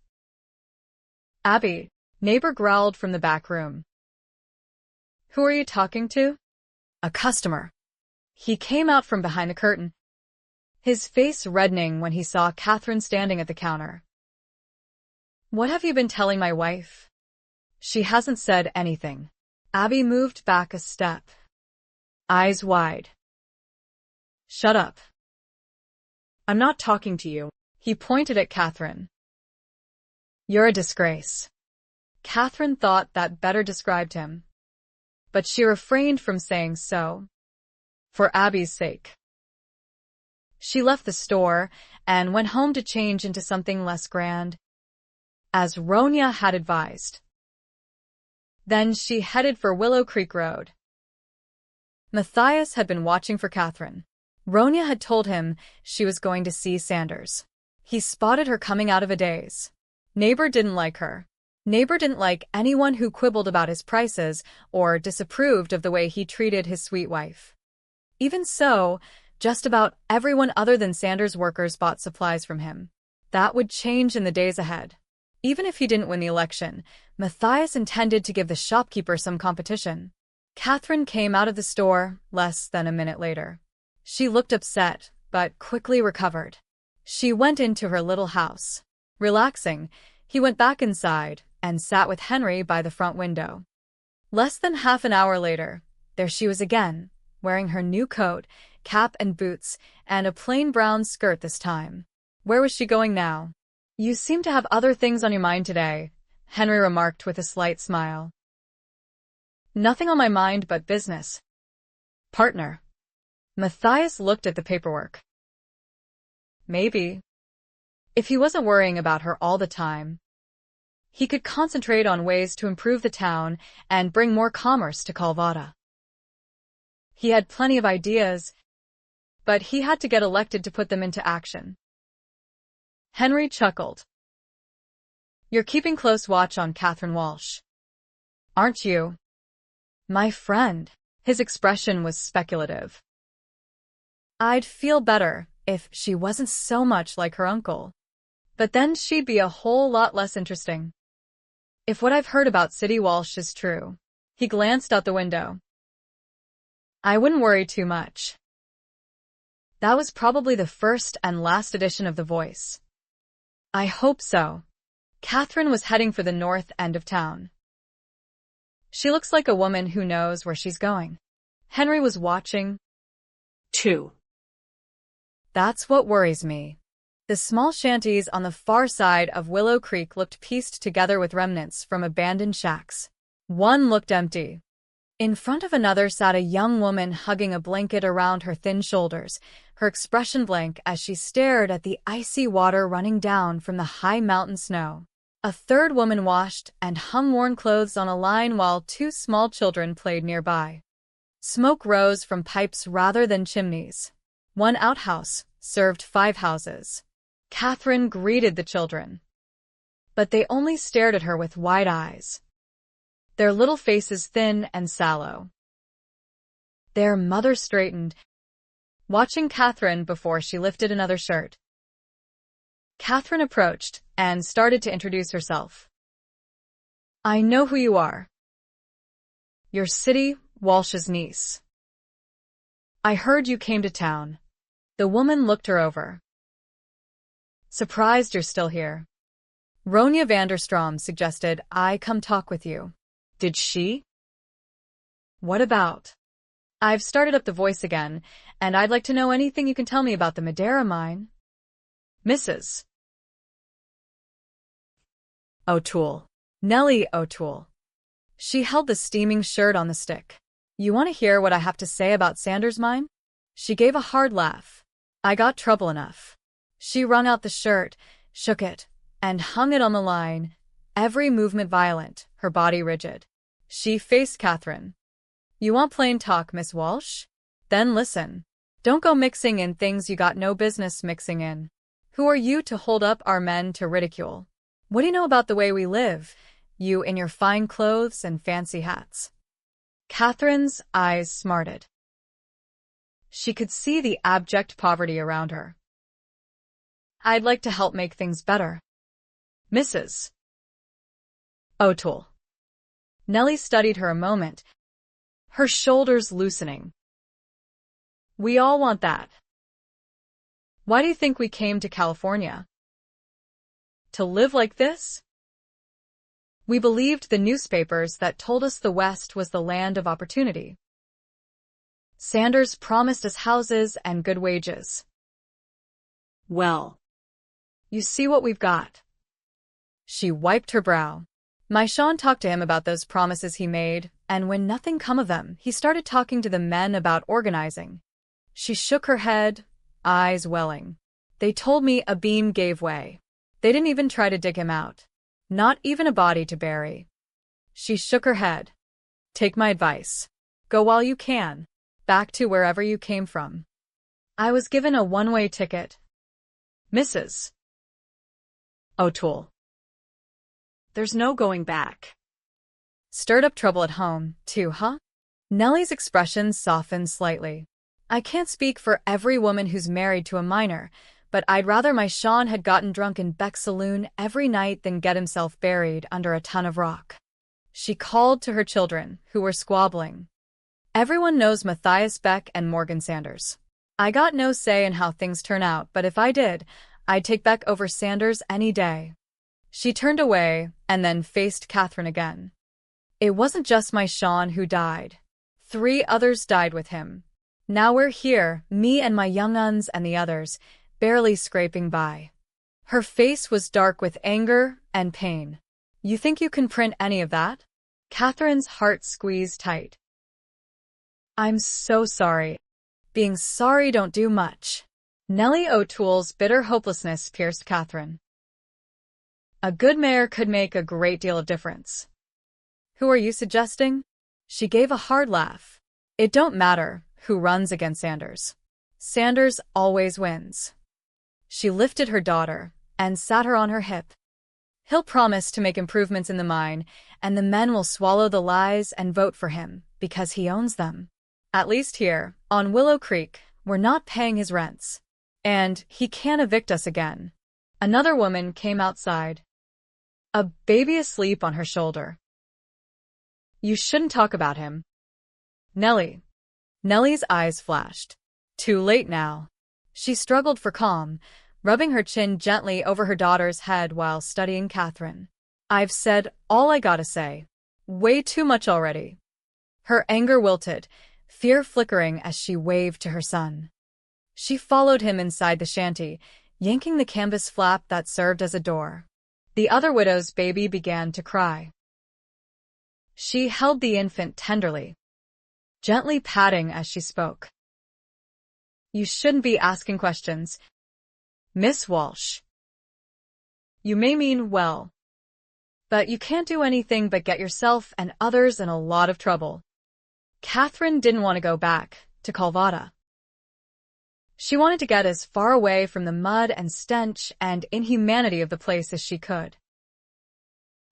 "Abby," neighbor growled from the back room. "Who are you talking to?" "A customer." He came out from behind the curtain, his face reddening when he saw Kathryn standing at the counter. "What have you been telling my wife?" "She hasn't said anything." Abby moved back a step, eyes wide. "Shut up. I'm not talking to you." He pointed at Kathryn. "You're a disgrace." Kathryn thought that better described him, but she refrained from saying so, for Abby's sake. She left the store and went home to change into something less grand, as Ronya had advised. Then she headed for Willow Creek Road. Matthias had been watching for Kathryn. Ronya had told him she was going to see Sanders. He spotted her coming out of a daze. Neighbor didn't like her. Neighbor didn't like anyone who quibbled about his prices or disapproved of the way he treated his sweet wife. Even so, just about everyone other than Sanders' workers bought supplies from him. That would change in the days ahead. Even if he didn't win the election, Matthias intended to give the shopkeeper some competition. Kathryn came out of the store less than a minute later. She looked upset, but quickly recovered. She went into her little house. Relaxing, he went back inside and sat with Henry by the front window. Less than half an hour later, there she was again, wearing her new coat, cap and boots, and a plain brown skirt this time. Where was she going now? You seem to have other things on your mind today, Henry remarked with a slight smile. Nothing on my mind but business. Partner. Matthias looked at the paperwork. Maybe. If he wasn't worrying about her all the time, he could concentrate on ways to improve the town and bring more commerce to Calvada. He had plenty of ideas, but he had to get elected to put them into action. Henry chuckled. You're keeping close watch on Kathryn Walsh, aren't you? My friend. His expression was speculative. I'd feel better if she wasn't so much like her uncle. But then she'd be a whole lot less interesting. If what I've heard about City Walsh is true. He glanced out the window. I wouldn't worry too much. That was probably the first and last edition of The Voice. I hope so. Kathryn was heading for the north end of town. She looks like a woman who knows where she's going. Henry was watching, too. That's what worries me. The small shanties on the far side of Willow Creek looked pieced together with remnants from abandoned shacks. One looked empty. In front of another sat a young woman hugging a blanket around her thin shoulders, her expression blank as she stared at the icy water running down from the high mountain snow. A third woman washed and hung worn clothes on a line while two small children played nearby. Smoke rose from pipes rather than chimneys. One outhouse served 5 houses. Kathryn greeted the children, but they only stared at her with wide eyes, their little faces thin and sallow. Their mother straightened, watching Kathryn before she lifted another shirt. Kathryn approached and started to introduce herself. I know who you are. You're City Walsh's niece. I heard you came to town. The woman looked her over. Surprised you're still here. Ronya Vanderstrom suggested I come talk with you. Did she? What about? I've started up The Voice again, and I'd like to know anything you can tell me about the Madeira mine. Mrs. O'Toole. Nellie O'Toole. She held the steaming shirt on the stick. You want to hear what I have to say about Sanders' mine? She gave a hard laugh. I got trouble enough. She wrung out the shirt, shook it, and hung it on the line, every movement violent, her body rigid. She faced Kathryn. You want plain talk, Miss Walsh? Then listen. Don't go mixing in things you got no business mixing in. Who are you to hold up our men to ridicule? What do you know about the way we live, you in your fine clothes and fancy hats? Kathryn's eyes smarted. She could see the abject poverty around her. I'd like to help make things better. Mrs. O'Toole. Nellie studied her a moment, her shoulders loosening. We all want that. Why do you think we came to California? To live like this? We believed the newspapers that told us the West was the land of opportunity. Sanders promised us houses and good wages. Well, you see what we've got. She wiped her brow. My Sean talked to him about those promises he made, and when nothing come of them, he started talking to the men about organizing. She shook her head, eyes welling. They told me a beam gave way. They didn't even try to dig him out. Not even a body to bury. She shook her head. Take my advice. Go while you can. Back to wherever you came from. I was given a one-way ticket. Mrs. O'Toole. There's no going back. Stirred up trouble at home, too, huh? Nellie's expression softened slightly. I can't speak for every woman who's married to a minor, but I'd rather my Sean had gotten drunk in Beck's saloon every night than get himself buried under a ton of rock. She called to her children, who were squabbling. Everyone knows Matthias Beck and Morgan Sanders. I got no say in how things turn out, but if I did, I'd take Beck over Sanders any day. She turned away and then faced Kathryn again. It wasn't just my Sean who died. 3 others died with him. Now we're here, me and my young uns and the others, barely scraping by. Her face was dark with anger and pain. You think you can print any of that? Kathryn's heart squeezed tight. I'm so sorry. Being sorry don't do much. Nellie O'Toole's bitter hopelessness pierced Kathryn. A good mayor could make a great deal of difference. Who are you suggesting? She gave a hard laugh. It don't matter who runs against Sanders. Sanders always wins. She lifted her daughter and sat her on her hip. He'll promise to make improvements in the mine, and the men will swallow the lies and vote for him because he owns them. At least here, on Willow Creek, we're not paying his rents. And he can't evict us again. Another woman came outside. A baby asleep on her shoulder. You shouldn't talk about him. Nellie. Nellie's eyes flashed. Too late now. She struggled for calm, rubbing her chin gently over her daughter's head while studying Kathryn. I've said all I gotta say. Way too much already. Her anger wilted, fear flickering as she waved to her son. She followed him inside the shanty, yanking the canvas flap that served as a door. The other widow's baby began to cry. She held the infant tenderly, gently patting as she spoke. You shouldn't be asking questions, Miss Walsh. You may mean well, but you can't do anything but get yourself and others in a lot of trouble. Kathryn didn't want to go back to Calvada. She wanted to get as far away from the mud and stench and inhumanity of the place as she could.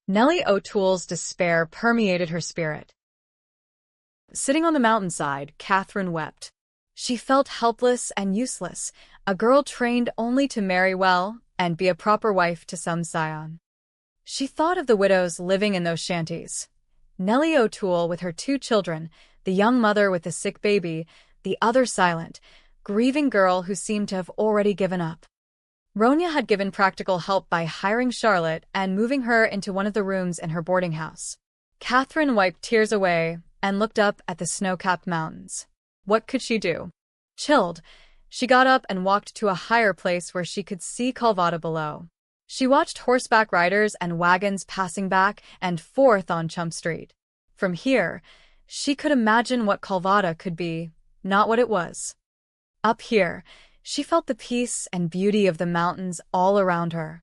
Nellie O'Toole's despair permeated her spirit. Sitting on the mountainside, Kathryn wept. She felt helpless and useless, a girl trained only to marry well and be a proper wife to some scion. She thought of the widows living in those shanties. Nellie O'Toole with her 2 children, the young mother with the sick baby, the other silent, grieving girl who seemed to have already given up. Ronya had given practical help by hiring Charlotte and moving her into one of the rooms in her boarding house. Kathryn wiped tears away and looked up at the snow-capped mountains. What could she do? Chilled, she got up and walked to a higher place where she could see Calvada below. She watched horseback riders and wagons passing back and forth on Chump Street. From here, she could imagine what Calvada could be, not what it was. Up here, she felt the peace and beauty of the mountains all around her.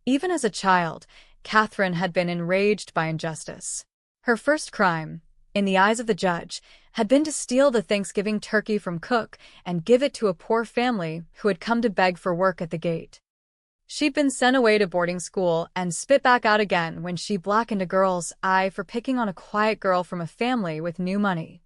Even as a child, Kathryn had been enraged by injustice. Her first crime, in the eyes of the judge, had been to steal the Thanksgiving turkey from Cook and give it to a poor family who had come to beg for work at the gate. She'd been sent away to boarding school and spit back out again when she blackened a girl's eye for picking on a quiet girl from a family with new money.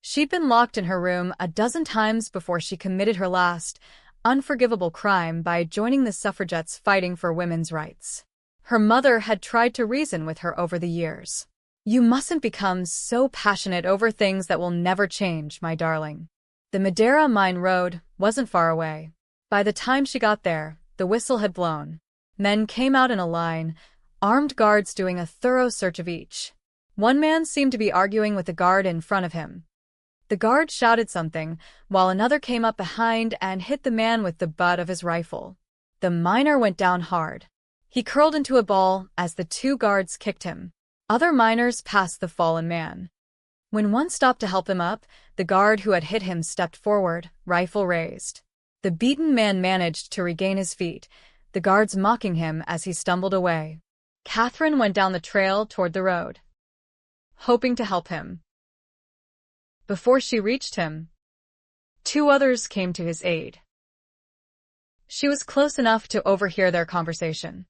She'd been locked in her room a dozen times before she committed her last, unforgivable crime by joining the suffragettes fighting for women's rights. Her mother had tried to reason with her over the years. You mustn't become so passionate over things that will never change, my darling. The Madeira Mine Road wasn't far away. By the time she got there, the whistle had blown. Men came out in a line, armed guards doing a thorough search of each. One man seemed to be arguing with the guard in front of him. The guard shouted something, while another came up behind and hit the man with the butt of his rifle. The miner went down hard. He curled into a ball as the 2 guards kicked him. Other miners passed the fallen man. When one stopped to help him up, the guard who had hit him stepped forward, rifle raised. The beaten man managed to regain his feet, the guards mocking him as he stumbled away. Kathryn went down the trail toward the road, hoping to help him. Before she reached him, two others came to his aid. She was close enough to overhear their conversation.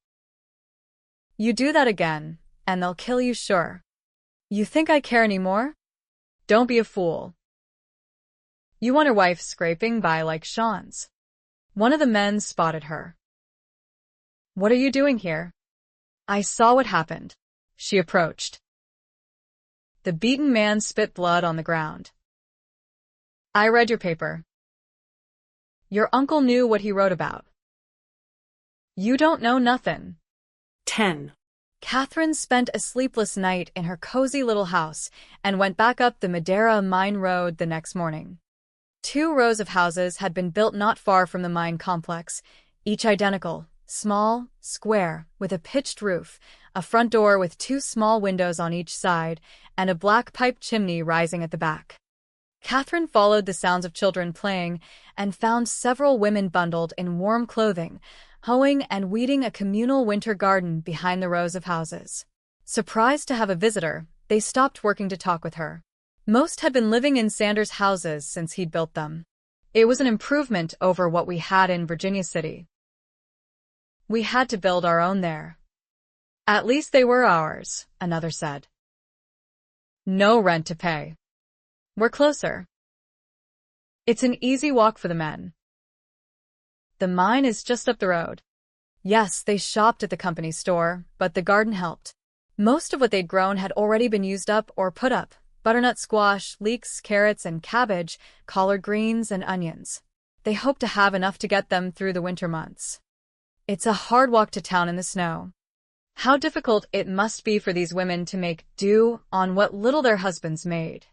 "You do that again, and they'll kill you sure. You think I care anymore? Don't be a fool. You want her wife scraping by like Sean's." One of the men spotted her. "What are you doing here?" "I saw what happened." She approached. The beaten man spit blood on the ground. "I read your paper. Your uncle knew what he wrote about. You don't know nothing." 10. Kathryn spent a sleepless night in her cozy little house and went back up the Madeira Mine Road the next morning. 2 rows of houses had been built not far from the mine complex, each identical, small, square, with a pitched roof, a front door with 2 small windows on each side, and a black pipe chimney rising at the back. Kathryn followed the sounds of children playing and found several women bundled in warm clothing, hoeing and weeding a communal winter garden behind the rows of houses. Surprised to have a visitor, they stopped working to talk with her. Most had been living in Sanders' houses since he'd built them. It was an improvement over what we had in Virginia City. We had to build our own there. At least they were ours, another said. No rent to pay. We're closer. It's an easy walk for the men. The mine is just up the road. Yes, they shopped at the company store, but the garden helped. Most of what they'd grown had already been used up or put up: butternut squash, leeks, carrots, and cabbage, collard greens, and onions. They hoped to have enough to get them through the winter months. It's a hard walk to town in the snow. How difficult it must be for these women to make do on what little their husbands made.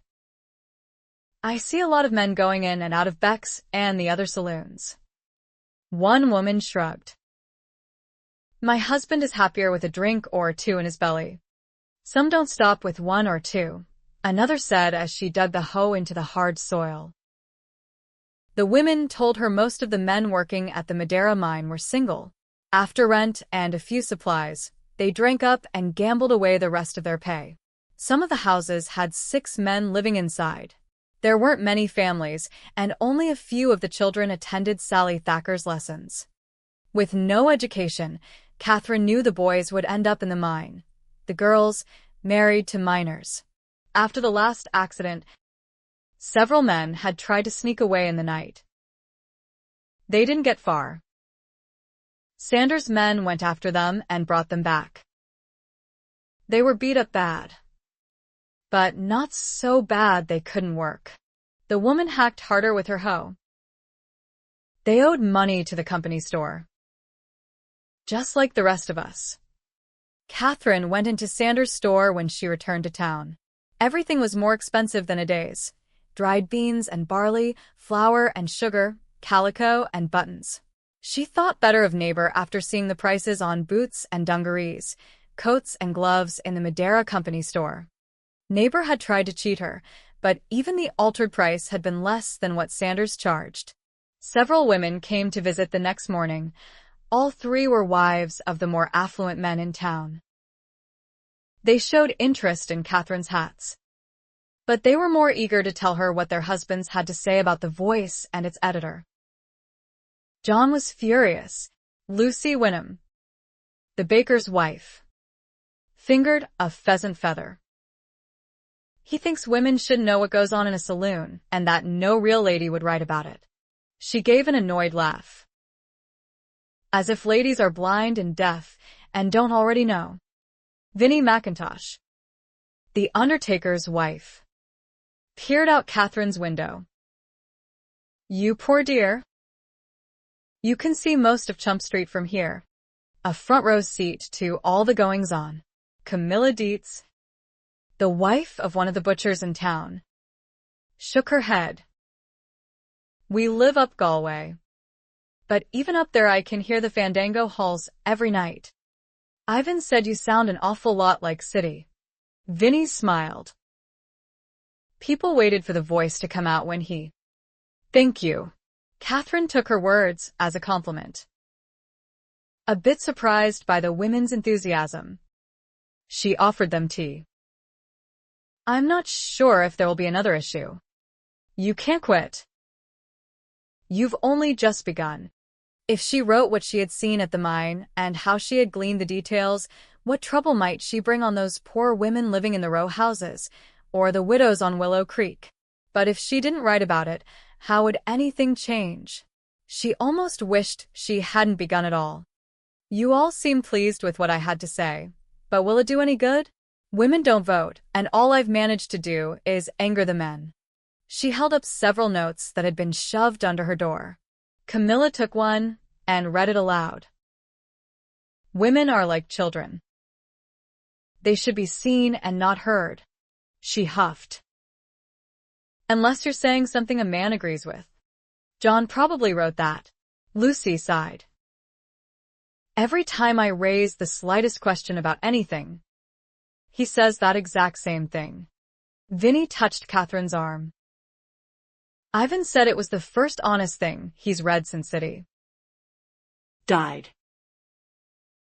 I see a lot of men going in and out of Beck's and the other saloons. One woman shrugged. My husband is happier with a drink or 2 in his belly. Some don't stop with 1 or 2, another said as she dug the hoe into the hard soil. The women told her most of the men working at the Madeira mine were single. After rent and a few supplies, they drank up and gambled away the rest of their pay. Some of the houses had 6 men living inside. There weren't many families, and only a few of the children attended Sally Thacker's lessons. With no education, Kathryn knew the boys would end up in the mine, the girls married to miners. After the last accident, several men had tried to sneak away in the night. They didn't get far. Sanders' men went after them and brought them back. They were beat up bad, but not so bad they couldn't work. The woman hacked harder with her hoe. They owed money to the company store, just like the rest of us. Kathryn went into Sanders' store when she returned to town. Everything was more expensive than a day's: dried beans and barley, flour and sugar, calico and buttons. She thought better of Neighbor after seeing the prices on boots and dungarees, coats and gloves in the Madeira company store. Neighbor had tried to cheat her, but even the altered price had been less than what Sanders charged. Several women came to visit the next morning. All 3 were wives of the more affluent men in town. They showed interest in Kathryn's hats, but they were more eager to tell her what their husbands had to say about The Voice and its editor. John was furious. Lucy Wynnum, the baker's wife, fingered a pheasant feather. He thinks women should know what goes on in a saloon, and that no real lady would write about it. She gave an annoyed laugh. As if ladies are blind and deaf and don't already know. Vinnie McIntosh, the undertaker's wife, peered out Kathryn's window. You poor dear. You can see most of Chump Street from here. A front row seat to all the goings-on. Camilla Dietz, the wife of one of the butchers in town, shook her head. We live up Galway, but even up there I can hear the fandango halls every night. Ivan said you sound an awful lot like City. Vinny smiled. People waited for the voice to come out when he. Thank you. Kathryn took her words as a compliment. A bit surprised by the women's enthusiasm, she offered them tea. I'm not sure if there will be another issue. You can't quit. You've only just begun. If she wrote what she had seen at the mine and how she had gleaned the details, what trouble might she bring on those poor women living in the row houses, or the widows on Willow Creek? But if she didn't write about it, how would anything change? She almost wished she hadn't begun at all. You all seem pleased with what I had to say, but will it do any good? Women don't vote, and all I've managed to do is anger the men. She held up several notes that had been shoved under her door. Camilla took one and read it aloud. Women are like children. They should be seen and not heard. She huffed. Unless you're saying something a man agrees with. John probably wrote that. Lucy sighed. Every time I raise the slightest question about anything, he says that exact same thing. Vinny touched Kathryn's arm. Ivan said it was the first honest thing he's read since City died.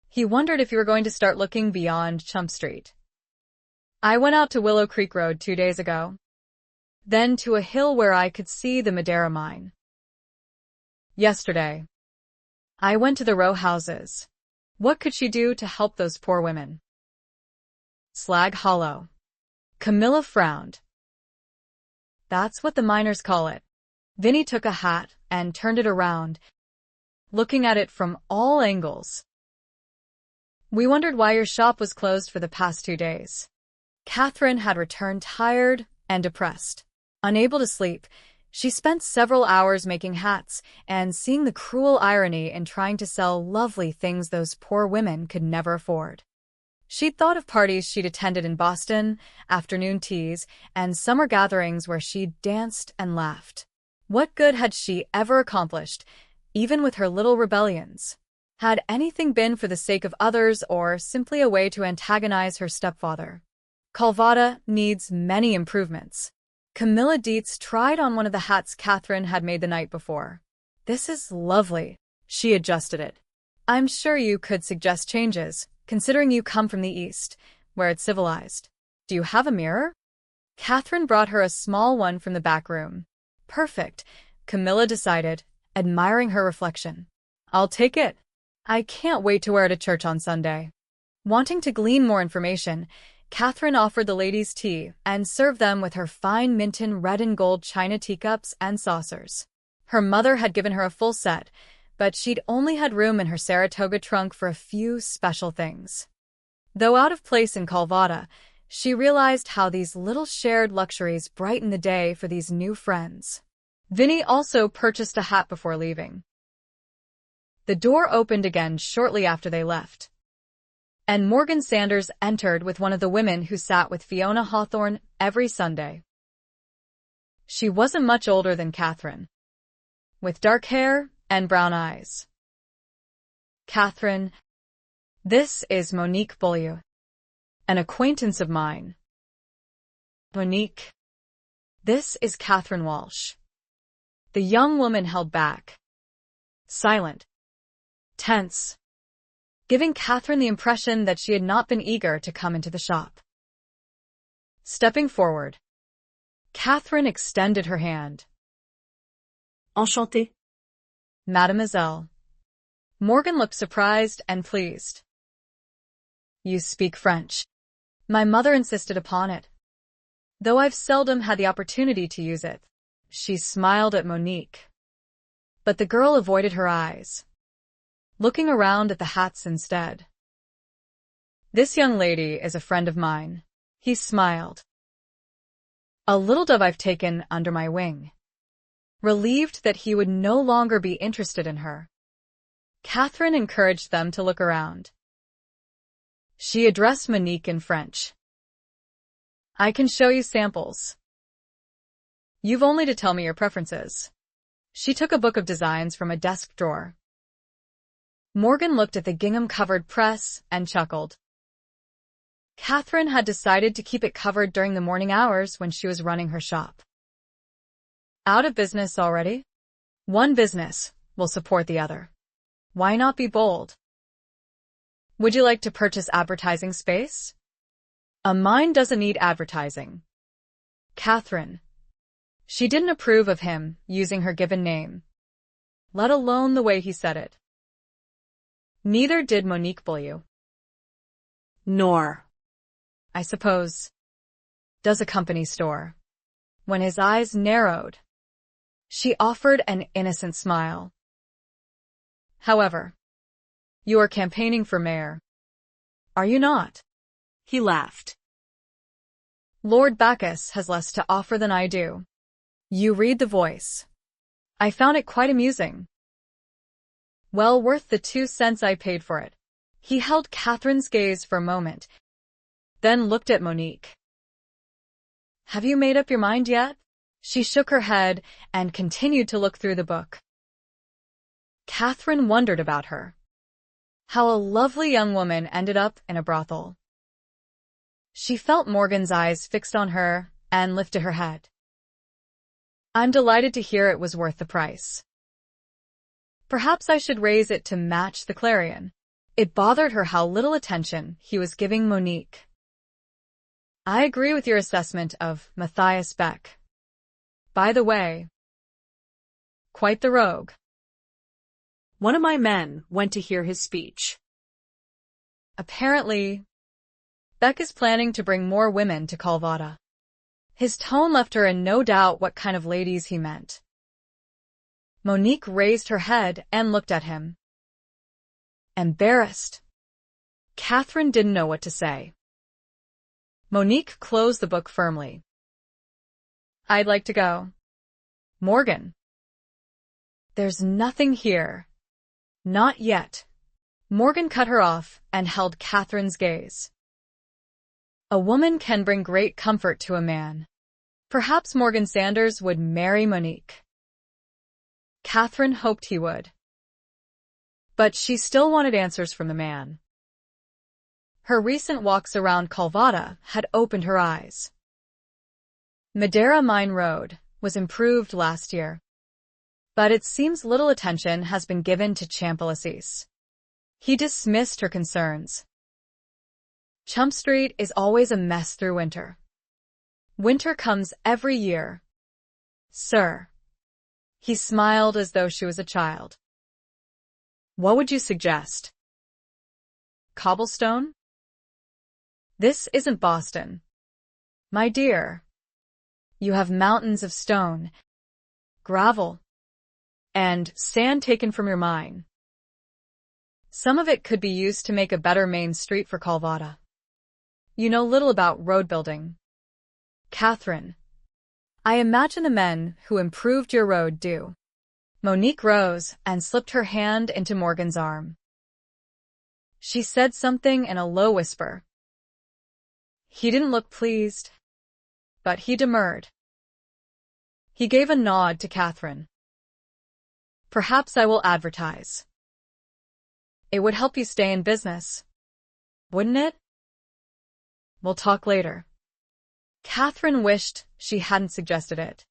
He wondered if you were going to start looking beyond Chump Street. I went out to Willow Creek Road 2 days ago. Then to a hill where I could see the Madeira mine. Yesterday, I went to the row houses. What could she do to help those poor women? Slag Hollow. Camilla frowned. That's what the miners call it. Vinny took a hat and turned it around, looking at it from all angles. We wondered why your shop was closed for the past 2 days. Kathryn had returned tired and depressed. Unable to sleep, she spent several hours making hats and seeing the cruel irony in trying to sell lovely things those poor women could never afford. She'd thought of parties she'd attended in Boston, afternoon teas, and summer gatherings where she'd danced and laughed. What good had she ever accomplished, even with her little rebellions? Had anything been for the sake of others or simply a way to antagonize her stepfather? Calvada needs many improvements. Camilla Dietz tried on one of the hats Kathryn had made the night before. This is lovely. She adjusted it. I'm sure you could suggest changes, considering you come from the East, where it's civilized. Do you have a mirror? Kathryn brought her a small one from the back room. Perfect, Camilla decided, admiring her reflection. I'll take it. I can't wait to wear it to church on Sunday. Wanting to glean more information, Kathryn offered the ladies tea and served them with her fine Minton red and gold china teacups and saucers. Her mother had given her a full set, but she'd only had room in her Saratoga trunk for a few special things. Though out of place in Calvada, she realized how these little shared luxuries brighten the day for these new friends. Vinny also purchased a hat before leaving. The door opened again shortly after they left, and Morgan Sanders entered with one of the women who sat with Fiona Hawthorne every Sunday. She wasn't much older than Kathryn, with dark hair and brown eyes. Kathryn, this is Monique Beaulieu, an acquaintance of mine. Monique, this is Kathryn Walsh. The young woman held back, silent, tense, giving Kathryn the impression that she had not been eager to come into the shop. Stepping forward, Kathryn extended her hand. Enchantée. Mademoiselle. Morgan looked surprised and pleased. You speak French. My mother insisted upon it, though I've seldom had the opportunity to use it. She smiled at Monique, but the girl avoided her eyes, looking around at the hats instead. This young lady is a friend of mine. He smiled. A little dove I've taken under my wing. Relieved that he would no longer be interested in her, Kathryn encouraged them to look around. She addressed Monique in French. I can show you samples. You've only to tell me your preferences. She took a book of designs from a desk drawer. Morgan looked at the gingham-covered press and chuckled. Kathryn had decided to keep it covered during the morning hours when she was running her shop. Out of business already? One business will support the other. Why not be bold? Would you like to purchase advertising space? A mine doesn't need advertising. Kathryn. She didn't approve of him using her given name, let alone the way he said it. Neither did Monique Beaulieu. Nor, I suppose, does a company store. When his eyes narrowed, she offered an innocent smile. However, you are campaigning for mayor, are you not? he laughed. Lord Bacchus has less to offer than I do. You read The Voice. I found it quite amusing. Well worth the 2 cents I paid for it. He held Kathryn's gaze for a moment, then looked at Monique. Have you made up your mind yet? She shook her head and continued to look through the book. Kathryn wondered about her. How a lovely young woman ended up in a brothel. She felt Morgan's eyes fixed on her and lifted her head. I'm delighted to hear it was worth the price. Perhaps I should raise it to match the Clarion. It bothered her how little attention he was giving Monique. I agree with your assessment of Matthias Beck. By the way, quite the rogue. One of my men went to hear his speech. Apparently, Beck is planning to bring more women to Calvada. His tone left her in no doubt what kind of ladies he meant. Monique raised her head and looked at him. Embarrassed. Kathryn didn't know what to say. Monique closed the book firmly. I'd like to go. Morgan. There's nothing here. Not yet. Morgan cut her off and held Kathryn's gaze. A woman can bring great comfort to a man. Perhaps Morgan Sanders would marry Monique. Kathryn hoped he would. But she still wanted answers from the man. Her recent walks around Calvada had opened her eyes. Madeira Mine Road was improved last year, but it seems little attention has been given to Champalices. He dismissed her concerns. Chump Street is always a mess through winter. Winter comes every year. Sir. He smiled as though she was a child. What would you suggest? Cobblestone? This isn't Boston. My dear. You have mountains of stone, gravel, and sand taken from your mine. Some of it could be used to make a better main street for Calvada. You know little about road building. Kathryn. I imagine the men who improved your road do. Monique rose and slipped her hand into Morgan's arm. She said something in a low whisper. He didn't look pleased, but he demurred. He gave a nod to Kathryn. Perhaps I will advertise. It would help you stay in business, wouldn't it? We'll talk later. Kathryn wished she hadn't suggested it.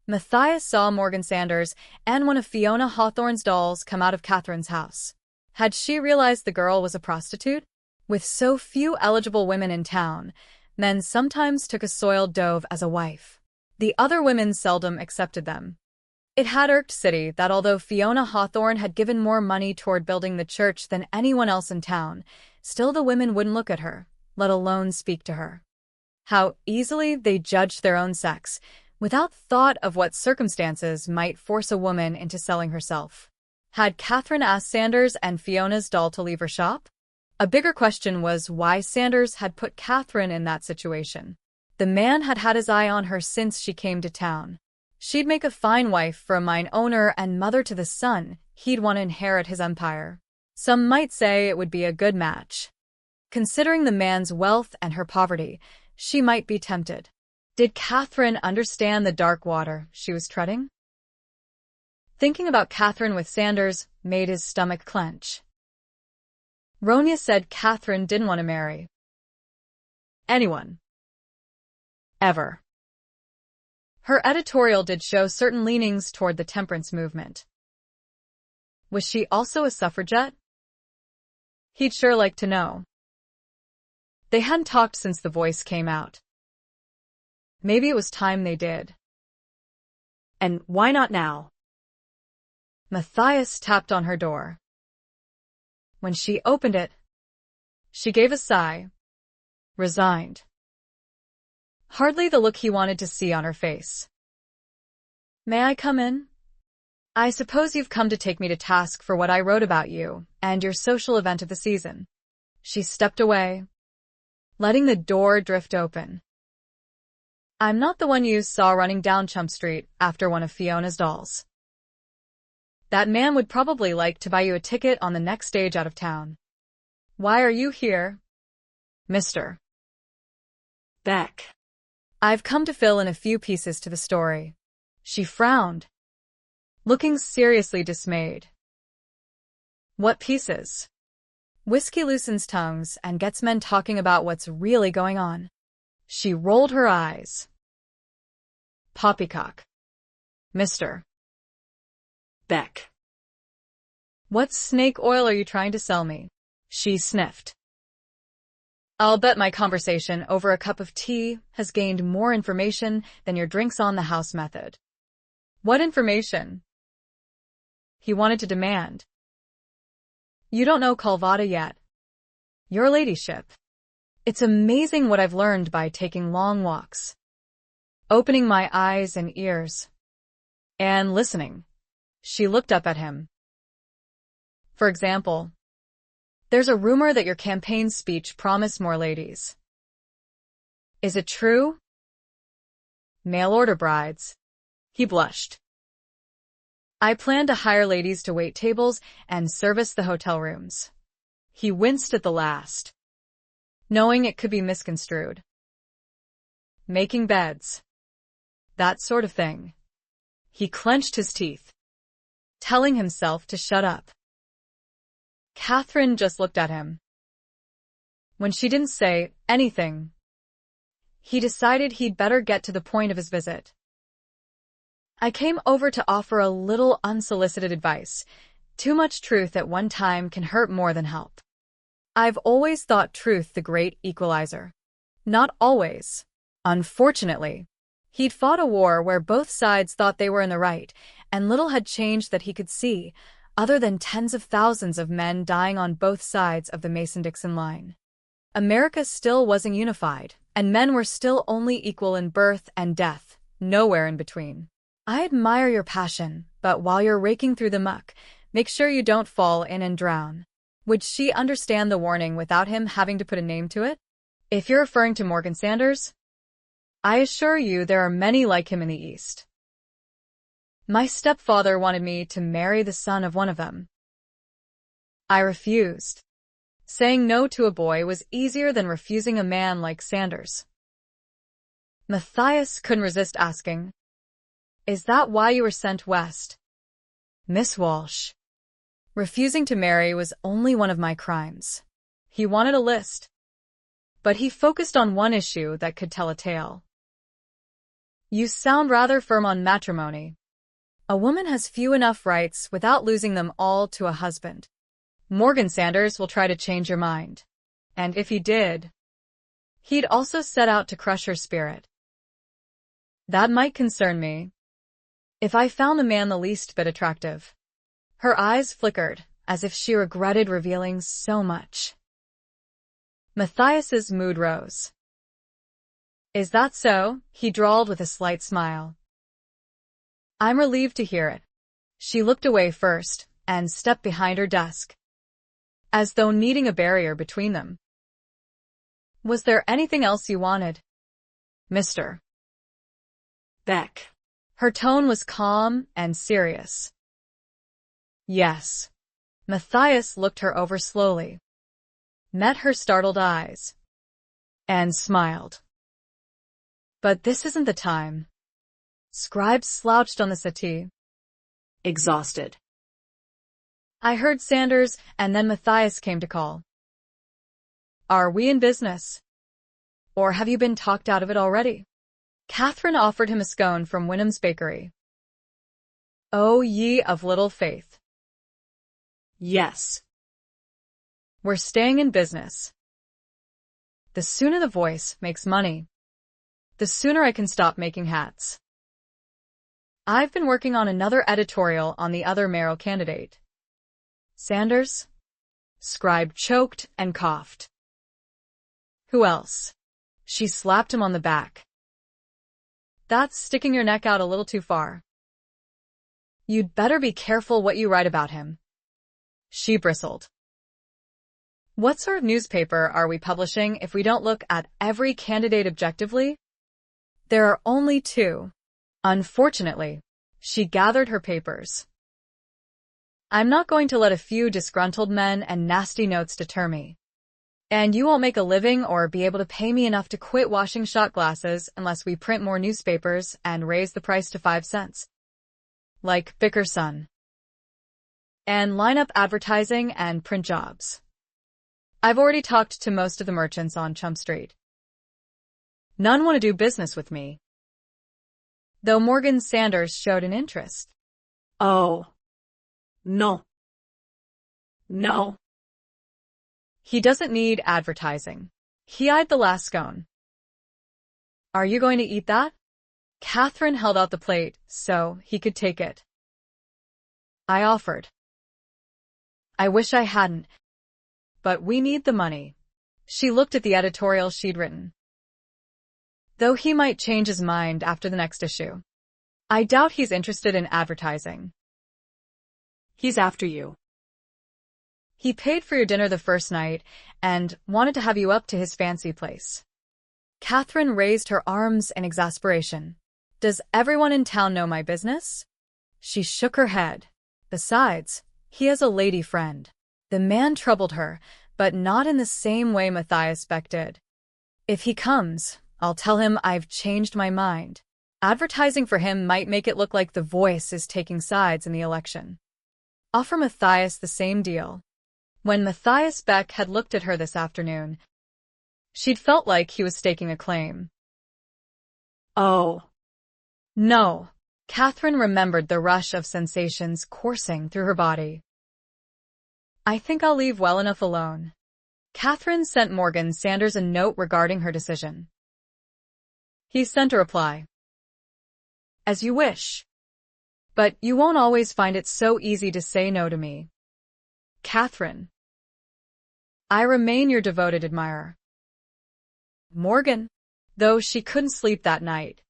Matthias saw Morgan Sanders and one of Fiona Hawthorne's dolls come out of Kathryn's house. Had she realized the girl was a prostitute? With so few eligible women in town, men sometimes took a soiled dove as a wife. The other women seldom accepted them. It had irked City that although Fiona Hawthorne had given more money toward building the church than anyone else in town, still the women wouldn't look at her, let alone speak to her. How easily they judged their own sex, without thought of what circumstances might force a woman into selling herself. Had Kathryn asked Sanders and Fiona's doll to leave her shop? A bigger question was why Sanders had put Kathryn in that situation. The man had had his eye on her since she came to town. She'd make a fine wife for a mine owner and mother to the son he'd want to inherit his empire. Some might say it would be a good match. Considering the man's wealth and her poverty, she might be tempted. Did Kathryn understand the dark water she was treading? Thinking about Kathryn with Sanders made his stomach clench. Ronya said Kathryn didn't want to marry. anyone. Ever. Her editorial did show certain leanings toward the temperance movement. Was she also a suffragette? He'd sure like to know. They hadn't talked since the voice came out. Maybe it was time they did. And why not now? Matthias tapped on her door. When she opened it, she gave a sigh, resigned. Hardly the look he wanted to see on her face. May I come in? I suppose you've come to take me to task for what I wrote about you and your social event of the season. She stepped away, letting the door drift open. I'm not the one you saw running down Chump Street after one of Fiona's dolls. That man would probably like to buy you a ticket on the next stage out of town. Why are you here, Mr. Beck? I've come to fill in a few pieces to the story. She frowned, looking seriously dismayed. What pieces? Whiskey loosens tongues and gets men talking about what's really going on. She rolled her eyes. Poppycock. Mr. Beck. What snake oil are you trying to sell me? She sniffed. I'll bet my conversation over a cup of tea has gained more information than your drinks on the house method. What information? He wanted to demand. You don't know Calvada yet. Your ladyship. It's amazing what I've learned by taking long walks, opening my eyes and ears, and listening. She looked up at him. For example, there's a rumor that your campaign speech promised more ladies. Is it true? Mail-order brides. He blushed. I plan to hire ladies to wait tables and service the hotel rooms. He winced at the last, knowing it could be misconstrued. Making beds. That sort of thing. He clenched his teeth, telling himself to shut up. Kathryn just looked at him. When she didn't say anything, he decided he'd better get to the point of his visit. I came over to offer a little unsolicited advice. Too much truth at one time can hurt more than help. I've always thought truth the great equalizer. Not always. Unfortunately, he'd fought a war where both sides thought they were in the right, and little had changed that he could see, other than tens of thousands of men dying on both sides of the Mason-Dixon line. America still wasn't unified, and men were still only equal in birth and death, nowhere in between. I admire your passion, but while you're raking through the muck, make sure you don't fall in and drown. Would she understand the warning without him having to put a name to it? If you're referring to Morgan Sanders, I assure you there are many like him in the East. My stepfather wanted me to marry the son of one of them. I refused. Saying no to a boy was easier than refusing a man like Sanders. Matthias couldn't resist asking, is that why you were sent west, Miss Walsh? Refusing to marry was only one of my crimes. He wanted a list, but he focused on one issue that could tell a tale. You sound rather firm on matrimony. A woman has few enough rights without losing them all to a husband. Morgan Sanders will try to change your mind. And if he did, he'd also set out to crush her spirit. That might concern me. If I found the man the least bit attractive. Her eyes flickered, as if she regretted revealing so much. Matthias's mood rose. Is that so? He drawled with a slight smile. I'm relieved to hear it. She looked away first, and stepped behind her desk, as though needing a barrier between them. Was there anything else you wanted, Mr. Beck? Her tone was calm and serious. Yes. Matthias looked her over slowly, met her startled eyes, and smiled. But this isn't the time. Scribe slouched on the settee, exhausted. I heard Sanders, and then Matthias came to call. Are we in business? Or have you been talked out of it already? Kathryn offered him a scone from Wynnham's bakery. O ye of little faith. Yes. We're staying in business. The sooner the voice makes money, the sooner I can stop making hats. I've been working on another editorial on the other mayoral candidate. Sanders? Scribe choked and coughed. Who else? She slapped him on the back. That's sticking your neck out a little too far. You'd better be careful what you write about him. She bristled. What sort of newspaper are we publishing if we don't look at every candidate objectively? There are only two. Unfortunately, she gathered her papers. I'm not going to let a few disgruntled men and nasty notes deter me. And you won't make a living or be able to pay me enough to quit washing shot glasses unless we print more newspapers and raise the price to 5 cents. Like Bicker's Son. And line up advertising and print jobs. I've already talked to most of the merchants on Chum Street. None want to do business with me. Though Morgan Sanders showed an interest. Oh. No. No. He doesn't need advertising. He eyed the last scone. Are you going to eat that? Kathryn held out the plate so he could take it. I offered. I wish I hadn't. But we need the money. She looked at the editorial she'd written. Though he might change his mind after the next issue. I doubt he's interested in advertising. He's after you. He paid for your dinner the first night and wanted to have you up to his fancy place. Kathryn raised her arms in exasperation. Does everyone in town know my business? She shook her head. Besides, he has a lady friend. The man troubled her, but not in the same way Matthias Beck did. If he comes, I'll tell him I've changed my mind. Advertising for him might make it look like the Voice is taking sides in the election. Offer Matthias the same deal. When Matthias Beck had looked at her this afternoon, she'd felt like he was staking a claim. Oh. No. Kathryn remembered the rush of sensations coursing through her body. I think I'll leave well enough alone. Kathryn sent Morgan Sanders a note regarding her decision. He sent a reply. As you wish. But you won't always find it so easy to say no to me. Kathryn. I remain your devoted admirer. Morgan. Though she couldn't sleep that night,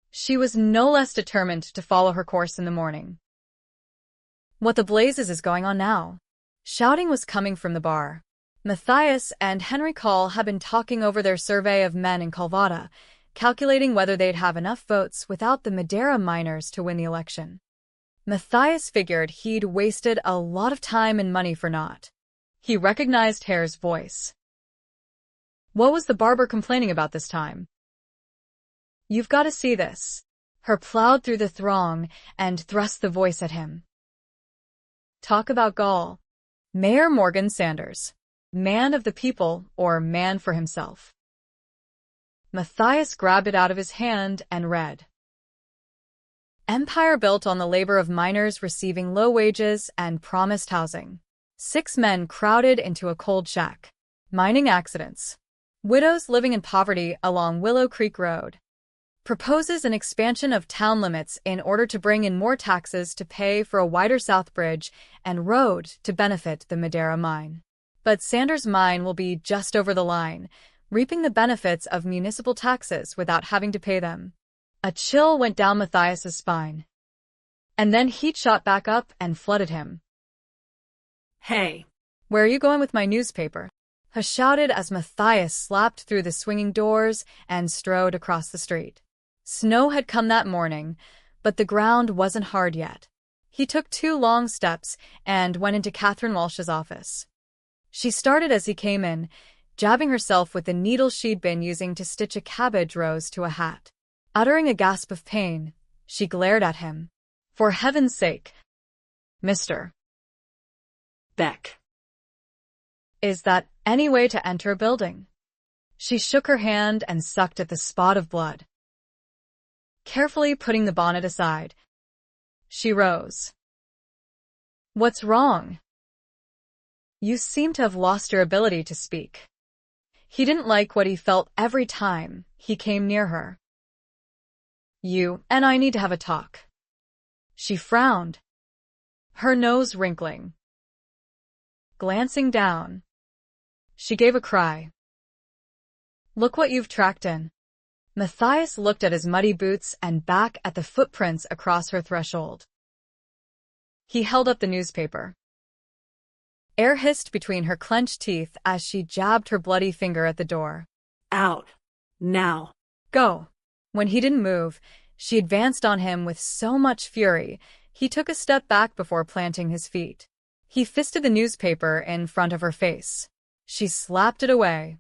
she was no less determined to follow her course in the morning. What the blazes is going on now? Shouting was coming from the bar. Matthias and Henry Call had been talking over their survey of men in Calvada, calculating whether they'd have enough votes without the Madeira miners to win the election. Matthias figured he'd wasted a lot of time and money for naught. He recognized Hare's voice. What was the barber complaining about this time? You've got to see this. Her plowed through the throng and thrust the voice at him. Talk about gall. Mayor Morgan Sanders. Man of the people or man for himself. Matthias grabbed it out of his hand and read. Empire built on the labor of miners receiving low wages and promised housing. 6 men crowded into a cold shack. Mining accidents. Widows living in poverty along Willow Creek Road. Proposes an expansion of town limits in order to bring in more taxes to pay for a wider South Bridge and road to benefit the Madeira mine. But Sanders' mine will be just over the line, reaping the benefits of municipal taxes without having to pay them. A chill went down Matthias's spine. And then heat shot back up and flooded him. Hey. Where are you going with my newspaper? He shouted as Matthias slapped through the swinging doors and strode across the street. Snow had come that morning, but the ground wasn't hard yet. He took 2 long steps and went into Kathryn Walsh's office. She started as he came in, jabbing herself with the needle she'd been using to stitch a cabbage rose to a hat. Uttering a gasp of pain, she glared at him. For heaven's sake, Mr. Beck. Is that any way to enter a building? She shook her hand and sucked at the spot of blood. Carefully putting the bonnet aside, she rose. What's wrong? You seem to have lost your ability to speak. He didn't like what he felt every time he came near her. You and I need to have a talk. She frowned, her nose wrinkling. Glancing down, she gave a cry. Look what you've tracked in. Matthias looked at his muddy boots and back at the footprints across her threshold. He held up the newspaper. Air hissed between her clenched teeth as she jabbed her bloody finger at the door. Out. Now. Go. When he didn't move, she advanced on him with so much fury, he took a step back before planting his feet. He fisted the newspaper in front of her face. She slapped it away.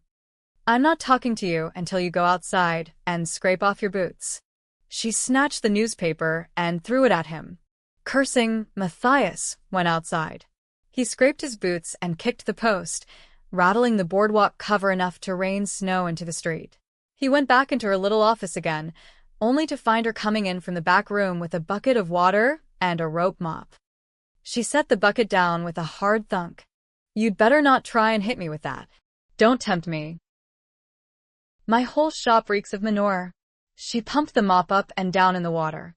I'm not talking to you until you go outside and scrape off your boots. She snatched the newspaper and threw it at him. Cursing, Matthias went outside. He scraped his boots and kicked the post, rattling the boardwalk cover enough to rain snow into the street. He went back into her little office again, only to find her coming in from the back room with a bucket of water and a rope mop. She set the bucket down with a hard thunk. You'd better not try and hit me with that. Don't tempt me. My whole shop reeks of manure. She pumped the mop up and down in the water.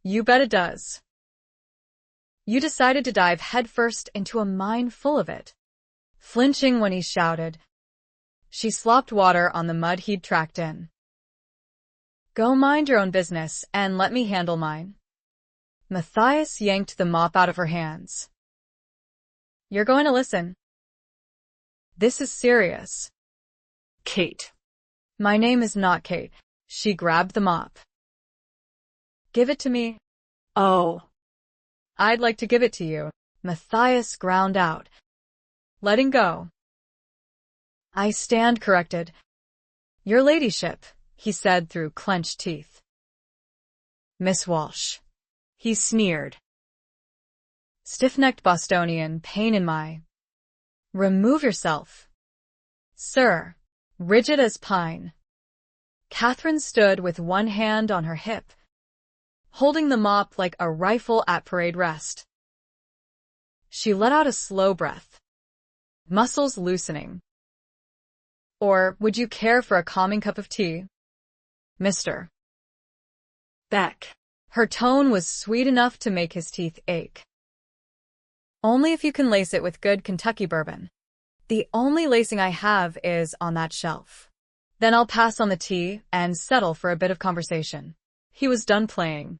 You bet it does. You decided to dive headfirst into a mine full of it. Flinching when he shouted, she slopped water on the mud he'd tracked in. Go mind your own business and let me handle mine. Matthias yanked the mop out of her hands. You're going to listen. This is serious. Kate. My name is not Kate. She grabbed the mop. Give it to me. Oh. I'd like to give it to you. Matthias ground out, letting go. I stand corrected. Your ladyship, he said through clenched teeth. Miss Walsh. He sneered. Stiff-necked Bostonian, pain in my. Remove yourself. Sir. Rigid as pine. Kathryn stood with one hand on her hip, holding the mop like a rifle at parade rest. She let out a slow breath, muscles loosening. Or would you care for a calming cup of tea? Mr. Beck. Her tone was sweet enough to make his teeth ache. Only if you can lace it with good Kentucky bourbon. The only lacing I have is on that shelf. Then I'll pass on the tea and settle for a bit of conversation. He was done playing.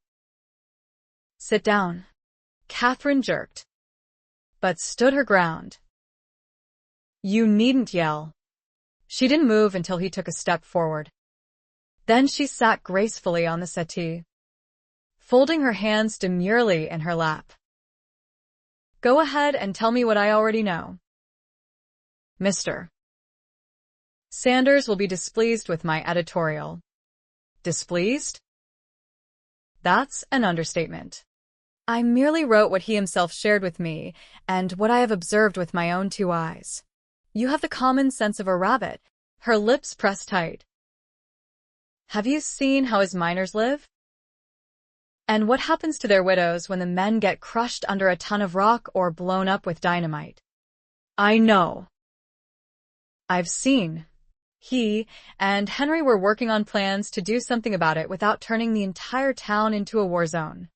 Sit down. Kathryn jerked, but stood her ground. You needn't yell. She didn't move until he took a step forward. Then she sat gracefully on the settee, folding her hands demurely in her lap. Go ahead and tell me what I already know. Mr. Sanders will be displeased with my editorial. Displeased? That's an understatement. I merely wrote what he himself shared with me and what I have observed with my own two eyes. You have the common sense of a rabbit. Her lips pressed tight. Have you seen how his miners live? And what happens to their widows when the men get crushed under a ton of rock or blown up with dynamite? I know. I've seen. He and Henry were working on plans to do something about it without turning the entire town into a war zone.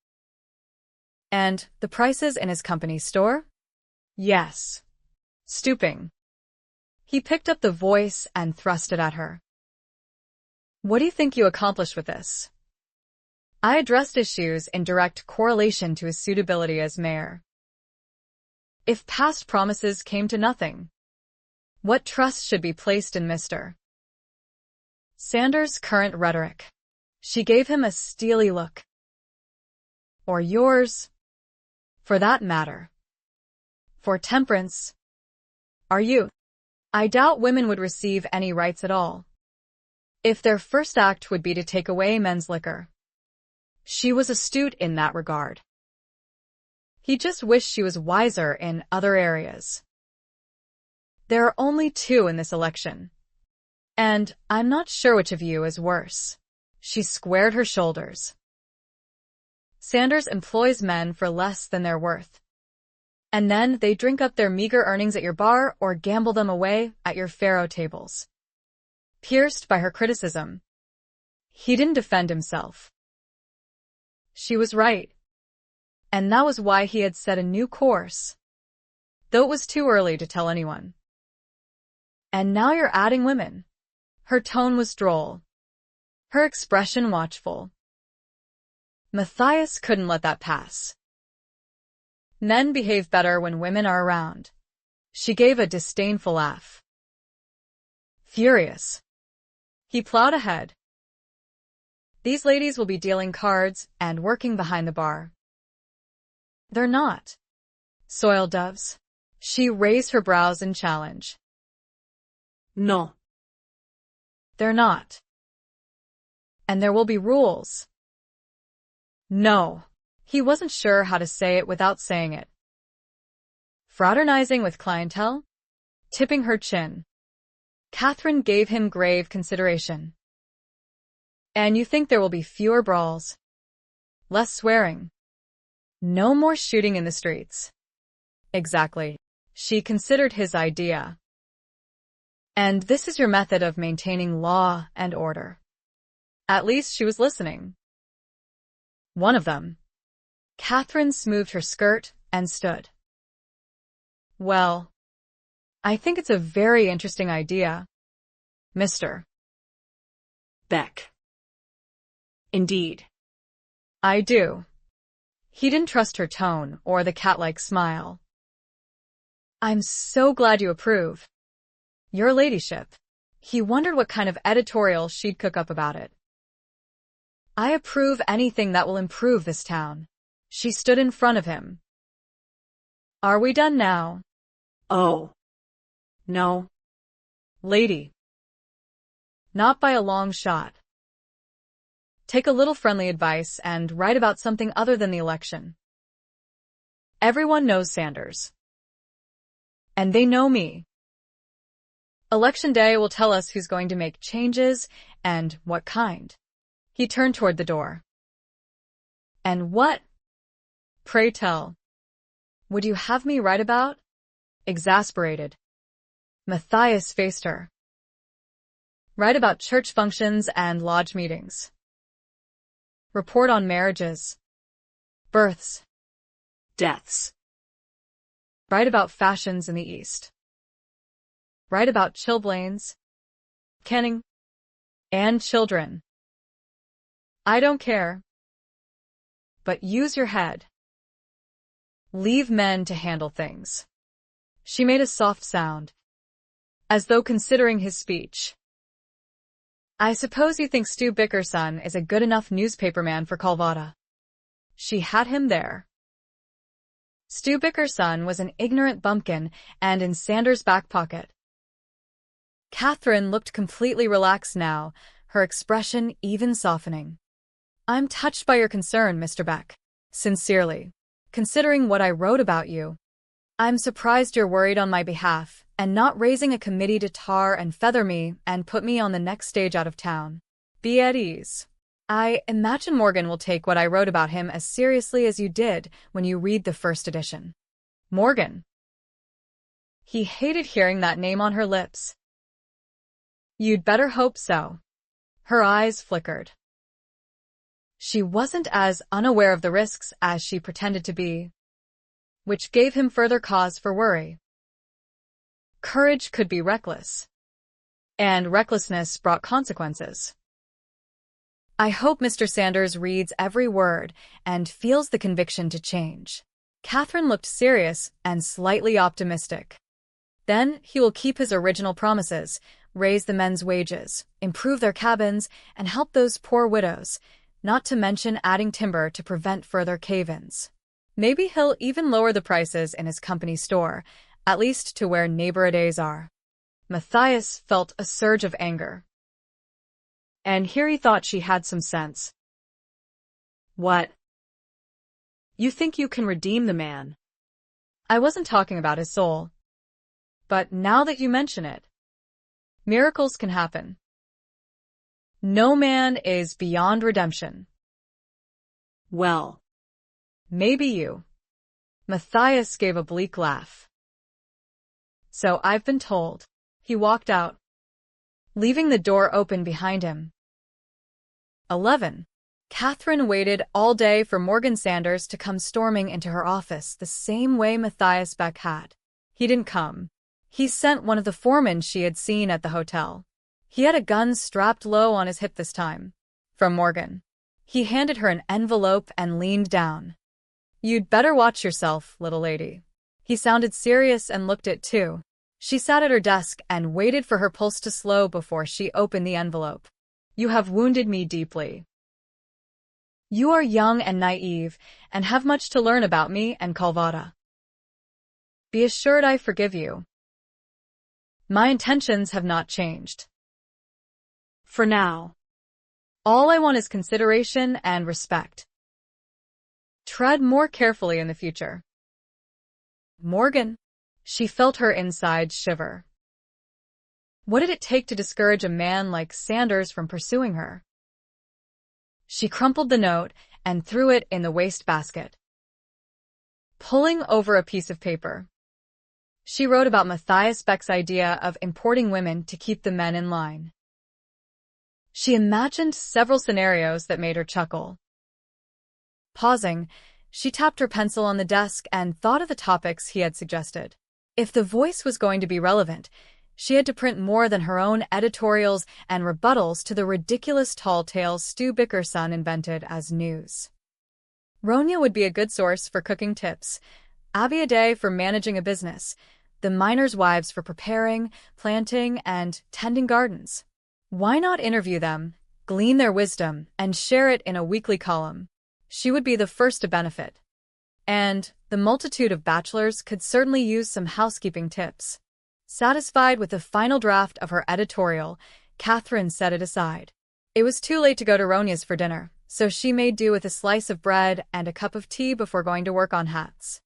And the prices in his company store? Yes. Stooping. He picked up the voice and thrust it at her. What do you think you accomplished with this? I addressed issues in direct correlation to his suitability as mayor. If past promises came to nothing, what trust should be placed in Mr. Sanders' current rhetoric? She gave him a steely look. Or yours, for that matter. For temperance. Are you? I doubt women would receive any rights at all. If their first act would be to take away men's liquor. She was astute in that regard. He just wished she was wiser in other areas. There are only two in this election. And I'm not sure which of you is worse. She squared her shoulders. Sanders employs men for less than their worth. And then they drink up their meager earnings at your bar or gamble them away at your faro tables. Pierced by her criticism, he didn't defend himself. She was right. And that was why he had set a new course, though it was too early to tell anyone. And now you're adding women. Her tone was droll, her expression watchful. Matthias couldn't let that pass. Men behave better when women are around. She gave a disdainful laugh. Furious, he plowed ahead. These ladies will be dealing cards and working behind the bar. They're not. Soil doves. She raised her brows in challenge. No. They're not. And there will be rules. No. He wasn't sure how to say it without saying it. Fraternizing with clientele? Tipping her chin. Kathryn gave him grave consideration. And you think there will be fewer brawls? Less swearing? No more shooting in the streets? Exactly. She considered his idea. And this is your method of maintaining law and order. At least she was listening. One of them. Kathryn smoothed her skirt and stood. Well, I think it's a very interesting idea, Mr. Beck. Indeed. I do. He didn't trust her tone or the cat-like smile. I'm so glad you approve. Your ladyship. He wondered what kind of editorial she'd cook up about it. I approve anything that will improve this town. She stood in front of him. Are we done now? Oh. No. Lady. Not by a long shot. Take a little friendly advice and write about something other than the election. Everyone knows Sanders. And they know me. Election day will tell us who's going to make changes and what kind. He turned toward the door. And what? Pray tell. Would you have me write about? Exasperated, Matthias faced her. Write about church functions and lodge meetings. Report on marriages, births, deaths. Write about fashions in the East. Write about chilblains, canning, and children. I don't care. But use your head. Leave men to handle things. She made a soft sound, as though considering his speech. I suppose you think Stu Bickerson is a good enough newspaperman for Calvada. She had him there. Stu Bickerson was an ignorant bumpkin and in Sanders' back pocket. Kathryn looked completely relaxed now, her expression even softening. I'm touched by your concern, Mr. Beck. Sincerely. Considering what I wrote about you, I'm surprised you're worried on my behalf and not raising a committee to tar and feather me and put me on the next stage out of town. Be at ease. I imagine Morgan will take what I wrote about him as seriously as you did when you read the first edition. Morgan. He hated hearing that name on her lips. You'd better hope so. Her eyes flickered. She wasn't as unaware of the risks as she pretended to be, which gave him further cause for worry. Courage could be reckless, and recklessness brought consequences. I hope Mr. Sanders reads every word and feels the conviction to change. Kathryn looked serious and slightly optimistic. Then he will keep his original promises, raise the men's wages, improve their cabins, and help those poor widows, not to mention adding timber to prevent further cave-ins. Maybe he'll even lower the prices in his company store, at least to where neighbor-a-days are. Matthias felt a surge of anger. And here he thought she had some sense. What? You think you can redeem the man? I wasn't talking about his soul. But now that you mention it, Miracles can happen. No man is beyond redemption. Well, Maybe you. Matthias gave a bleak laugh. So I've been told. He walked out, leaving the door open behind him. 11. Kathryn waited all day for Morgan Sanders to come storming into her office the same way Matthias Beck had. He didn't come. He sent one of the foremen she had seen at the hotel. He had a gun strapped low on his hip this time. From Morgan. He handed her an envelope and leaned down. You'd better watch yourself, little lady. He sounded serious and looked it too. She sat at her desk and waited for her pulse to slow before she opened the envelope. You have wounded me deeply. You are young and naive, and have much to learn about me and Calvada. Be assured I forgive you. My intentions have not changed. for now. All I want is consideration and respect. Tread more carefully in the future. Morgan. She felt her insides shiver. What did it take to discourage a man like Sanders from pursuing her? She crumpled the note and threw it in the wastebasket. Pulling over a piece of paper, she wrote about Matthias Beck's idea of importing women to keep the men in line. She imagined several scenarios that made her chuckle. Pausing, she tapped her pencil on the desk and thought of the topics he had suggested. If the Voice was going to be relevant, she had to print more than her own editorials and rebuttals to the ridiculous tall tales Stu Bickerson invented as news. Ronya would be a good source for cooking tips, Abby a day for managing a business, the miners' wives for preparing, planting, and tending gardens. Why not interview them, glean their wisdom, and share it in a weekly column? She would be the first to benefit. And the multitude of bachelors could certainly use some housekeeping tips. Satisfied with the final draft of her editorial, Kathryn set it aside. It was too late to go to Ronya's for dinner, so she made do with a slice of bread and a cup of tea before going to work on hats.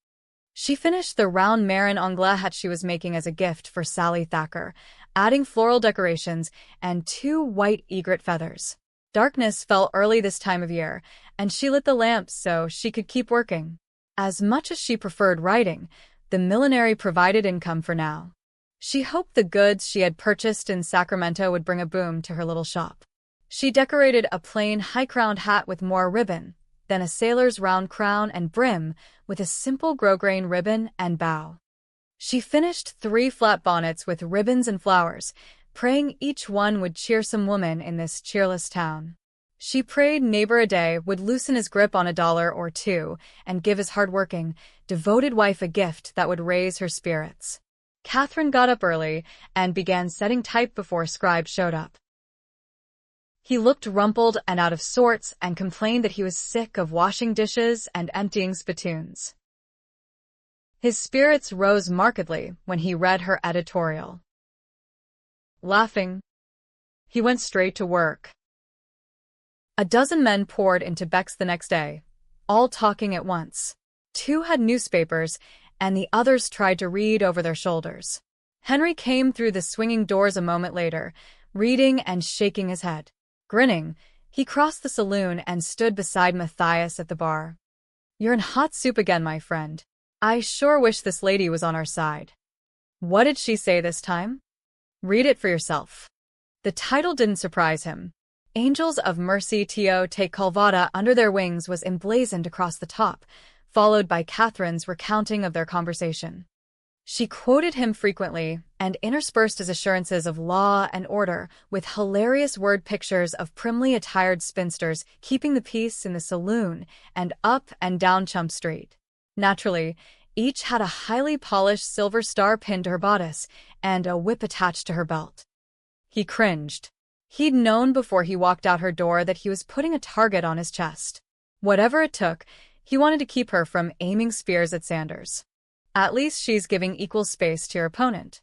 She finished the round Marin Anglais hat she was making as a gift for Sally Thacker, adding floral decorations and 2 white egret feathers. Darkness fell early this time of year, and she lit the lamps so she could keep working. As much as she preferred writing, the millinery provided income for now. She hoped the goods she had purchased in Sacramento would bring a boom to her little shop. She decorated a plain high-crowned hat with more ribbon, then a sailor's round crown and brim with a simple grosgrain ribbon and bow. She finished 3 flat bonnets with ribbons and flowers, praying each one would cheer some woman in this cheerless town. She prayed neighbor a day would loosen his grip on $1 or $2 and give his hardworking, devoted wife a gift that would raise her spirits. Kathryn got up early and began setting type before Scribe showed up. He looked rumpled and out of sorts and complained that he was sick of washing dishes and emptying spittoons. His spirits rose markedly when he read her editorial. Laughing, he went straight to work. A dozen men poured into Beck's the next day, all talking at once. 2 had newspapers, and the others tried to read over their shoulders. Henry came through the swinging doors a moment later, reading and shaking his head. Grinning, he crossed the saloon and stood beside Matthias at the bar. "You're in hot soup again, my friend. I sure wish this lady was on our side." What did she say this time? Read it for yourself. The title didn't surprise him. Angels of Mercy to take Calvada under their wings was emblazoned across the top, followed by Kathryn's recounting of their conversation. She quoted him frequently and interspersed his assurances of law and order with hilarious word pictures of primly attired spinsters keeping the peace in the saloon and up and down Chump Street. Naturally, each had a highly polished silver star pinned to her bodice and a whip attached to her belt. He cringed. He'd known before he walked out her door that he was putting a target on his chest. Whatever it took, he wanted to keep her from aiming spears at Sanders. At least she's giving equal space to your opponent.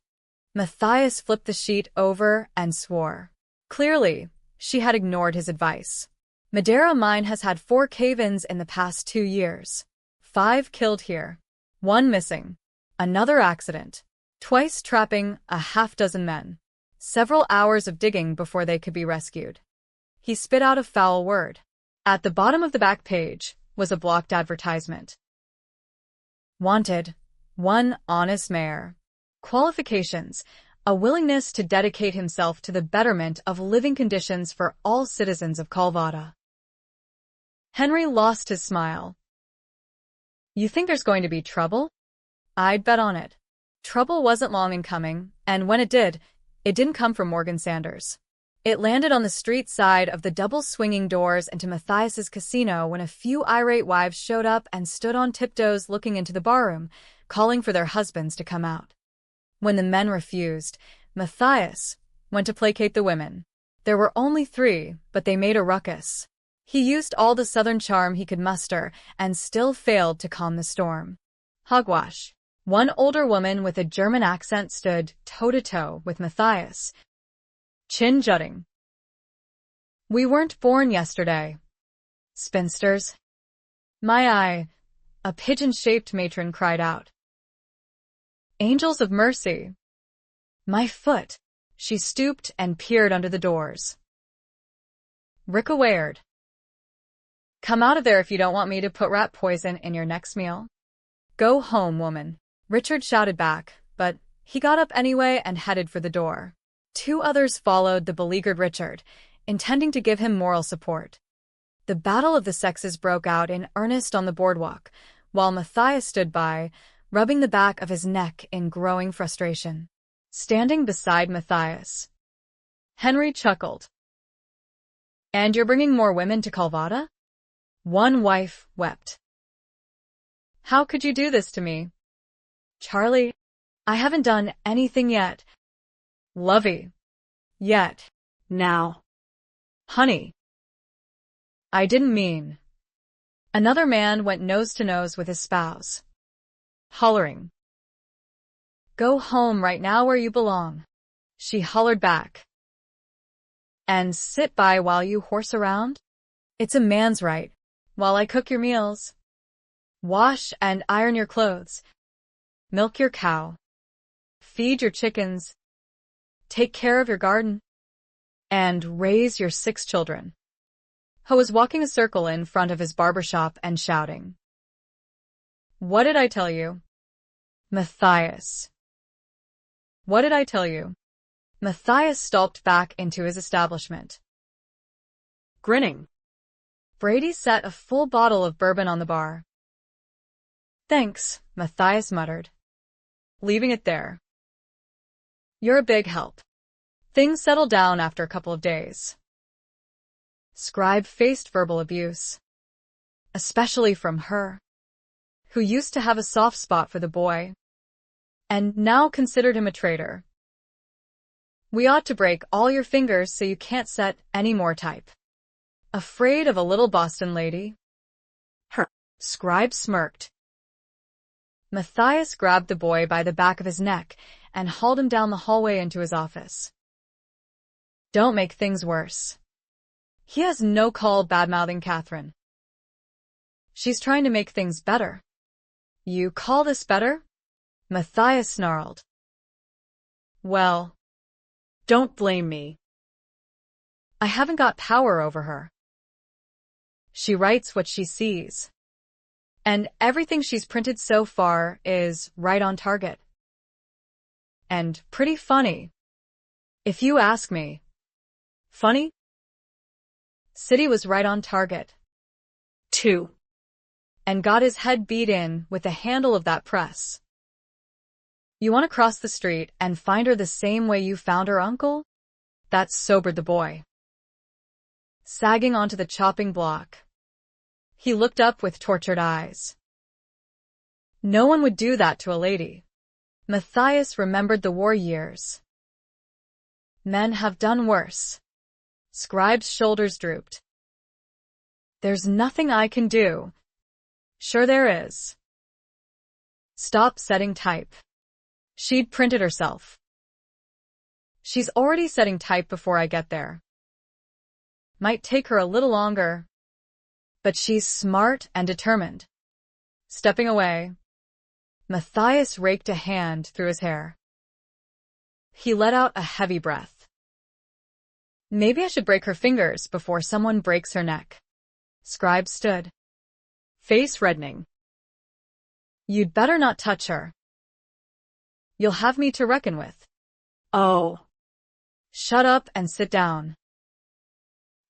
Matthias flipped the sheet over and swore. Clearly, she had ignored his advice. Madeira Mine has had 4 cave-ins in the past 2 years. 5 killed here. 1 missing. Another accident. Twice trapping a half-dozen men. Several hours of digging before they could be rescued. He spit out a foul word. At the bottom of the back page was a blocked advertisement. Wanted, one honest mayor. Qualifications: a willingness to dedicate himself to the betterment of living conditions for all citizens of Calvada. Henry lost his smile. You think there's going to be trouble? I'd bet on it. Trouble wasn't long in coming, and when it didn't come from Morgan Sanders. It landed on the street side of the double-swinging doors into Matthias's casino when a few irate wives showed up and stood on tiptoes looking into the barroom, calling for their husbands to come out. When the men refused, Matthias went to placate the women. There were only 3, but they made a ruckus. He used all the southern charm he could muster and still failed to calm the storm. Hogwash. One older woman with a German accent stood toe-to-toe with Matthias, chin jutting. We weren't born yesterday. Spinsters. My eye, a pigeon-shaped matron cried out. Angels of mercy. My foot. She stooped and peered under the doors. Ricka wailed. Come out of there if you don't want me to put rat poison in your next meal. Go home, woman. Richard shouted back, but he got up anyway and headed for the door. 2 others followed the beleaguered Richard, intending to give him moral support. The battle of the sexes broke out in earnest on the boardwalk, while Matthias stood by, rubbing the back of his neck in growing frustration. Standing beside Matthias, Henry chuckled. And you're bringing more women to Calvada? One wife wept. How could you do this to me? Charlie, I haven't done anything yet. Lovey. Yet. Now. Honey. I didn't mean. Another man went nose to nose with his spouse, hollering. Go home right now where you belong. She hollered back. And sit by while you horse around? It's a man's right. While I cook your meals. Wash and iron your clothes. Milk your cow. Feed your chickens. Take care of your garden. And raise your 6 children. Ho was walking a circle in front of his barber shop and shouting. What did I tell you? Matthias. What did I tell you? Matthias stalked back into his establishment, Grinning. Brady set a full bottle of bourbon on the bar. Thanks, Matthias muttered, leaving it there. You're a big help. Things settled down after a couple of days. Scribe faced verbal abuse, especially from her, who used to have a soft spot for the boy, and now considered him a traitor. We ought to break all your fingers so you can't set any more type. Afraid of a little Boston lady? Her. Scribe smirked. Matthias grabbed the boy by the back of his neck and hauled him down the hallway into his office. Don't make things worse. He has no call bad-mouthing Kathryn. She's trying to make things better. You call this better? Matthias snarled. Well, don't blame me. I haven't got power over her. She writes what she sees. And everything she's printed so far is right on target. And pretty funny. If you ask me. Funny? City was right on target. 2. And got his head beat in with the handle of that press. You want to cross the street and find her the same way you found her uncle? That sobered the boy. Sagging onto the chopping block, he looked up with tortured eyes. No one would do that to a lady. Matthias remembered the war years. Men have done worse. Scribe's shoulders drooped. There's nothing I can do. Sure there is. Stop setting type. She'd printed herself. She's already setting type before I get there. Might take her a little longer. But she's smart and determined. Stepping away, Matthias raked a hand through his hair. He let out a heavy breath. Maybe I should break her fingers before someone breaks her neck. Scribe stood, face reddening. You'd better not touch her. You'll have me to reckon with. Oh. Shut up and sit down.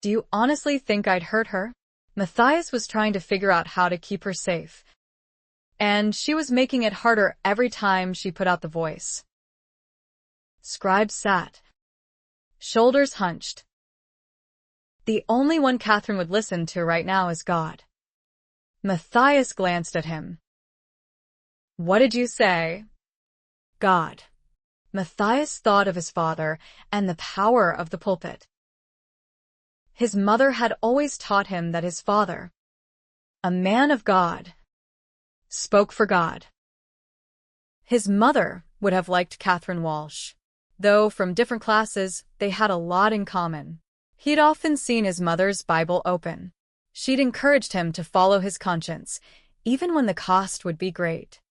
Do you honestly think I'd hurt her? Matthias was trying to figure out how to keep her safe, and she was making it harder every time she put out the voice. Scribe sat, shoulders hunched. The only one Kathryn would listen to right now is God. Matthias glanced at him. What did you say? God. Matthias thought of his father and the power of the pulpit. His mother had always taught him that his father, a man of God, spoke for God. His mother would have liked Kathryn Walsh. Though from different classes, they had a lot in common. He'd often seen his mother's Bible open. She'd encouraged him to follow his conscience, even when the cost would be great.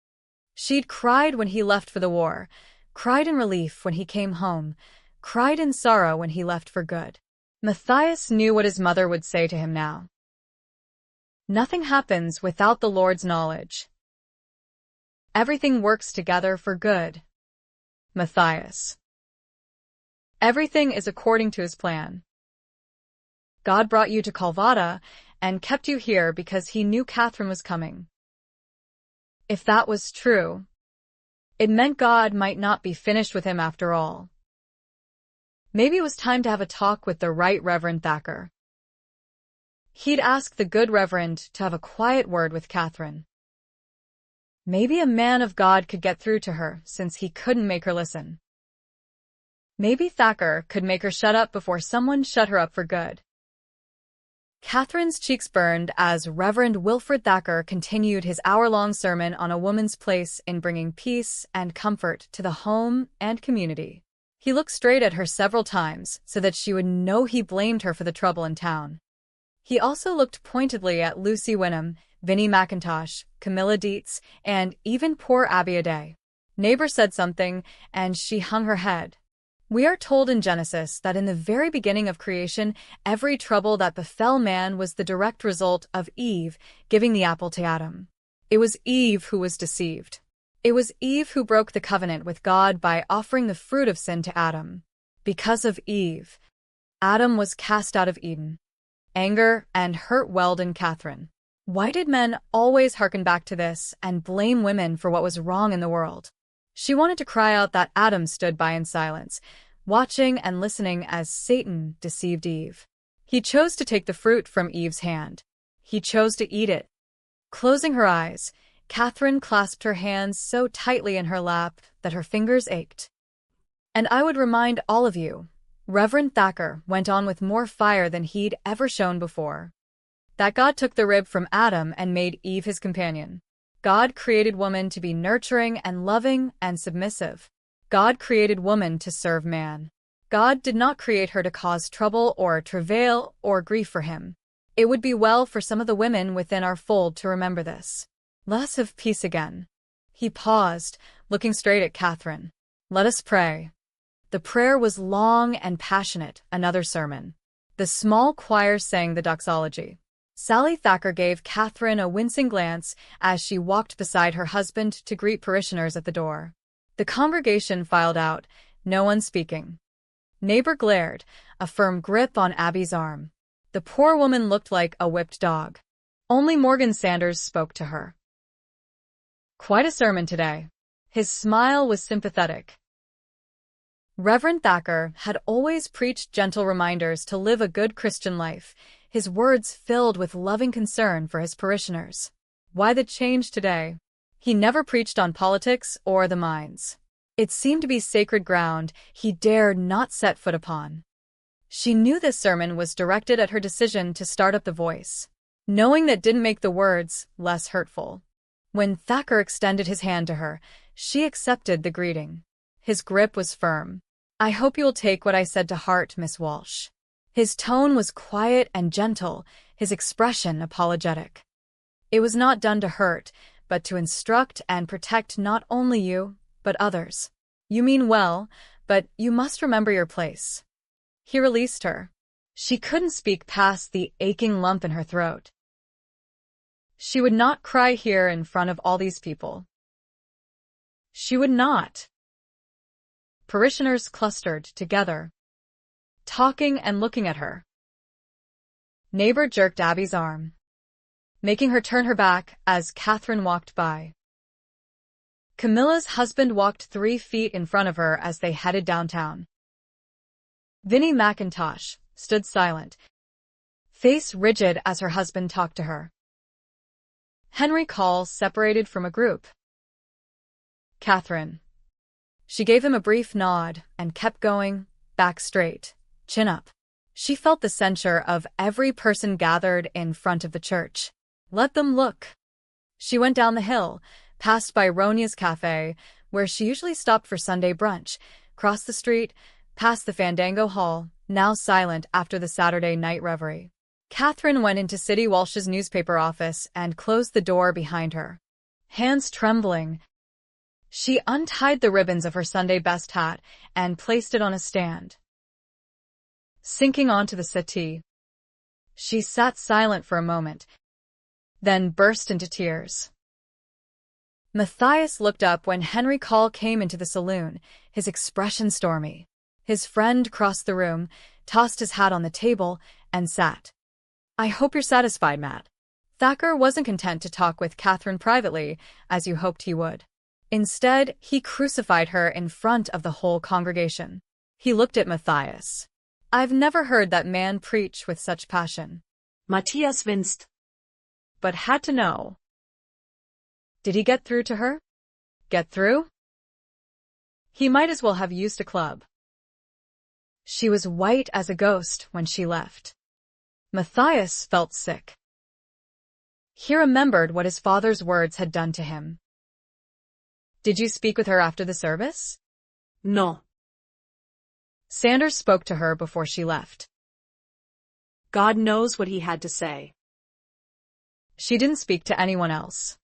She'd cried when he left for the war, cried in relief when he came home, cried in sorrow when he left for good. Matthias knew what his mother would say to him now. Nothing happens without the Lord's knowledge. Everything works together for good, Matthias. Everything is according to his plan. God brought you to Calvada and kept you here because he knew Kathryn was coming. If that was true, it meant God might not be finished with him after all. Maybe it was time to have a talk with the Right Reverend Thacker. He'd ask the good Reverend to have a quiet word with Kathryn. Maybe a man of God could get through to her since he couldn't make her listen. Maybe Thacker could make her shut up before someone shut her up for good. Kathryn's cheeks burned as Reverend Wilfred Thacker continued his hour-long sermon on a woman's place in bringing peace and comfort to the home and community. He looked straight at her several times so that she would know he blamed her for the trouble in town. He also looked pointedly at Lucy Wynnum, Vinnie McIntosh, Camilla Dietz, and even poor Abby Aday. Neighbor said something, and she hung her head. We are told in Genesis that in the very beginning of creation, every trouble that befell man was the direct result of Eve giving the apple to Adam. It was Eve who was deceived. It was Eve who broke the covenant with God by offering the fruit of sin to Adam. Because of Eve, Adam was cast out of Eden. Anger and hurt welled in Kathryn. Why did men always hearken back to this and blame women for what was wrong in the world? She wanted to cry out that Adam stood by in silence, watching and listening as Satan deceived Eve. He chose to take the fruit from Eve's hand. He chose to eat it. Closing her eyes, Kathryn clasped her hands so tightly in her lap that her fingers ached. And I would remind all of you, Reverend Thacker went on with more fire than he'd ever shown before, that God took the rib from Adam and made Eve his companion. God created woman to be nurturing and loving and submissive. God created woman to serve man. God did not create her to cause trouble or travail or grief for him. It would be well for some of the women within our fold to remember this. Let us have peace again. He paused, looking straight at Kathryn. Let us pray. The prayer was long and passionate, another sermon. The small choir sang the doxology. Sally Thacker gave Kathryn a wincing glance as she walked beside her husband to greet parishioners at the door. The congregation filed out, no one speaking. Neighbor glared, a firm grip on Abby's arm. The poor woman looked like a whipped dog. Only Morgan Sanders spoke to her. Quite a sermon today. His smile was sympathetic. Reverend Thacker had always preached gentle reminders to live a good Christian life, his words filled with loving concern for his parishioners. Why the change today? He never preached on politics or the mines. It seemed to be sacred ground he dared not set foot upon. She knew this sermon was directed at her decision to start up the voice, knowing that didn't make the words less hurtful. When Thacker extended his hand to her, she accepted the greeting. His grip was firm. I hope you will take what I said to heart, Miss Walsh. His tone was quiet and gentle, his expression apologetic. It was not done to hurt, but to instruct and protect not only you, but others. You mean well, But you must remember your place. He released her. She couldn't speak past the aching lump in her throat. She would not cry here in front of all these people. She would not. Parishioners clustered together, talking and looking at her. Neighbor jerked Abby's arm, making her turn her back as Kathryn walked by. Camilla's husband walked 3 feet in front of her as they headed downtown. Vinnie McIntosh stood silent, face rigid as her husband talked to her. Henry Call separated from a group. Kathryn. She gave him a brief nod and kept going, back straight, chin up. She felt the censure of every person gathered in front of the church. Let them look. She went down the hill, passed by Ronia's Cafe, where she usually stopped for Sunday brunch, crossed the street, past the Fandango Hall, now silent after the Saturday night reverie. Kathryn went into City Walsh's newspaper office and closed the door behind her. Hands trembling, she untied the ribbons of her Sunday best hat and placed it on a stand. Sinking onto the settee, she sat silent for a moment, then burst into tears. Matthias looked up when Henry Call came into the saloon, his expression stormy. His friend crossed the room, tossed his hat on the table, and sat. I hope you're satisfied, Matt. Thacker wasn't content to talk with Kathryn privately, as you hoped he would. Instead, he crucified her in front of the whole congregation. He looked at Matthias. I've never heard that man preach with such passion. Matthias winced, But had to know. Did he get through to her? Get through? He might as well have used a club. She was white as a ghost when she left. Matthias felt sick. He remembered what his father's words had done to him. Did you speak with her after the service? No. Sanders spoke to her before she left. God knows what he had to say. She didn't speak to anyone else.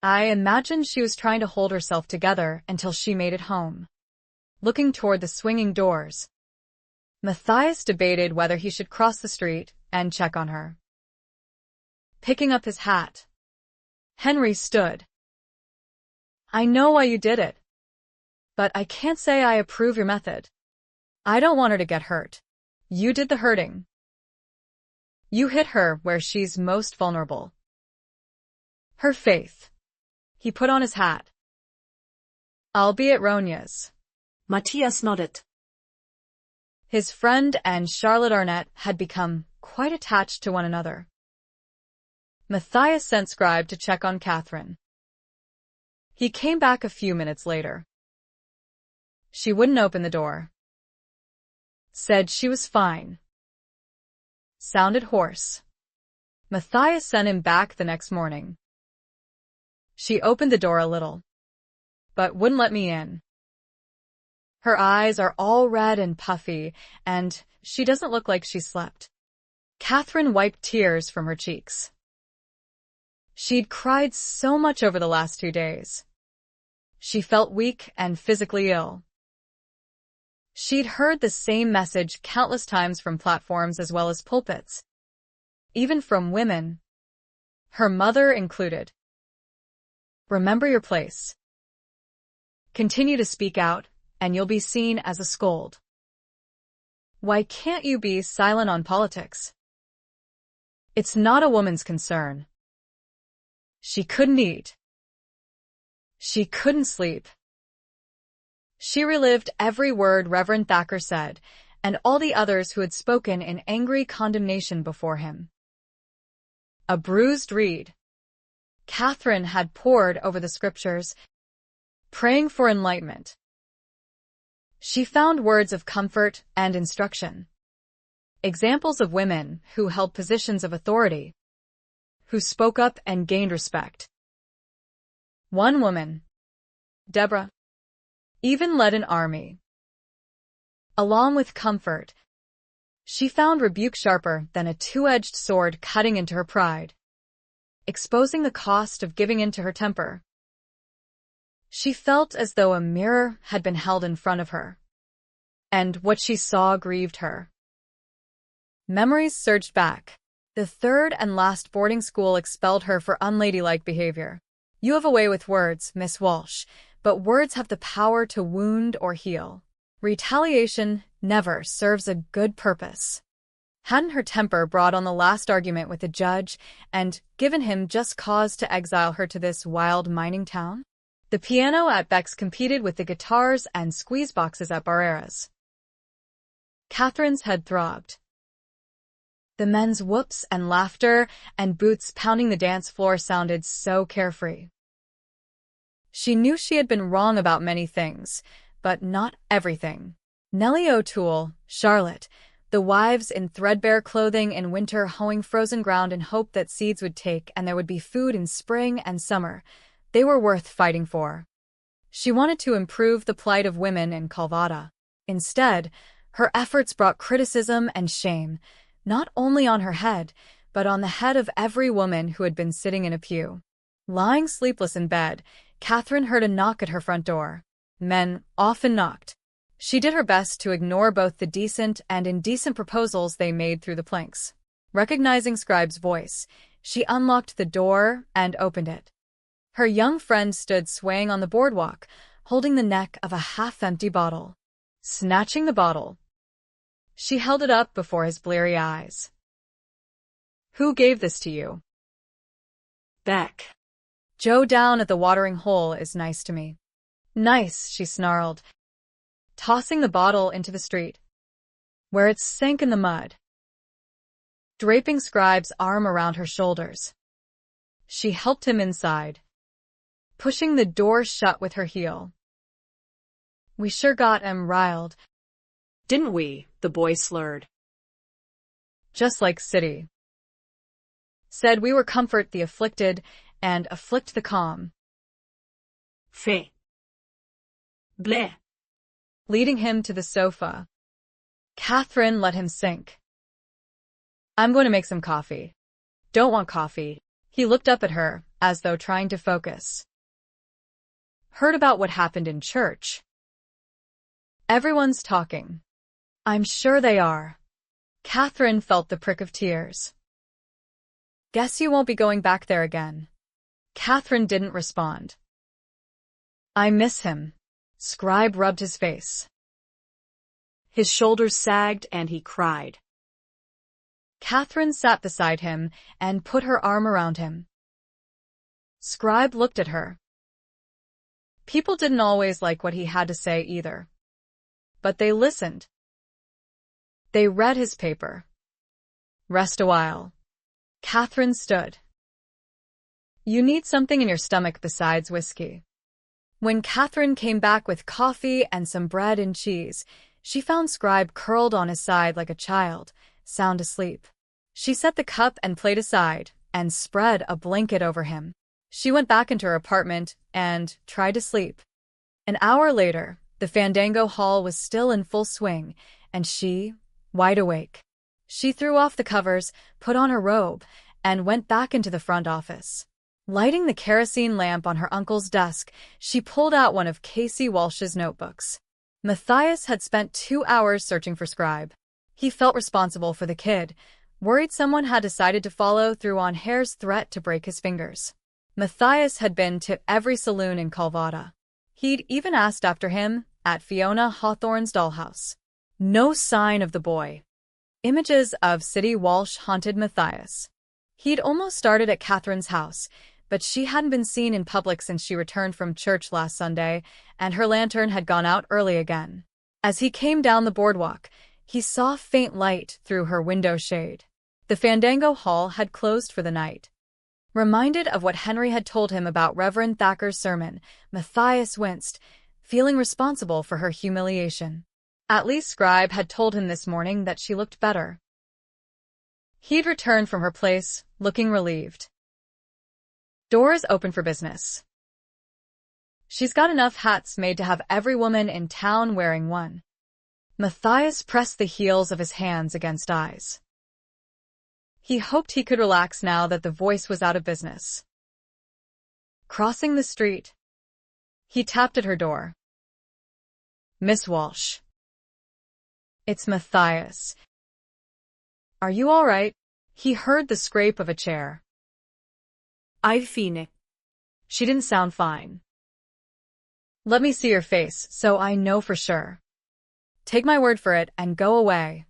I imagined she was trying to hold herself together until she made it home. Looking toward the swinging doors, Matthias debated whether he should cross the street and check on her. Picking up his hat, Henry stood. I know why you did it, but I can't say I approve your method. I don't want her to get hurt. You did the hurting. You hit her where she's most vulnerable. Her faith. He put on his hat. I'll be at Ronia's. Matthias nodded. His friend and Charlotte Arnett had become quite attached to one another. Matthias sent Scribe to check on Kathryn. He came back a few minutes later. She wouldn't open the door. Said she was fine. Sounded hoarse. Matthias sent him back the next morning. She opened the door a little, but wouldn't let me in. Her eyes are all red and puffy, and she doesn't look like she slept. Kathryn wiped tears from her cheeks. She'd cried so much over the last 2 days. She felt weak and physically ill. She'd heard the same message countless times from platforms as well as pulpits. Even from women, her mother included. Remember your place. Continue to speak out, and you'll be seen as a scold. Why can't you be silent on politics? It's not a woman's concern. She couldn't eat. She couldn't sleep. She relived every word Reverend Thacker said, and all the others who had spoken in angry condemnation before him. A bruised reed. Kathryn had pored over the scriptures, praying for enlightenment. She found words of comfort and instruction. Examples of women who held positions of authority, who spoke up and gained respect. One woman, Deborah, even led an army. Along with comfort, she found rebuke sharper than a two-edged sword cutting into her pride, exposing the cost of giving in to her temper. She felt as though a mirror had been held in front of her, and what she saw grieved her. Memories surged back. The third and last boarding school expelled her for unladylike behavior. You have a way with words, Miss Walsh, but words have the power to wound or heal. Retaliation never serves a good purpose. Hadn't her temper brought on the last argument with the judge and given him just cause to exile her to this wild mining town? The piano at Beck's competed with the guitars and squeeze boxes at Barrera's. Kathryn's head throbbed. The men's whoops and laughter and boots pounding the dance floor sounded so carefree. She knew she had been wrong about many things, but not everything. Nellie O'Toole, Charlotte, the wives in threadbare clothing in winter hoeing frozen ground in hope that seeds would take and there would be food in spring and summer, they were worth fighting for. She wanted to improve the plight of women in Calvada. Instead, her efforts brought criticism and shame, not only on her head, but on the head of every woman who had been sitting in a pew. Lying sleepless in bed, Kathryn heard a knock at her front door. Men often knocked. She did her best to ignore both the decent and indecent proposals they made through the planks. Recognizing Scribe's voice, she unlocked the door and opened it. Her young friend stood swaying on the boardwalk, holding the neck of a half-empty bottle. Snatching the bottle, she held it up before his bleary eyes. "Who gave this to you?" "Beck. "Joe down at the watering hole is nice to me." "Nice," she snarled, tossing the bottle into the street, where it sank in the mud. Draping Scribe's arm around her shoulders, she helped him inside, pushing the door shut with her heel. "We sure got 'em riled." "Didn't we?" the boy slurred. "Just like City. Said we were comfort the afflicted and afflict the calm." "Fait. Bleh." Leading him to the sofa, Kathryn let him sink. "I'm going to make some coffee." "Don't want coffee." He looked up at her, as though trying to focus. "Heard about what happened in church?" "Everyone's talking." "I'm sure they are." Kathryn felt the prick of tears. "Guess you won't be going back there again." Kathryn didn't respond. "I miss him." Scribe rubbed his face. His shoulders sagged and he cried. Kathryn sat beside him and put her arm around him. Scribe looked at her. People didn't always like what he had to say either. But they listened. They read his paper. "Rest a while." Kathryn stood. "You need something in your stomach besides whiskey." When Kathryn came back with coffee and some bread and cheese, she found Scribe curled on his side like a child, sound asleep. She set the cup and plate aside and spread a blanket over him. She went back into her apartment and tried to sleep. An hour later, the Fandango Hall was still in full swing, and she, wide awake. She threw off the covers, put on her robe, and went back into the front office. Lighting the kerosene lamp on her uncle's desk, she pulled out one of Casey Walsh's notebooks. Matthias had spent 2 hours searching for Scribe. He felt responsible for the kid, worried someone had decided to follow through on Hare's threat to break his fingers. Matthias had been to every saloon in Calvada. He'd even asked after him at Fiona Hawthorne's dollhouse. No sign of the boy. Images of City Walsh haunted Matthias. He'd almost started at Kathryn's house, but she hadn't been seen in public since she returned from church last Sunday, and her lantern had gone out early again. As he came down the boardwalk, he saw faint light through her window shade. The Fandango Hall had closed for the night. Reminded of what Henry had told him about Reverend Thacker's sermon, Matthias winced, feeling responsible for her humiliation. At least Scribe had told him this morning that she looked better. He'd returned from her place, looking relieved. "Doors open for business. She's got enough hats made to have every woman in town wearing one." Matthias pressed the heels of his hands against eyes. He hoped he could relax now that the voice was out of business. Crossing the street, He tapped at her door. "Miss Walsh." "It's Matthias. Are you all right?" He heard the scrape of a chair. "I'm fine." She didn't sound fine. "Let me see your face, so I know for sure. Take my word for it and go away.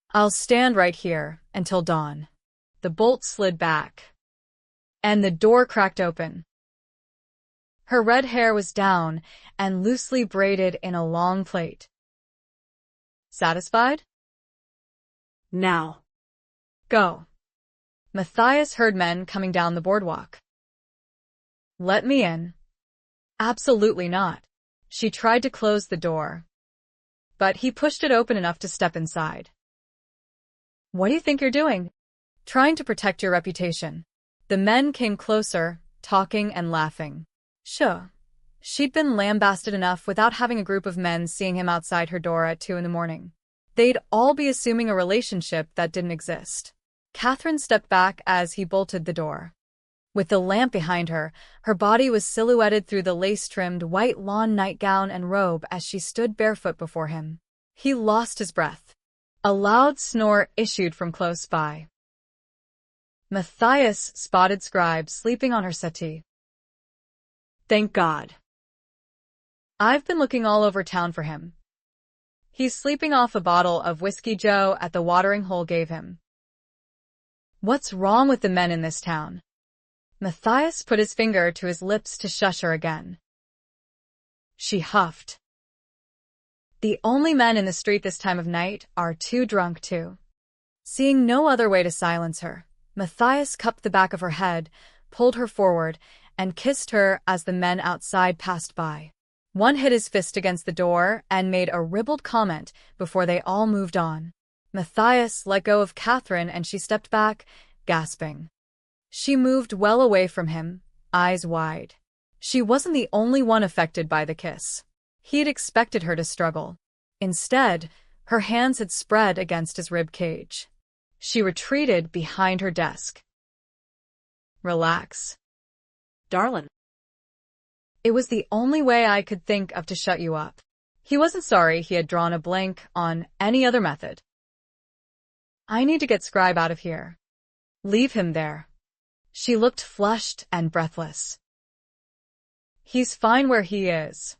I'll stand right here until dawn." The bolt slid back, and the door cracked open. Her red hair was down and loosely braided in a long plait. "Satisfied? Now. Go." Matthias heard men coming down the boardwalk. "Let me in." "Absolutely not." She tried to close the door, but he pushed it open enough to step inside. "What do you think you're doing?" "Trying to protect your reputation." The men came closer, talking and laughing. Sure. She'd been lambasted enough without having a group of men seeing him outside her door at 2 a.m. They'd all be assuming a relationship that didn't exist. Kathryn stepped back as he bolted the door. With the lamp behind her, her body was silhouetted through the lace-trimmed white lawn nightgown and robe as she stood barefoot before him. He lost his breath. A loud snore issued from close by. Matthias spotted Scribe sleeping on her settee. Thank God. I've been looking all over town for him. He's sleeping off a bottle of whiskey Joe at the watering hole gave him. What's wrong with the men in this town? Matthias put his finger to his lips to shush her again. She huffed. The only men in the street this time of night are too drunk to. Seeing no other way to silence her, Matthias cupped the back of her head, pulled her forward, and kissed her as the men outside passed by. One hit his fist against the door and made a ribald comment before they all moved on. Matthias let go of Kathryn and she stepped back, gasping. She moved well away from him, eyes wide. She wasn't the only one affected by the kiss. He'd expected her to struggle. Instead, her hands had spread against his rib cage. She retreated behind her desk. Relax. Darling. It was the only way I could think of to shut you up. He wasn't sorry he had drawn a blank on any other method. I need to get Scribe out of here. Leave him there. She looked flushed and breathless. He's fine where he is.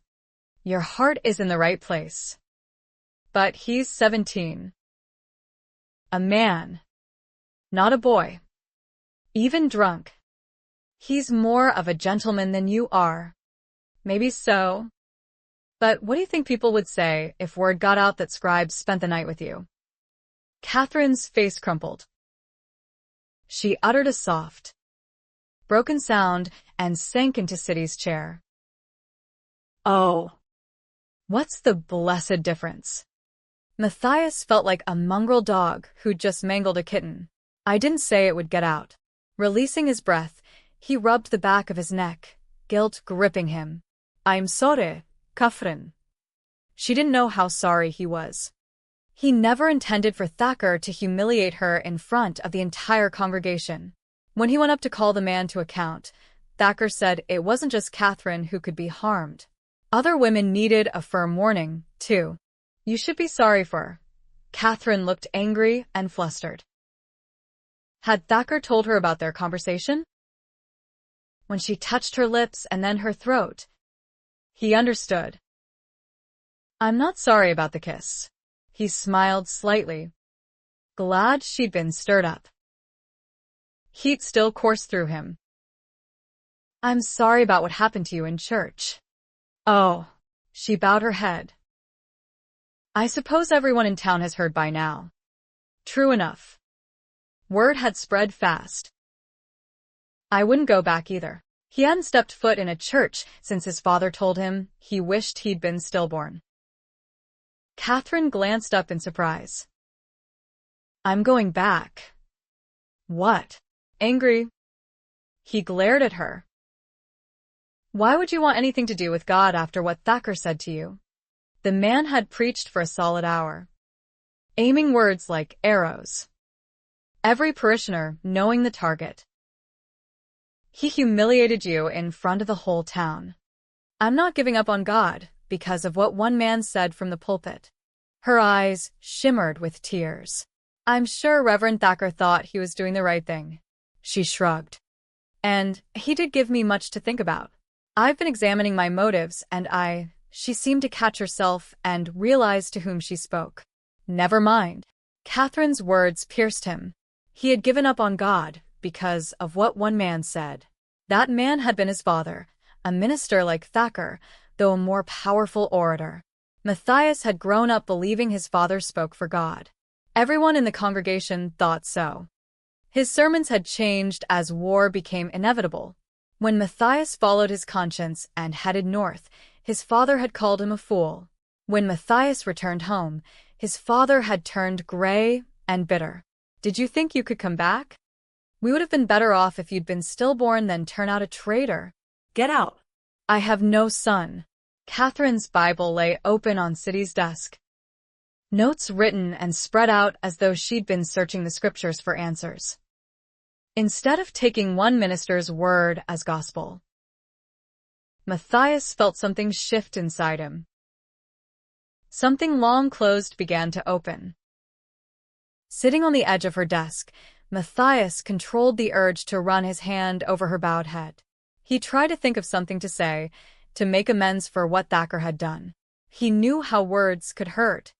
Your heart is in the right place. But he's 17. A man. Not a boy. Even drunk. He's more of a gentleman than you are. Maybe so. But what do you think people would say if word got out that Scribe spent the night with you? Kathryn's face crumpled. She uttered a soft, broken sound and sank into City's chair. Oh. What's the blessed difference? Matthias felt like a mongrel dog who'd just mangled a kitten. I didn't say it would get out. Releasing his breath, he rubbed the back of his neck, guilt gripping him. I'm sorry, Kathryn. She didn't know how sorry he was. He never intended for Thacker to humiliate her in front of the entire congregation. When he went up to call the man to account, Thacker said it wasn't just Kathryn who could be harmed. Other women needed a firm warning, too. You should be sorry for her. Kathryn looked angry and flustered. Had Thacker told her about their conversation? When she touched her lips and then her throat, he understood. I'm not sorry about the kiss. He smiled slightly, glad she'd been stirred up. Heat still coursed through him. I'm sorry about what happened to you in church. Oh, she bowed her head. I suppose everyone in town has heard by now. True enough. Word had spread fast. I wouldn't go back either. He hadn't stepped foot in a church since his father told him he wished he'd been stillborn. Kathryn glanced up in surprise. I'm going back. What? Angry? He glared at her. Why would you want anything to do with God after what Thacker said to you? The man had preached for a solid hour, aiming words like arrows. Every parishioner knowing the target. He humiliated you in front of the whole town. I'm not giving up on God because of what one man said from the pulpit. Her eyes shimmered with tears. I'm sure Reverend Thacker thought he was doing the right thing. She shrugged. And he did give me much to think about. I've been examining my motives, and She seemed to catch herself and realize to whom she spoke. Never mind. Kathryn's words pierced him. He had given up on God because of what one man said. That man had been his father, a minister like Thacker, though a more powerful orator. Matthias had grown up believing his father spoke for God. Everyone in the congregation thought so. His sermons had changed as war became inevitable. When Matthias followed his conscience and headed north, his father had called him a fool. When Matthias returned home, his father had turned gray and bitter. Did you think you could come back? We would have been better off if you'd been stillborn than turn out a traitor. Get out. I have no son. Kathryn's Bible lay open on Siddy's desk. Notes written and spread out as though she'd been searching the scriptures for answers. Instead of taking one minister's word as gospel, Matthias felt something shift inside him. Something long closed began to open. Sitting on the edge of her desk, Matthias controlled the urge to run his hand over her bowed head. He tried to think of something to say, to make amends for what Thacker had done. He knew how words could hurt.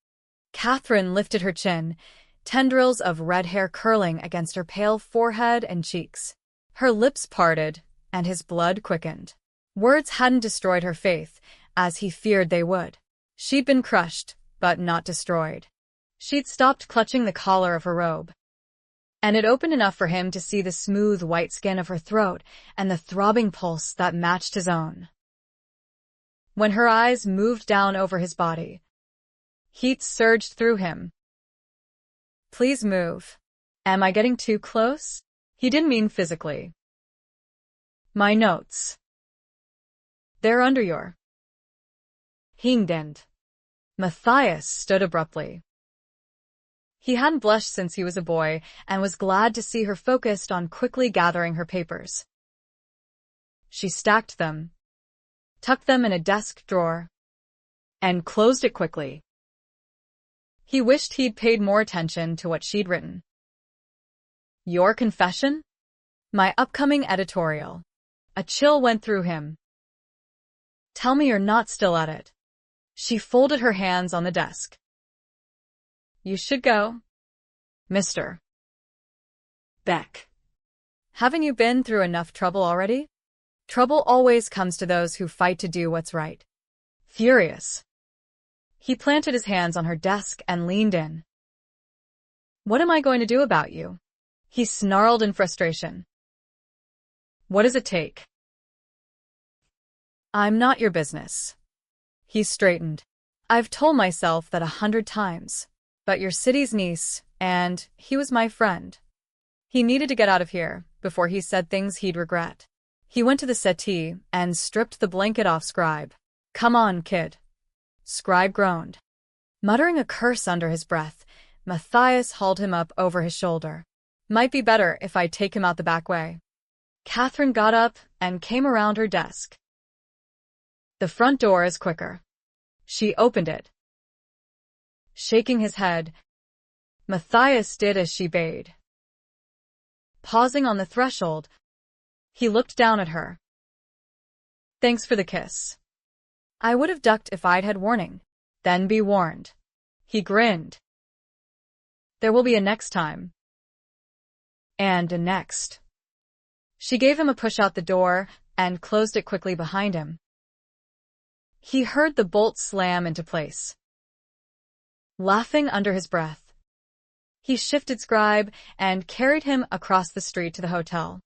Kathryn lifted her chin, tendrils of red hair curling against her pale forehead and cheeks. Her lips parted, and his blood quickened. Words hadn't destroyed her faith, as he feared they would. She'd been crushed, but not destroyed. She'd stopped clutching the collar of her robe, and it opened enough for him to see the smooth white skin of her throat and the throbbing pulse that matched his own. When her eyes moved down over his body, heat surged through him. Please move. Am I getting too close? He didn't mean physically. My notes. They're under your hinged. Matthias stood abruptly. He hadn't blushed since he was a boy and was glad to see her focused on quickly gathering her papers. She stacked them, tucked them in a desk drawer, and closed it quickly. He wished he'd paid more attention to what she'd written. Your confession? My upcoming editorial. A chill went through him. Tell me you're not still at it. She folded her hands on the desk. You should go. Mr. Beck. Haven't you been through enough trouble already? Trouble always comes to those who fight to do what's right. Furious, he planted his hands on her desk and leaned in. What am I going to do about you? He snarled in frustration. What does it take? I'm not your business. He straightened. I've told myself that 100 times. But you're Siddy's niece, and he was my friend. He needed to get out of here before he said things he'd regret. He went to the settee and stripped the blanket off Scribe. Come on, kid. Scribe groaned. Muttering a curse under his breath, Matthias hauled him up over his shoulder. Might be better if I take him out the back way. Kathryn got up and came around her desk. The front door is quicker. She opened it. Shaking his head, Matthias did as she bade. Pausing on the threshold, he looked down at her. Thanks for the kiss. I would have ducked if I'd had warning. Then be warned. He grinned. There will be a next time. And a next. She gave him a push out the door and closed it quickly behind him. He heard the bolt slam into place. Laughing under his breath, he shifted Scribe and carried him across the street to the hotel.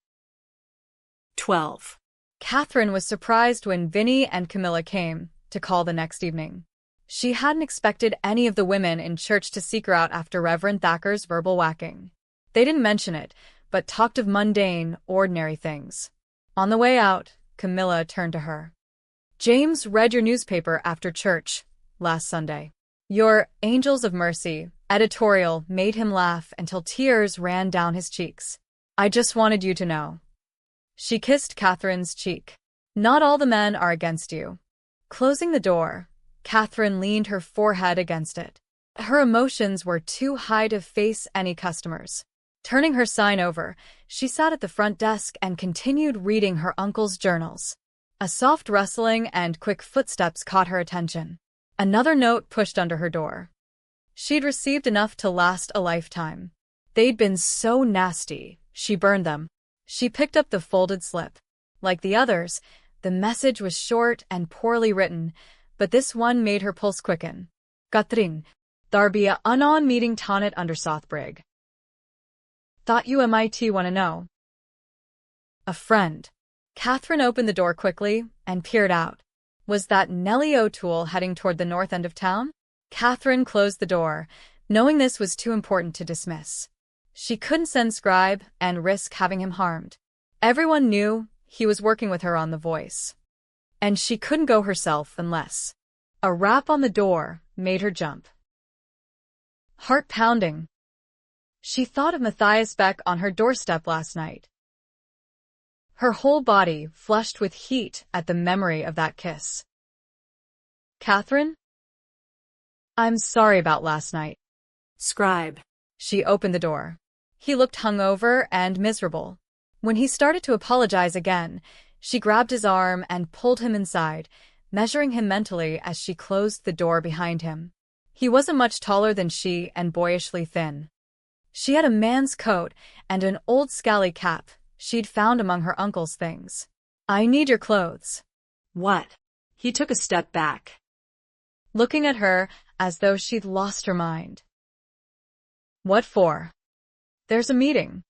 12. Kathryn was surprised when Vinny and Camilla came to call the next evening. She hadn't expected any of the women in church to seek her out after Reverend Thacker's verbal whacking. They didn't mention it, but talked of mundane, ordinary things. On the way out, Camilla turned to her. James read your newspaper after church last Sunday. Your Angels of Mercy editorial made him laugh until tears ran down his cheeks. I just wanted you to know. She kissed Kathryn's cheek. Not all the men are against you. Closing the door, Kathryn leaned her forehead against it. Her emotions were too high to face any customers. Turning her sign over, she sat at the front desk and continued reading her uncle's journals. A soft rustling and quick footsteps caught her attention. Another note pushed under her door. She'd received enough to last a lifetime. They'd been so nasty, she burned them. She picked up the folded slip. Like the others, the message was short and poorly written, but this one made her pulse quicken. Kathryn, Darby a unknown meeting tonnet under Southbrig. Thought you might wanna know. A friend. Kathryn opened the door quickly and peered out. Was that Nellie O'Toole heading toward the north end of town? Kathryn closed the door, knowing this was too important to dismiss. She couldn't send Scribe and risk having him harmed. Everyone knew he was working with her on The Voice. And she couldn't go herself unless. A rap on the door made her jump. Heart pounding. She thought of Matthias Beck on her doorstep last night. Her whole body flushed with heat at the memory of that kiss. Kathryn? I'm sorry about last night. Scribe. She opened the door. He looked hungover and miserable. When he started to apologize again, she grabbed his arm and pulled him inside, measuring him mentally as she closed the door behind him. He wasn't much taller than she and boyishly thin. She had a man's coat and an old scally cap she'd found among her uncle's things. I need your clothes. What? He took a step back, looking at her as though she'd lost her mind. What for? There's a meeting.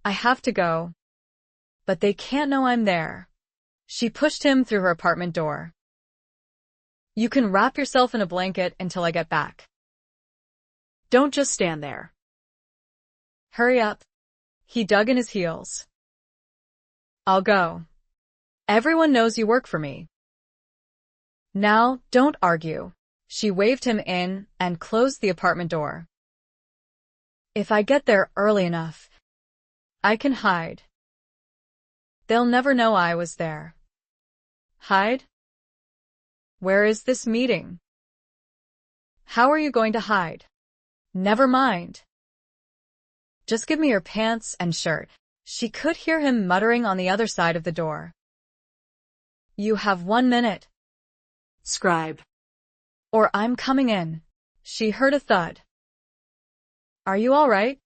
I have to go. But they can't know I'm there. She pushed him through her apartment door. You can wrap yourself in a blanket until I get back. Don't just stand there. Hurry up. He dug in his heels. I'll go. Everyone knows you work for me. Now, don't argue. She waved him in and closed the apartment door. If I get there early enough, I can hide. They'll never know I was there. Hide? Where is this meeting? How are you going to hide? Never mind. Just give me your pants and shirt. She could hear him muttering on the other side of the door. You have 1 minute. Scribe. Or I'm coming in. She heard a thud. Are you all right?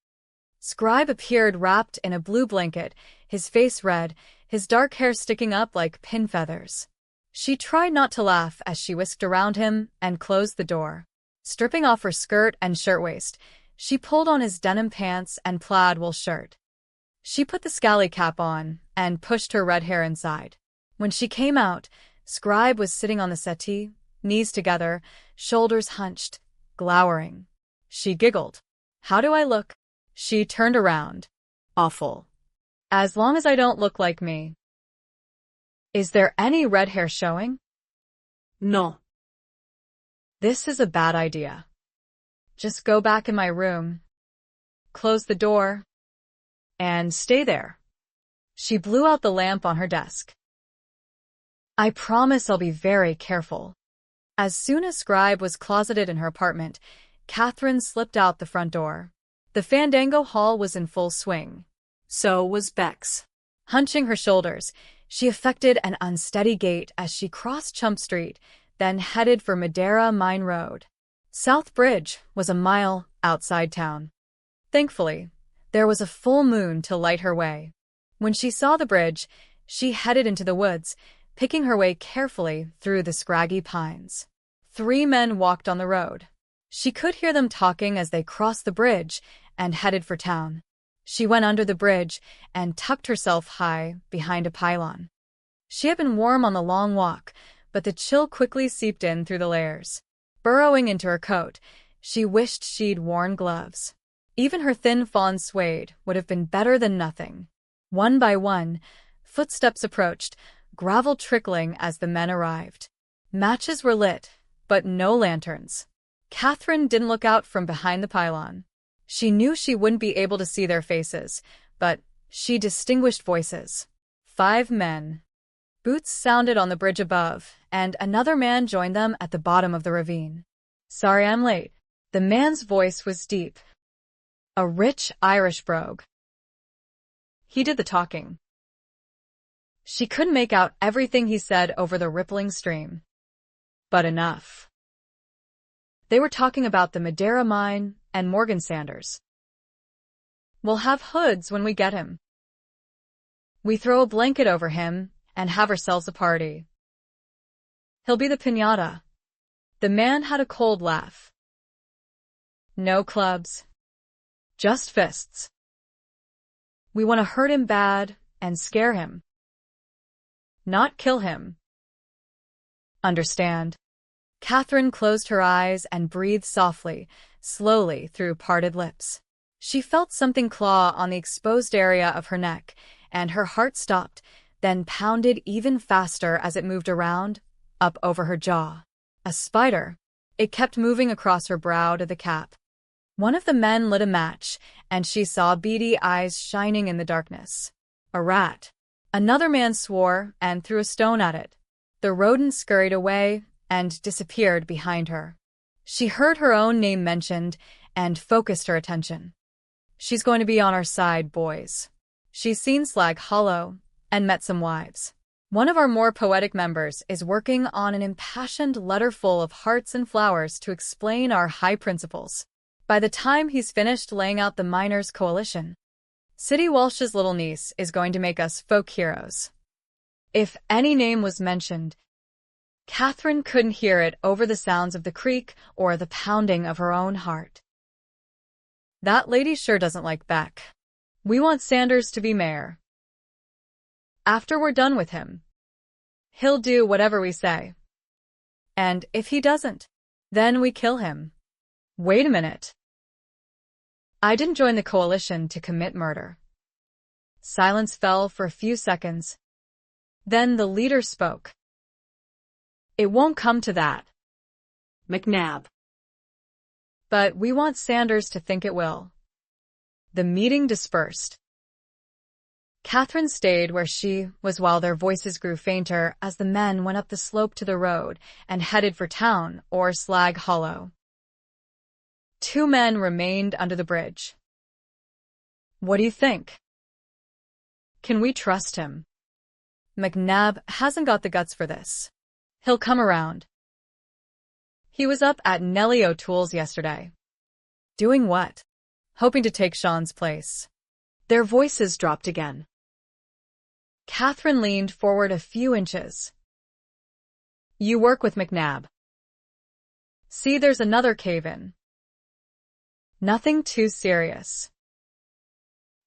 Scribe appeared wrapped in a blue blanket, his face red, his dark hair sticking up like pin feathers. She tried not to laugh as she whisked around him and closed the door. Stripping off her skirt and shirtwaist, she pulled on his denim pants and plaid wool shirt. She put the scally cap on and pushed her red hair inside. When she came out, Scribe was sitting on the settee, knees together, shoulders hunched, glowering. She giggled. How do I look? She turned around. Awful. As long as I don't look like me. Is there any red hair showing? No. This is a bad idea. Just go back in my room. Close the door. And stay there. She blew out the lamp on her desk. I promise I'll be very careful. As soon as Scribe was closeted in her apartment, Kathryn slipped out the front door. The Fandango Hall was in full swing. So was Beck's. Hunching her shoulders, she affected an unsteady gait as she crossed Chump Street, then headed for Madeira Mine Road. South Bridge was a mile outside town. Thankfully, there was a full moon to light her way. When she saw the bridge, she headed into the woods, picking her way carefully through the scraggy pines. 3 men walked on the road. She could hear them talking as they crossed the bridge and headed for town. She went under the bridge and tucked herself high behind a pylon. She had been warm on the long walk, but the chill quickly seeped in through the layers. Burrowing into her coat, she wished she'd worn gloves. Even her thin fawn suede would have been better than nothing. One by one, footsteps approached, gravel trickling as the men arrived. Matches were lit, but no lanterns. Kathryn didn't look out from behind the pylon. She knew she wouldn't be able to see their faces, but she distinguished voices. 5 men. Boots sounded on the bridge above, and another man joined them at the bottom of the ravine. "Sorry I'm late." The man's voice was deep. A rich Irish brogue. He did the talking. She couldn't make out everything he said over the rippling stream. But enough. They were talking about the Madeira mine and Morgan Sanders. "We'll have hoods when we get him. We throw a blanket over him and have ourselves a party. He'll be the piñata." The man had a cold laugh. "No clubs. Just fists. We want to hurt him bad and scare him. Not kill him. Understand?" Kathryn closed her eyes and breathed softly, slowly through parted lips. She felt something claw on the exposed area of her neck, and her heart stopped, then pounded even faster as it moved around, up over her jaw. A spider. It kept moving across her brow to the cap. One of the men lit a match, and she saw beady eyes shining in the darkness. A rat. Another man swore and threw a stone at it. The rodent scurried away and disappeared behind her. She heard her own name mentioned and focused her attention. "She's going to be on our side, boys. She's seen Slag Hollow and met some wives. One of our more poetic members is working on an impassioned letter full of hearts and flowers to explain our high principles. By the time he's finished laying out the miners' coalition, City Walsh's little niece is going to make us folk heroes." If any name was mentioned, Kathryn couldn't hear it over the sounds of the creek or the pounding of her own heart. "That lady sure doesn't like Beck. We want Sanders to be mayor. After we're done with him, he'll do whatever we say. And if he doesn't, then we kill him." "Wait a minute. I didn't join the coalition to commit murder." Silence fell for a few seconds. Then the leader spoke. "It won't come to that, McNabb. but we want Sanders to think it will." The meeting dispersed. Kathryn stayed where she was while their voices grew fainter as the men went up the slope to the road and headed for town or Slag Hollow. 2 men remained under the bridge. "What do you think? Can we trust him?" "McNabb hasn't got the guts for this. He'll come around. He was up at Nellie O'Toole's yesterday." "Doing what?" "Hoping to take Sean's place." Their voices dropped again. Kathryn leaned forward a few inches. "You work with McNabb. See, there's another cave-in. Nothing too serious.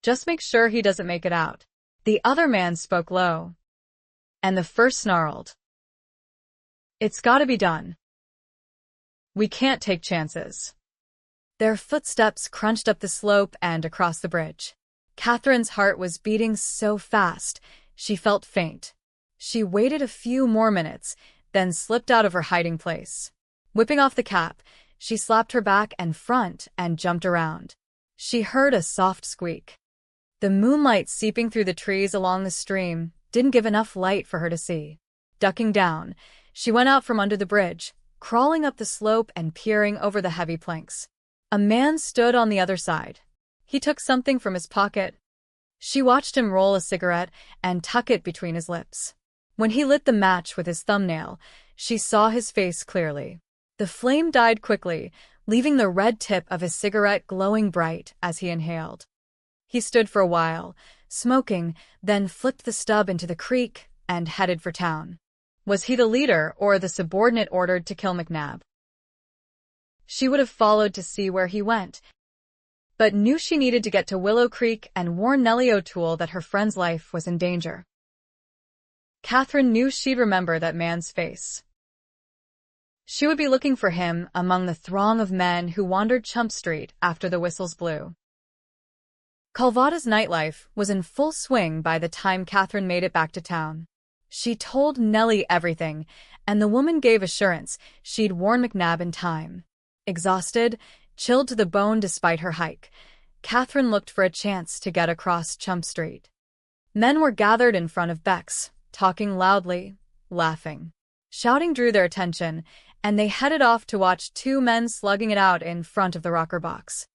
Just make sure he doesn't make it out." The other man spoke low, and the first snarled. "It's gotta be done. We can't take chances." Their footsteps crunched up the slope and across the bridge. Kathryn's heart was beating so fast, she felt faint. She waited a few more minutes, then slipped out of her hiding place. Whipping off the cap, she slapped her back and front and jumped around. She heard a soft squeak. The moonlight seeping through the trees along the stream didn't give enough light for her to see. Ducking down, she went out from under the bridge, crawling up the slope and peering over the heavy planks. A man stood on the other side. He took something from his pocket. She watched him roll a cigarette and tuck it between his lips. When he lit the match with his thumbnail, she saw his face clearly. The flame died quickly, leaving the red tip of his cigarette glowing bright as he inhaled. He stood for a while, smoking, then flipped the stub into the creek and headed for town. Was he the leader or the subordinate ordered to kill McNabb? She would have followed to see where he went, but knew she needed to get to Willow Creek and warn Nellie O'Toole that her friend's life was in danger. Kathryn knew she'd remember that man's face. She would be looking for him among the throng of men who wandered Chump Street after the whistles blew. Calvada's nightlife was in full swing by the time Kathryn made it back to town. She told Nellie everything, and the woman gave assurance she'd warn McNabb in time. Exhausted, chilled to the bone despite her hike, Kathryn looked for a chance to get across Chump Street. Men were gathered in front of Beck's, talking loudly, laughing. Shouting drew their attention, and they headed off to watch two men slugging it out in front of the rocker box.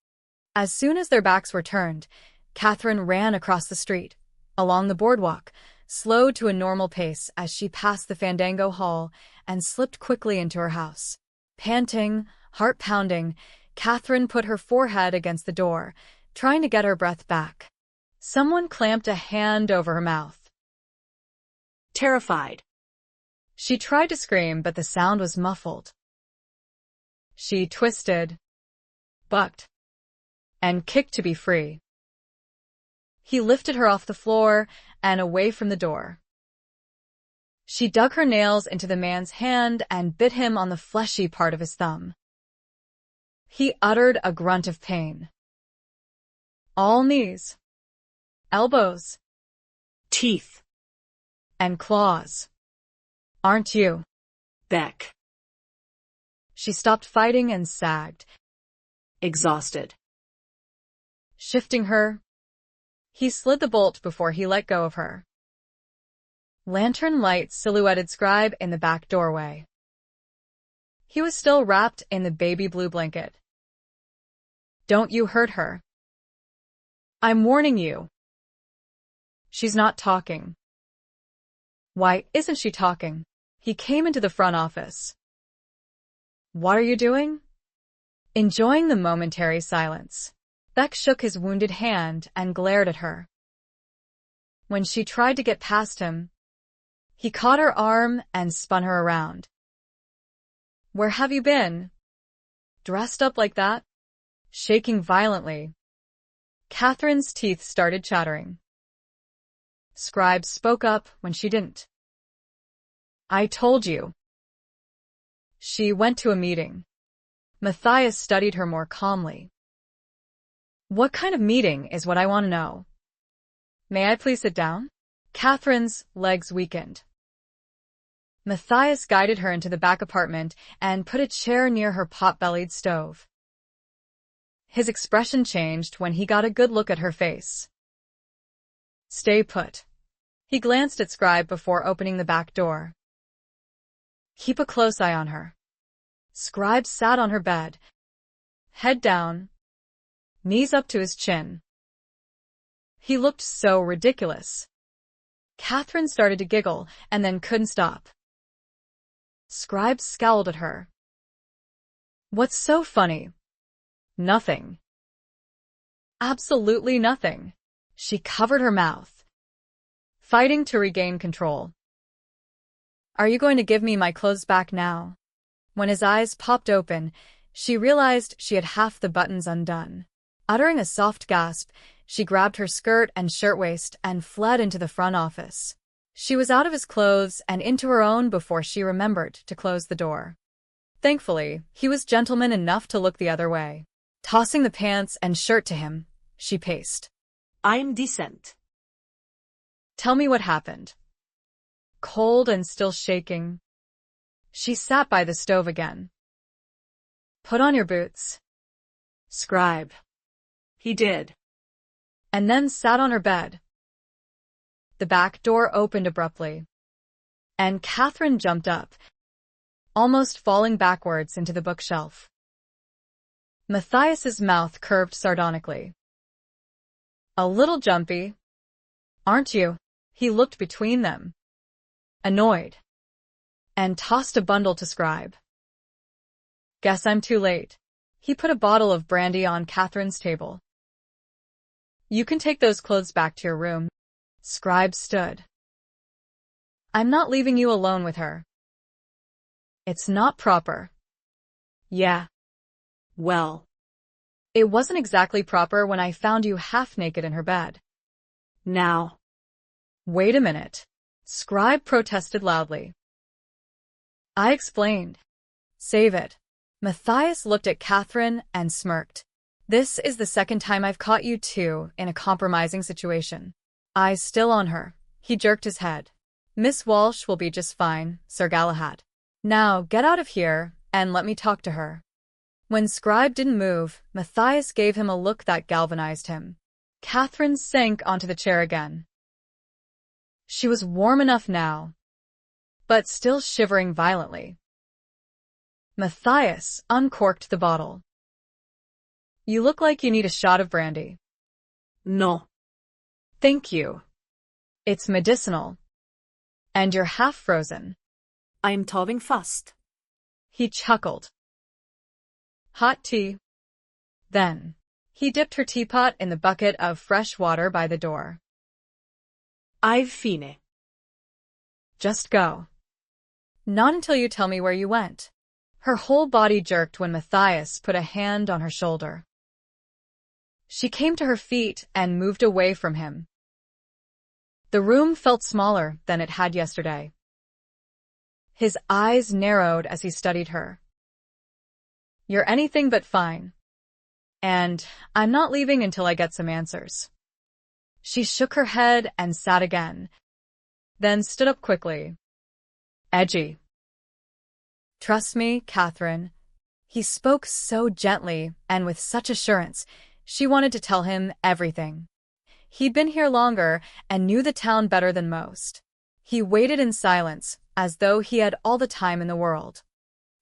As soon as their backs were turned, Kathryn ran across the street, along the boardwalk, slowed to a normal pace as she passed the Fandango Hall and slipped quickly into her house. Panting, heart pounding, Kathryn put her forehead against the door, trying to get her breath back. Someone clamped a hand over her mouth. Terrified. She tried to scream, but the sound was muffled. She twisted, bucked, and kicked to be free. He lifted her off the floor and away from the door. She dug her nails into the man's hand and bit him on the fleshy part of his thumb. He uttered a grunt of pain. All knees, elbows, Teeth. and claws. Aren't you? Beck. She stopped fighting and sagged. Exhausted. Shifting her, he slid the bolt before he let go of her. Lantern light silhouetted Scribe in the back doorway. He was still wrapped in the baby blue blanket. Don't you hurt her. I'm warning you. She's not talking. Why isn't she talking? He came into the front office. What are you doing? Enjoying the momentary silence, Beck shook his wounded hand and glared at her. When she tried to get past him, he caught her arm and spun her around. Where have you been? Dressed up like that? Shaking violently. Kathryn's teeth started chattering. Scribe spoke up when she didn't. I told you. She went to a meeting. Matthias studied her more calmly. What kind of meeting is what I want to know? May I please sit down? Kathryn's legs weakened. Matthias guided her into the back apartment and put a chair near her pot-bellied stove. His expression changed when he got a good look at her face. Stay put. He glanced at Scribe before opening the back door. Keep a close eye on her. Scribe sat on her bed, head down, knees up to his chin. He looked so ridiculous. Kathryn started to giggle and then couldn't stop. Scribe scowled at her. What's so funny? Nothing. Absolutely nothing. She covered her mouth, fighting to regain control. Are you going to give me my clothes back now? When his eyes popped open, she realized she had half the buttons undone. Uttering a soft gasp, she grabbed her skirt and shirtwaist and fled into the front office. She was out of his clothes and into her own before she remembered to close the door. Thankfully, he was gentleman enough to look the other way. Tossing the pants and shirt to him, she paced. I'm decent. Tell me what happened. Cold and still shaking, she sat by the stove again. Put on your boots. Scribe. He did. And then sat on her bed. The back door opened abruptly, and Kathryn jumped up, almost falling backwards into the bookshelf. Matthias's mouth curved sardonically. A little jumpy, aren't you? He looked between them, annoyed, and tossed a bundle to Scribe. Guess I'm too late. He put a bottle of brandy on Kathryn's table. You can take those clothes back to your room. Scribe stood. I'm not leaving you alone with her. It's not proper. Yeah. Well. It wasn't exactly proper when I found you half naked in her bed. Now. Wait a minute. Scribe protested loudly. I explained. Save it. Matthias looked at Kathryn and smirked. This is the second time I've caught you two in a compromising situation. Eyes still on her, he jerked his head. Miss Walsh will be just fine, Sir Galahad. Now get out of here and let me talk to her. When Scribe didn't move, Matthias gave him a look that galvanized him. Kathryn sank onto the chair again. She was warm enough now, but still shivering violently. Matthias uncorked the bottle. You look like you need a shot of brandy. No. Thank you. It's medicinal. And you're half frozen. I'm towing fast. He chuckled. Hot tea. Then, he dipped her teapot in the bucket of fresh water by the door. I've fine. Just go. Not until you tell me where you went. Her whole body jerked when Matthias put a hand on her shoulder. She came to her feet and moved away from him. The room felt smaller than it had yesterday. His eyes narrowed as he studied her. You're anything but fine. And I'm not leaving until I get some answers. She shook her head and sat again, then stood up quickly. Edgy. Trust me, Kathryn. He spoke so gently and with such assurance. She wanted to tell him everything. He'd been here longer and knew the town better than most. He waited in silence, as though he had all the time in the world.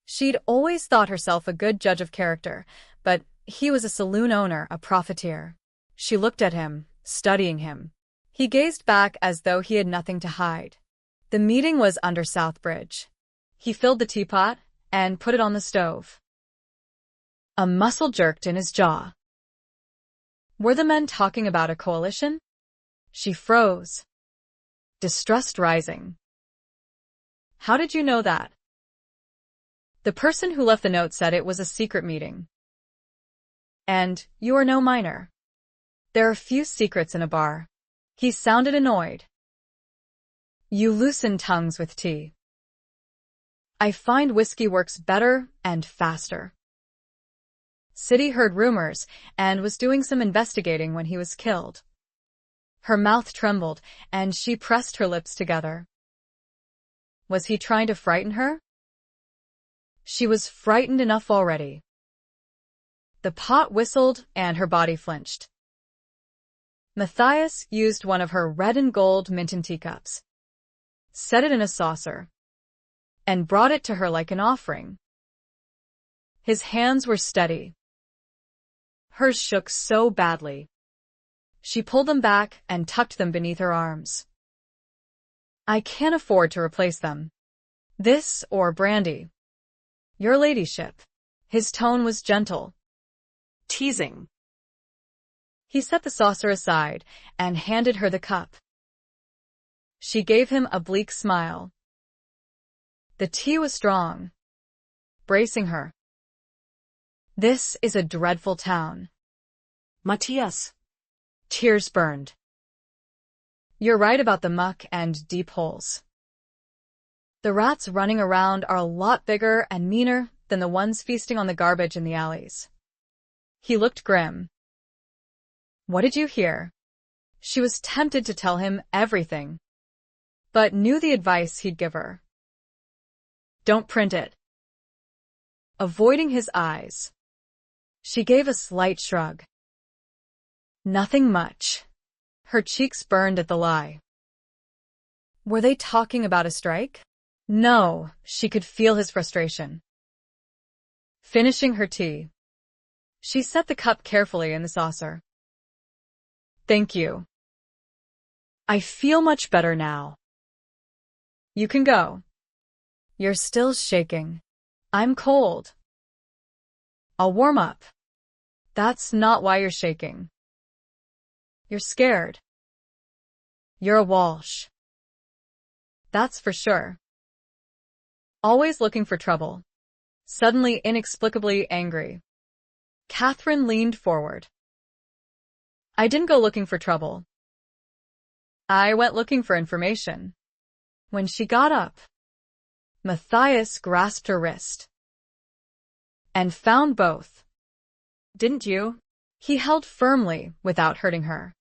She'd always thought herself a good judge of character, but he was a saloon owner, a profiteer. She looked at him, studying him. He gazed back as though he had nothing to hide. The meeting was under Southbridge. He filled the teapot and put it on the stove. A muscle jerked in his jaw. Were the men talking about a coalition? She froze, distrust rising. How did you know that? The person who left the note said it was a secret meeting. And you are no minor. There are few secrets in a bar. He sounded annoyed. You loosen tongues with tea. I find whiskey works better and faster. City heard rumors and was doing some investigating when he was killed. Her mouth trembled, and she pressed her lips together. Was he trying to frighten her? She was frightened enough already. The pot whistled, and her body flinched. Matthias used one of her red and gold Minton teacups, set it in a saucer, and brought it to her like an offering. His hands were steady. Hers shook so badly. She pulled them back and tucked them beneath her arms. I can't afford to replace them. This or brandy. Your ladyship. His tone was gentle. Teasing. He set the saucer aside and handed her the cup. She gave him a bleak smile. The tea was strong, bracing her. This is a dreadful town. Matthias. Tears burned. You're right about the muck and deep holes. The rats running around are a lot bigger and meaner than the ones feasting on the garbage in the alleys. He looked grim. What did you hear? She was tempted to tell him everything, but knew the advice he'd give her. Don't print it. Avoiding his eyes, she gave a slight shrug. Nothing much. Her cheeks burned at the lie. Were they talking about a strike? No, she could feel his frustration. Finishing her tea, she set the cup carefully in the saucer. Thank you. I feel much better now. You can go. You're still shaking. I'm cold. I'll warm up. That's not why you're shaking. You're scared. You're a Walsh. That's for sure. Always looking for trouble. Suddenly inexplicably angry. Kathryn leaned forward. I didn't go looking for trouble. I went looking for information. When she got up, Matthias grasped her wrist. And found both. Didn't you? He held firmly without hurting her.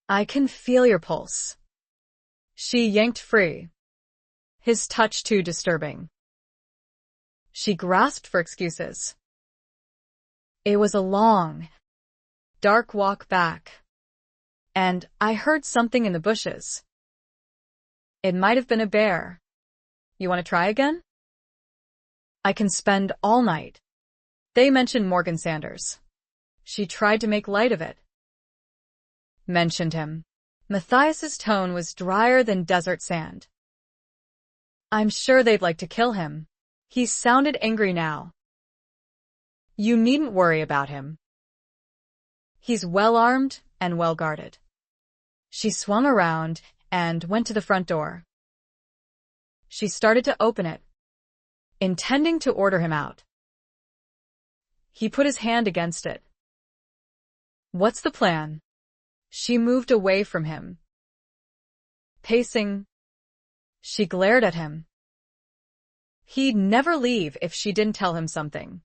I can feel your pulse. She yanked free. His touch too disturbing. She grasped for excuses. It was a long, dark walk back. And I heard something in the bushes. It might have been a bear. You want to try again? I can spend all night. They mentioned Morgan Sanders. She tried to make light of it. Mentioned him. Matthias's tone was drier than desert sand. I'm sure they'd like to kill him. He sounded angry now. You needn't worry about him. He's well-armed and well-guarded. She swung around and went to the front door. She started to open it, intending to order him out. He put his hand against it. What's the plan? She moved away from him. Pacing, she glared at him. He'd never leave if she didn't tell him something.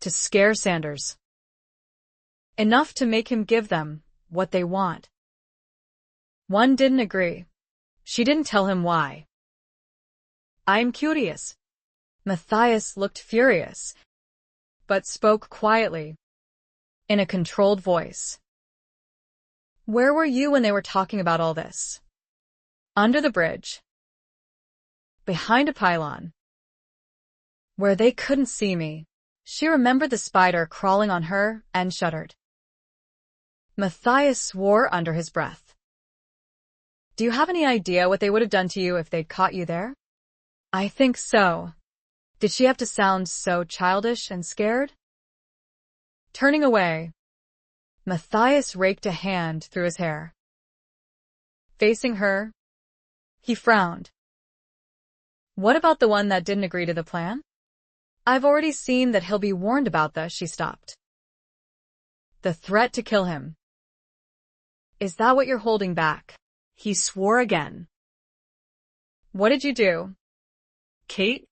To scare Sanders. Enough to make him give them what they want. One didn't agree. She didn't tell him why. I'm curious. Matthias looked furious, but spoke quietly, in a controlled voice. Where were you when they were talking about all this? Under the bridge. Behind a pylon. Where they couldn't see me. She remembered the spider crawling on her and shuddered. Matthias swore under his breath. Do you have any idea what they would have done to you if they'd caught you there? I think so. Did she have to sound so childish and scared? Turning away, Matthias raked a hand through his hair. Facing her, he frowned. What about the one that didn't agree to the plan? I've already seen that he'll be warned about this, she stopped. The threat to kill him. Is that what you're holding back? He swore again. What did you do? Kate?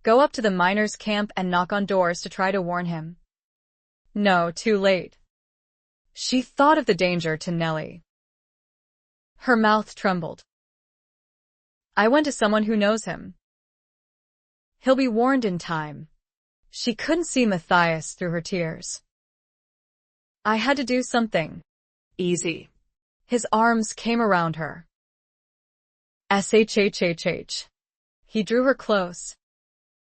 Go up to the miners' camp and knock on doors to try to warn him. No, too late. She thought of the danger to Nellie. Her mouth trembled. I went to someone who knows him. He'll be warned in time. She couldn't see Matthias through her tears. I had to do something. Easy. His arms came around her. Shhhh. He drew her close,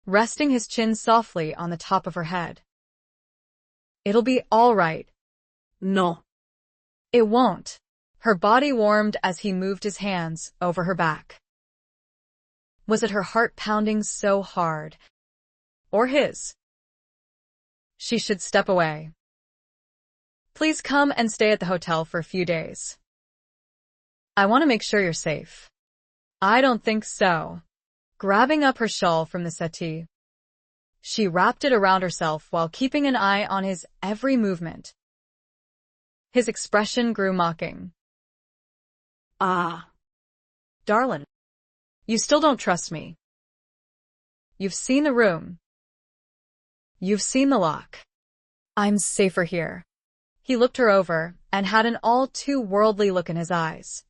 resting his chin softly on the top of her head. It'll be all right. No. It won't. Her body warmed as he moved his hands over her back. Was it her heart pounding so hard? Or his? She should step away. Please come and stay at the hotel for a few days. I want to make sure you're safe. I don't think so. Grabbing up her shawl from the settee, she wrapped it around herself while keeping an eye on his every movement. His expression grew mocking. Ah. Darlin'. You still don't trust me. You've seen the room. You've seen the lock. I'm safer here. He looked her over and had an all too worldly look in his eyes.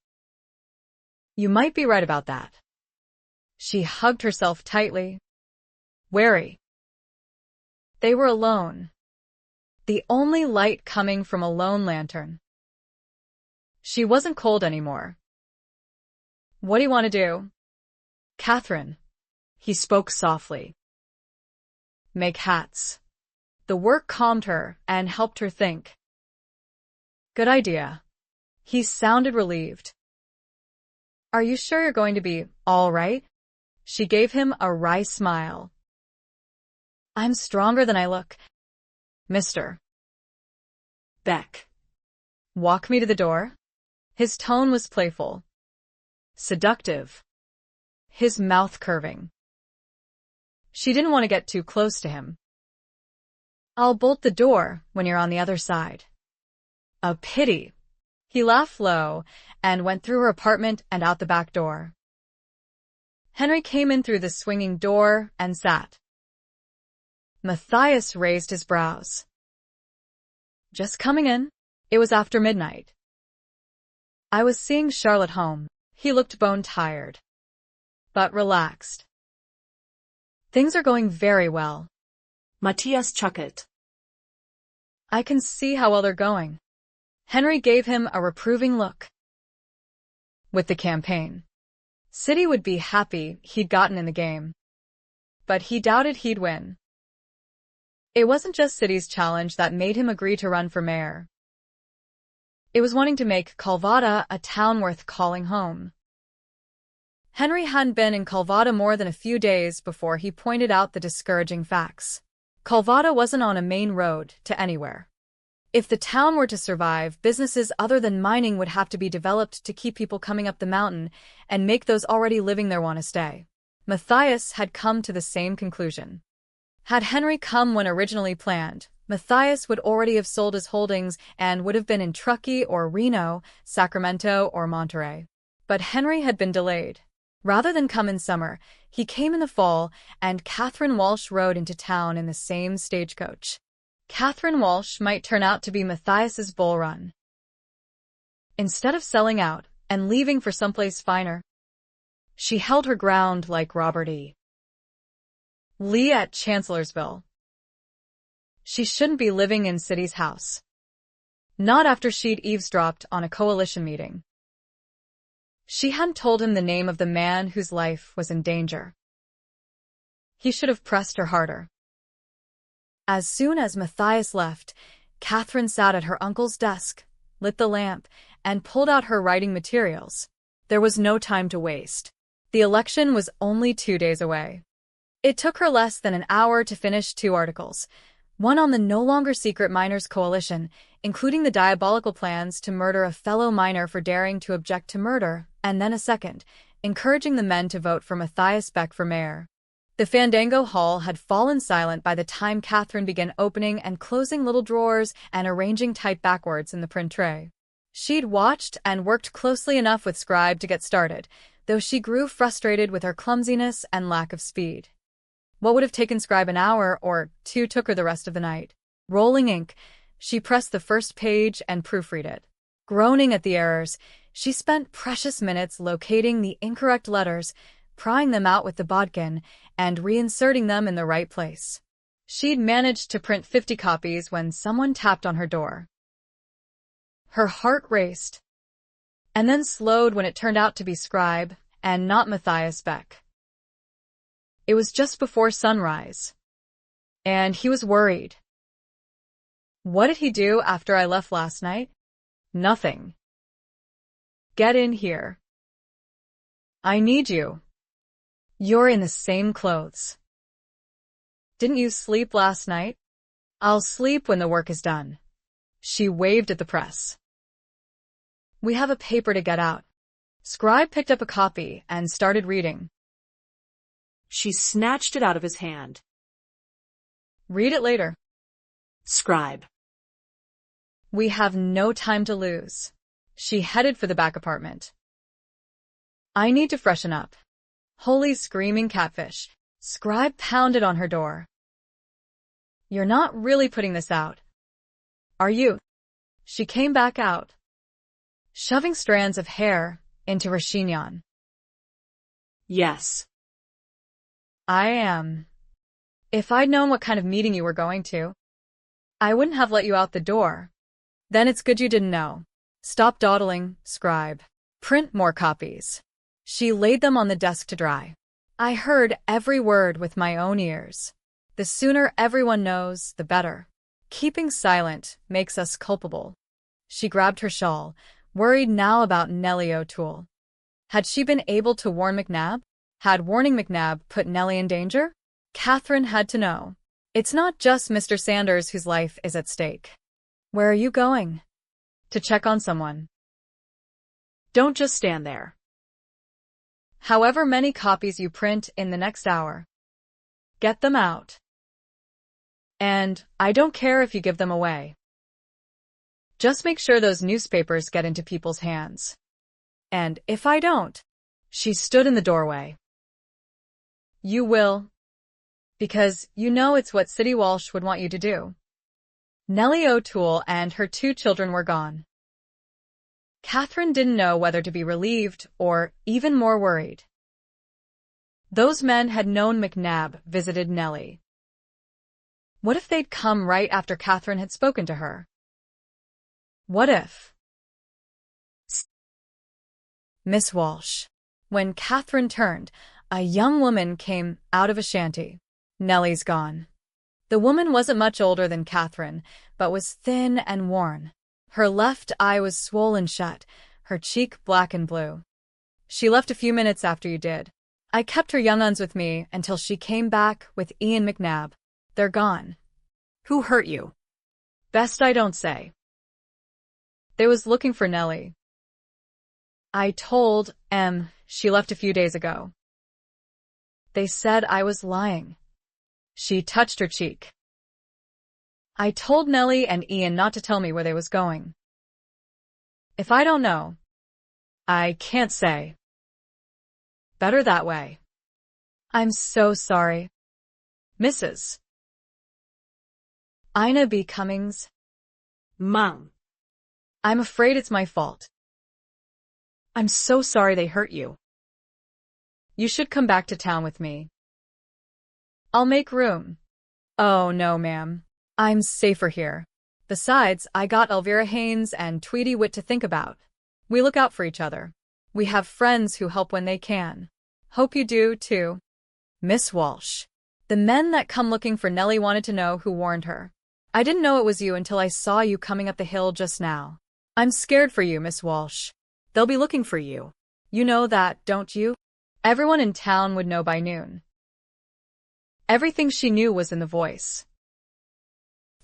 You might be right about that. She hugged herself tightly, wary. They were alone. The only light coming from a lone lantern. She wasn't cold anymore. What do you want to do? Kathryn. He spoke softly. Make hats. The work calmed her and helped her think. Good idea. He sounded relieved. Are you sure you're going to be all right? She gave him a wry smile. I'm stronger than I look. Mr. Beck. Walk me to the door? His tone was playful. Seductive. His mouth curving. She didn't want to get too close to him. I'll bolt the door when you're on the other side. A pity. He laughed low and went through her apartment and out the back door. Henry came in through the swinging door and sat. Matthias raised his brows. Just coming in. It was after midnight. I was seeing Charlotte home. He looked bone-tired, but relaxed. Things are going very well. Matthias chuckled. I can see how well they're going. Henry gave him a reproving look. with the campaign. City would be happy he'd gotten in the game. But he doubted he'd win. It wasn't just City's challenge that made him agree to run for mayor. It was wanting to make Calvada a town worth calling home. Henry hadn't been in Calvada more than a few days before he pointed out the discouraging facts. Calvada wasn't on a main road to anywhere. If the town were to survive, businesses other than mining would have to be developed to keep people coming up the mountain and make those already living there want to stay. Matthias had come to the same conclusion. Had Henry come when originally planned, Matthias would already have sold his holdings and would have been in Truckee or Reno, Sacramento or Monterey. But Henry had been delayed. Rather than come in summer, he came in the fall, and Kathryn Walsh rode into town in the same stagecoach. Kathryn Walsh might turn out to be Matthias's bull run. Instead of selling out and leaving for someplace finer, she held her ground like Robert E. Lee at Chancellorsville. She shouldn't be living in City's house. Not after she'd eavesdropped on a coalition meeting. She hadn't told him the name of the man whose life was in danger. He should have pressed her harder. As soon as Matthias left, Kathryn sat at her uncle's desk, lit the lamp, and pulled out her writing materials. There was no time to waste. The election was only 2 days away. It took her less than an hour to finish 2 articles, one on the no longer secret miners' coalition, including the diabolical plans to murder a fellow miner for daring to object to murder, and then a second, encouraging the men to vote for Matthias Beck for mayor. The Fandango Hall had fallen silent by the time Kathryn began opening and closing little drawers and arranging type backwards in the print tray. She'd watched and worked closely enough with Scribe to get started, though she grew frustrated with her clumsiness and lack of speed. What would have taken Scribe an hour or 2 took her the rest of the night. Rolling ink, she pressed the first page and proofread it. Groaning at the errors, she spent precious minutes locating the incorrect letters, prying them out with the bodkin, and reinserting them in the right place. She'd managed to print 50 copies when someone tapped on her door. Her heart raced, and then slowed when it turned out to be Scribe, and not Matthias Beck. It was just before sunrise, and he was worried. What did he do after I left last night? Nothing. Get in here. I need you. You're in the same clothes. Didn't you sleep last night? I'll sleep when the work is done. She waved at the press. We have a paper to get out. Scribe picked up a copy and started reading. She snatched it out of his hand. Read it later. Scribe. We have no time to lose. She headed for the back apartment. I need to freshen up. Holy screaming catfish. Scribe pounded on her door. You're not really putting this out, are you? She came back out, shoving strands of hair into her chignon. Yes. I am. If I'd known what kind of meeting you were going to, I wouldn't have let you out the door. Then it's good you didn't know. Stop dawdling, Scribe. Print more copies. She laid them on the desk to dry. I heard every word with my own ears. The sooner everyone knows, the better. Keeping silent makes us culpable. She grabbed her shawl, worried now about Nellie O'Toole. Had she been able to warn McNabb? Had warning McNabb put Nellie in danger? Kathryn had to know. It's not just Mr. Sanders whose life is at stake. Where are you going? To check on someone. Don't just stand there. However many copies you print in the next hour, get them out. And I don't care if you give them away. Just make sure those newspapers get into people's hands. And if I don't, she stood in the doorway. You will. Because you know it's what City Walsh would want you to do. Nellie O'Toole and her 2 children were gone. Kathryn didn't know whether to be relieved or even more worried. Those men had known McNabb visited Nellie. What if they'd come right after Kathryn had spoken to her? What if Miss Walsh. When Kathryn turned, a young woman came out of a shanty. Nellie's gone. The woman wasn't much older than Kathryn, but was thin and worn. Her left eye was swollen shut, her cheek black and blue. She left a few minutes after you did. I kept her young uns with me until she came back with Ian McNabb. They're gone. Who hurt you? Best I don't say. They was looking for Nellie. I told Em she left a few days ago. They said I was lying. She touched her cheek. I told Nellie and Ian not to tell me where they was going. If I don't know, I can't say. Better that way. I'm so sorry. Mrs. Ina B. Cummings. Mom. I'm afraid it's my fault. I'm so sorry they hurt you. You should come back to town with me. I'll make room. Oh, no, ma'am. I'm safer here. Besides, I got Elvira Haynes and Tweety Witt to think about. We look out for each other. We have friends who help when they can. Hope you do, too. Miss Walsh. The men that come looking for Nellie wanted to know who warned her. I didn't know it was you until I saw you coming up the hill just now. I'm scared for you, Miss Walsh. They'll be looking for you. You know that, don't you? Everyone in town would know by noon. Everything she knew was in the voice.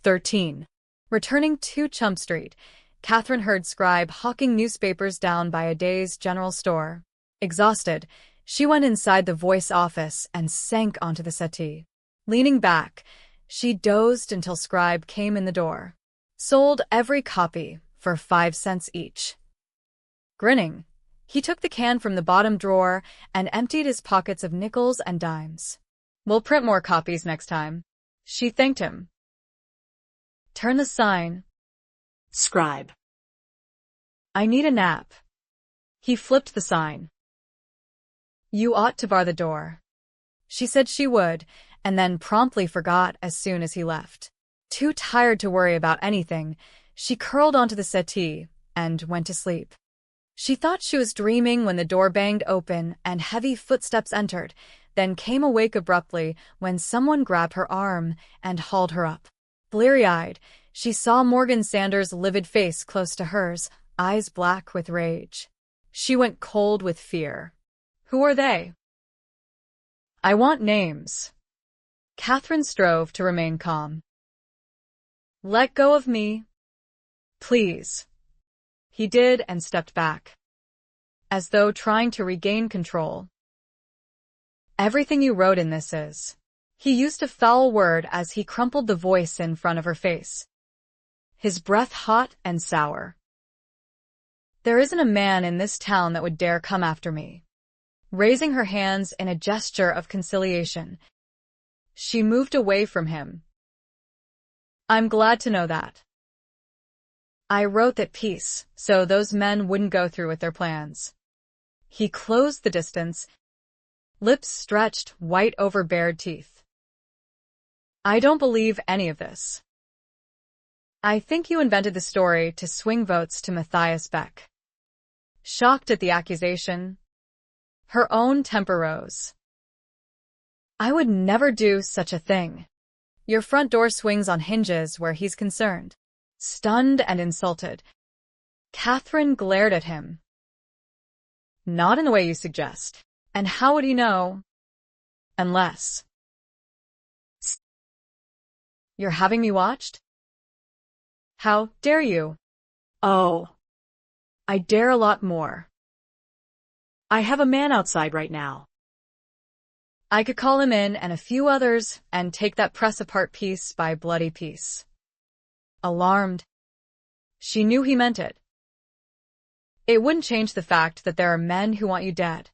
13. Returning to Chump Street, Kathryn heard Scribe hawking newspapers down by a day's general store. Exhausted, she went inside the Voice office and sank onto the settee. Leaning back, she dozed until Scribe came in the door. Sold every copy for 5 cents each. Grinning, he took the can from the bottom drawer and emptied his pockets of nickels and dimes. We'll print more copies next time. She thanked him. Turn the sign. Scribe. I need a nap. He flipped the sign. You ought to bar the door. She said she would, and then promptly forgot as soon as he left. Too tired to worry about anything, she curled onto the settee and went to sleep. She thought she was dreaming when the door banged open and heavy footsteps entered, then came awake abruptly when someone grabbed her arm and hauled her up. Bleary-eyed, she saw Morgan Sanders' livid face close to hers, eyes black with rage. She went cold with fear. Who are they? I want names. Kathryn strove to remain calm. Let go of me. Please. He did and stepped back, as though trying to regain control. Everything you wrote in this is. He used a foul word as he crumpled the Voice in front of her face, his breath hot and sour. There isn't a man in this town that would dare come after me. Raising her hands in a gesture of conciliation, she moved away from him. I'm glad to know that. I wrote that peace, so those men wouldn't go through with their plans. He closed the distance, lips stretched white over bared teeth. I don't believe any of this. I think you invented the story to swing votes to Matthias Beck. Shocked at the accusation, her own temper rose. I would never do such a thing. Your front door swings on hinges where he's concerned. Stunned and insulted, Kathryn glared at him. Not in the way you suggest. And how would he know? Unless. You're having me watched? How dare you? Oh. I dare a lot more. I have a man outside right now. I could call him in and a few others and take that press apart piece by bloody piece. Alarmed, she knew he meant it. It wouldn't change the fact that there are men who want you dead.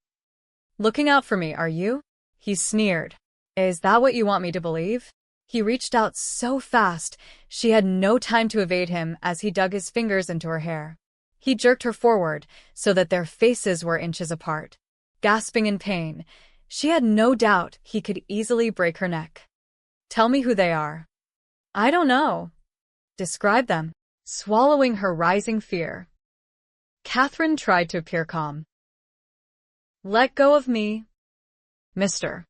Looking out for me, are you? He sneered. Is that what you want me to believe? He reached out so fast, she had no time to evade him as he dug his fingers into her hair. He jerked her forward so that their faces were inches apart. Gasping in pain, she had no doubt he could easily break her neck. Tell me who they are. I don't know. Describe them. Swallowing her rising fear, Kathryn tried to appear calm. Let go of me, Mr.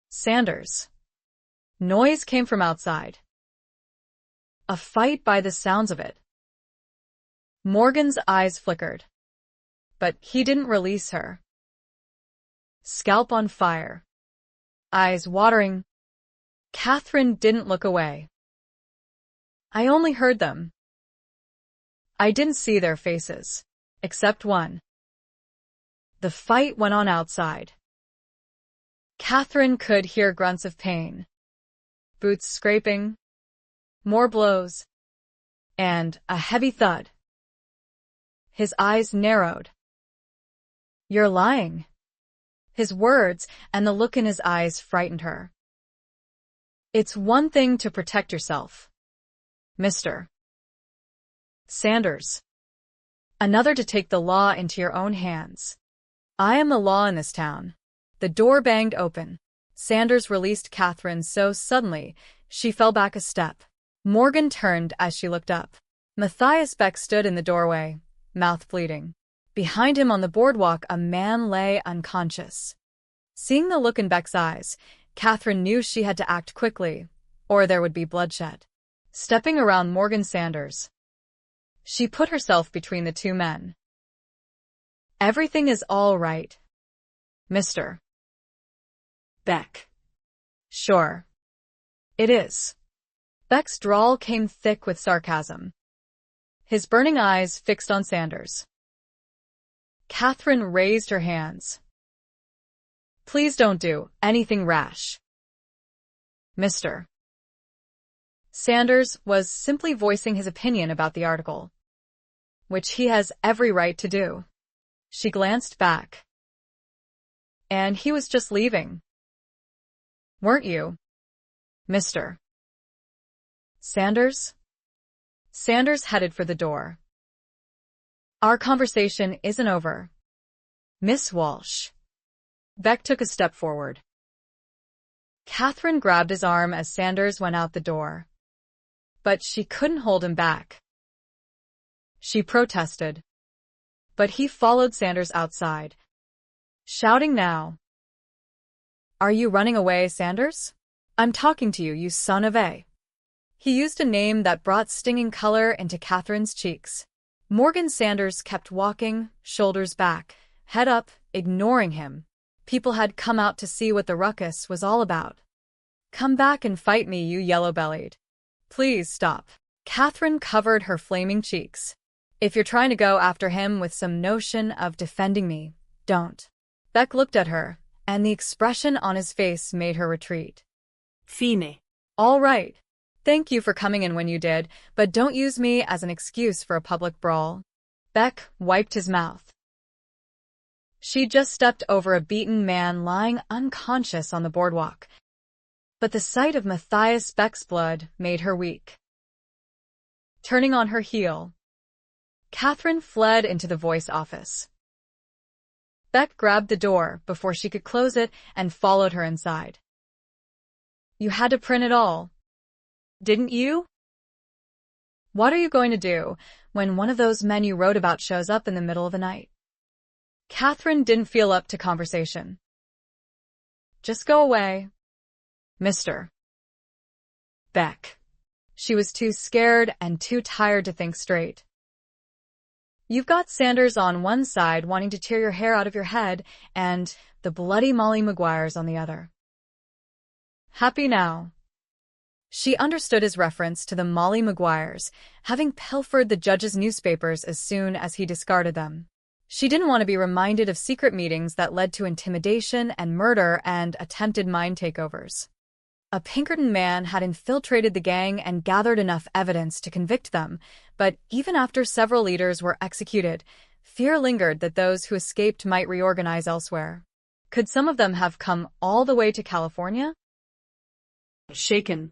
Sanders. Noise came from outside. A fight by the sounds of it. Morgan's eyes flickered. But he didn't release her. Scalp on fire. Eyes watering. Kathryn didn't look away. I only heard them. I didn't see their faces. Except one. The fight went on outside. Kathryn could hear grunts of pain. Boots scraping. More blows. And a heavy thud. His eyes narrowed. You're lying. His words and the look in his eyes frightened her. It's one thing to protect yourself, Mr. Sanders. Another to take the law into your own hands. I am the law in this town. The door banged open. Sanders released Kathryn so suddenly, she fell back a step. Morgan turned as she looked up. Matthias Beck stood in the doorway, mouth bleeding. Behind him on the boardwalk, a man lay unconscious. Seeing the look in Beck's eyes, Kathryn knew she had to act quickly, or there would be bloodshed. Stepping around Morgan Sanders, she put herself between the two men. Everything is all right, Mr. Beck. Sure. It is. Beck's drawl came thick with sarcasm. His burning eyes fixed on Sanders. Kathryn raised her hands. Please don't do anything rash, Mr. Sanders was simply voicing his opinion about the article, which he has every right to do. She glanced back. And he was just leaving. Weren't you, Mr. Sanders? Sanders headed for the door. Our conversation isn't over, Miss Walsh. Beck took a step forward. Kathryn grabbed his arm as Sanders went out the door. But she couldn't hold him back. She protested. But he followed Sanders outside, shouting now. Are you running away, Sanders? I'm talking to you, you son of a. He used a name that brought stinging color into Kathryn's cheeks. Morgan Sanders kept walking, shoulders back, head up, ignoring him. People had come out to see what the ruckus was all about. Come back and fight me, you yellow-bellied. Please stop. Kathryn covered her flaming cheeks. If you're trying to go after him with some notion of defending me, don't. Beck looked at her, and the expression on his face made her retreat. Fine. All right. Thank you for coming in when you did, but don't use me as an excuse for a public brawl. Beck wiped his mouth. She just stepped over a beaten man lying unconscious on the boardwalk. But the sight of Matthias Beck's blood made her weak. Turning on her heel, Kathryn fled into the voice office. Beck grabbed the door before she could close it and followed her inside. You had to print it all, didn't you? What are you going to do when one of those men you wrote about shows up in the middle of the night? Kathryn didn't feel up to conversation. Just go away, Mr. Beck. She was too scared and too tired to think straight. You've got Sanders on one side wanting to tear your hair out of your head, and the bloody Molly Maguires on the other. Happy now. She understood his reference to the Molly Maguires, having pilfered the judge's newspapers as soon as he discarded them. She didn't want to be reminded of secret meetings that led to intimidation and murder and attempted mine takeovers. A Pinkerton man had infiltrated the gang and gathered enough evidence to convict them, but even after several leaders were executed, fear lingered that those who escaped might reorganize elsewhere. Could some of them have come all the way to California? Shaken.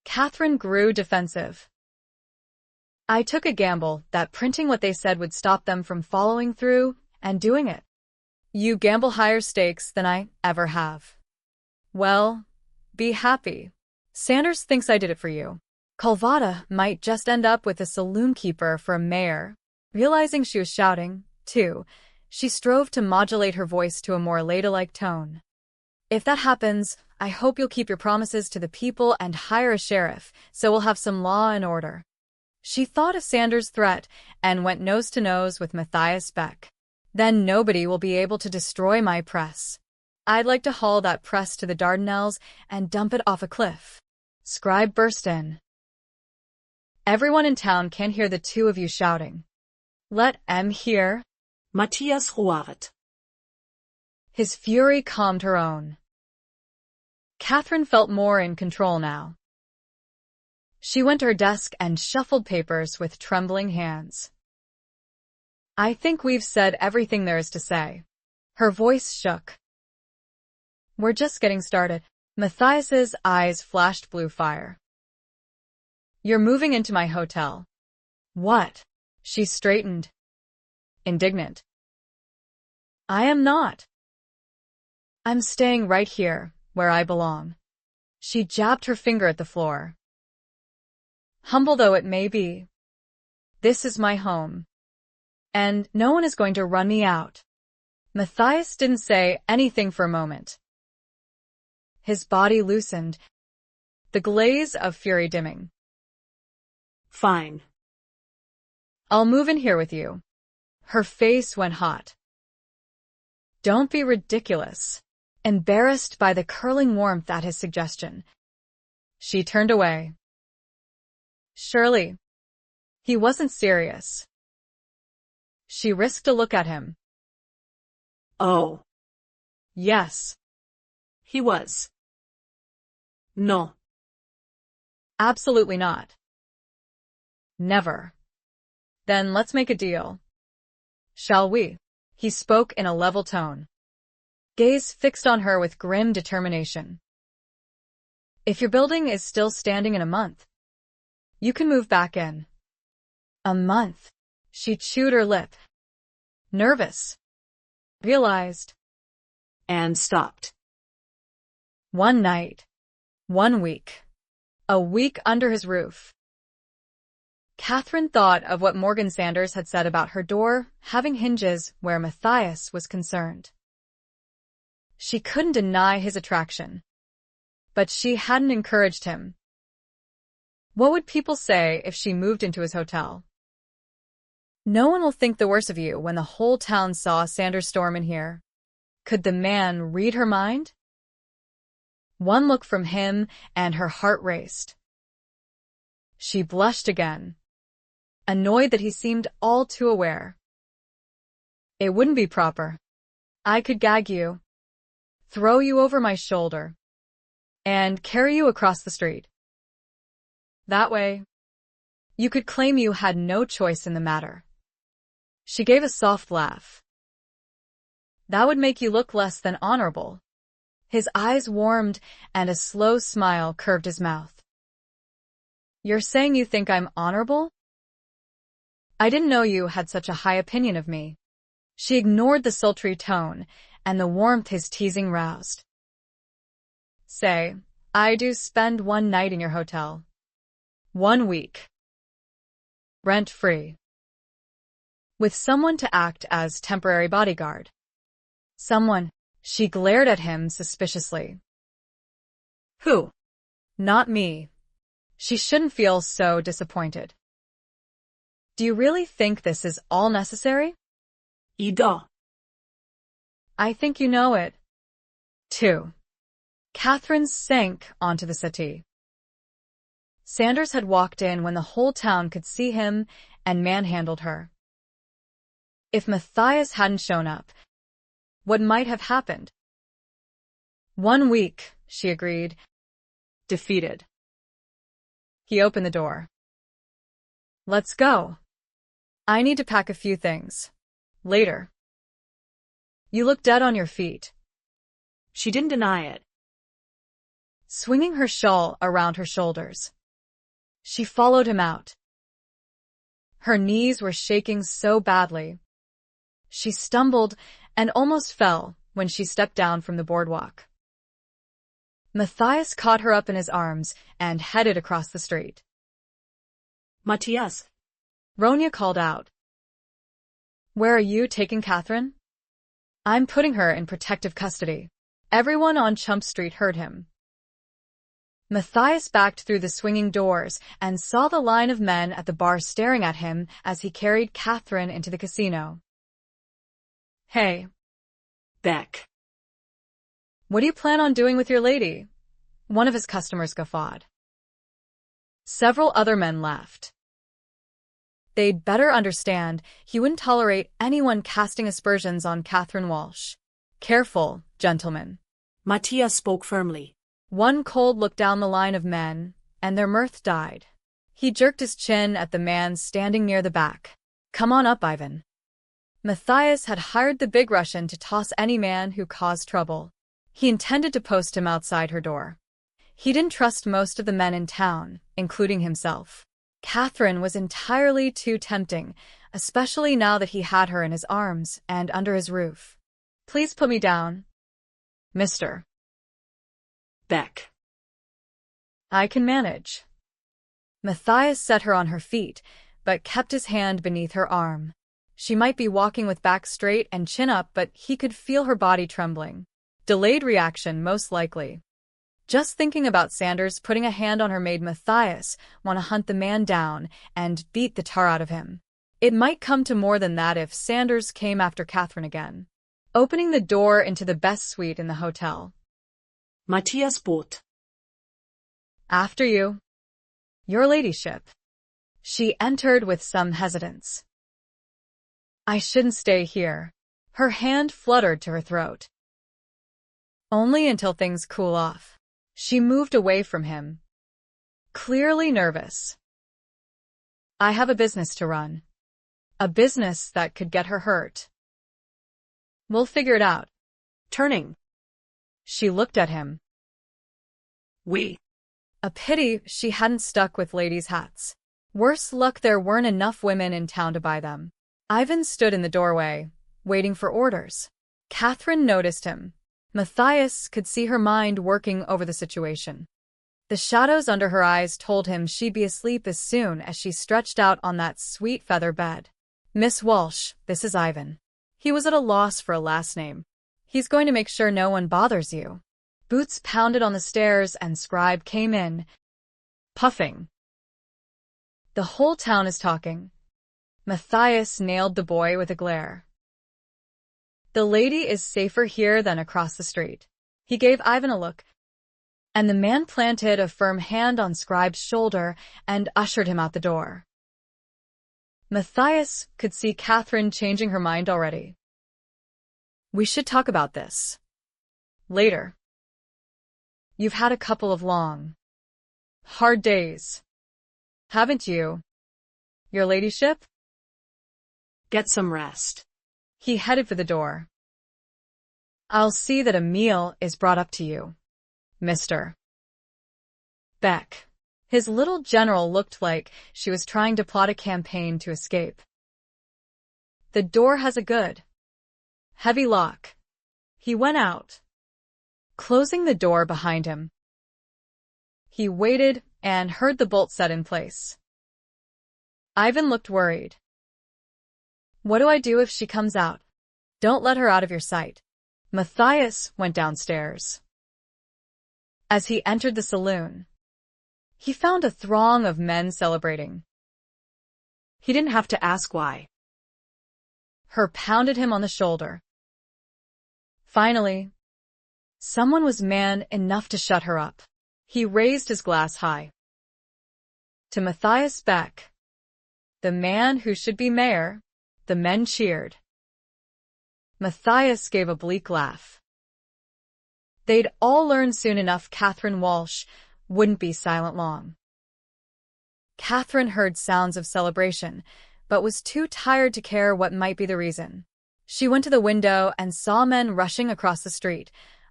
Kathryn grew defensive. I took a gamble that printing what they said would stop them from following through and doing it. You gamble higher stakes than I ever have. Well, be happy. Sanders thinks I did it for you. Calvada might just end up with a saloon keeper for a mayor. Realizing she was shouting, too, She strove to modulate her voice to a more ladylike tone. If that happens, I hope you'll keep your promises to the people and hire a sheriff, so we'll have some law and order. She thought of Sanders' threat and went nose to nose with Matthias Beck. Then nobody will be able to destroy my press. I'd like to haul that press to the Dardanelles and dump it off a cliff. Scribe burst in. Everyone in town can hear the two of you shouting. Let M hear. Matthias roaret. His fury calmed her own. Kathryn felt more in control now. She went to her desk and shuffled papers with trembling hands. I think we've said everything there is to say. Her voice shook. We're just getting started. Matthias's eyes flashed blue fire. You're moving into my hotel. What? She straightened. Indignant. I am not. I'm staying right here, where I belong. She jabbed her finger at the floor. Humble though it may be, this is my home. And no one is going to run me out. Matthias didn't say anything for a moment. His body loosened, the glaze of fury dimming. Fine. I'll move in here with you. Her face went hot. Don't be ridiculous. Embarrassed by the curling warmth at his suggestion, she turned away. Surely, he wasn't serious. She risked a look at him. Oh. Yes. He was. No. Absolutely not. Never. Then let's make a deal. Shall we? He spoke in a level tone. Gaze fixed on her with grim determination. If your building is still standing in a month, you can move back in. A month. She chewed her lip. Nervous. Realized. And stopped. One night. 1 week. A week under his roof. Kathryn thought of what Morgan Sanders had said about her door having hinges where Matthias was concerned. She couldn't deny his attraction, but she hadn't encouraged him. What would people say if she moved into his hotel? No one will think the worse of you when the whole town saw Sanders storm in here. Could the man read her mind? One look from him and her heart raced. She blushed again, annoyed that he seemed all too aware. It wouldn't be proper. I could gag you, throw you over my shoulder, and carry you across the street. That way, you could claim you had no choice in the matter. She gave a soft laugh. That would make you look less than honorable. His eyes warmed and a slow smile curved his mouth. You're saying you think I'm honorable? I didn't know you had such a high opinion of me. She ignored the sultry tone and the warmth his teasing roused. Say, I do spend 1 night in your hotel. 1 week. Rent-free. With someone to act as temporary bodyguard. Someone. She glared at him suspiciously. Who? Not me. She shouldn't feel so disappointed. Do you really think this is all necessary? Ida. I think you know it. 2. Kathryn sank onto the settee. Sanders had walked in when the whole town could see him and manhandled her. If Matthias hadn't shown up, what might have happened? 1 week, she agreed, defeated. He opened the door. Let's go. I need to pack a few things. Later. You look dead on your feet. She didn't deny it. Swinging her shawl around her shoulders, she followed him out. Her knees were shaking so badly. She stumbled and almost fell when she stepped down from the boardwalk. Matthias caught her up in his arms and headed across the street. Matthias. Ronya called out. Where are you taking Kathryn? I'm putting her in protective custody. Everyone on Chump Street heard him. Matthias backed through the swinging doors and saw the line of men at the bar staring at him as he carried Kathryn into the casino. Hey, Beck. what do you plan on doing with your lady? One of his customers guffawed. Several other men laughed. They'd better understand he wouldn't tolerate anyone casting aspersions on Kathryn Walsh. Careful, gentlemen. Matthias spoke firmly. One cold look down the line of men, and their mirth died. He jerked his chin at the man standing near the back. Come on up, Ivan. Matthias had hired the big Russian to toss any man who caused trouble. He intended to post him outside her door. He didn't trust most of the men in town, including himself. Kathryn was entirely too tempting, especially now that he had her in his arms and under his roof. Please put me down, Mr. Beck. I can manage. Matthias set her on her feet, but kept his hand beneath her arm. She might be walking with back straight and chin up, but he could feel her body trembling. Delayed reaction, most likely. Just thinking about Sanders putting a hand on her made Matthias want to hunt the man down and beat the tar out of him. It might come to more than that if Sanders came after Kathryn again. Opening the door into the best suite in the hotel. Matthias bot. After you. Your ladyship. She entered with some hesitance. I shouldn't stay here. Her hand fluttered to her throat. Only until things cool off. She moved away from him. Clearly nervous. I have a business to run. A business that could get her hurt. We'll figure it out. Turning. She looked at him. We. A pity she hadn't stuck with ladies' hats. Worse luck there weren't enough women in town to buy them. Ivan stood in the doorway, waiting for orders. Kathryn noticed him. Matthias could see her mind working over the situation. The shadows under her eyes told him she'd be asleep as soon as she stretched out on that sweet feather bed. Miss Walsh, this is Ivan. He was at a loss for a last name. He's going to make sure no one bothers you. Boots pounded on the stairs and Scribe came in, puffing. The whole town is talking. Matthias nailed the boy with a glare. The lady is safer here than across the street. He gave Ivan a look, and the man planted a firm hand on Scribe's shoulder and ushered him out the door. Matthias could see Kathryn changing her mind already. We should talk about this. Later. You've had a couple of long, hard days. Haven't you, your ladyship? Get some rest. He headed for the door. I'll see that a meal is brought up to you, Mr. Beck. His little general looked like she was trying to plot a campaign to escape. The door has a good, heavy lock. He went out, closing the door behind him. He waited and heard the bolt set in place. Ivan looked worried. What do I do if she comes out? Don't let her out of your sight. Matthias went downstairs. As he entered the saloon, he found a throng of men celebrating. He didn't have to ask why. Her pounded him on the shoulder. Finally, someone was man enough to shut her up. He raised his glass high. To Matthias Beck, the man who should be mayor. The men cheered. Matthias gave a bleak laugh. They'd all learn soon enough Kathryn Walsh wouldn't be silent long. Kathryn heard sounds of celebration, but was too tired to care what might be the reason. She went to the window and saw men rushing across the street,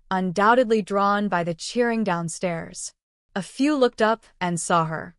undoubtedly drawn by the cheering downstairs. A few looked up and saw her.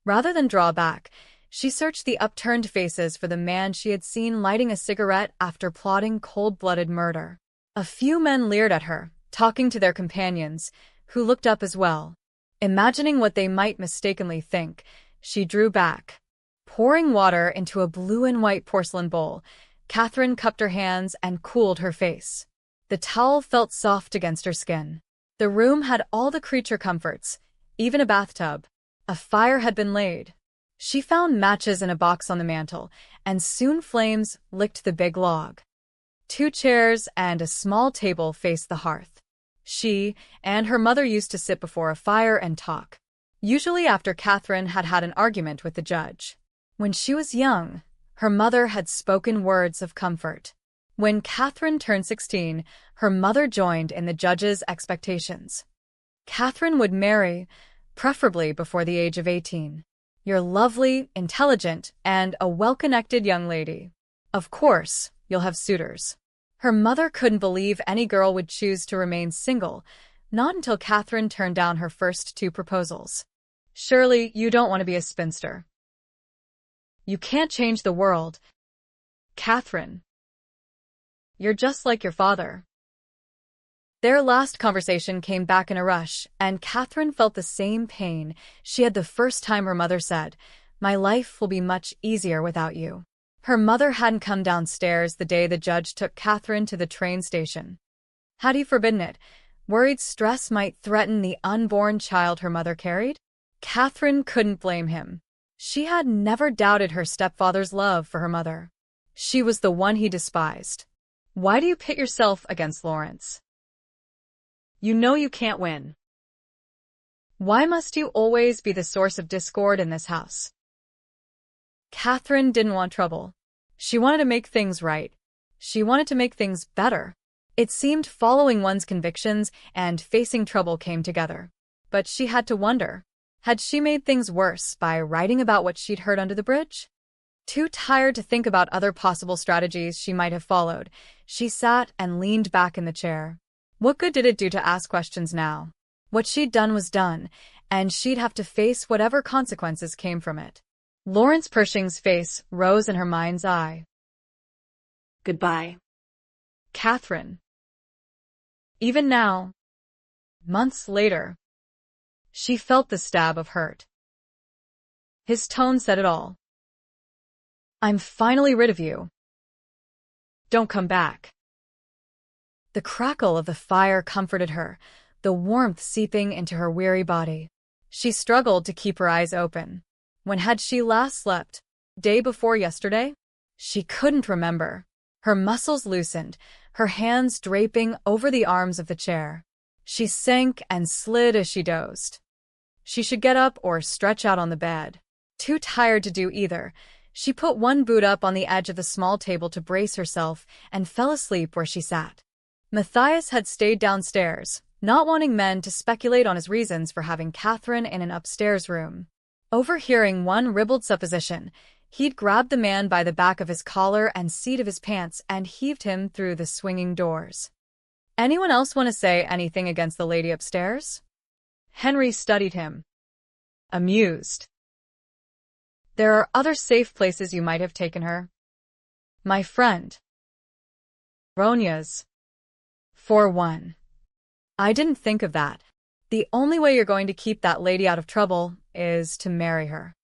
Rather than draw back, she searched the upturned faces for the man she had seen lighting a cigarette after plotting cold-blooded murder. A few men leered at her, talking to their companions, who looked up as well. Imagining what they might mistakenly think, she drew back. Pouring water into a blue and white porcelain bowl, Kathryn cupped her hands and cooled her face. The towel felt soft against her skin. The room had all the creature comforts, even a bathtub. A fire had been laid. She found matches in a box on the mantel, and soon flames licked the big log. 2 chairs and a small table faced the hearth. She and her mother used to sit before a fire and talk, usually after Kathryn had had an argument with the judge. When she was young, her mother had spoken words of comfort. When Kathryn turned 16, her mother joined in the judge's expectations. Kathryn would marry, preferably before the age of 18. You're lovely, intelligent, and a well-connected young lady. Of course, you'll have suitors. Her mother couldn't believe any girl would choose to remain single, not until Kathryn turned down her first 2 proposals. Surely you don't want to be a spinster. You can't change the world, Kathryn. You're just like your father. Their last conversation came back in a rush, and Kathryn felt the same pain she had the first time her mother said, "My life will be much easier without you." Her mother hadn't come downstairs the day the judge took Kathryn to the train station. Had he forbidden it, worried stress might threaten the unborn child her mother carried? Kathryn couldn't blame him. She had never doubted her stepfather's love for her mother. She was the one he despised. Why do you pit yourself against Lawrence? You know you can't win. Why must you always be the source of discord in this house? Kathryn didn't want trouble. She wanted to make things right. She wanted to make things better. It seemed following one's convictions and facing trouble came together. But she had to wonder, had she made things worse by writing about what she'd heard under the bridge? Too tired to think about other possible strategies she might have followed, she sat and leaned back in the chair. What good did it do to ask questions now? What she'd done was done, and she'd have to face whatever consequences came from it. Lawrence Pershing's face rose in her mind's eye. Goodbye, Kathryn. Even now, months later, she felt the stab of hurt. His tone said it all. I'm finally rid of you. Don't come back. The crackle of the fire comforted her, the warmth seeping into her weary body. She struggled to keep her eyes open. When had she last slept? Day before yesterday? She couldn't remember. Her muscles loosened, her hands draping over the arms of the chair. She sank and slid as she dozed. She should get up or stretch out on the bed. Too tired to do either, she put one boot up on the edge of the small table to brace herself and fell asleep where she sat. Matthias had stayed downstairs, not wanting men to speculate on his reasons for having Kathryn in an upstairs room. Overhearing one ribald supposition, he'd grabbed the man by the back of his collar and seat of his pants and heaved him through the swinging doors. Anyone else want to say anything against the lady upstairs? Henry studied him, amused. There are other safe places you might have taken her. My friend. Ronya's. For one. I didn't think of that. The only way you're going to keep that lady out of trouble is to marry her.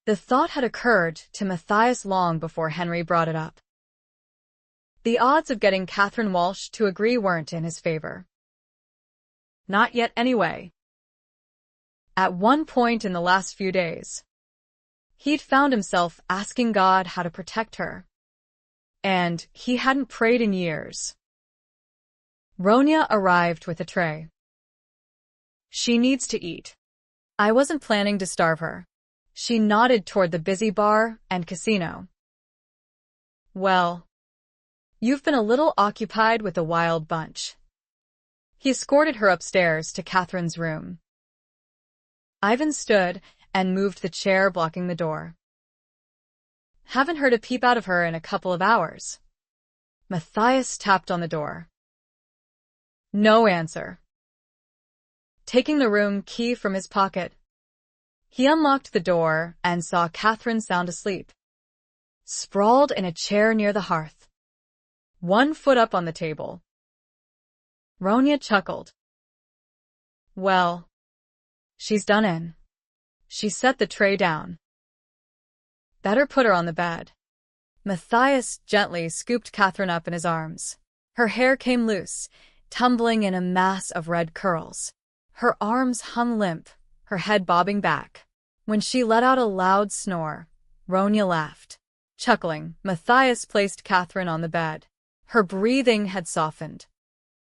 The thought had occurred to Matthias long before Henry brought it up. The odds of getting Kathryn Walsh to agree weren't in his favor. Not yet anyway. At one point in the last few days, he'd found himself asking God how to protect her. And he hadn't prayed in years. Ronya arrived with a tray. She needs to eat. I wasn't planning to starve her. She nodded toward the busy bar and casino. Well, you've been a little occupied with the wild bunch. He escorted her upstairs to Kathryn's room. Ivan stood and moved the chair blocking the door. Haven't heard a peep out of her in a couple of hours. Matthias tapped on the door. No answer. Taking the room key from his pocket, he unlocked the door and saw Kathryn sound asleep, sprawled in a chair near the hearth, one foot up on the table. Ronya chuckled. Well, she's done in. She set the tray down. Better put her on the bed. Matthias gently scooped Kathryn up in his arms. Her hair came loose, tumbling in a mass of red curls. Her arms hung limp, her head bobbing back. When she let out a loud snore, Ronya laughed. Chuckling, Matthias placed Kathryn on the bed. Her breathing had softened.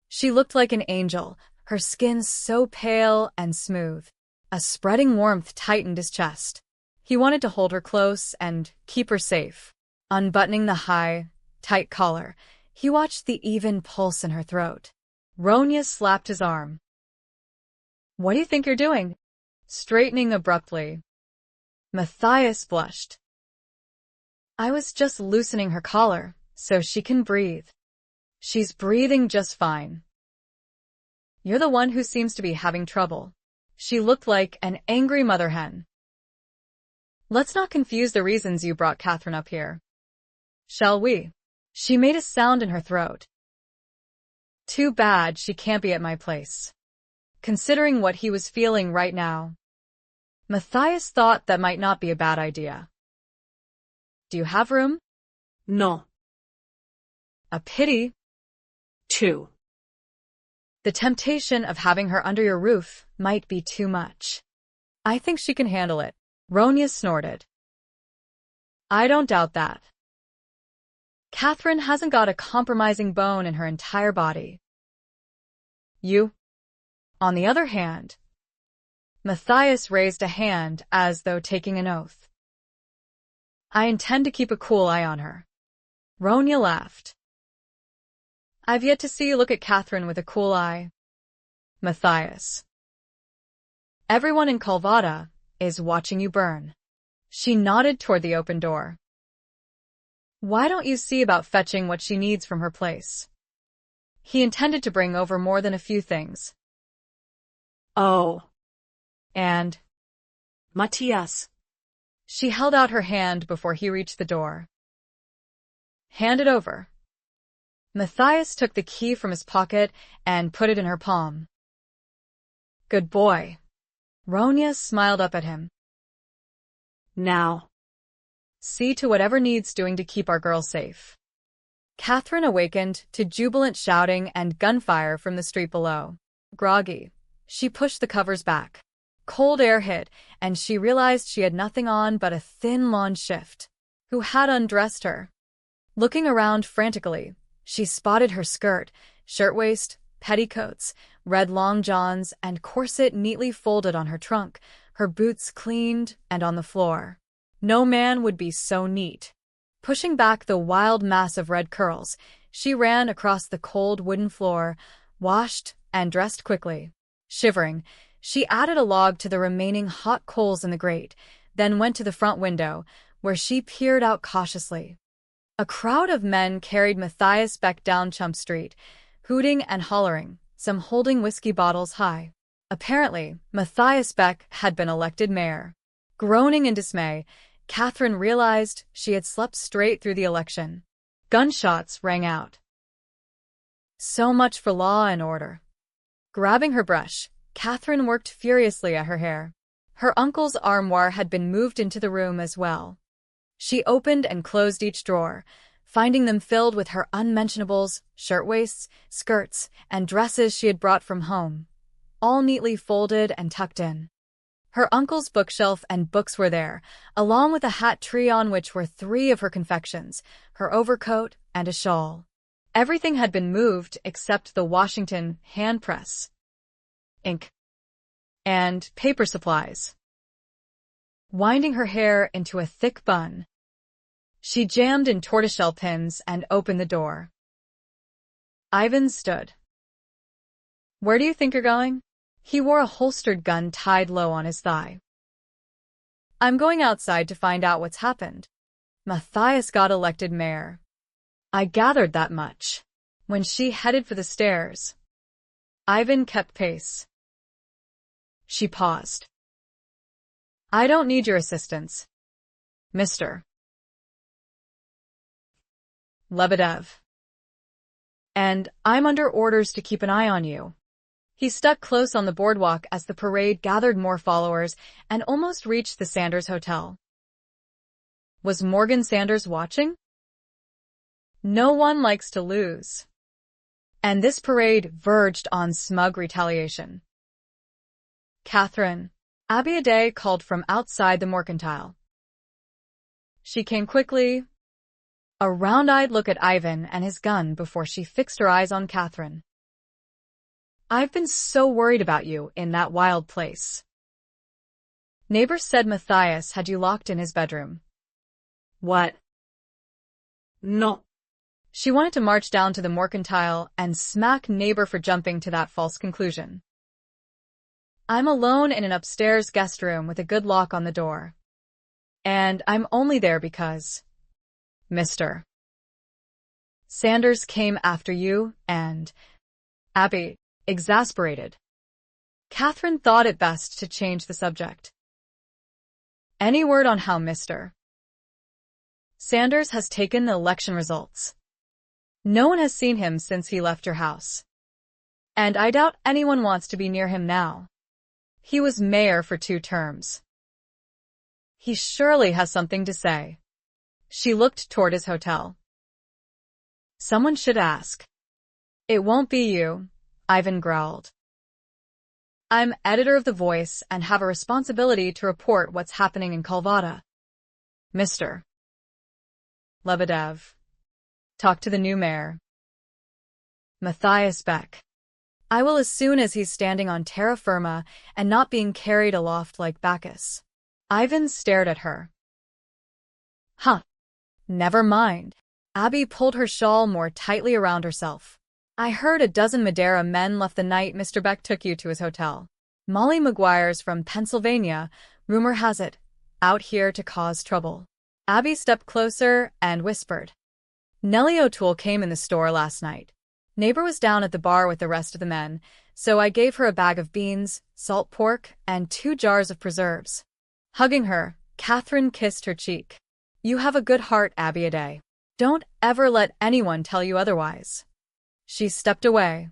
She looked like an angel, her skin so pale and smooth. A spreading warmth tightened his chest. He wanted to hold her close and keep her safe. Unbuttoning the high, tight collar, he watched the even pulse in her throat. Ronya slapped his arm. "What do you think you're doing?" Straightening abruptly. Matthias blushed. "I was just loosening her collar, so she can breathe. She's breathing just fine." "You're the one who seems to be having trouble." She looked like an angry mother hen. "Let's not confuse the reasons you brought Kathryn up here. Shall we?" She made a sound in her throat. "Too bad she can't be at my place." Considering what he was feeling right now, Matthias thought that might not be a bad idea. "Do you have room?" No. "A pity." 2. The temptation of having her under your roof might be too much. "I think she can handle it," Ronya snorted. "I don't doubt that. Kathryn hasn't got a compromising bone in her entire body. You, on the other hand." Matthias raised a hand as though taking an oath. "I intend to keep a cool eye on her." Ronya laughed. "I've yet to see you look at Kathryn with a cool eye, Matthias. Everyone in Calvada is watching you burn." She nodded toward the open door. "Why don't you see about fetching what she needs from her place?" He intended to bring over more than a few things. Oh. And Matthias. She held out her hand before he reached the door. "Hand it over." Matthias took the key from his pocket and put it in her palm. "Good boy." Ronya smiled up at him. "Now. See to whatever needs doing to keep our girl safe." Kathryn awakened to jubilant shouting and gunfire from the street below. Groggy, she pushed the covers back. Cold air hit, and she realized she had nothing on but a thin lawn shift. Who had undressed her? Looking around frantically, she spotted her skirt, shirtwaist, petticoats, red long johns, and corset neatly folded on her trunk, her boots cleaned and on the floor. No man would be so neat. Pushing back the wild mass of red curls, she ran across the cold wooden floor, washed, and dressed quickly. Shivering, she added a log to the remaining hot coals in the grate, then went to the front window, where she peered out cautiously. A crowd of men carried Matthias Beck down Chump Street, hooting and hollering, some holding whiskey bottles high. Apparently, Matthias Beck had been elected mayor. Groaning in dismay, Kathryn realized she had slept straight through the election. Gunshots rang out. So much for law and order. Grabbing her brush, Kathryn worked furiously at her hair. Her uncle's armoire had been moved into the room as well. She opened and closed each drawer, finding them filled with her unmentionables, shirtwaists, skirts, and dresses she had brought from home, all neatly folded and tucked in. Her uncle's bookshelf and books were there, along with a hat tree on which were 3 of her confections, her overcoat, and a shawl. Everything had been moved except the Washington hand press, ink, and paper supplies. Winding her hair into a thick bun, she jammed in tortoiseshell pins and opened the door. Ivan stood. "Where do you think you're going?" He wore a holstered gun tied low on his thigh. "I'm going outside to find out what's happened. Matthias got elected mayor." "I gathered that much." When she headed for the stairs, Ivan kept pace. She paused. "I don't need your assistance, Mr. Lebedev. And I'm under orders to keep an eye on you." He stuck close on the boardwalk as the parade gathered more followers and almost reached the Sanders Hotel. Was Morgan Sanders watching? No one likes to lose. And this parade verged on smug retaliation. Kathryn, Abiaday called from outside the mercantile. She came quickly, a round-eyed look at Ivan and his gun before she fixed her eyes on Kathryn. I've been so worried about you in that wild place. Neighbors said Matthias had you locked in his bedroom. What? No. She wanted to march down to the mercantile and smack neighbor for jumping to that false conclusion. I'm alone in an upstairs guest room with a good lock on the door. And I'm only there because, Mr. Sanders came after you and, Abby, exasperated. Kathryn thought it best to change the subject. Any word on how Mr. Sanders has taken the election results? No one has seen him since he left your house. And I doubt anyone wants to be near him now. He was mayor for 2 terms. He surely has something to say. She looked toward his hotel. Someone should ask. It won't be you, Ivan growled. I'm editor of The Voice and have a responsibility to report what's happening in Calvada. Mr. Lebedev. Talk to the new mayor. Matthias Beck. I will as soon as he's standing on terra firma and not being carried aloft like Bacchus. Ivan stared at her. Huh. Never mind. Abby pulled her shawl more tightly around herself. I heard a dozen Madeira men left the night Mr. Beck took you to his hotel. Molly Maguire's from Pennsylvania, rumor has it, out here to cause trouble. Abby stepped closer and whispered. Nellie O'Toole came in the store last night. Neighbor was down at the bar with the rest of the men, so I gave her a bag of beans, salt pork, and 2 jars of preserves. Hugging her, Kathryn kissed her cheek. You have a good heart, Abiaday. Don't ever let anyone tell you otherwise. She stepped away.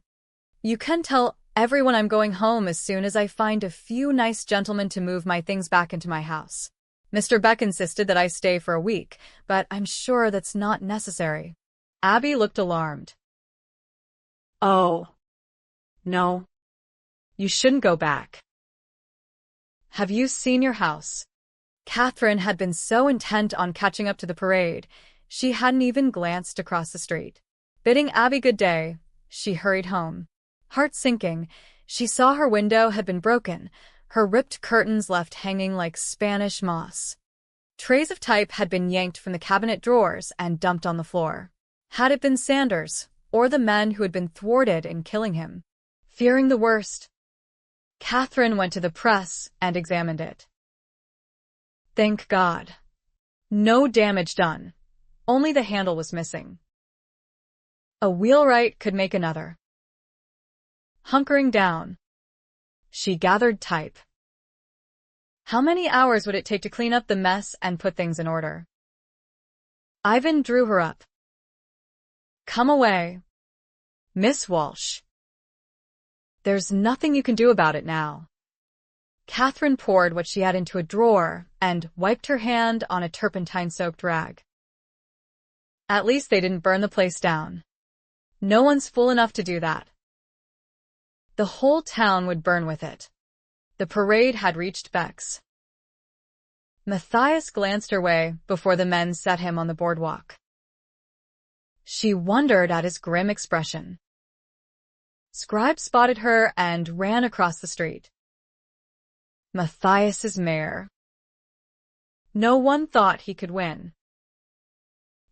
You can tell everyone I'm going home as soon as I find a few nice gentlemen to move my things back into my house. Mr. Beck insisted that I stay for a week, but I'm sure that's not necessary. Abby looked alarmed. Oh. No. You shouldn't go back. Have you seen your house? Kathryn had been so intent on catching up to the parade, she hadn't even glanced across the street. Bidding Abby good day, she hurried home. Heart sinking, she saw her window had been broken, her ripped curtains left hanging like Spanish moss. Trays of type had been yanked from the cabinet drawers and dumped on the floor. Had it been Sanders, or the men who had been thwarted in killing him? Fearing the worst, Kathryn went to the press and examined it. Thank God. No damage done. Only the handle was missing. A wheelwright could make another. Hunkering down, she gathered type. How many hours would it take to clean up the mess and put things in order? Ivan drew her up. Come away, Miss Walsh. There's nothing you can do about it now. Kathryn poured what she had into a drawer and wiped her hand on a turpentine-soaked rag. At least they didn't burn the place down. No one's fool enough to do that. The whole town would burn with it. The parade had reached Beck's. Matthias glanced her way before the men set him on the boardwalk. She wondered at his grim expression. Scribe spotted her and ran across the street. Matthias is mayor. No one thought he could win.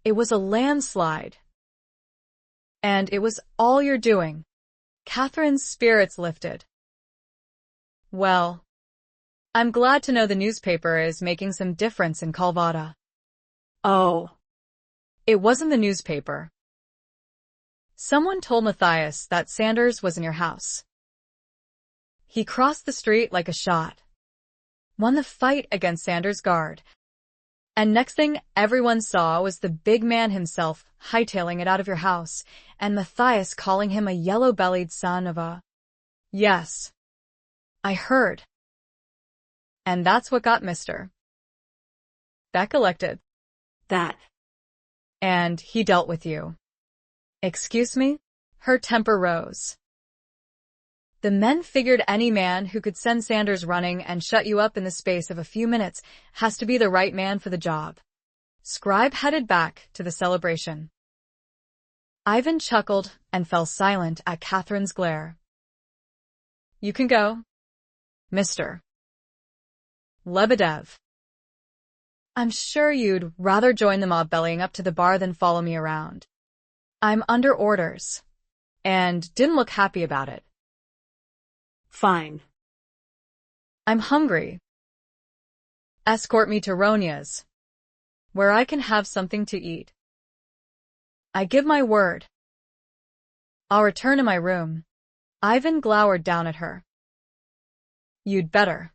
It was a landslide. And it was all you're doing. Kathryn's spirits lifted. Well, I'm glad to know the newspaper is making some difference in Calvada. Oh. It wasn't the newspaper. Someone told Matthias that Sanders was in your house. He crossed the street like a shot. Won the fight against Sanders' guard. And next thing everyone saw was the big man himself hightailing it out of your house, and Matthias calling him a yellow-bellied son of a... Yes. I heard. And that's what got Mr. Beck elected. That. And he dealt with you. Excuse me? Her temper rose. The men figured any man who could send Sanders running and shut you up in the space of a few minutes has to be the right man for the job. Scribe headed back to the celebration. Ivan chuckled and fell silent at Kathryn's glare. You can go, Mr. Lebedev. I'm sure you'd rather join the mob bellying up to the bar than follow me around. I'm under orders. And didn't look happy about it. Fine. I'm hungry. Escort me to Ronya's, where I can have something to eat. I give my word. I'll return to my room. Ivan glowered down at her. You'd better.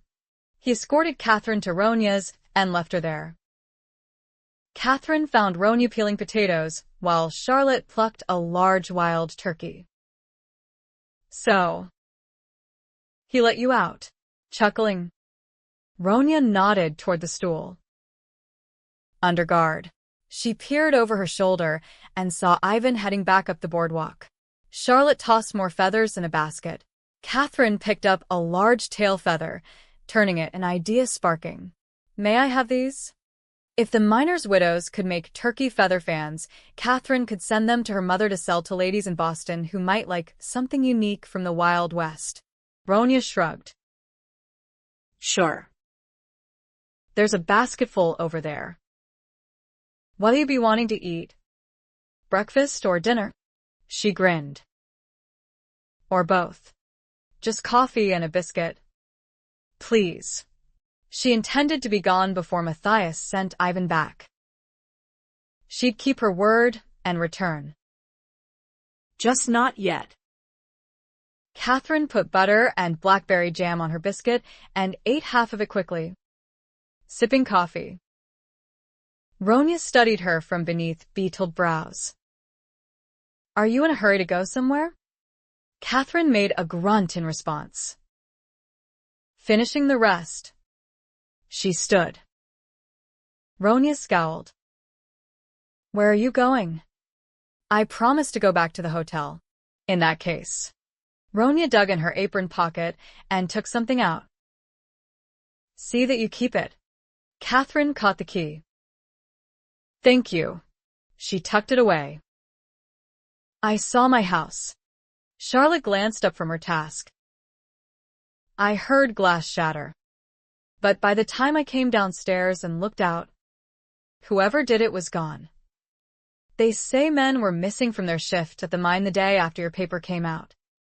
He escorted Kathryn to Ronya's and left her there. Kathryn found Ronya peeling potatoes, while Charlotte plucked a large wild turkey. So, he let you out, chuckling. Ronya nodded toward the stool. Under guard. She peered over her shoulder and saw Ivan heading back up the boardwalk. Charlotte tossed more feathers in a basket. Kathryn picked up a large tail feather, turning it, an idea sparking. May I have these? If the miners' widows could make turkey feather fans, Kathryn could send them to her mother to sell to ladies in Boston who might like something unique from the Wild West. Ronya shrugged. Sure. There's a basketful over there. What'll you be wanting to eat? Breakfast or dinner? She grinned. Or both. Just coffee and a biscuit. Please. She intended to be gone before Matthias sent Ivan back. She'd keep her word and return. Just not yet. Kathryn put butter and blackberry jam on her biscuit and ate half of it quickly, sipping coffee. Ronya studied her from beneath beetled brows. Are you in a hurry to go somewhere? Kathryn made a grunt in response. Finishing the rest. She stood. Ronya scowled. Where are you going? I promised to go back to the hotel. In that case. Ronya dug in her apron pocket and took something out. See that you keep it. Kathryn caught the key. Thank you. She tucked it away. I saw my house. Charlotte glanced up from her task. I heard glass shatter. But by the time I came downstairs and looked out, whoever did it was gone. They say men were missing from their shift at the mine the day after your paper came out.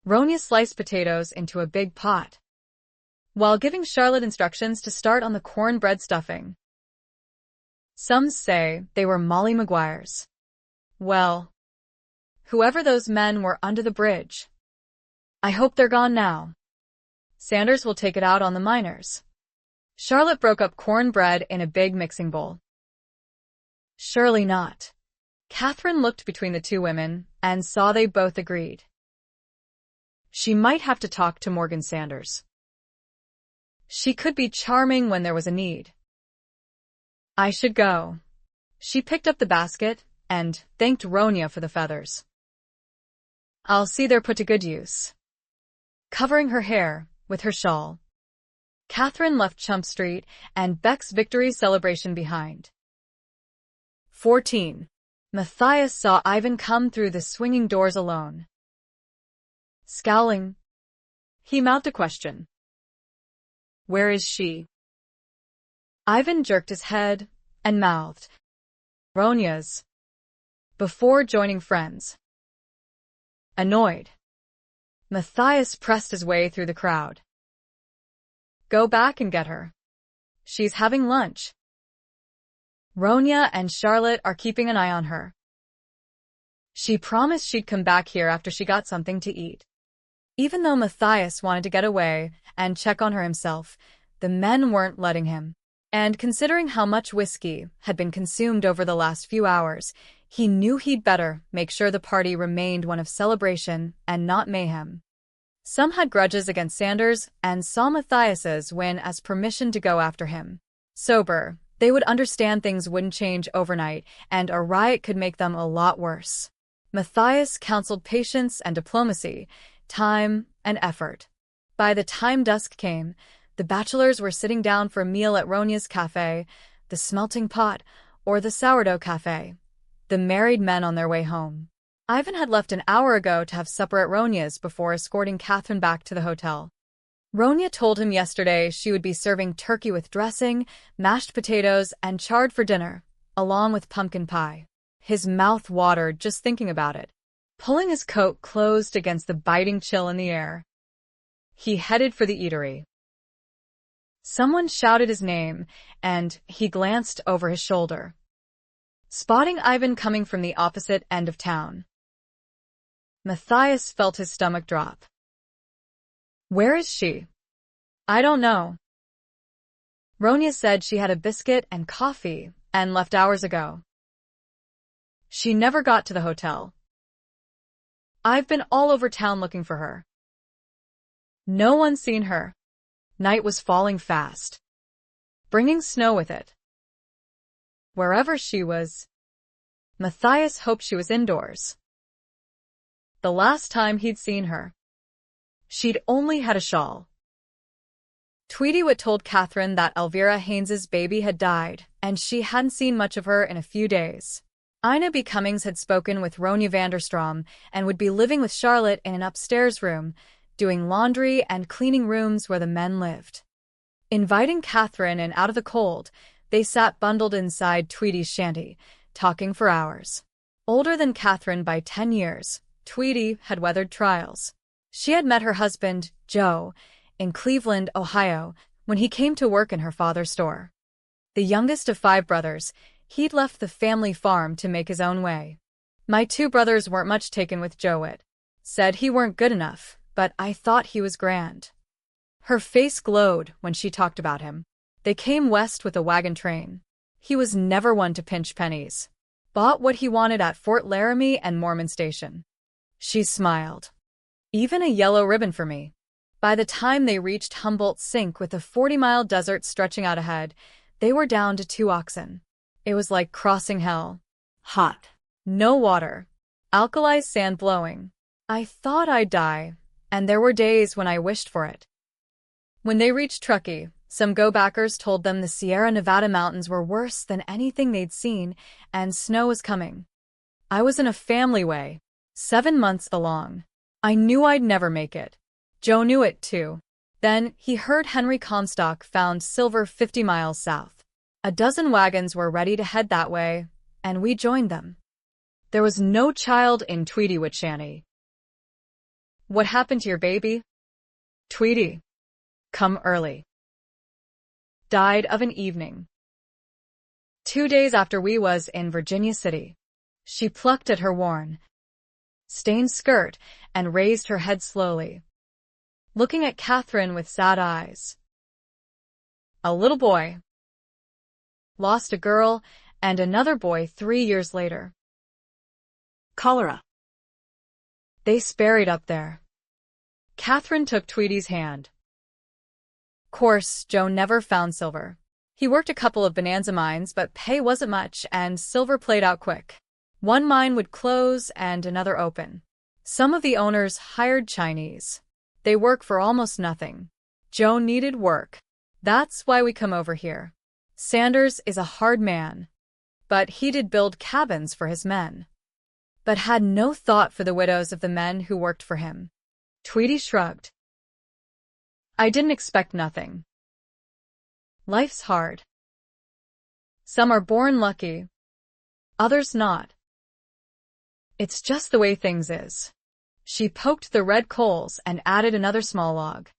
Ronya sliced potatoes into a big pot, while giving Charlotte instructions to start on the cornbread stuffing. Some say they were Molly Maguire's. Well, whoever those men were under the bridge. I hope they're gone now. Sanders will take it out on the miners. Charlotte broke up cornbread in a big mixing bowl. Surely not. Kathryn looked between the two women and saw they both agreed. She might have to talk to Morgan Sanders. She could be charming when there was a need. I should go. She picked up the basket and thanked Ronya for the feathers. I'll see they're put to good use. Covering her hair with her shawl, Kathryn left Chump Street and Beck's victory celebration behind. 14. Matthias saw Ivan come through the swinging doors alone. Scowling, he mouthed a question. Where is she? Ivan jerked his head and mouthed, Ronya's, before joining friends. Annoyed, Matthias pressed his way through the crowd. Go back and get her. She's having lunch. Ronya and Charlotte are keeping an eye on her. She promised she'd come back here after she got something to eat. Even though Matthias wanted to get away and check on her himself, the men weren't letting him. And considering how much whiskey had been consumed over the last few hours, he knew he'd better make sure the party remained one of celebration and not mayhem. Some had grudges against Sanders and saw Matthias's win as permission to go after him. Sober, They would understand things wouldn't change overnight, and a riot could make them a lot worse. Matthias counseled patience and diplomacy, time and effort. By the time dusk came, the bachelors were sitting down for a meal at Ronia's cafe, the Smelting Pot, or the Sourdough Cafe. The married men on their way home. Ivan had left an hour ago to have supper at Ronia's before escorting Kathryn back to the hotel. Ronia told him yesterday she would be serving turkey with dressing, mashed potatoes, and chard for dinner, along with pumpkin pie. His mouth watered just thinking about it. Pulling his coat closed against the biting chill in the air, he headed for the eatery. Someone shouted his name, and he glanced over his shoulder, spotting Ivan coming from the opposite end of town. Matthias felt his stomach drop. Where is she? I don't know. Ronia said she had a biscuit and coffee and left hours ago. She never got to the hotel. I've been all over town looking for her. No one's seen her. Night was falling fast, bringing snow with it. Wherever she was, Matthias hoped she was indoors. The last time he'd seen her, she'd only had a shawl. Tweedywit told Kathryn that Elvira Haynes's baby had died, and she hadn't seen much of her in a few days. Ina B. Cummings had spoken with Ronia Vanderstrom and would be living with Charlotte in an upstairs room, doing laundry and cleaning rooms where the men lived. Inviting Kathryn in out of the cold, they sat bundled inside Tweedy's shanty, talking for hours. Older than Kathryn by 10 years, Tweedy had weathered trials. She had met her husband, Joe, in Cleveland, Ohio, when he came to work in her father's store. The youngest of 5 brothers, he'd left the family farm to make his own way. My 2 brothers weren't much taken with Joe-wit. Said he weren't good enough, but I thought he was grand. Her face glowed when she talked about him. They came west with a wagon train. He was never one to pinch pennies. Bought what he wanted at Fort Laramie and Mormon Station. She smiled. Even a yellow ribbon for me. By the time they reached Humboldt Sink with a 40-mile desert stretching out ahead, they were down to 2 oxen. It was like crossing hell. Hot. No water. Alkali sand blowing. I thought I'd die, and there were days when I wished for it. When they reached Truckee, some go-backers told them the Sierra Nevada mountains were worse than anything they'd seen, and snow was coming. I was in a family way, 7 months along. I knew I'd never make it. Joe knew it too. Then he heard Henry Comstock found silver 50 miles south. A dozen wagons were ready to head that way, and we joined them. There was no child in Tweedywit shanty. What happened to your baby? Tweedy. Come early. Died of an evening. 2 days after we was in Virginia City. She plucked at her worn, stained skirt and raised her head slowly, looking at Kathryn with sad eyes. A little boy. Lost a girl and another boy 3 years later. Cholera. They sparried up there. Kathryn took Tweedy's hand. Course, Joe never found silver. He worked a couple of bonanza mines, but pay wasn't much, and silver played out quick. One mine would close and another open. Some of the owners hired Chinese. They work for almost nothing. Joe needed work. That's why we come over here. Sanders is a hard man, but he did build cabins for his men, but had no thought for the widows of the men who worked for him. Tweedy shrugged. I didn't expect nothing. Life's hard. Some are born lucky, others not. It's just the way things is. She poked the red coals and added another small log.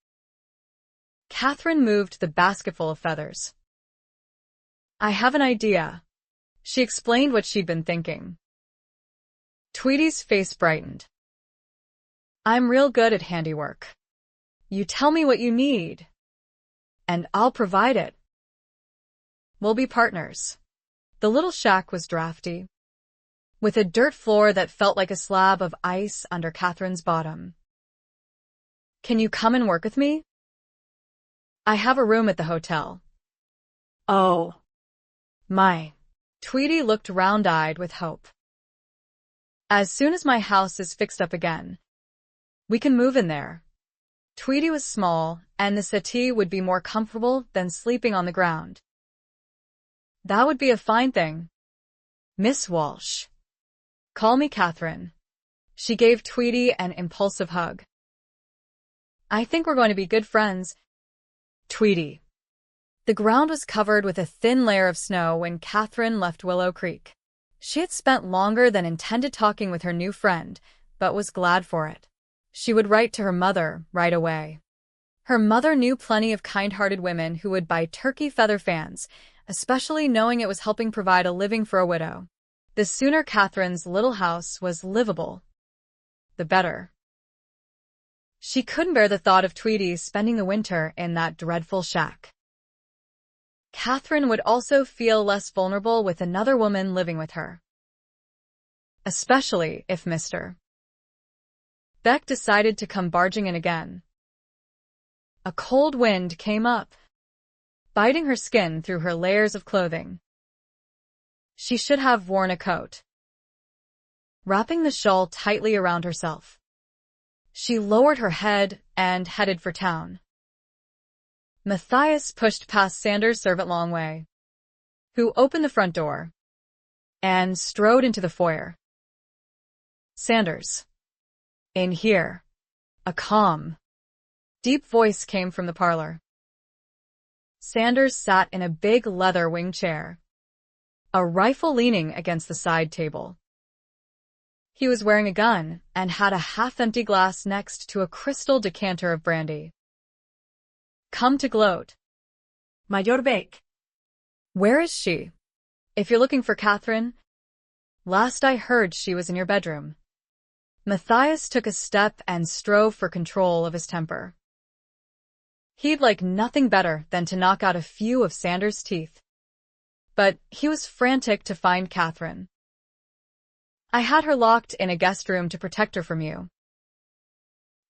Kathryn moved the basketful of feathers. I have an idea. She explained what she'd been thinking. Tweedy's face brightened. I'm real good at handiwork. You tell me what you need, and I'll provide it. We'll be partners. The little shack was drafty, with a dirt floor that felt like a slab of ice under Kathryn's bottom. Can you come and work with me? I have a room at the hotel. Oh. My. Tweety looked round-eyed with hope. As soon as my house is fixed up again, we can move in there. Tweety was small, and the settee would be more comfortable than sleeping on the ground. That would be a fine thing. Miss Walsh. Call me Kathryn. She gave Tweety an impulsive hug. I think we're going to be good friends. Tweety. The ground was covered with a thin layer of snow when Kathryn left Willow Creek. She had spent longer than intended talking with her new friend, but was glad for it. She would write to her mother right away. Her mother knew plenty of kind-hearted women who would buy turkey feather fans, especially knowing it was helping provide a living for a widow. The sooner Kathryn's little house was livable, the better. She couldn't bear the thought of Tweety spending the winter in that dreadful shack. Kathryn would also feel less vulnerable with another woman living with her. Especially if Mr. Beck decided to come barging in again. A cold wind came up, biting her skin through her layers of clothing. She should have worn a coat. Wrapping the shawl tightly around herself, she lowered her head and headed for town. Matthias pushed past Sanders' servant Longway, who opened the front door, and strode into the foyer. Sanders. In here. A calm, deep voice came from the parlor. Sanders sat in a big leather wing chair, a rifle leaning against the side table. He was wearing a gun and had a half-empty glass next to a crystal decanter of brandy. Come to gloat. Major Beck. Where is she? If you're looking for Kathryn, last I heard she was in your bedroom. Matthias took a step and strove for control of his temper. He'd like nothing better than to knock out a few of Sanders' teeth. But he was frantic to find Kathryn. I had her locked in a guest room to protect her from you.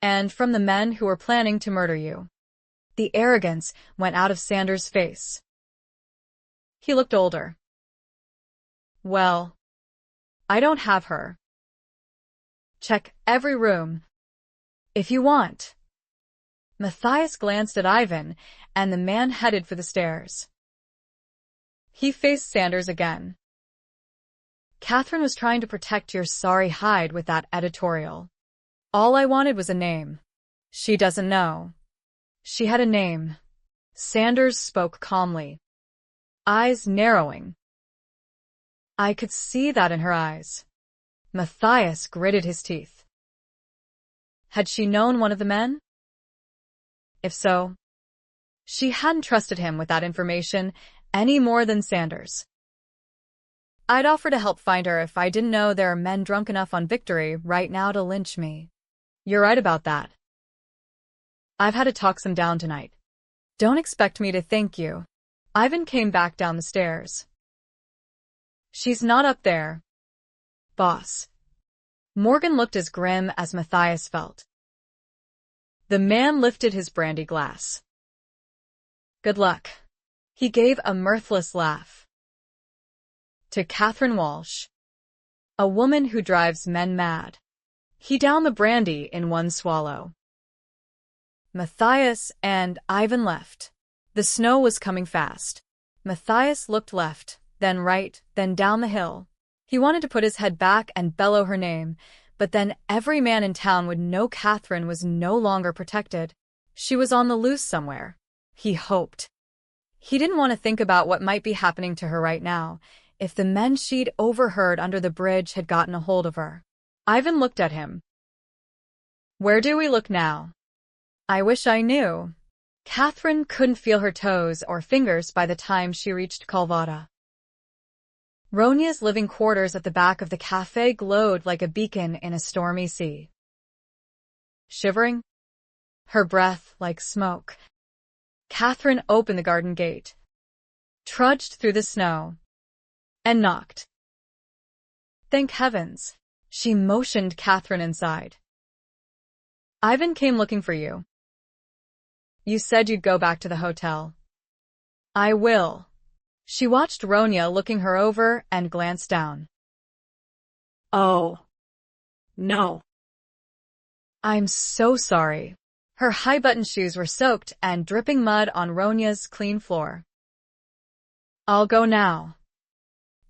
And from the men who were planning to murder you. The arrogance went out of Sanders' face. He looked older. Well, I don't have her. Check every room, if you want. Matthias glanced at Ivan, and the man headed for the stairs. He faced Sanders again. Kathryn was trying to protect your sorry hide with that editorial. All I wanted was a name. She doesn't know. She had a name. Sanders spoke calmly, eyes narrowing. I could see that in her eyes. Matthias gritted his teeth. Had she known one of the men? If so, she hadn't trusted him with that information any more than Sanders. I'd offer to help find her if I didn't know there are men drunk enough on victory right now to lynch me. You're right about that. I've had to talk some down tonight. Don't expect me to thank you. Ivan came back down the stairs. She's not up there, boss. Morgan looked as grim as Matthias felt. The man lifted his brandy glass. Good luck. He gave a mirthless laugh. To Kathryn Walsh, a woman who drives men mad. He downed the brandy in one swallow. Matthias and Ivan left. The snow was coming fast. Matthias looked left, then right, then down the hill. He wanted to put his head back and bellow her name, but then every man in town would know Kathryn was no longer protected. She was on the loose somewhere. He hoped. He didn't want to think about what might be happening to her right now, if the men she'd overheard under the bridge had gotten a hold of her. Ivan looked at him. Where do we look now? I wish I knew. Kathryn couldn't feel her toes or fingers by the time she reached Calvada. Ronya's living quarters at the back of the cafe glowed like a beacon in a stormy sea. Shivering, her breath like smoke, Kathryn opened the garden gate, trudged through the snow, and knocked. Thank heavens, she motioned Kathryn inside. Ivan came looking for you. You said you'd go back to the hotel. I will. She watched Ronya looking her over and glanced down. Oh. No. I'm so sorry. Her high-button shoes were soaked and dripping mud on Ronya's clean floor. I'll go now.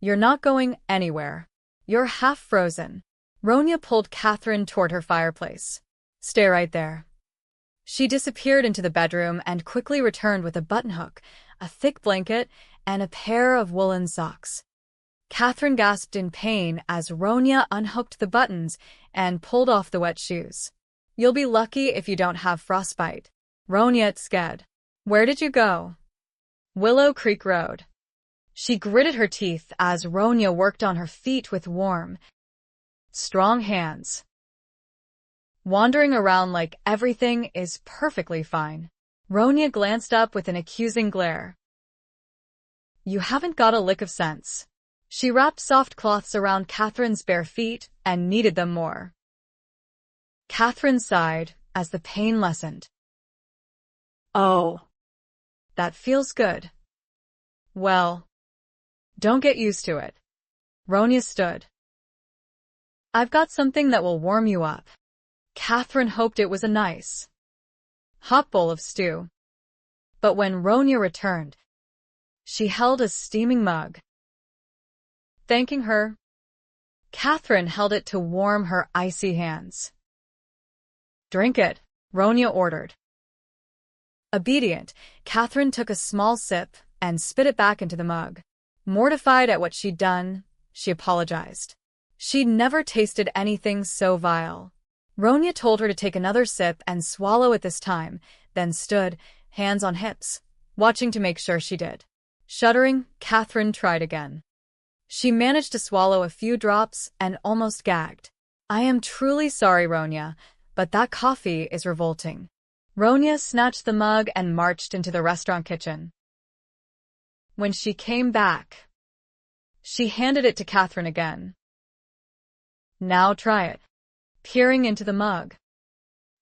You're not going anywhere. You're half frozen. Ronya pulled Kathryn toward her fireplace. Stay right there. She disappeared into the bedroom and quickly returned with a button-hook, a thick blanket, and a pair of woolen socks. Kathryn gasped in pain as Ronya unhooked the buttons and pulled off the wet shoes. You'll be lucky if you don't have frostbite. Ronya scared. Where did you go? Willow Creek Road. She gritted her teeth as Ronya worked on her feet with warm, strong hands. Wandering around like everything is perfectly fine. Ronya glanced up with an accusing glare. You haven't got a lick of sense. She wrapped soft cloths around Kathryn's bare feet and kneaded them more. Kathryn sighed as the pain lessened. Oh. That feels good. Well, don't get used to it. Ronya stood. I've got something that will warm you up. Kathryn hoped it was a nice, hot bowl of stew. But when Ronya returned, she held a steaming mug. Thanking her, Kathryn held it to warm her icy hands. Drink it, Ronya ordered. Obedient, Kathryn took a small sip and spit it back into the mug. Mortified at what she'd done, she apologized. She'd never tasted anything so vile. Ronya told her to take another sip and swallow it this time, then stood, hands on hips, watching to make sure she did. Shuddering, Kathryn tried again. She managed to swallow a few drops and almost gagged. I am truly sorry, Ronya, but that coffee is revolting. Ronya snatched the mug and marched into the restaurant kitchen. When she came back, she handed it to Kathryn again. Now try it. Peering into the mug,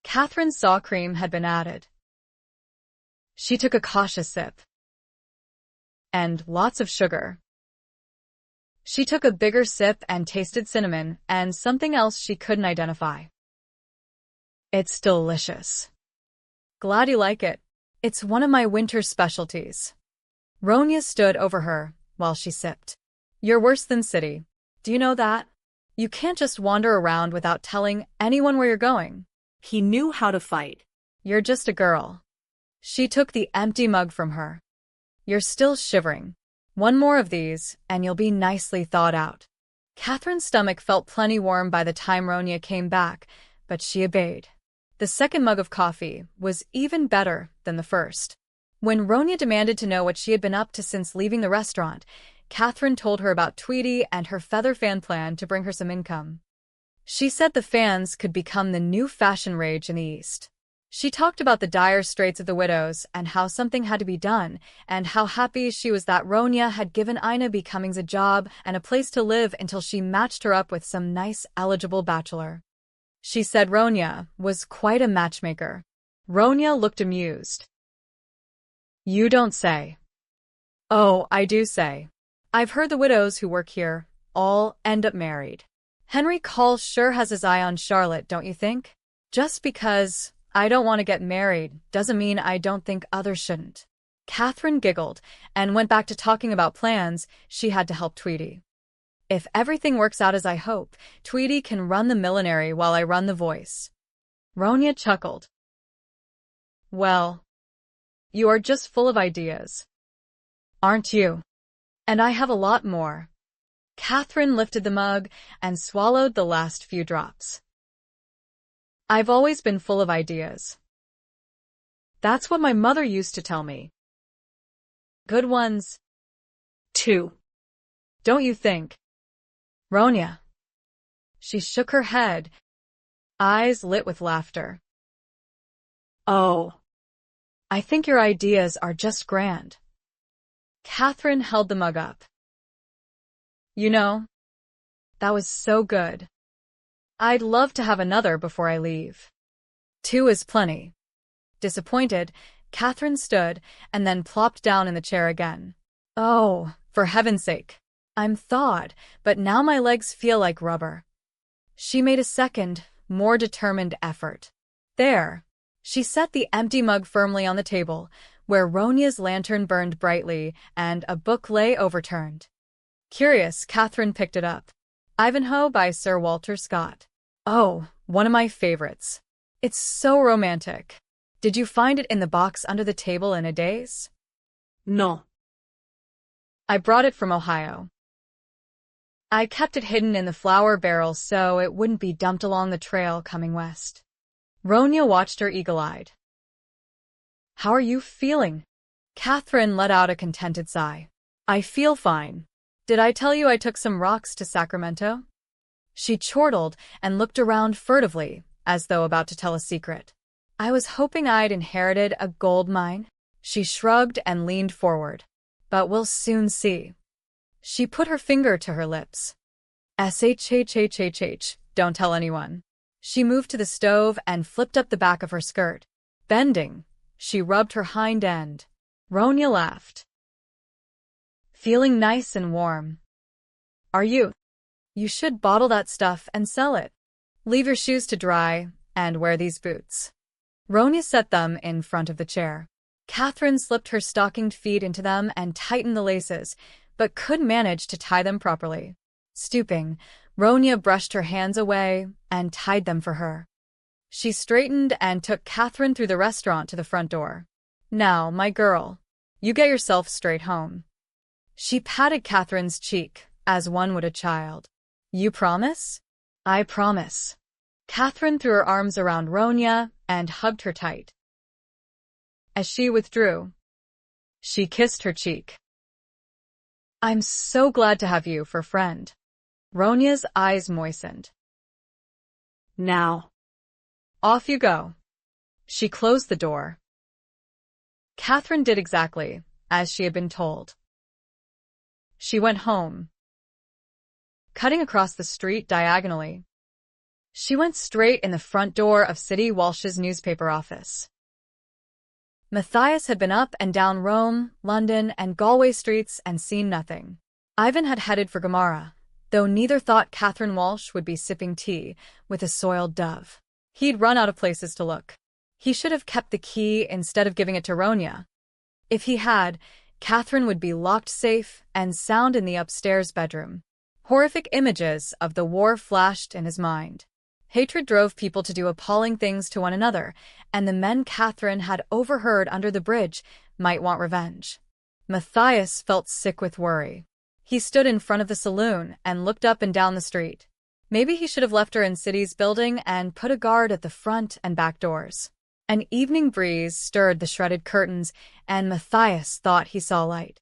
Kathryn saw cream had been added. She took a cautious sip. And lots of sugar. She took a bigger sip and tasted cinnamon and something else she couldn't identify. It's delicious. Glad you like it. It's one of my winter specialties. Ronya stood over her while she sipped. You're worse than City. Do you know that? You can't just wander around without telling anyone where you're going. He knew how to fight. You're just a girl. She took the empty mug from her. You're still shivering. One more of these, and you'll be nicely thawed out. Kathryn's stomach felt plenty warm by the time Ronya came back, but she obeyed. The second mug of coffee was even better than the first. When Ronya demanded to know what she had been up to since leaving the restaurant, Kathryn told her about Tweety and her feather fan plan to bring her some income. She said the fans could become the new fashion rage in the East. She talked about the dire straits of the widows and how something had to be done, and how happy she was that Ronya had given Ina B. Cummings a job and a place to live until she matched her up with some nice, eligible bachelor. She said Ronya was quite a matchmaker. Ronya looked amused. You don't say. Oh, I do say. I've heard the widows who work here all end up married. Henry Call sure has his eye on Charlotte, don't you think? Just because I don't want to get married doesn't mean I don't think others shouldn't. Kathryn giggled and went back to talking about plans she had to help Tweety. If everything works out as I hope, Tweety can run the millinery while I run the voice. Ronya chuckled. Well, you are just full of ideas. Aren't you? And I have a lot more. Kathryn lifted the mug and swallowed the last few drops. I've always been full of ideas. That's what my mother used to tell me. Good ones, too. Don't you think? Ronya. She shook her head, eyes lit with laughter. Oh, I think your ideas are just grand. Kathryn held the mug up. You know, that was so good. I'd love to have another before I leave. 2 is plenty. Disappointed, Kathryn stood and then plopped down in the chair again. Oh, for heaven's sake. I'm thawed, but now my legs feel like rubber. She made a second, more determined effort. There. She set the empty mug firmly on the table, where Ronia's lantern burned brightly and a book lay overturned. Curious, Kathryn picked it up. Ivanhoe by Sir Walter Scott. Oh, one of my favorites. It's so romantic. Did you find it in the box under the table in a daze? No. I brought it from Ohio. I kept it hidden in the flour barrel so it wouldn't be dumped along the trail coming west. Ronia watched her eagle-eyed. How are you feeling? Kathryn let out a contented sigh. I feel fine. Did I tell you I took some rocks to Sacramento? She chortled and looked around furtively, as though about to tell a secret. I was hoping I'd inherited a gold mine. She shrugged and leaned forward. But we'll soon see. She put her finger to her lips. Shhhhhh, don't tell anyone. She moved to the stove and flipped up the back of her skirt. Bending, she rubbed her hind end. Ronia laughed. Feeling nice and warm. Are you? You should bottle that stuff and sell it. Leave your shoes to dry and wear these boots. Ronia set them in front of the chair. Kathryn slipped her stockinged feet into them and tightened the laces, but couldn't manage to tie them properly. Stooping, Ronia brushed her hands away and tied them for her. She straightened and took Kathryn through the restaurant to the front door. Now, my girl, you get yourself straight home. She patted Kathryn's cheek, as one would a child. You promise? I promise. Kathryn threw her arms around Ronia and hugged her tight. As she withdrew, she kissed her cheek. I'm so glad to have you for friend. Ronia's eyes moistened. Now. Off you go. She closed the door. Kathryn did exactly as she had been told. She went home. Cutting across the street diagonally, she went straight in the front door of City Walsh's newspaper office. Matthias had been up and down Rome, London, and Galway streets and seen nothing. Ivan had headed for Gamara, though neither thought Kathryn Walsh would be sipping tea with a soiled dove. He'd run out of places to look. He should have kept the key instead of giving it to Ronia. If he had, Kathryn would be locked safe and sound in the upstairs bedroom. Horrific images of the war flashed in his mind. Hatred drove people to do appalling things to one another, and the men Kathryn had overheard under the bridge might want revenge. Matthias felt sick with worry. He stood in front of the saloon and looked up and down the street. Maybe he should have left her in City's building and put a guard at the front and back doors. An evening breeze stirred the shredded curtains, and Matthias thought he saw light.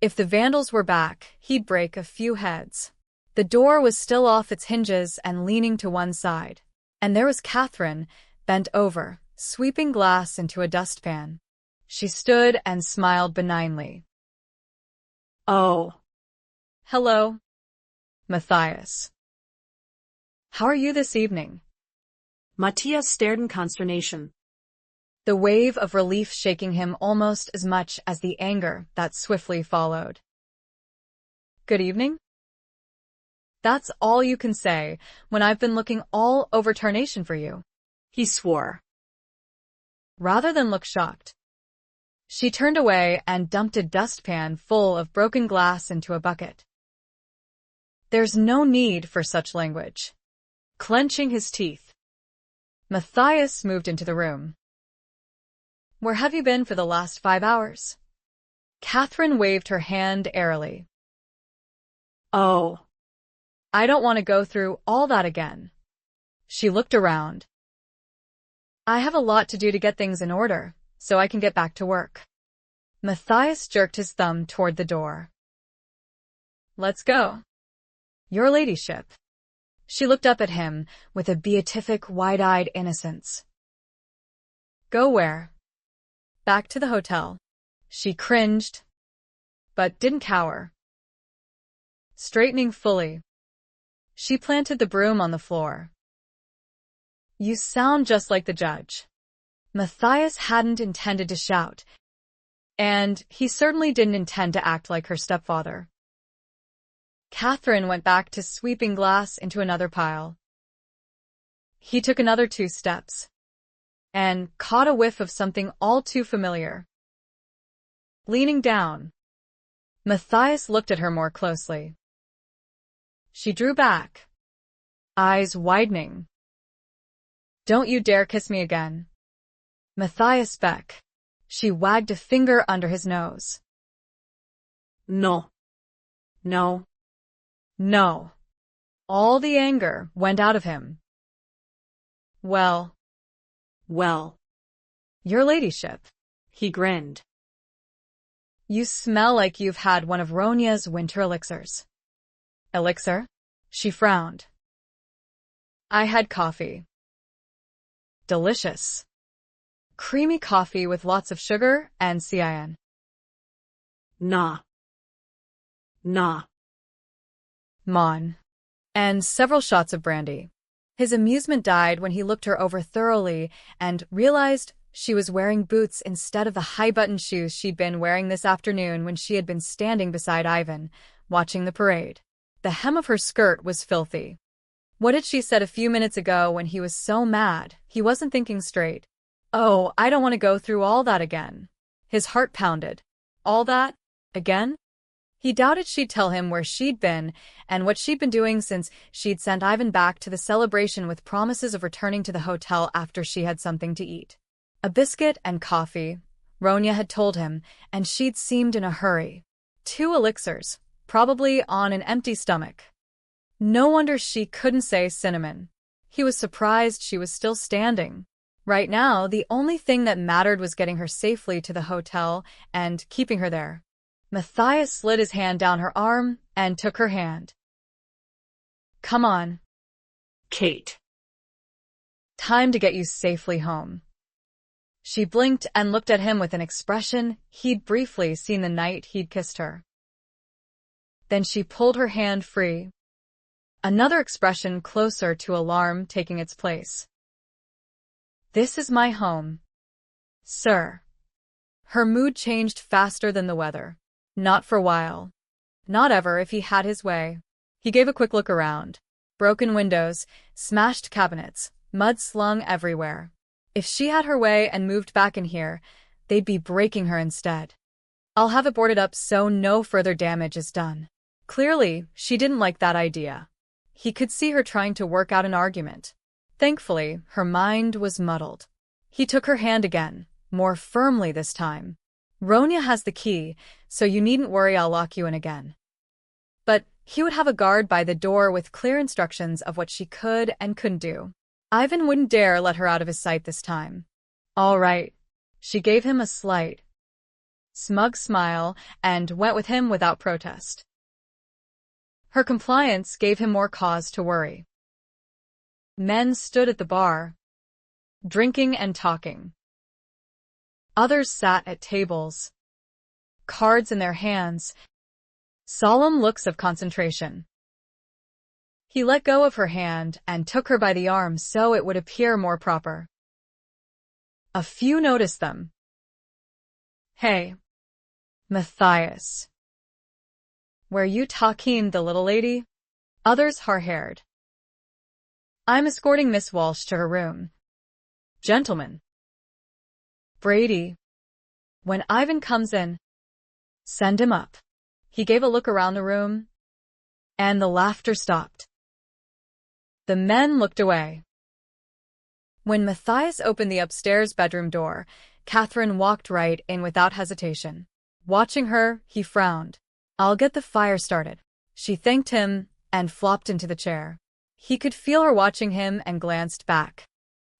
If the vandals were back, he'd break a few heads. The door was still off its hinges and leaning to one side. And there was Kathryn, bent over, sweeping glass into a dustpan. She stood and smiled benignly. Oh. Hello, Matthias. How are you this evening? Matthias stared in consternation. The wave of relief shaking him almost as much as the anger that swiftly followed. Good evening? That's all you can say when I've been looking all over Tarnation for you. He swore. Rather than look shocked, she turned away and dumped a dustpan full of broken glass into a bucket. There's no need for such language. Clenching his teeth, Matthias moved into the room. Where have you been for the last 5 hours? Kathryn waved her hand airily. Oh. I don't want to go through all that again. She looked around. I have a lot to do to get things in order, so I can get back to work. Matthias jerked his thumb toward the door. Let's go. Your ladyship. She looked up at him with a beatific, wide-eyed innocence. Go where? Back to the hotel. She cringed, but didn't cower. Straightening fully, she planted the broom on the floor. You sound just like the judge. Matthias hadn't intended to shout. And he certainly didn't intend to act like her stepfather. Kathryn went back to sweeping glass into another pile. He took another 2 steps and caught a whiff of something all too familiar. Leaning down, Matthias looked at her more closely. She drew back, eyes widening. "Don't you dare kiss me again." Matthias Beck. She wagged a finger under his nose. No. No. No. All the anger went out of him. Well, your ladyship. He grinned. You smell like you've had one of Ronia's winter elixirs. Elixir? She frowned. I had coffee. Delicious. Creamy coffee with lots of sugar and cayenne. Nah. Mon. And several shots of brandy. His amusement died when he looked her over thoroughly and realized she was wearing boots instead of the high-button shoes she'd been wearing this afternoon when she had been standing beside Ivan, watching the parade. The hem of her skirt was filthy. What had she said a few minutes ago when he was so mad he wasn't thinking straight? Oh, I don't want to go through all that again. His heart pounded. All that? Again? He doubted she'd tell him where she'd been and what she'd been doing since she'd sent Ivan back to the celebration with promises of returning to the hotel after she had something to eat. A biscuit and coffee, Ronia had told him, and she'd seemed in a hurry. 2 elixirs, probably on an empty stomach. No wonder she couldn't say cinnamon. He was surprised she was still standing. Right now, the only thing that mattered was getting her safely to the hotel and keeping her there. Matthias slid his hand down her arm and took her hand. Come on, Kate. Time to get you safely home. She blinked and looked at him with an expression he'd briefly seen the night he'd kissed her. Then she pulled her hand free. Another expression closer to alarm taking its place. This is my home, sir. Her mood changed faster than the weather. Not for a while. Not ever if he had his way. He gave a quick look around. Broken windows, smashed cabinets, mud slung everywhere. If she had her way and moved back in here, they'd be breaking her instead. I'll have it boarded up so no further damage is done. Clearly, she didn't like that idea. He could see her trying to work out an argument. Thankfully, her mind was muddled. He took her hand again, more firmly this time. Ronia has the key, so you needn't worry, I'll lock you in again. But he would have a guard by the door with clear instructions of what she could and couldn't do. Ivan wouldn't dare let her out of his sight this time. All right. She gave him a slight, smug smile and went with him without protest. Her compliance gave him more cause to worry. Men stood at the bar, drinking and talking. Others sat at tables, cards in their hands, solemn looks of concentration. He let go of her hand and took her by the arm so it would appear more proper. A few noticed them. Hey, Matthias. Were you talking the little lady? Others hard-haired. I'm escorting Miss Walsh to her room. Gentlemen. Brady. When Ivan comes in, send him up. He gave a look around the room, and the laughter stopped. The men looked away. When Matthias opened the upstairs bedroom door, Kathryn walked right in without hesitation. Watching her, he frowned. I'll get the fire started. She thanked him and flopped into the chair. He could feel her watching him and glanced back.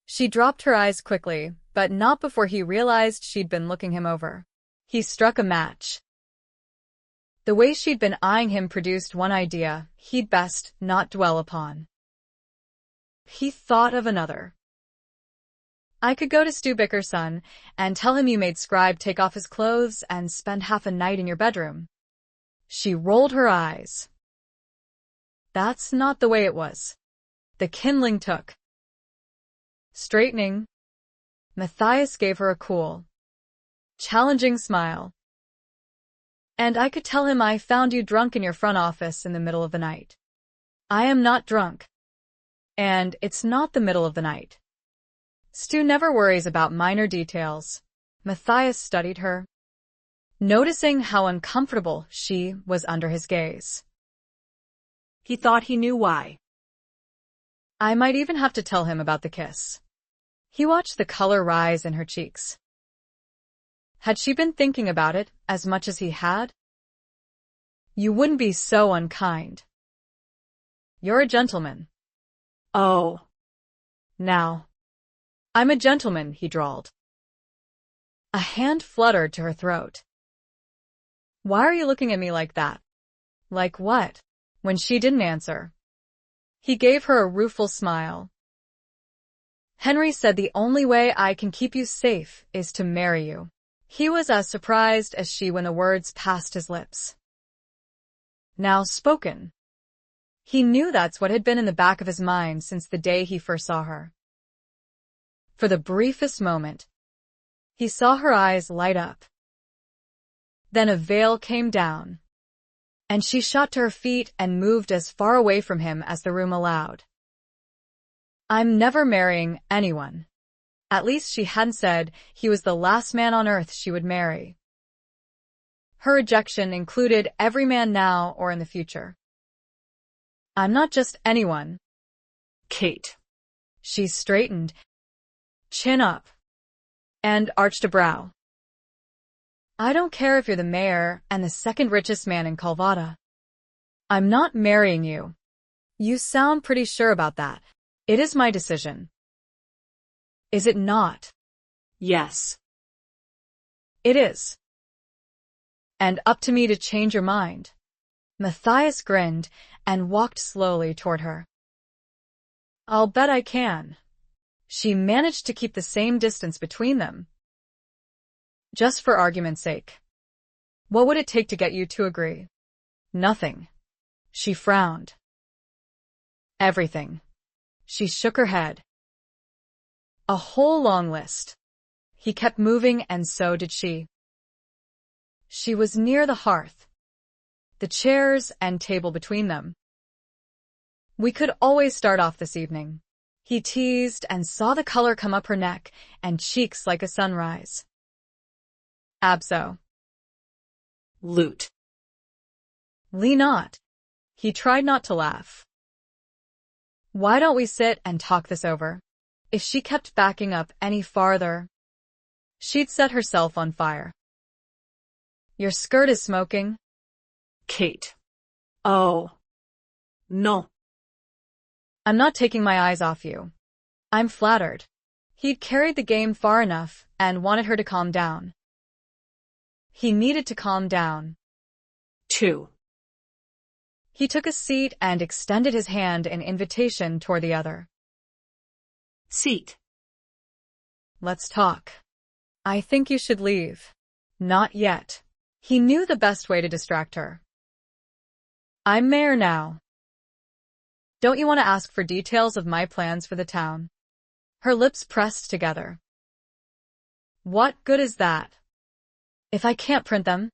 She dropped her eyes quickly, but not before he realized she'd been looking him over. He struck a match. The way she'd been eyeing him produced one idea he'd best not dwell upon. He thought of another. I could go to Stu Bickerson and tell him you made Scribe take off his clothes and spend half a night in your bedroom. She rolled her eyes. That's not the way it was. The kindling took. Straightening. Matthias gave her a cool, challenging smile. And I could tell him I found you drunk in your front office in the middle of the night. I am not drunk. And it's not the middle of the night. Stu never worries about minor details. Matthias studied her, noticing how uncomfortable she was under his gaze. He thought he knew why. I might even have to tell him about the kiss. He watched the color rise in her cheeks. Had she been thinking about it as much as he had? You wouldn't be so unkind. You're a gentleman. Oh. Now. I'm a gentleman, he drawled. A hand fluttered to her throat. Why are you looking at me like that? Like what? When she didn't answer. He gave her a rueful smile. Henry said the only way I can keep you safe is to marry you. He was as surprised as she when the words passed his lips. Now spoken. He knew that's what had been in the back of his mind since the day he first saw her. For the briefest moment, he saw her eyes light up. Then a veil came down, and she shot to her feet and moved as far away from him as the room allowed. I'm never marrying anyone. At least she hadn't said he was the last man on earth she would marry. Her rejection included every man now or in the future. I'm not just anyone. Kate. She straightened, chin up, and arched a brow. I don't care if you're the mayor and the second richest man in Calvada. I'm not marrying you. You sound pretty sure about that. It is my decision. Is it not? Yes. It is. And up to me to change your mind. Matthias grinned and walked slowly toward her. I'll bet I can. She managed to keep the same distance between them. Just for argument's sake. What would it take to get you to agree? Nothing. She frowned. Everything. She shook her head. A whole long list. He kept moving and so did she. She was near the hearth, the chairs and table between them. We could always start off this evening. He teased and saw the color come up her neck and cheeks like a sunrise. Abso. Loot. Lee not. He tried not to laugh. Why don't we sit and talk this over? If she kept backing up any farther, she'd set herself on fire. Your skirt is smoking. Kate. Oh. No. I'm not taking my eyes off you. I'm flattered. He'd carried the game far enough and wanted her to calm down. He needed to calm down. 2. He took a seat and extended his hand in invitation toward the other. Seat. Let's talk. I think you should leave. Not yet. He knew the best way to distract her. I'm mayor now. Don't you want to ask for details of my plans for the town? Her lips pressed together. What good is that? If I can't print them,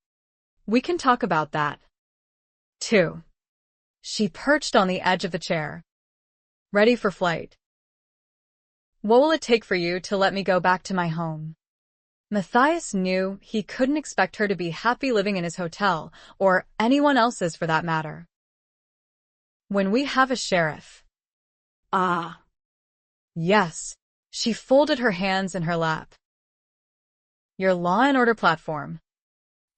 we can talk about that. 2. She perched on the edge of the chair, ready for flight. What will it take for you to let me go back to my home? Matthias knew he couldn't expect her to be happy living in his hotel, or anyone else's for that matter. When we have a sheriff. Ah. Yes. She folded her hands in her lap. Your Law and Order platform.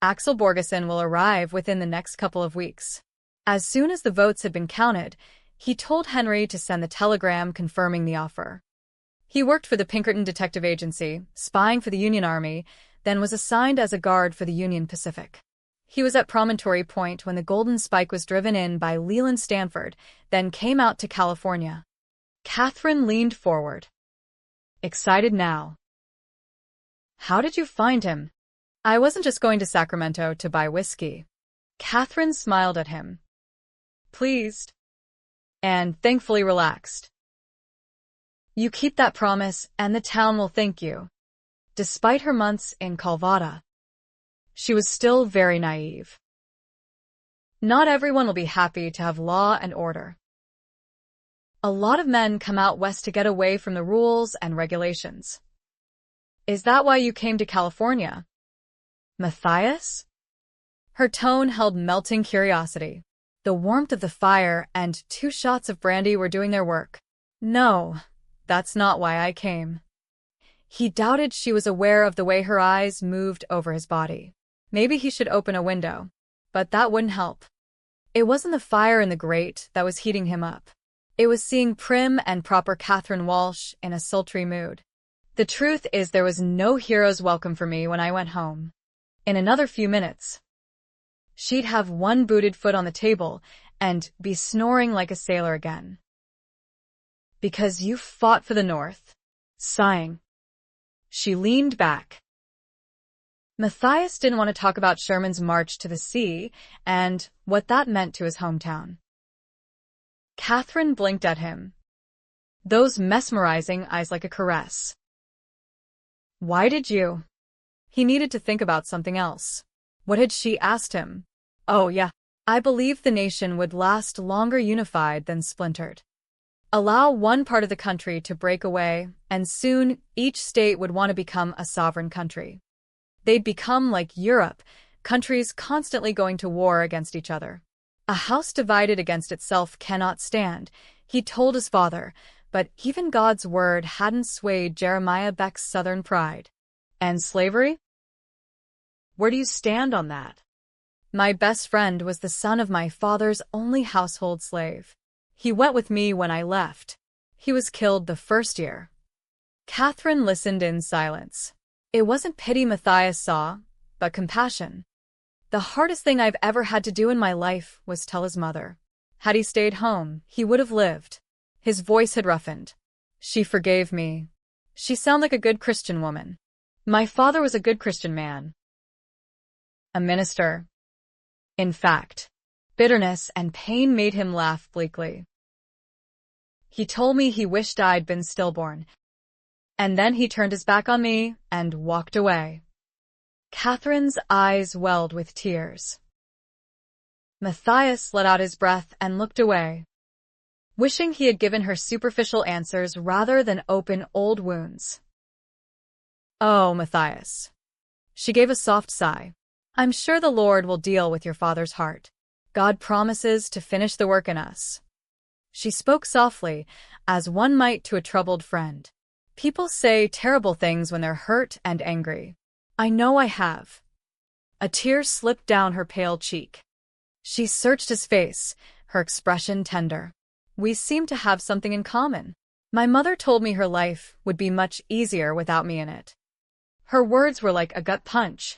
Axel Borgeson will arrive within the next couple of weeks. As soon as the votes had been counted, he told Henry to send the telegram confirming the offer. He worked for the Pinkerton Detective Agency, spying for the Union Army, then was assigned as a guard for the Union Pacific. He was at Promontory Point when the Golden Spike was driven in by Leland Stanford, then came out to California. Kathryn leaned forward. Excited now. How did you find him? I wasn't just going to Sacramento to buy whiskey. Kathryn smiled at him. Pleased. And thankfully relaxed. You keep that promise, and the town will thank you. Despite her months in Calvada, she was still very naive. Not everyone will be happy to have law and order. A lot of men come out west to get away from the rules and regulations. Is that why you came to California, Matthias? Her tone held melting curiosity. The warmth of the fire and 2 shots of brandy were doing their work. No, that's not why I came. He doubted she was aware of the way her eyes moved over his body. Maybe he should open a window, but that wouldn't help. It wasn't the fire in the grate that was heating him up. It was seeing prim and proper Kathryn Walsh in a sultry mood. The truth is there was no hero's welcome for me when I went home. In another few minutes, she'd have one booted foot on the table and be snoring like a sailor again. Because you fought for the North. Sighing, she leaned back. Matthias didn't want to talk about Sherman's march to the sea and what that meant to his hometown. Kathryn blinked at him, those mesmerizing eyes like a caress. Why did you? He needed to think about something else. What had she asked him? Oh yeah, I believed the nation would last longer unified than splintered. Allow one part of the country to break away, and soon each state would want to become a sovereign country. They'd become like Europe, countries constantly going to war against each other. A house divided against itself cannot stand, he told his father, but even God's word hadn't swayed Matthias Beck's southern pride. And slavery? Where do you stand on that? My best friend was the son of my father's only household slave. He went with me when I left. He was killed the first year. Kathryn listened in silence. It wasn't pity Matthias saw, but compassion. The hardest thing I've ever had to do in my life was tell his mother. Had he stayed home, he would have lived. His voice had roughened. She forgave me. She sounded like a good Christian woman. My father was a good Christian man. A minister. In fact, bitterness and pain made him laugh bleakly. He told me he wished I'd been stillborn. And then he turned his back on me and walked away. Kathryn's eyes welled with tears. Matthias let out his breath and looked away, wishing he had given her superficial answers rather than open old wounds. Oh, Matthias. She gave a soft sigh. I'm sure the Lord will deal with your father's heart. God promises to finish the work in us. She spoke softly, as one might to a troubled friend. People say terrible things when they're hurt and angry. I know I have. A tear slipped down her pale cheek. She searched his face, her expression tender. We seem to have something in common. My mother told me her life would be much easier without me in it. Her words were like a gut punch.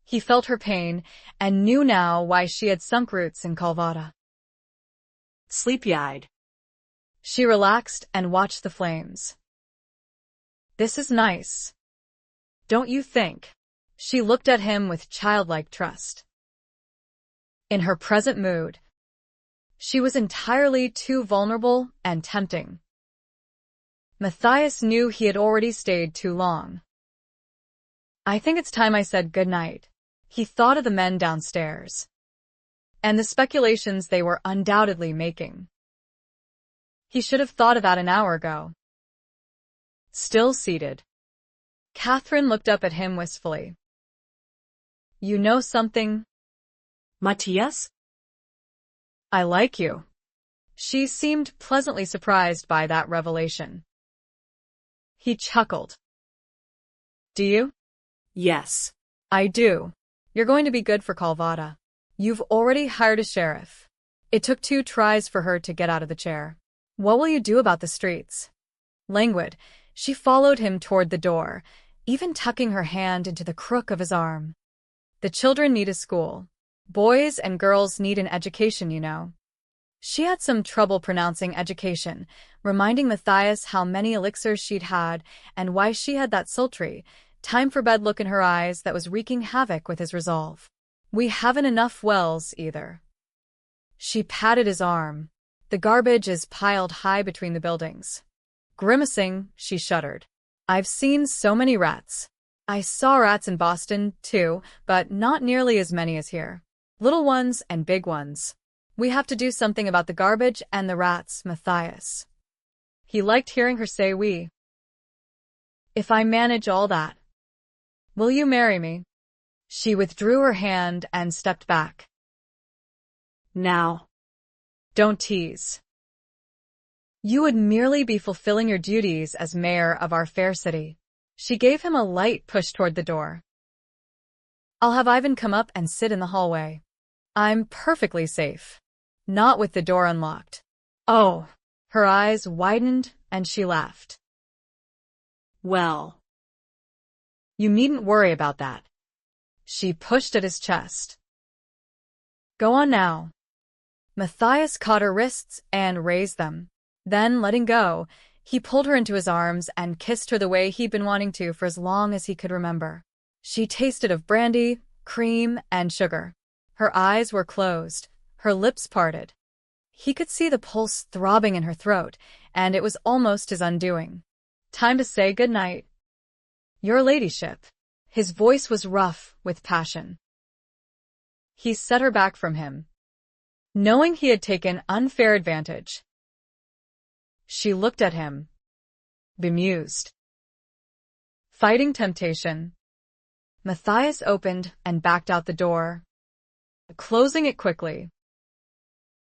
He felt her pain and knew now why she had sunk roots in Calvada. Sleepy-eyed, She relaxed and watched the flames. This is nice. Don't you think? She looked at him with childlike trust. In her present mood, she was entirely too vulnerable and tempting. Matthias knew he had already stayed too long. I think it's time I said good night. He thought of the men downstairs, and the speculations they were undoubtedly making. He should have thought of that an hour ago. Still seated, Kathryn looked up at him wistfully. You know something, Matthias? I like you. She seemed pleasantly surprised by that revelation. He chuckled. Do you? Yes. I do. You're going to be good for Calvada. You've already hired a sheriff. It took 2 tries for her to get out of the chair. What will you do about the streets? Languid, she followed him toward the door, even tucking her hand into the crook of his arm. The children need a school. Boys and girls need an education, you know. She had some trouble pronouncing education, reminding Matthias how many elixirs she'd had and why she had that sultry, time-for-bed look in her eyes that was wreaking havoc with his resolve. We haven't enough wells, either. She patted his arm. The garbage is piled high between the buildings. Grimacing, she shuddered. I've seen so many rats. I saw rats in Boston, too, but not nearly as many as here. Little ones and big ones. We have to do something about the garbage and the rats, Matthias. He liked hearing her say we. If I manage all that, will you marry me? She withdrew her hand and stepped back. Now. Don't tease. You would merely be fulfilling your duties as mayor of our fair city. She gave him a light push toward the door. I'll have Ivan come up and sit in the hallway. I'm perfectly safe. Not with the door unlocked. Oh. Her eyes widened and she laughed. Well. You needn't worry about that. She pushed at his chest. Go on now. Matthias caught her wrists and raised them. Then, letting go, he pulled her into his arms and kissed her the way he'd been wanting to for as long as he could remember. She tasted of brandy, cream, and sugar. Her eyes were closed, her lips parted. He could see the pulse throbbing in her throat, and it was almost his undoing. Time to say good night. Your ladyship. His voice was rough with passion. He set her back from him, knowing he had taken unfair advantage. She looked at him, bemused. Fighting temptation. Matthias opened and backed out the door, closing it quickly.